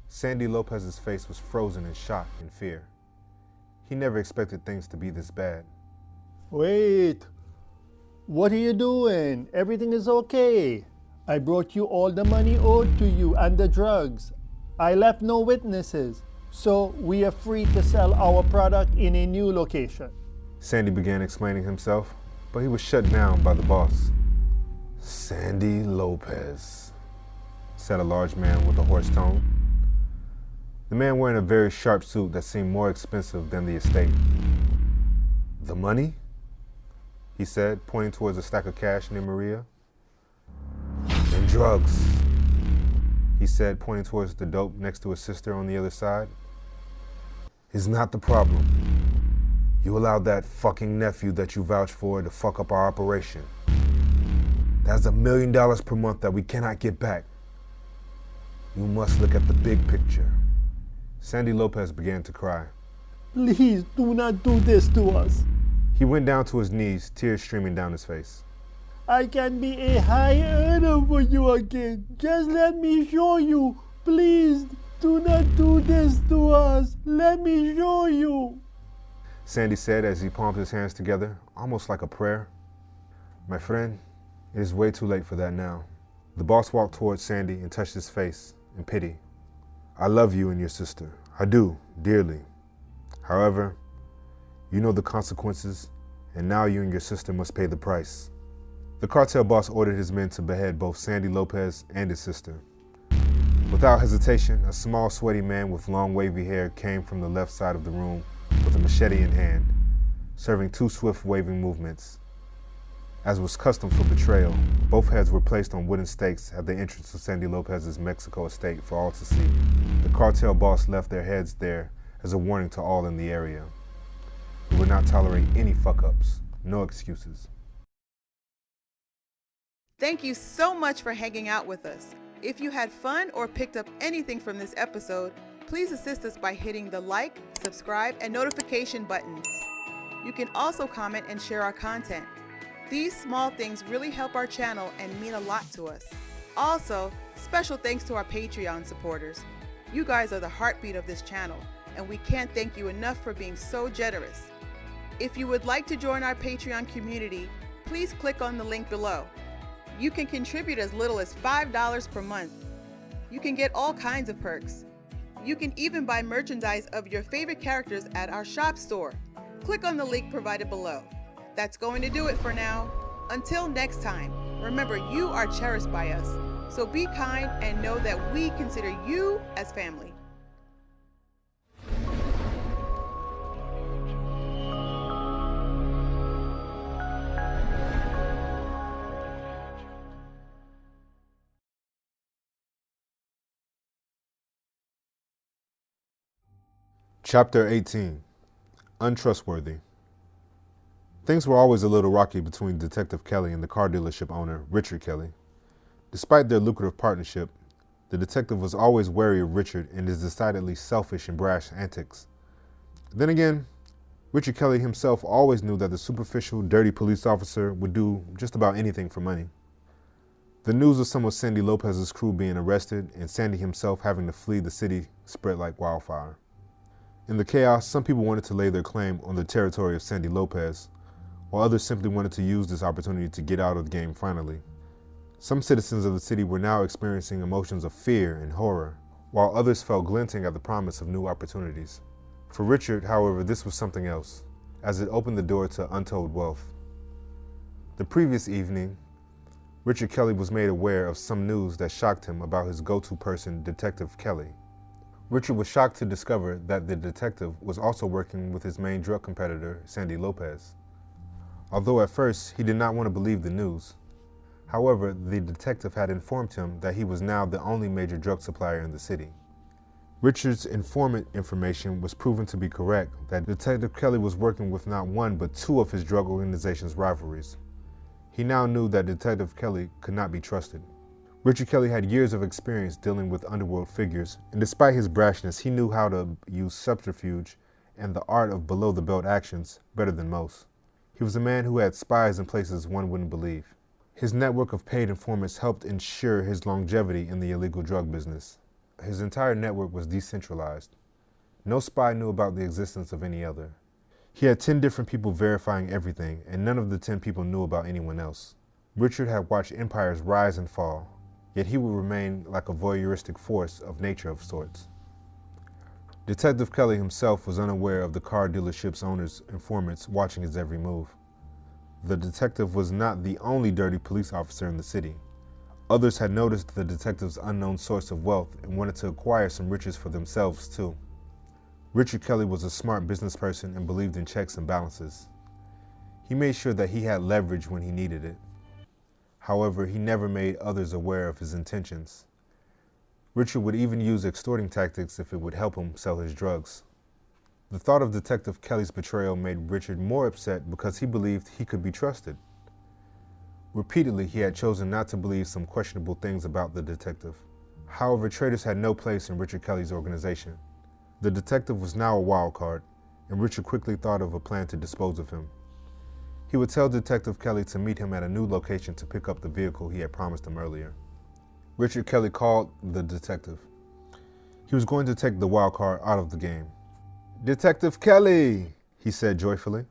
Sandy Lopez's face was frozen in shock and fear. He never expected things to be this bad. Wait, what are you doing? Everything is okay. I brought you all the money owed to you and the drugs. I left no witnesses, so we are free to sell our product in a new location. Sandy began explaining himself, but he was shut down by the boss. Sandy Lopez, said a large man with a hoarse tone. The man wearing a very sharp suit that seemed more expensive than the estate. The money? He said, pointing towards a stack of cash near Maria. And drugs, he said, pointing towards the dope next to his sister on the other side. Is not the problem. You allowed that fucking nephew that you vouched for to fuck up our operation. That's $1 million per month that we cannot get back. You must look at the big picture. Sandy Lopez began to cry. Please do not do this to us. He went down to his knees, tears streaming down his face. I can be a high earner for you again. Just let me show you. Please do not do this to us. Let me show you. Sandy said as he palmed his hands together, almost like a prayer. My friend, it is way too late for that now. The boss walked towards Sandy and touched his face in pity. I love you and your sister. I do, dearly. However, you know the consequences, and now you and your sister must pay the price. The cartel boss ordered his men to behead both Sandy Lopez and his sister. Without hesitation, a small, sweaty man with long, wavy hair came from the left side of the room with a machete in hand, serving 2 swift, waving movements. As was custom for betrayal, both heads were placed on wooden stakes at the entrance of Sandy Lopez's Mexico estate for all to see. The cartel boss left their heads there as a warning to all in the area. He would not tolerate any fuck-ups, no excuses. Thank you so much for hanging out with us. If you had fun or picked up anything from this episode, please assist us by hitting the like, subscribe, and notification buttons. You can also comment and share our content. These small things really help our channel and mean a lot to us. Also, special thanks to our Patreon supporters. You guys are the heartbeat of this channel, and we can't thank you enough for being so generous. If you would like to join our Patreon community, please click on the link below. You can contribute as little as $5 per month. You can get all kinds of perks. You can even buy merchandise of your favorite characters at our shop store. Click on the link provided below. That's going to do it for now. Until next time, remember you are cherished by us, so be kind and know that we consider you as family. Chapter 18, Untrustworthy. Things were always a little rocky between Detective Kelly and the car dealership owner, Richard Kelly. Despite their lucrative partnership, the detective was always wary of Richard and his decidedly selfish and brash antics. Then again, Richard Kelly himself always knew that the superficial, dirty police officer would do just about anything for money. The news of some of Sandy Lopez's crew being arrested and Sandy himself having to flee the city spread like wildfire. In the chaos, some people wanted to lay their claim on the territory of Sandy Lopez, while others simply wanted to use this opportunity to get out of the game finally. Some citizens of the city were now experiencing emotions of fear and horror, while others felt glinting at the promise of new opportunities. For Richard, however, this was something else, as it opened the door to untold wealth. The previous evening, Richard Kelly was made aware of some news that shocked him about his go-to person, Detective Kelly. Richard was shocked to discover that the detective was also working with his main drug competitor, Sandy Lopez. Although at first he did not want to believe the news. However, the detective had informed him that he was now the only major drug supplier in the city. Richard's informant information was proven to be correct, that Detective Kelly was working with not one but two of his drug organization's rivalries. He now knew that Detective Kelly could not be trusted. Richard Kelly had years of experience dealing with underworld figures, and despite his brashness, he knew how to use subterfuge and the art of below-the-belt actions better than most. He was a man who had spies in places one wouldn't believe. His network of paid informants helped ensure his longevity in the illegal drug business. His entire network was decentralized. No spy knew about the existence of any other. He had 10 different people verifying everything, and none of the 10 people knew about anyone else. Richard had watched empires rise and fall, yet he would remain like a voyeuristic force of nature of sorts. Detective Kelly himself was unaware of the car dealership's owner's informants watching his every move. The detective was not the only dirty police officer in the city. Others had noticed the detective's unknown source of wealth and wanted to acquire some riches for themselves too. Richard Kelly was a smart business person and believed in checks and balances. He made sure that he had leverage when he needed it. However, he never made others aware of his intentions. Richard would even use extorting tactics if it would help him sell his drugs. The thought of Detective Kelly's betrayal made Richard more upset because he believed he could be trusted. Repeatedly, he had chosen not to believe some questionable things about the detective. However, traitors had no place in Richard Kelly's organization. The detective was now a wild card, and Richard quickly thought of a plan to dispose of him. He would tell Detective Kelly to meet him at a new location to pick up the vehicle he had promised him earlier. Richard Kelly called the detective. He was going to take the wild card out of the game. "Detective Kelly," he said joyfully.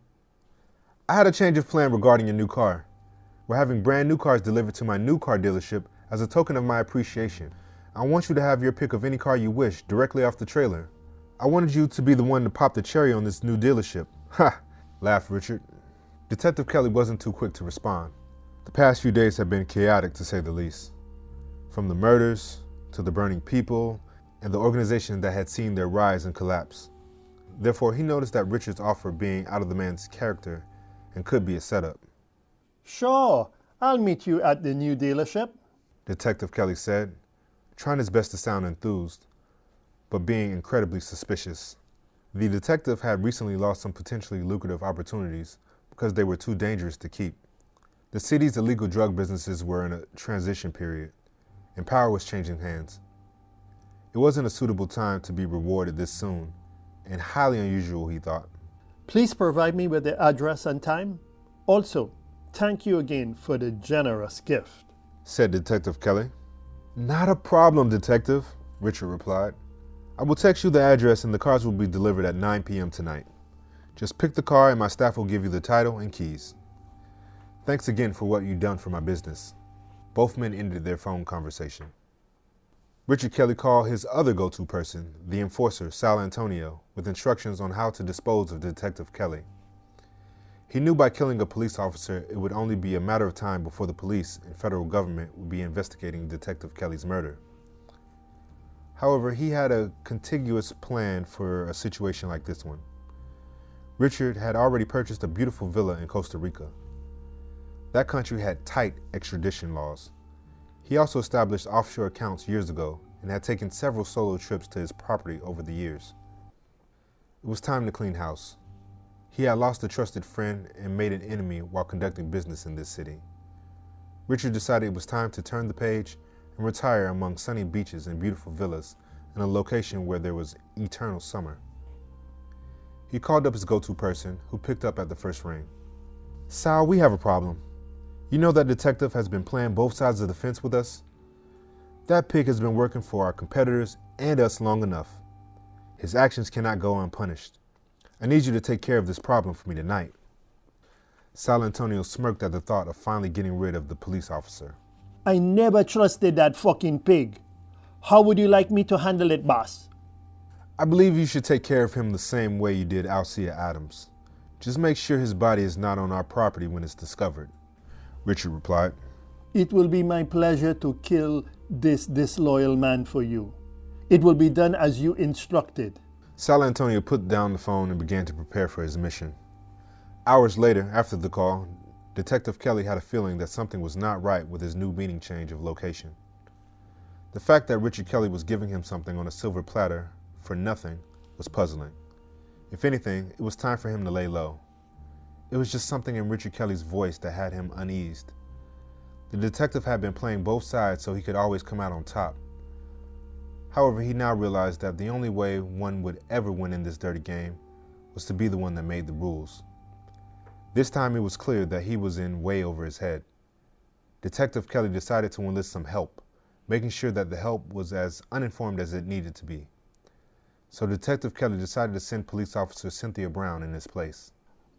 "I had a change of plan regarding your new car. We're having brand new cars delivered to my new car dealership as a token of my appreciation. I want you to have your pick of any car you wish directly off the trailer. I wanted you to be the one to pop the cherry on this new dealership." "Ha!" laughed Richard. Detective Kelly wasn't too quick to respond. The past few days had been chaotic, to say the least. From the murders, to the burning people, and the organization that had seen their rise and collapse. Therefore, he noticed that Richard's offer being out of the man's character and could be a setup. Sure, I'll meet you at the new dealership, Detective Kelly said, trying his best to sound enthused, but being incredibly suspicious. The detective had recently lost some potentially lucrative opportunities because they were too dangerous to keep. The city's illegal drug businesses were in a transition period, and power was changing hands. It wasn't a suitable time to be rewarded this soon, and highly unusual, he thought. Please provide me with the address and time. Also, thank you again for the generous gift, said Detective Kelly. Not a problem, Detective, Richard replied. I will text you the address and the cars will be delivered at 9 p.m. tonight. Just pick the car and my staff will give you the title and keys. Thanks again for what you've done for my business. Both men ended their phone conversation. Richard Kelly called his other go-to person, the enforcer, Sal Antonio, with instructions on how to dispose of Detective Kelly. He knew by killing a police officer, it would only be a matter of time before the police and federal government would be investigating Detective Kelly's murder. However, he had a contiguous plan for a situation like this one. Richard had already purchased a beautiful villa in Costa Rica. That country had tight extradition laws. He also established offshore accounts years ago and had taken several solo trips to his property over the years. It was time to clean house. He had lost a trusted friend and made an enemy while conducting business in this city. Richard decided it was time to turn the page and retire among sunny beaches and beautiful villas in a location where there was eternal summer. He called up his go-to person, who picked up at the first ring. "Sal, we have a problem. You know that detective has been playing both sides of the fence with us? That pig has been working for our competitors and us long enough. His actions cannot go unpunished. I need you to take care of this problem for me tonight." Sal Antonio smirked at the thought of finally getting rid of the police officer. I never trusted that fucking pig. How would you like me to handle it, boss? "I believe you should take care of him the same way you did Alcea Adams. Just make sure his body is not on our property when it's discovered," Richard replied. It will be my pleasure to kill this disloyal man for you. It will be done as you instructed. Sal Antonio put down the phone and began to prepare for his mission. Hours later, after the call, Detective Kelly had a feeling that something was not right with his new meeting change of location. The fact that Richard Kelly was giving him something on a silver platter for nothing was puzzling. If anything, it was time for him to lay low. It was just something in Richard Kelly's voice that had him uneased. The detective had been playing both sides so he could always come out on top. However, he now realized that the only way one would ever win in this dirty game was to be the one that made the rules. This time it was clear that he was in way over his head. Detective Kelly decided to enlist some help, making sure that the help was as uninformed as it needed to be. So Detective Kelly decided to send Police Officer Cynthia Brown in his place.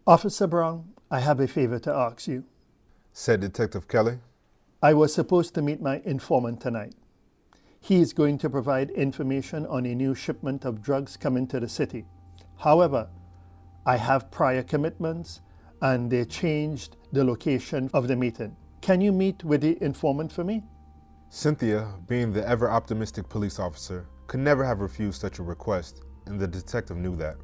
Officer Brown, I have a favor to ask you. Said Detective Kelly. I was supposed to meet my informant tonight. He is going to provide information on a new shipment of drugs coming to the city. However, I have prior commitments and they changed the location of the meeting. Can you meet with the informant for me? Cynthia, being the ever-optimistic police officer, could never have refused such a request, and the detective knew that.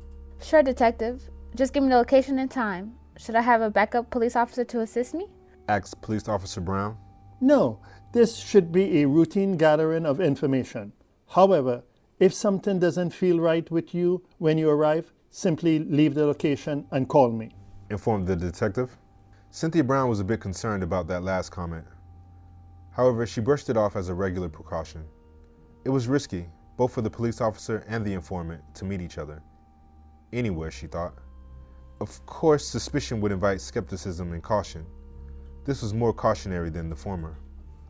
Sure, detective. Just give me the location and time. Should I have a backup police officer to assist me? Asked Police Officer Brown. No, this should be a routine gathering of information. However, if something doesn't feel right with you when you arrive, simply leave the location and call me, Informed the detective. Cynthia Brown was a bit concerned about that last comment. However, she brushed it off as a regular precaution. It was risky, both for the police officer and the informant, to meet each other. Anywhere, she thought. Of course, suspicion would invite skepticism and caution. This was more cautionary than the former.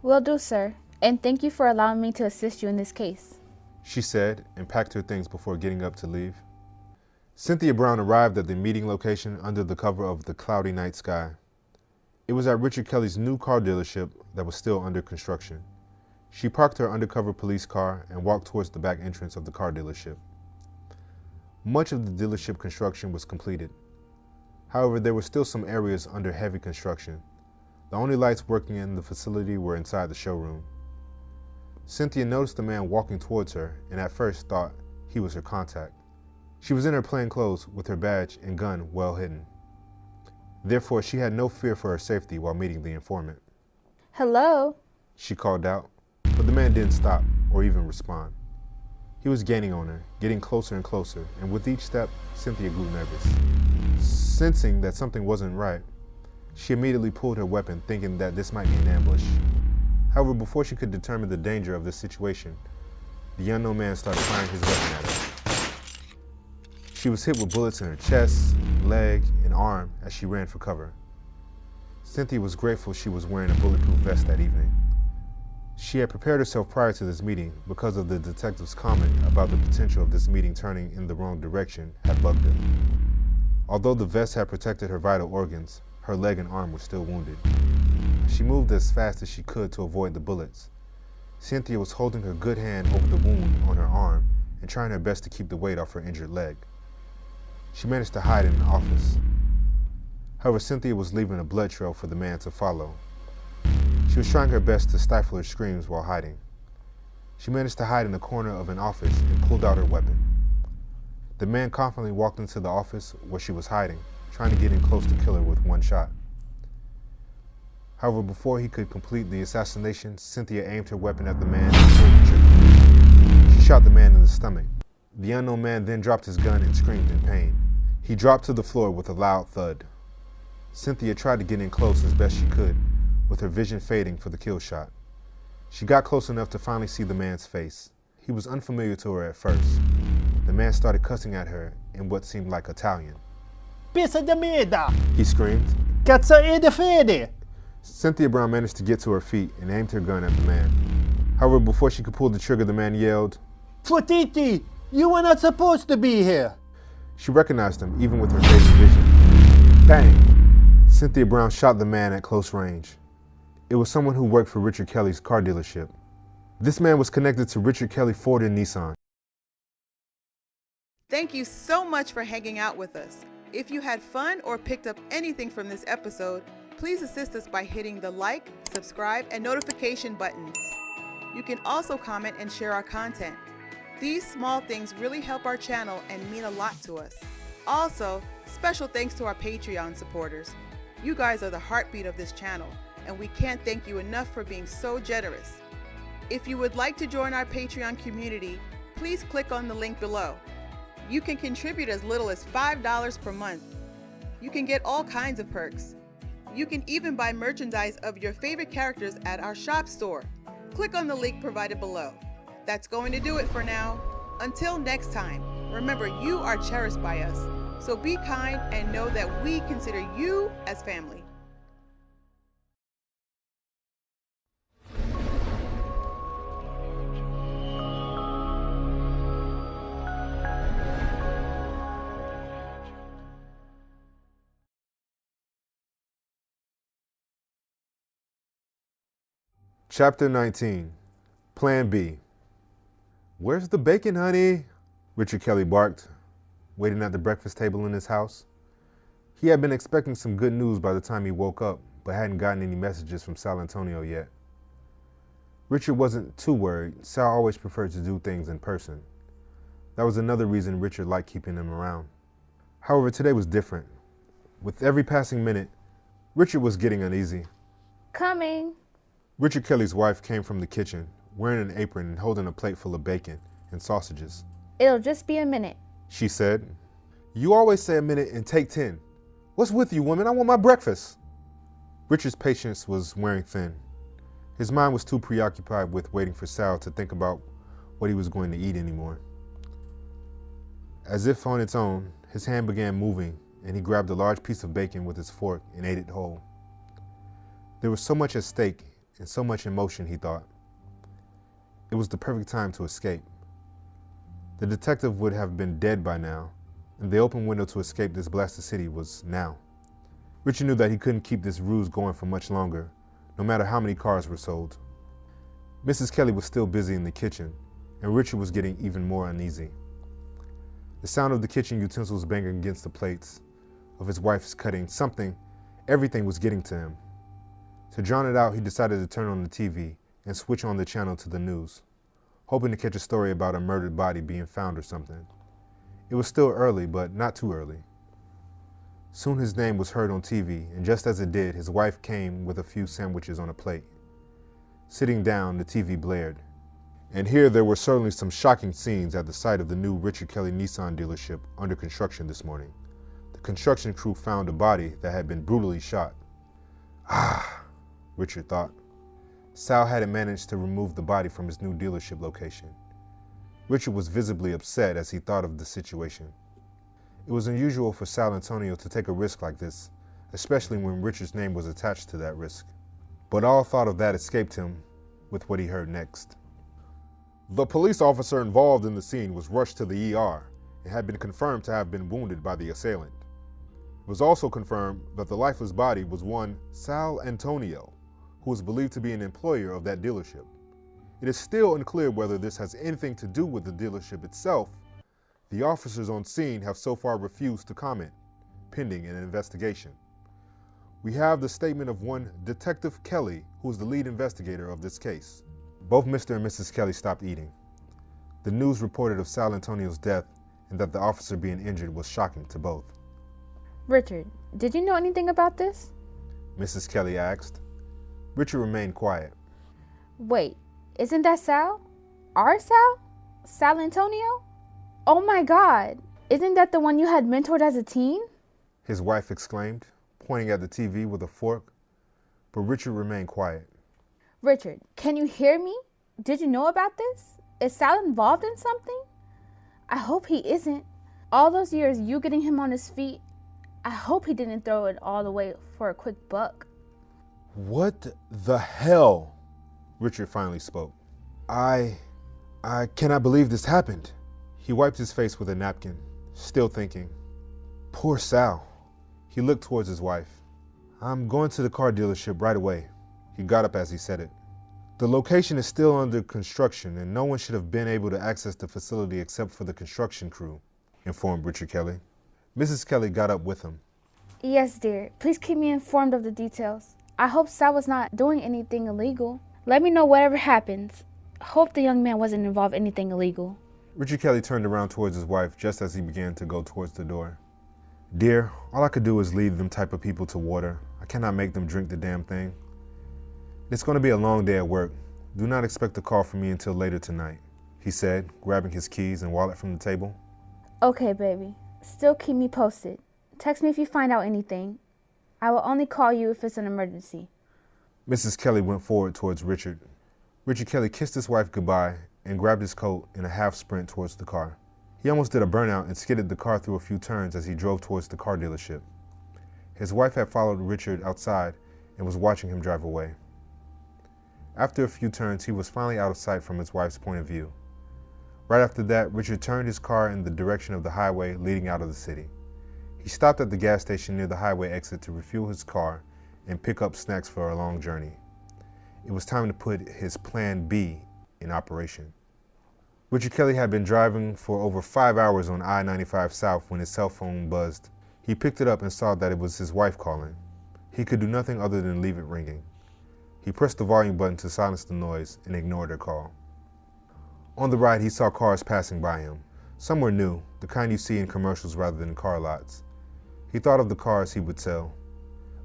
Will do, sir. And thank you for allowing me to assist you in this case, She said, and packed her things before getting up to leave. Cynthia Brown arrived at the meeting location under the cover of the cloudy night sky. It was at Richard Kelly's new car dealership that was still under construction. She parked her undercover police car and walked towards the back entrance of the car dealership. Much of the dealership construction was completed. However, there were still some areas under heavy construction. The only lights working in the facility were inside the showroom. Cynthia noticed a man walking towards her and at first thought he was her contact. She was in her plain clothes with her badge and gun well hidden. Therefore, she had no fear for her safety while meeting the informant. Hello? She called out, but the man didn't stop or even respond. He was gaining on her, getting closer and closer, and with each step, Cynthia grew nervous. Sensing that something wasn't right, she immediately pulled her weapon, thinking that this might be an ambush. However, before she could determine the danger of this situation, the unknown man started firing his weapon at her. She was hit with bullets in her chest, leg, and arm as she ran for cover. Cynthia was grateful she was wearing a bulletproof vest that evening. She had prepared herself prior to this meeting because of the detective's comment about the potential of this meeting turning in the wrong direction had bugged her. Although the vest had protected her vital organs, her leg and arm were still wounded. She moved as fast as she could to avoid the bullets. Cynthia was holding her good hand over the wound on her arm and trying her best to keep the weight off her injured leg. She managed to hide in an office. However, Cynthia was leaving a blood trail for the man to follow. She was trying her best to stifle her screams while hiding. She managed to hide in the corner of an office and pulled out her weapon. The man confidently walked into the office where she was hiding, trying to get in close to kill her with one shot. However, before he could complete the assassination, Cynthia aimed her weapon at the man and pulled the trigger. She shot the man in the stomach. The unknown man then dropped his gun and screamed in pain. He dropped to the floor with a loud thud. Cynthia tried to get in close as best she could, with her vision fading for the kill shot. She got close enough to finally see the man's face. He was unfamiliar to her at first. The man started cussing at her in what seemed like Italian. Pizza de merda! He screamed. Cazzo e de fede! Cynthia Brown managed to get to her feet and aimed her gun at the man. However, before she could pull the trigger, the man yelled, Futiti, you were not supposed to be here. She recognized him, even with her faded vision. Bang! Cynthia Brown shot the man at close range. It was someone who worked for Richard Kelly's car dealership. This man was connected to Richard Kelly Ford and Nissan. Thank you so much for hanging out with us. If you had fun or picked up anything from this episode, please assist us by hitting the like, subscribe, and notification buttons. You can also comment and share our content. These small things really help our channel and mean a lot to us. Also, special thanks to our Patreon supporters. You guys are the heartbeat of this channel, and we can't thank you enough for being so generous. If you would like to join our Patreon community, please click on the link below. You can contribute as little as $5 per month. You can get all kinds of perks. You can even buy merchandise of your favorite characters at our shop store. Click on the link provided below. That's going to do it for now. Until next time, remember you are cherished by us, so be kind and know that we consider you as family. Chapter 19, Plan B. Where's the bacon, honey? Richard Kelly barked, waiting at the breakfast table in his house. He had been expecting some good news by the time he woke up, but hadn't gotten any messages from Sal Antonio yet. Richard wasn't too worried. Sal always preferred to do things in person. That was another reason Richard liked keeping him around. However, today was different. With every passing minute, Richard was getting uneasy. Coming. Richard Kelly's wife came from the kitchen, wearing an apron and holding a plate full of bacon and sausages. It'll just be a minute. She said, You always say a minute and take 10. What's with you, woman? I want my breakfast. Richard's patience was wearing thin. His mind was too preoccupied with waiting for Sal to think about what he was going to eat anymore. As if on its own, his hand began moving, and he grabbed a large piece of bacon with his fork and ate it whole. There was so much at stake and so much emotion, he thought. It was the perfect time to escape. The detective would have been dead by now, and the open window to escape this blasted city was now. Richard knew that he couldn't keep this ruse going for much longer, no matter how many cars were sold. Mrs. Kelly was still busy in the kitchen, and Richard was getting even more uneasy. The sound of the kitchen utensils banging against the plates, of his wife's cutting everything was getting to him. To drown it out, he decided to turn on the TV and switch on the channel to the news, hoping to catch a story about a murdered body being found or something. It was still early, but not too early. Soon his name was heard on TV, and just as it did, his wife came with a few sandwiches on a plate. Sitting down, the TV blared. And here there were certainly some shocking scenes at the site of the new Richard Kelly Nissan dealership under construction this morning. The construction crew found a body that had been brutally shot. Ah, Richard thought. Sal hadn't managed to remove the body from his new dealership location. Richard was visibly upset as he thought of the situation. It was unusual for Sal Antonio to take a risk like this, especially when Richard's name was attached to that risk. But all thought of that escaped him with what he heard next. The police officer involved in the scene was rushed to the ER and had been confirmed to have been wounded by the assailant. It was also confirmed that the lifeless body was one Sal Antonio, who was believed to be an employer of that dealership. It is still unclear whether this has anything to do with the dealership itself. The officers on scene have so far refused to comment, pending an investigation. We have the statement of one Detective Kelly, who is the lead investigator of this case. Both Mr. and Mrs. Kelly stopped eating. The news reported of Sal Antonio's death and that the officer being injured was shocking to both. Richard, did you know anything about this? Mrs. Kelly asked. Richard remained quiet. Wait, isn't that Sal? Our Sal? Sal Antonio? Oh my God. Isn't that the one you had mentored as a teen? His wife exclaimed, pointing at the TV with a fork, but Richard remained quiet. Richard, can you hear me? Did you know about this? Is Sal involved in something? I hope he isn't. All those years you getting him on his feet, I hope he didn't throw it all away for a quick buck. What the hell? Richard finally spoke. I cannot believe this happened. He wiped his face with a napkin, still thinking. Poor Sal. He looked towards his wife. I'm going to the car dealership right away. He got up as he said it. The location is still under construction and no one should have been able to access the facility except for the construction crew, informed Richard Kelly. Mrs. Kelly got up with him. Yes, dear. Please keep me informed of the details. I hope Sal was not doing anything illegal. Let me know whatever happens. Hope the young man wasn't involved in anything illegal. Richard Kelly turned around towards his wife just as he began to go towards the door. Dear, all I could do is lead them type of people to water. I cannot make them drink the damn thing. It's going to be a long day at work. Do not expect a call from me until later tonight, he said, grabbing his keys and wallet from the table. Okay, baby. Still keep me posted. Text me if you find out anything. I will only call you if it's an emergency. Mrs. Kelly went forward towards Richard. Richard Kelly kissed his wife goodbye and grabbed his coat in a half sprint towards the car. He almost did a burnout and skidded the car through a few turns as he drove towards the car dealership. His wife had followed Richard outside and was watching him drive away. After a few turns, he was finally out of sight from his wife's point of view. Right after that, Richard turned his car in the direction of the highway leading out of the city. He stopped at the gas station near the highway exit to refuel his car and pick up snacks for a long journey. It was time to put his Plan B in operation. Richard Kelly had been driving for over 5 hours on I-95 South when his cell phone buzzed. He picked it up and saw that it was his wife calling. He could do nothing other than leave it ringing. He pressed the volume button to silence the noise and ignored her call. On the ride, he saw cars passing by him. Some were new, the kind you see in commercials rather than car lots. He thought of the cars he would sell.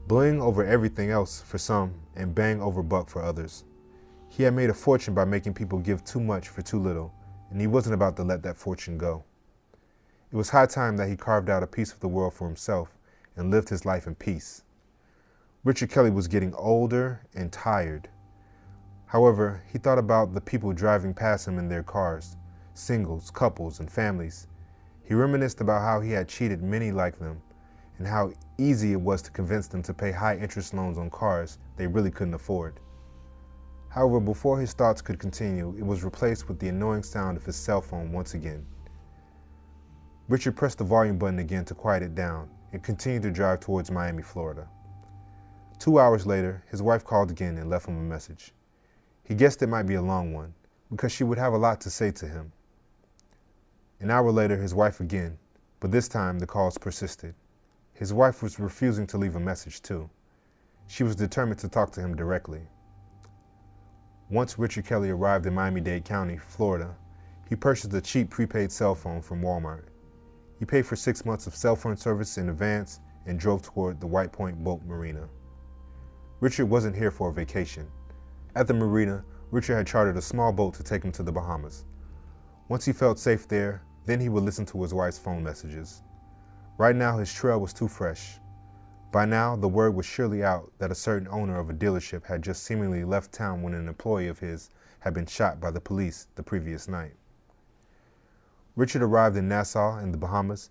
Bling over everything else for some and bang over buck for others. He had made a fortune by making people give too much for too little, and he wasn't about to let that fortune go. It was high time that he carved out a piece of the world for himself and lived his life in peace. Richard Kelly was getting older and tired. However, he thought about the people driving past him in their cars, singles, couples, and families. He reminisced about how he had cheated many like them and how easy it was to convince them to pay high-interest loans on cars they really couldn't afford. However, before his thoughts could continue, it was replaced with the annoying sound of his cell phone once again. Richard pressed the volume button again to quiet it down and continued to drive towards Miami, Florida. 2 hours later, his wife called again and left him a message. He guessed it might be a long one, because she would have a lot to say to him. An hour later, his wife again, but this time the calls persisted. His wife was refusing to leave a message too. She was determined to talk to him directly. Once Richard Kelly arrived in Miami-Dade County, Florida, he purchased a cheap prepaid cell phone from Walmart. He paid for 6 months of cell phone service in advance and drove toward the White Point Boat Marina. Richard wasn't here for a vacation. At the marina, Richard had chartered a small boat to take him to the Bahamas. Once he felt safe there, then he would listen to his wife's phone messages. Right now, his trail was too fresh. By now, the word was surely out that a certain owner of a dealership had just seemingly left town when an employee of his had been shot by the police the previous night. Richard arrived in Nassau in the Bahamas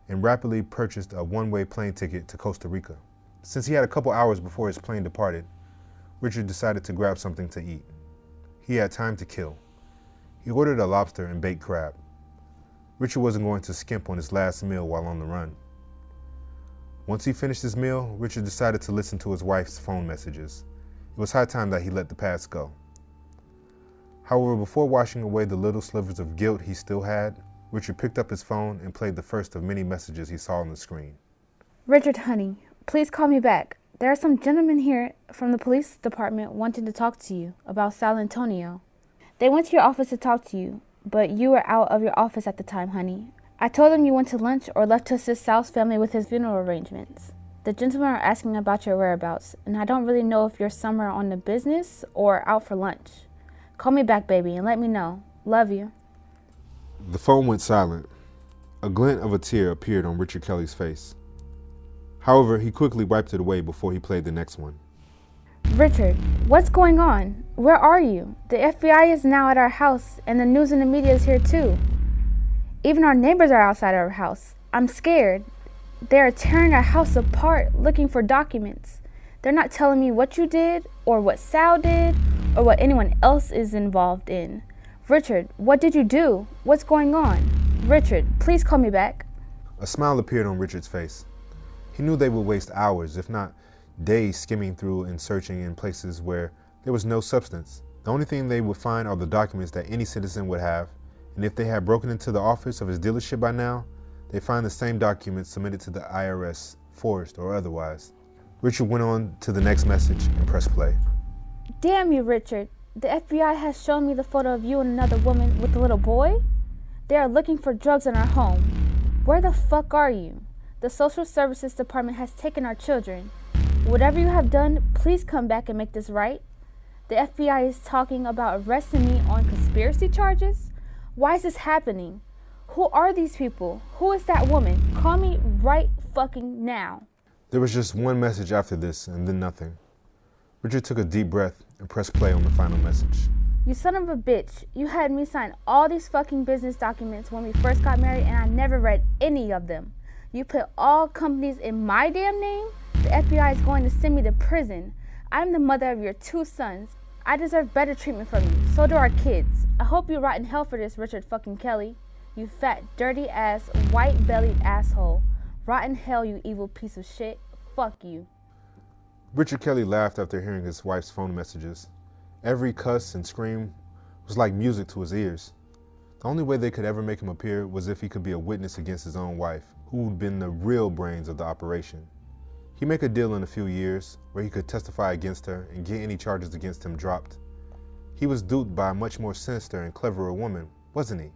and rapidly purchased a one-way plane ticket to Costa Rica. Since he had a couple hours before his plane departed, Richard decided to grab something to eat. He had time to kill. He ordered a lobster and baked crab. Richard wasn't going to skimp on his last meal while on the run. Once he finished his meal, Richard decided to listen to his wife's phone messages. It was high time that he let the past go. However, before washing away the little slivers of guilt he still had, Richard picked up his phone and played the first of many messages he saw on the screen. Richard, honey, please call me back. There are some gentlemen here from the police department wanting to talk to you about Sal Antonio. They went to your office to talk to you, but you were out of your office at the time, honey. I told them you went to lunch or left to assist Sal's family with his funeral arrangements. The gentlemen are asking about your whereabouts, and I don't really know if you're somewhere on the business or out for lunch. Call me back, baby, and let me know. Love you. The phone went silent. A glint of a tear appeared on Richard Kelly's face. However, he quickly wiped it away before he played the next one. Richard, what's going on? Where are you? The FBI is now at our house, and the news and the media is here too. Even our neighbors are outside our house. I'm scared. They are tearing our house apart, looking for documents. They're not telling me what you did, or what Sal did, or what anyone else is involved in. Richard, what did you do? What's going on? Richard, please call me back. A smile appeared on Richard's face. He knew they would waste hours, if not days, skimming through and searching in places where there was no substance. The only thing they would find are the documents that any citizen would have, and if they had broken into the office of his dealership by now, they find the same documents submitted to the IRS, forged or otherwise. Richard went on to the next message and pressed play. Damn you, Richard. The FBI has shown me the photo of you and another woman with a little boy. They are looking for drugs in our home. Where the fuck are you? The Social Services Department has taken our children. Whatever you have done, please come back and make this right. The FBI is talking about arresting me on conspiracy charges. Why is this happening? Who are these people? Who is that woman? Call me right fucking now. There was just one message after this and then nothing. Richard took a deep breath and pressed play on the final message. You son of a bitch. You had me sign all these fucking business documents when we first got married and I never read any of them. You put all companies in my damn name? The FBI is going to send me to prison. I'm the mother of your 2 sons. I deserve better treatment from you. So do our kids. I hope you rot in hell for this, Richard fucking Kelly. You fat, dirty ass, white-bellied asshole. Rot in hell, you evil piece of shit. Fuck you. Richard Kelly laughed after hearing his wife's phone messages. Every cuss and scream was like music to his ears. The only way they could ever make him appear was if he could be a witness against his own wife, who'd been the real brains of the operation. He'd make a deal in a few years where he could testify against her and get any charges against him dropped. He was duped by a much more sinister and cleverer woman, wasn't he?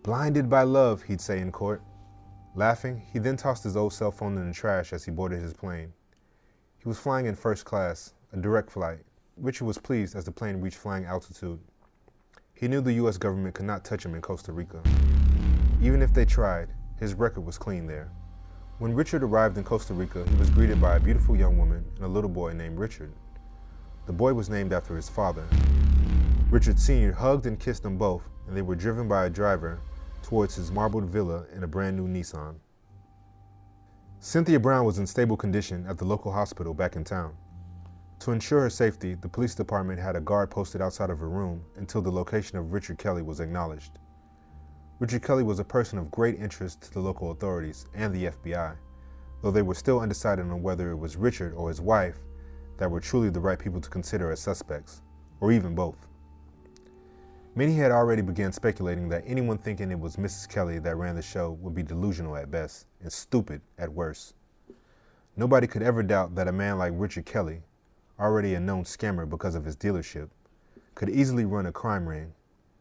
Blinded by love, he'd say in court. Laughing, he then tossed his old cell phone in the trash as he boarded his plane. He was flying in first class, a direct flight. Richard was pleased as the plane reached flying altitude. He knew the U.S. government could not touch him in Costa Rica. Even if they tried, his record was clean there. When Richard arrived in Costa Rica, he was greeted by a beautiful young woman and a little boy named Richard. The boy was named after his father. Richard Sr. hugged and kissed them both, and they were driven by a driver towards his marbled villa in a brand new Nissan. Cynthia Brown was in stable condition at the local hospital back in town. To ensure her safety, the police department had a guard posted outside of her room until the location of Richard Kelly was acknowledged. Richard Kelly was a person of great interest to the local authorities and the FBI, though they were still undecided on whether it was Richard or his wife that were truly the right people to consider as suspects, or even both. Many had already begun speculating that anyone thinking it was Mrs. Kelly that ran the show would be delusional at best and stupid at worst. Nobody could ever doubt that a man like Richard Kelly, already a known scammer because of his dealership, could easily run a crime ring,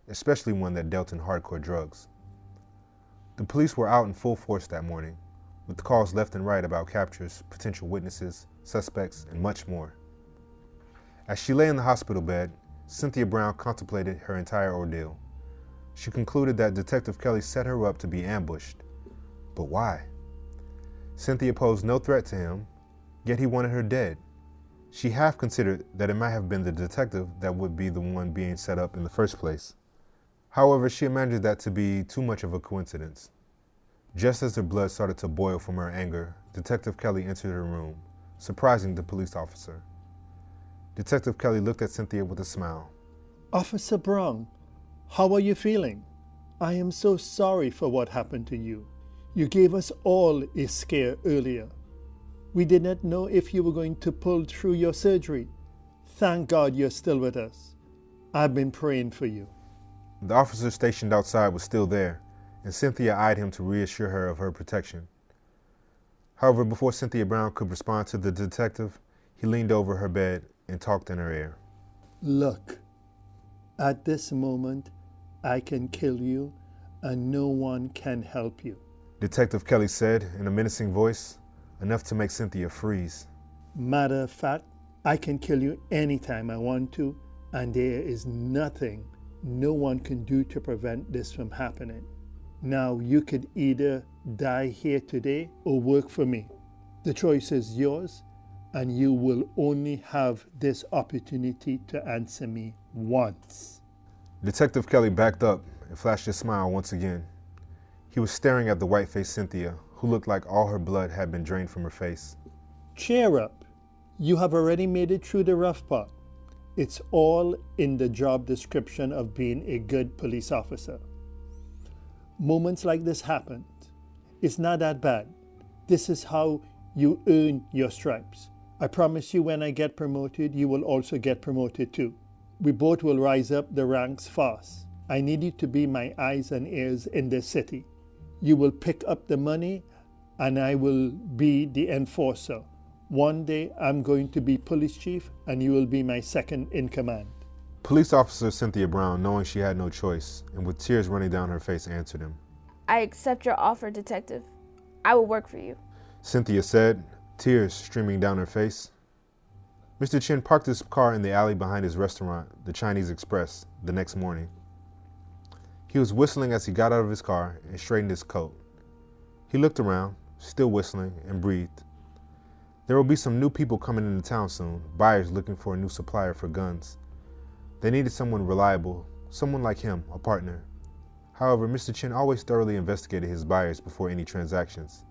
especially one that dealt in hardcore drugs. The police were out in full force that morning, with calls left and right about captures, potential witnesses, suspects, and much more. As she lay in the hospital bed, Cynthia Brown contemplated her entire ordeal. She concluded that Detective Kelly set her up to be ambushed. But why? Cynthia posed no threat to him, yet he wanted her dead. She half considered that it might have been the detective that would be the one being set up in the first place. However, she imagined that to be too much of a coincidence. Just as her blood started to boil from her anger, Detective Kelly entered her room, surprising the police officer. Detective Kelly looked at Cynthia with a smile. Officer Brown, how are you feeling? I am so sorry for what happened to you. You gave us all a scare earlier. We did not know if you were going to pull through your surgery. Thank God you're still with us. I've been praying for you. The officer stationed outside was still there, and Cynthia eyed him to reassure her of her protection. However, before Cynthia Brown could respond to the detective, he leaned over her bed and talked in her ear. Look, at this moment, I can kill you, and no one can help you. Detective Kelly said in a menacing voice, enough to make Cynthia freeze. Matter of fact, I can kill you anytime I want to, and there is nothing no one can do to prevent this from happening. Now you could either die here today or work for me. The choice is yours, and you will only have this opportunity to answer me once. Detective Kelly backed up and flashed his smile once again. He was staring at the white-faced Cynthia, who looked like all her blood had been drained from her face. Cheer up. You have already made it through the rough part. It's all in the job description of being a good police officer. Moments like this happened. It's not that bad. This is how you earn your stripes. I promise you when I get promoted, you will also get promoted too. We both will rise up the ranks fast. I need you to be my eyes and ears in this city. You will pick up the money and I will be the enforcer. One day I'm going to be police chief and you will be my second in command. Police officer Cynthia Brown, knowing she had no choice, and with tears running down her face, answered him. I accept your offer, Detective. I will work for you. Cynthia said, tears streaming down her face. Mr. Chin parked his car in the alley behind his restaurant, the Chinese Express, the next morning. He was whistling as he got out of his car and straightened his coat. He looked around, still whistling, and breathed. There will be some new people coming into town soon, buyers looking for a new supplier for guns. They needed someone reliable, someone like him, a partner. However, Mr. Chin always thoroughly investigated his buyers before any transactions.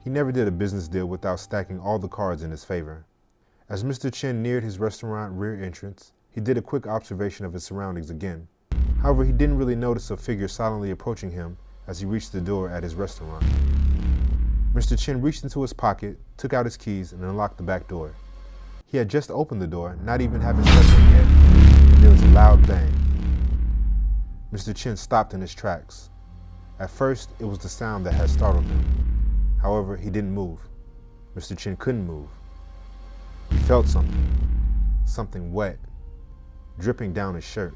He never did a business deal without stacking all the cards in his favor. As Mr. Chin neared his restaurant rear entrance, he did a quick observation of his surroundings again. However, he didn't really notice a figure silently approaching him as he reached the door at his restaurant. Mr. Chin reached into his pocket, took out his keys, and unlocked the back door. He had just opened the door, not even having stepped in yet, and there was a loud bang. Mr. Chin stopped in his tracks. At first, it was the sound that had startled him. However, he didn't move. Mr. Chin couldn't move. He felt something wet, dripping down his shirt.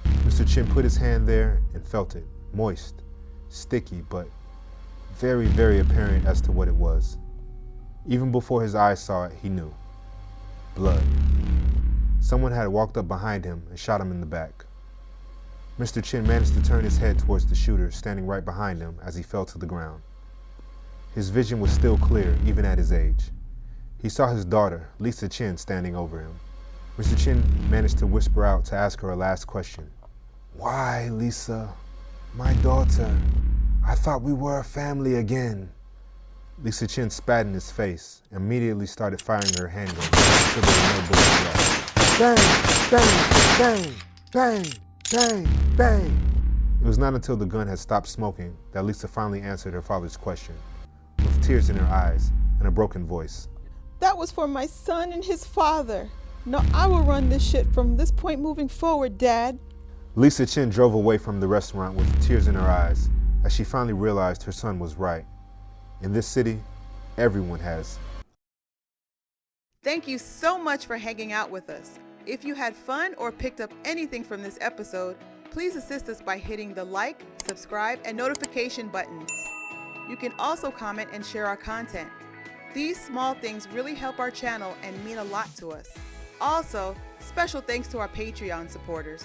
Mr. Chin put his hand there and felt it, moist, sticky, but very, very apparent as to what it was. Even before his eyes saw it, he knew. Blood. Someone had walked up behind him and shot him in the back. Mr. Chin managed to turn his head towards the shooter standing right behind him as he fell to the ground. His vision was still clear, even at his age. He saw his daughter, Lisa Chin, standing over him. Mr. Chin managed to whisper out to ask her a last question. "Why, Lisa? My daughter. I thought we were a family again." Lisa Chin spat in his face and immediately started firing her handgun until there were no bullets left. Bang, bang, bang, bang, bang, bang. It was not until the gun had stopped smoking that Lisa finally answered her father's question, with tears in her eyes and a broken voice. That was for my son and his father. No, I will run this shit from this point moving forward, Dad. Lisa Chin drove away from the restaurant with tears in her eyes as she finally realized her son was right. In this city, everyone has. Thank you so much for hanging out with us. If you had fun or picked up anything from this episode, please assist us by hitting the like, subscribe, and notification buttons. You can also comment and share our content. These small things really help our channel and mean a lot to us. Also, special thanks to our Patreon supporters.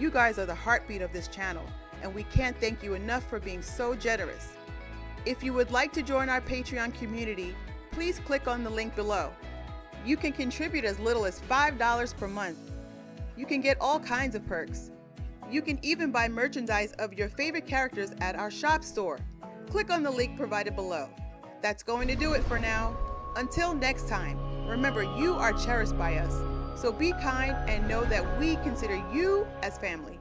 You guys are the heartbeat of this channel, and we can't thank you enough for being so generous. If you would like to join our Patreon community, please click on the link below. You can contribute as little as $5 per month. You can get all kinds of perks. You can even buy merchandise of your favorite characters at our shop store. Click on the link provided below. That's going to do it for now. Until next time, remember you are cherished by us. So be kind and know that we consider you as family.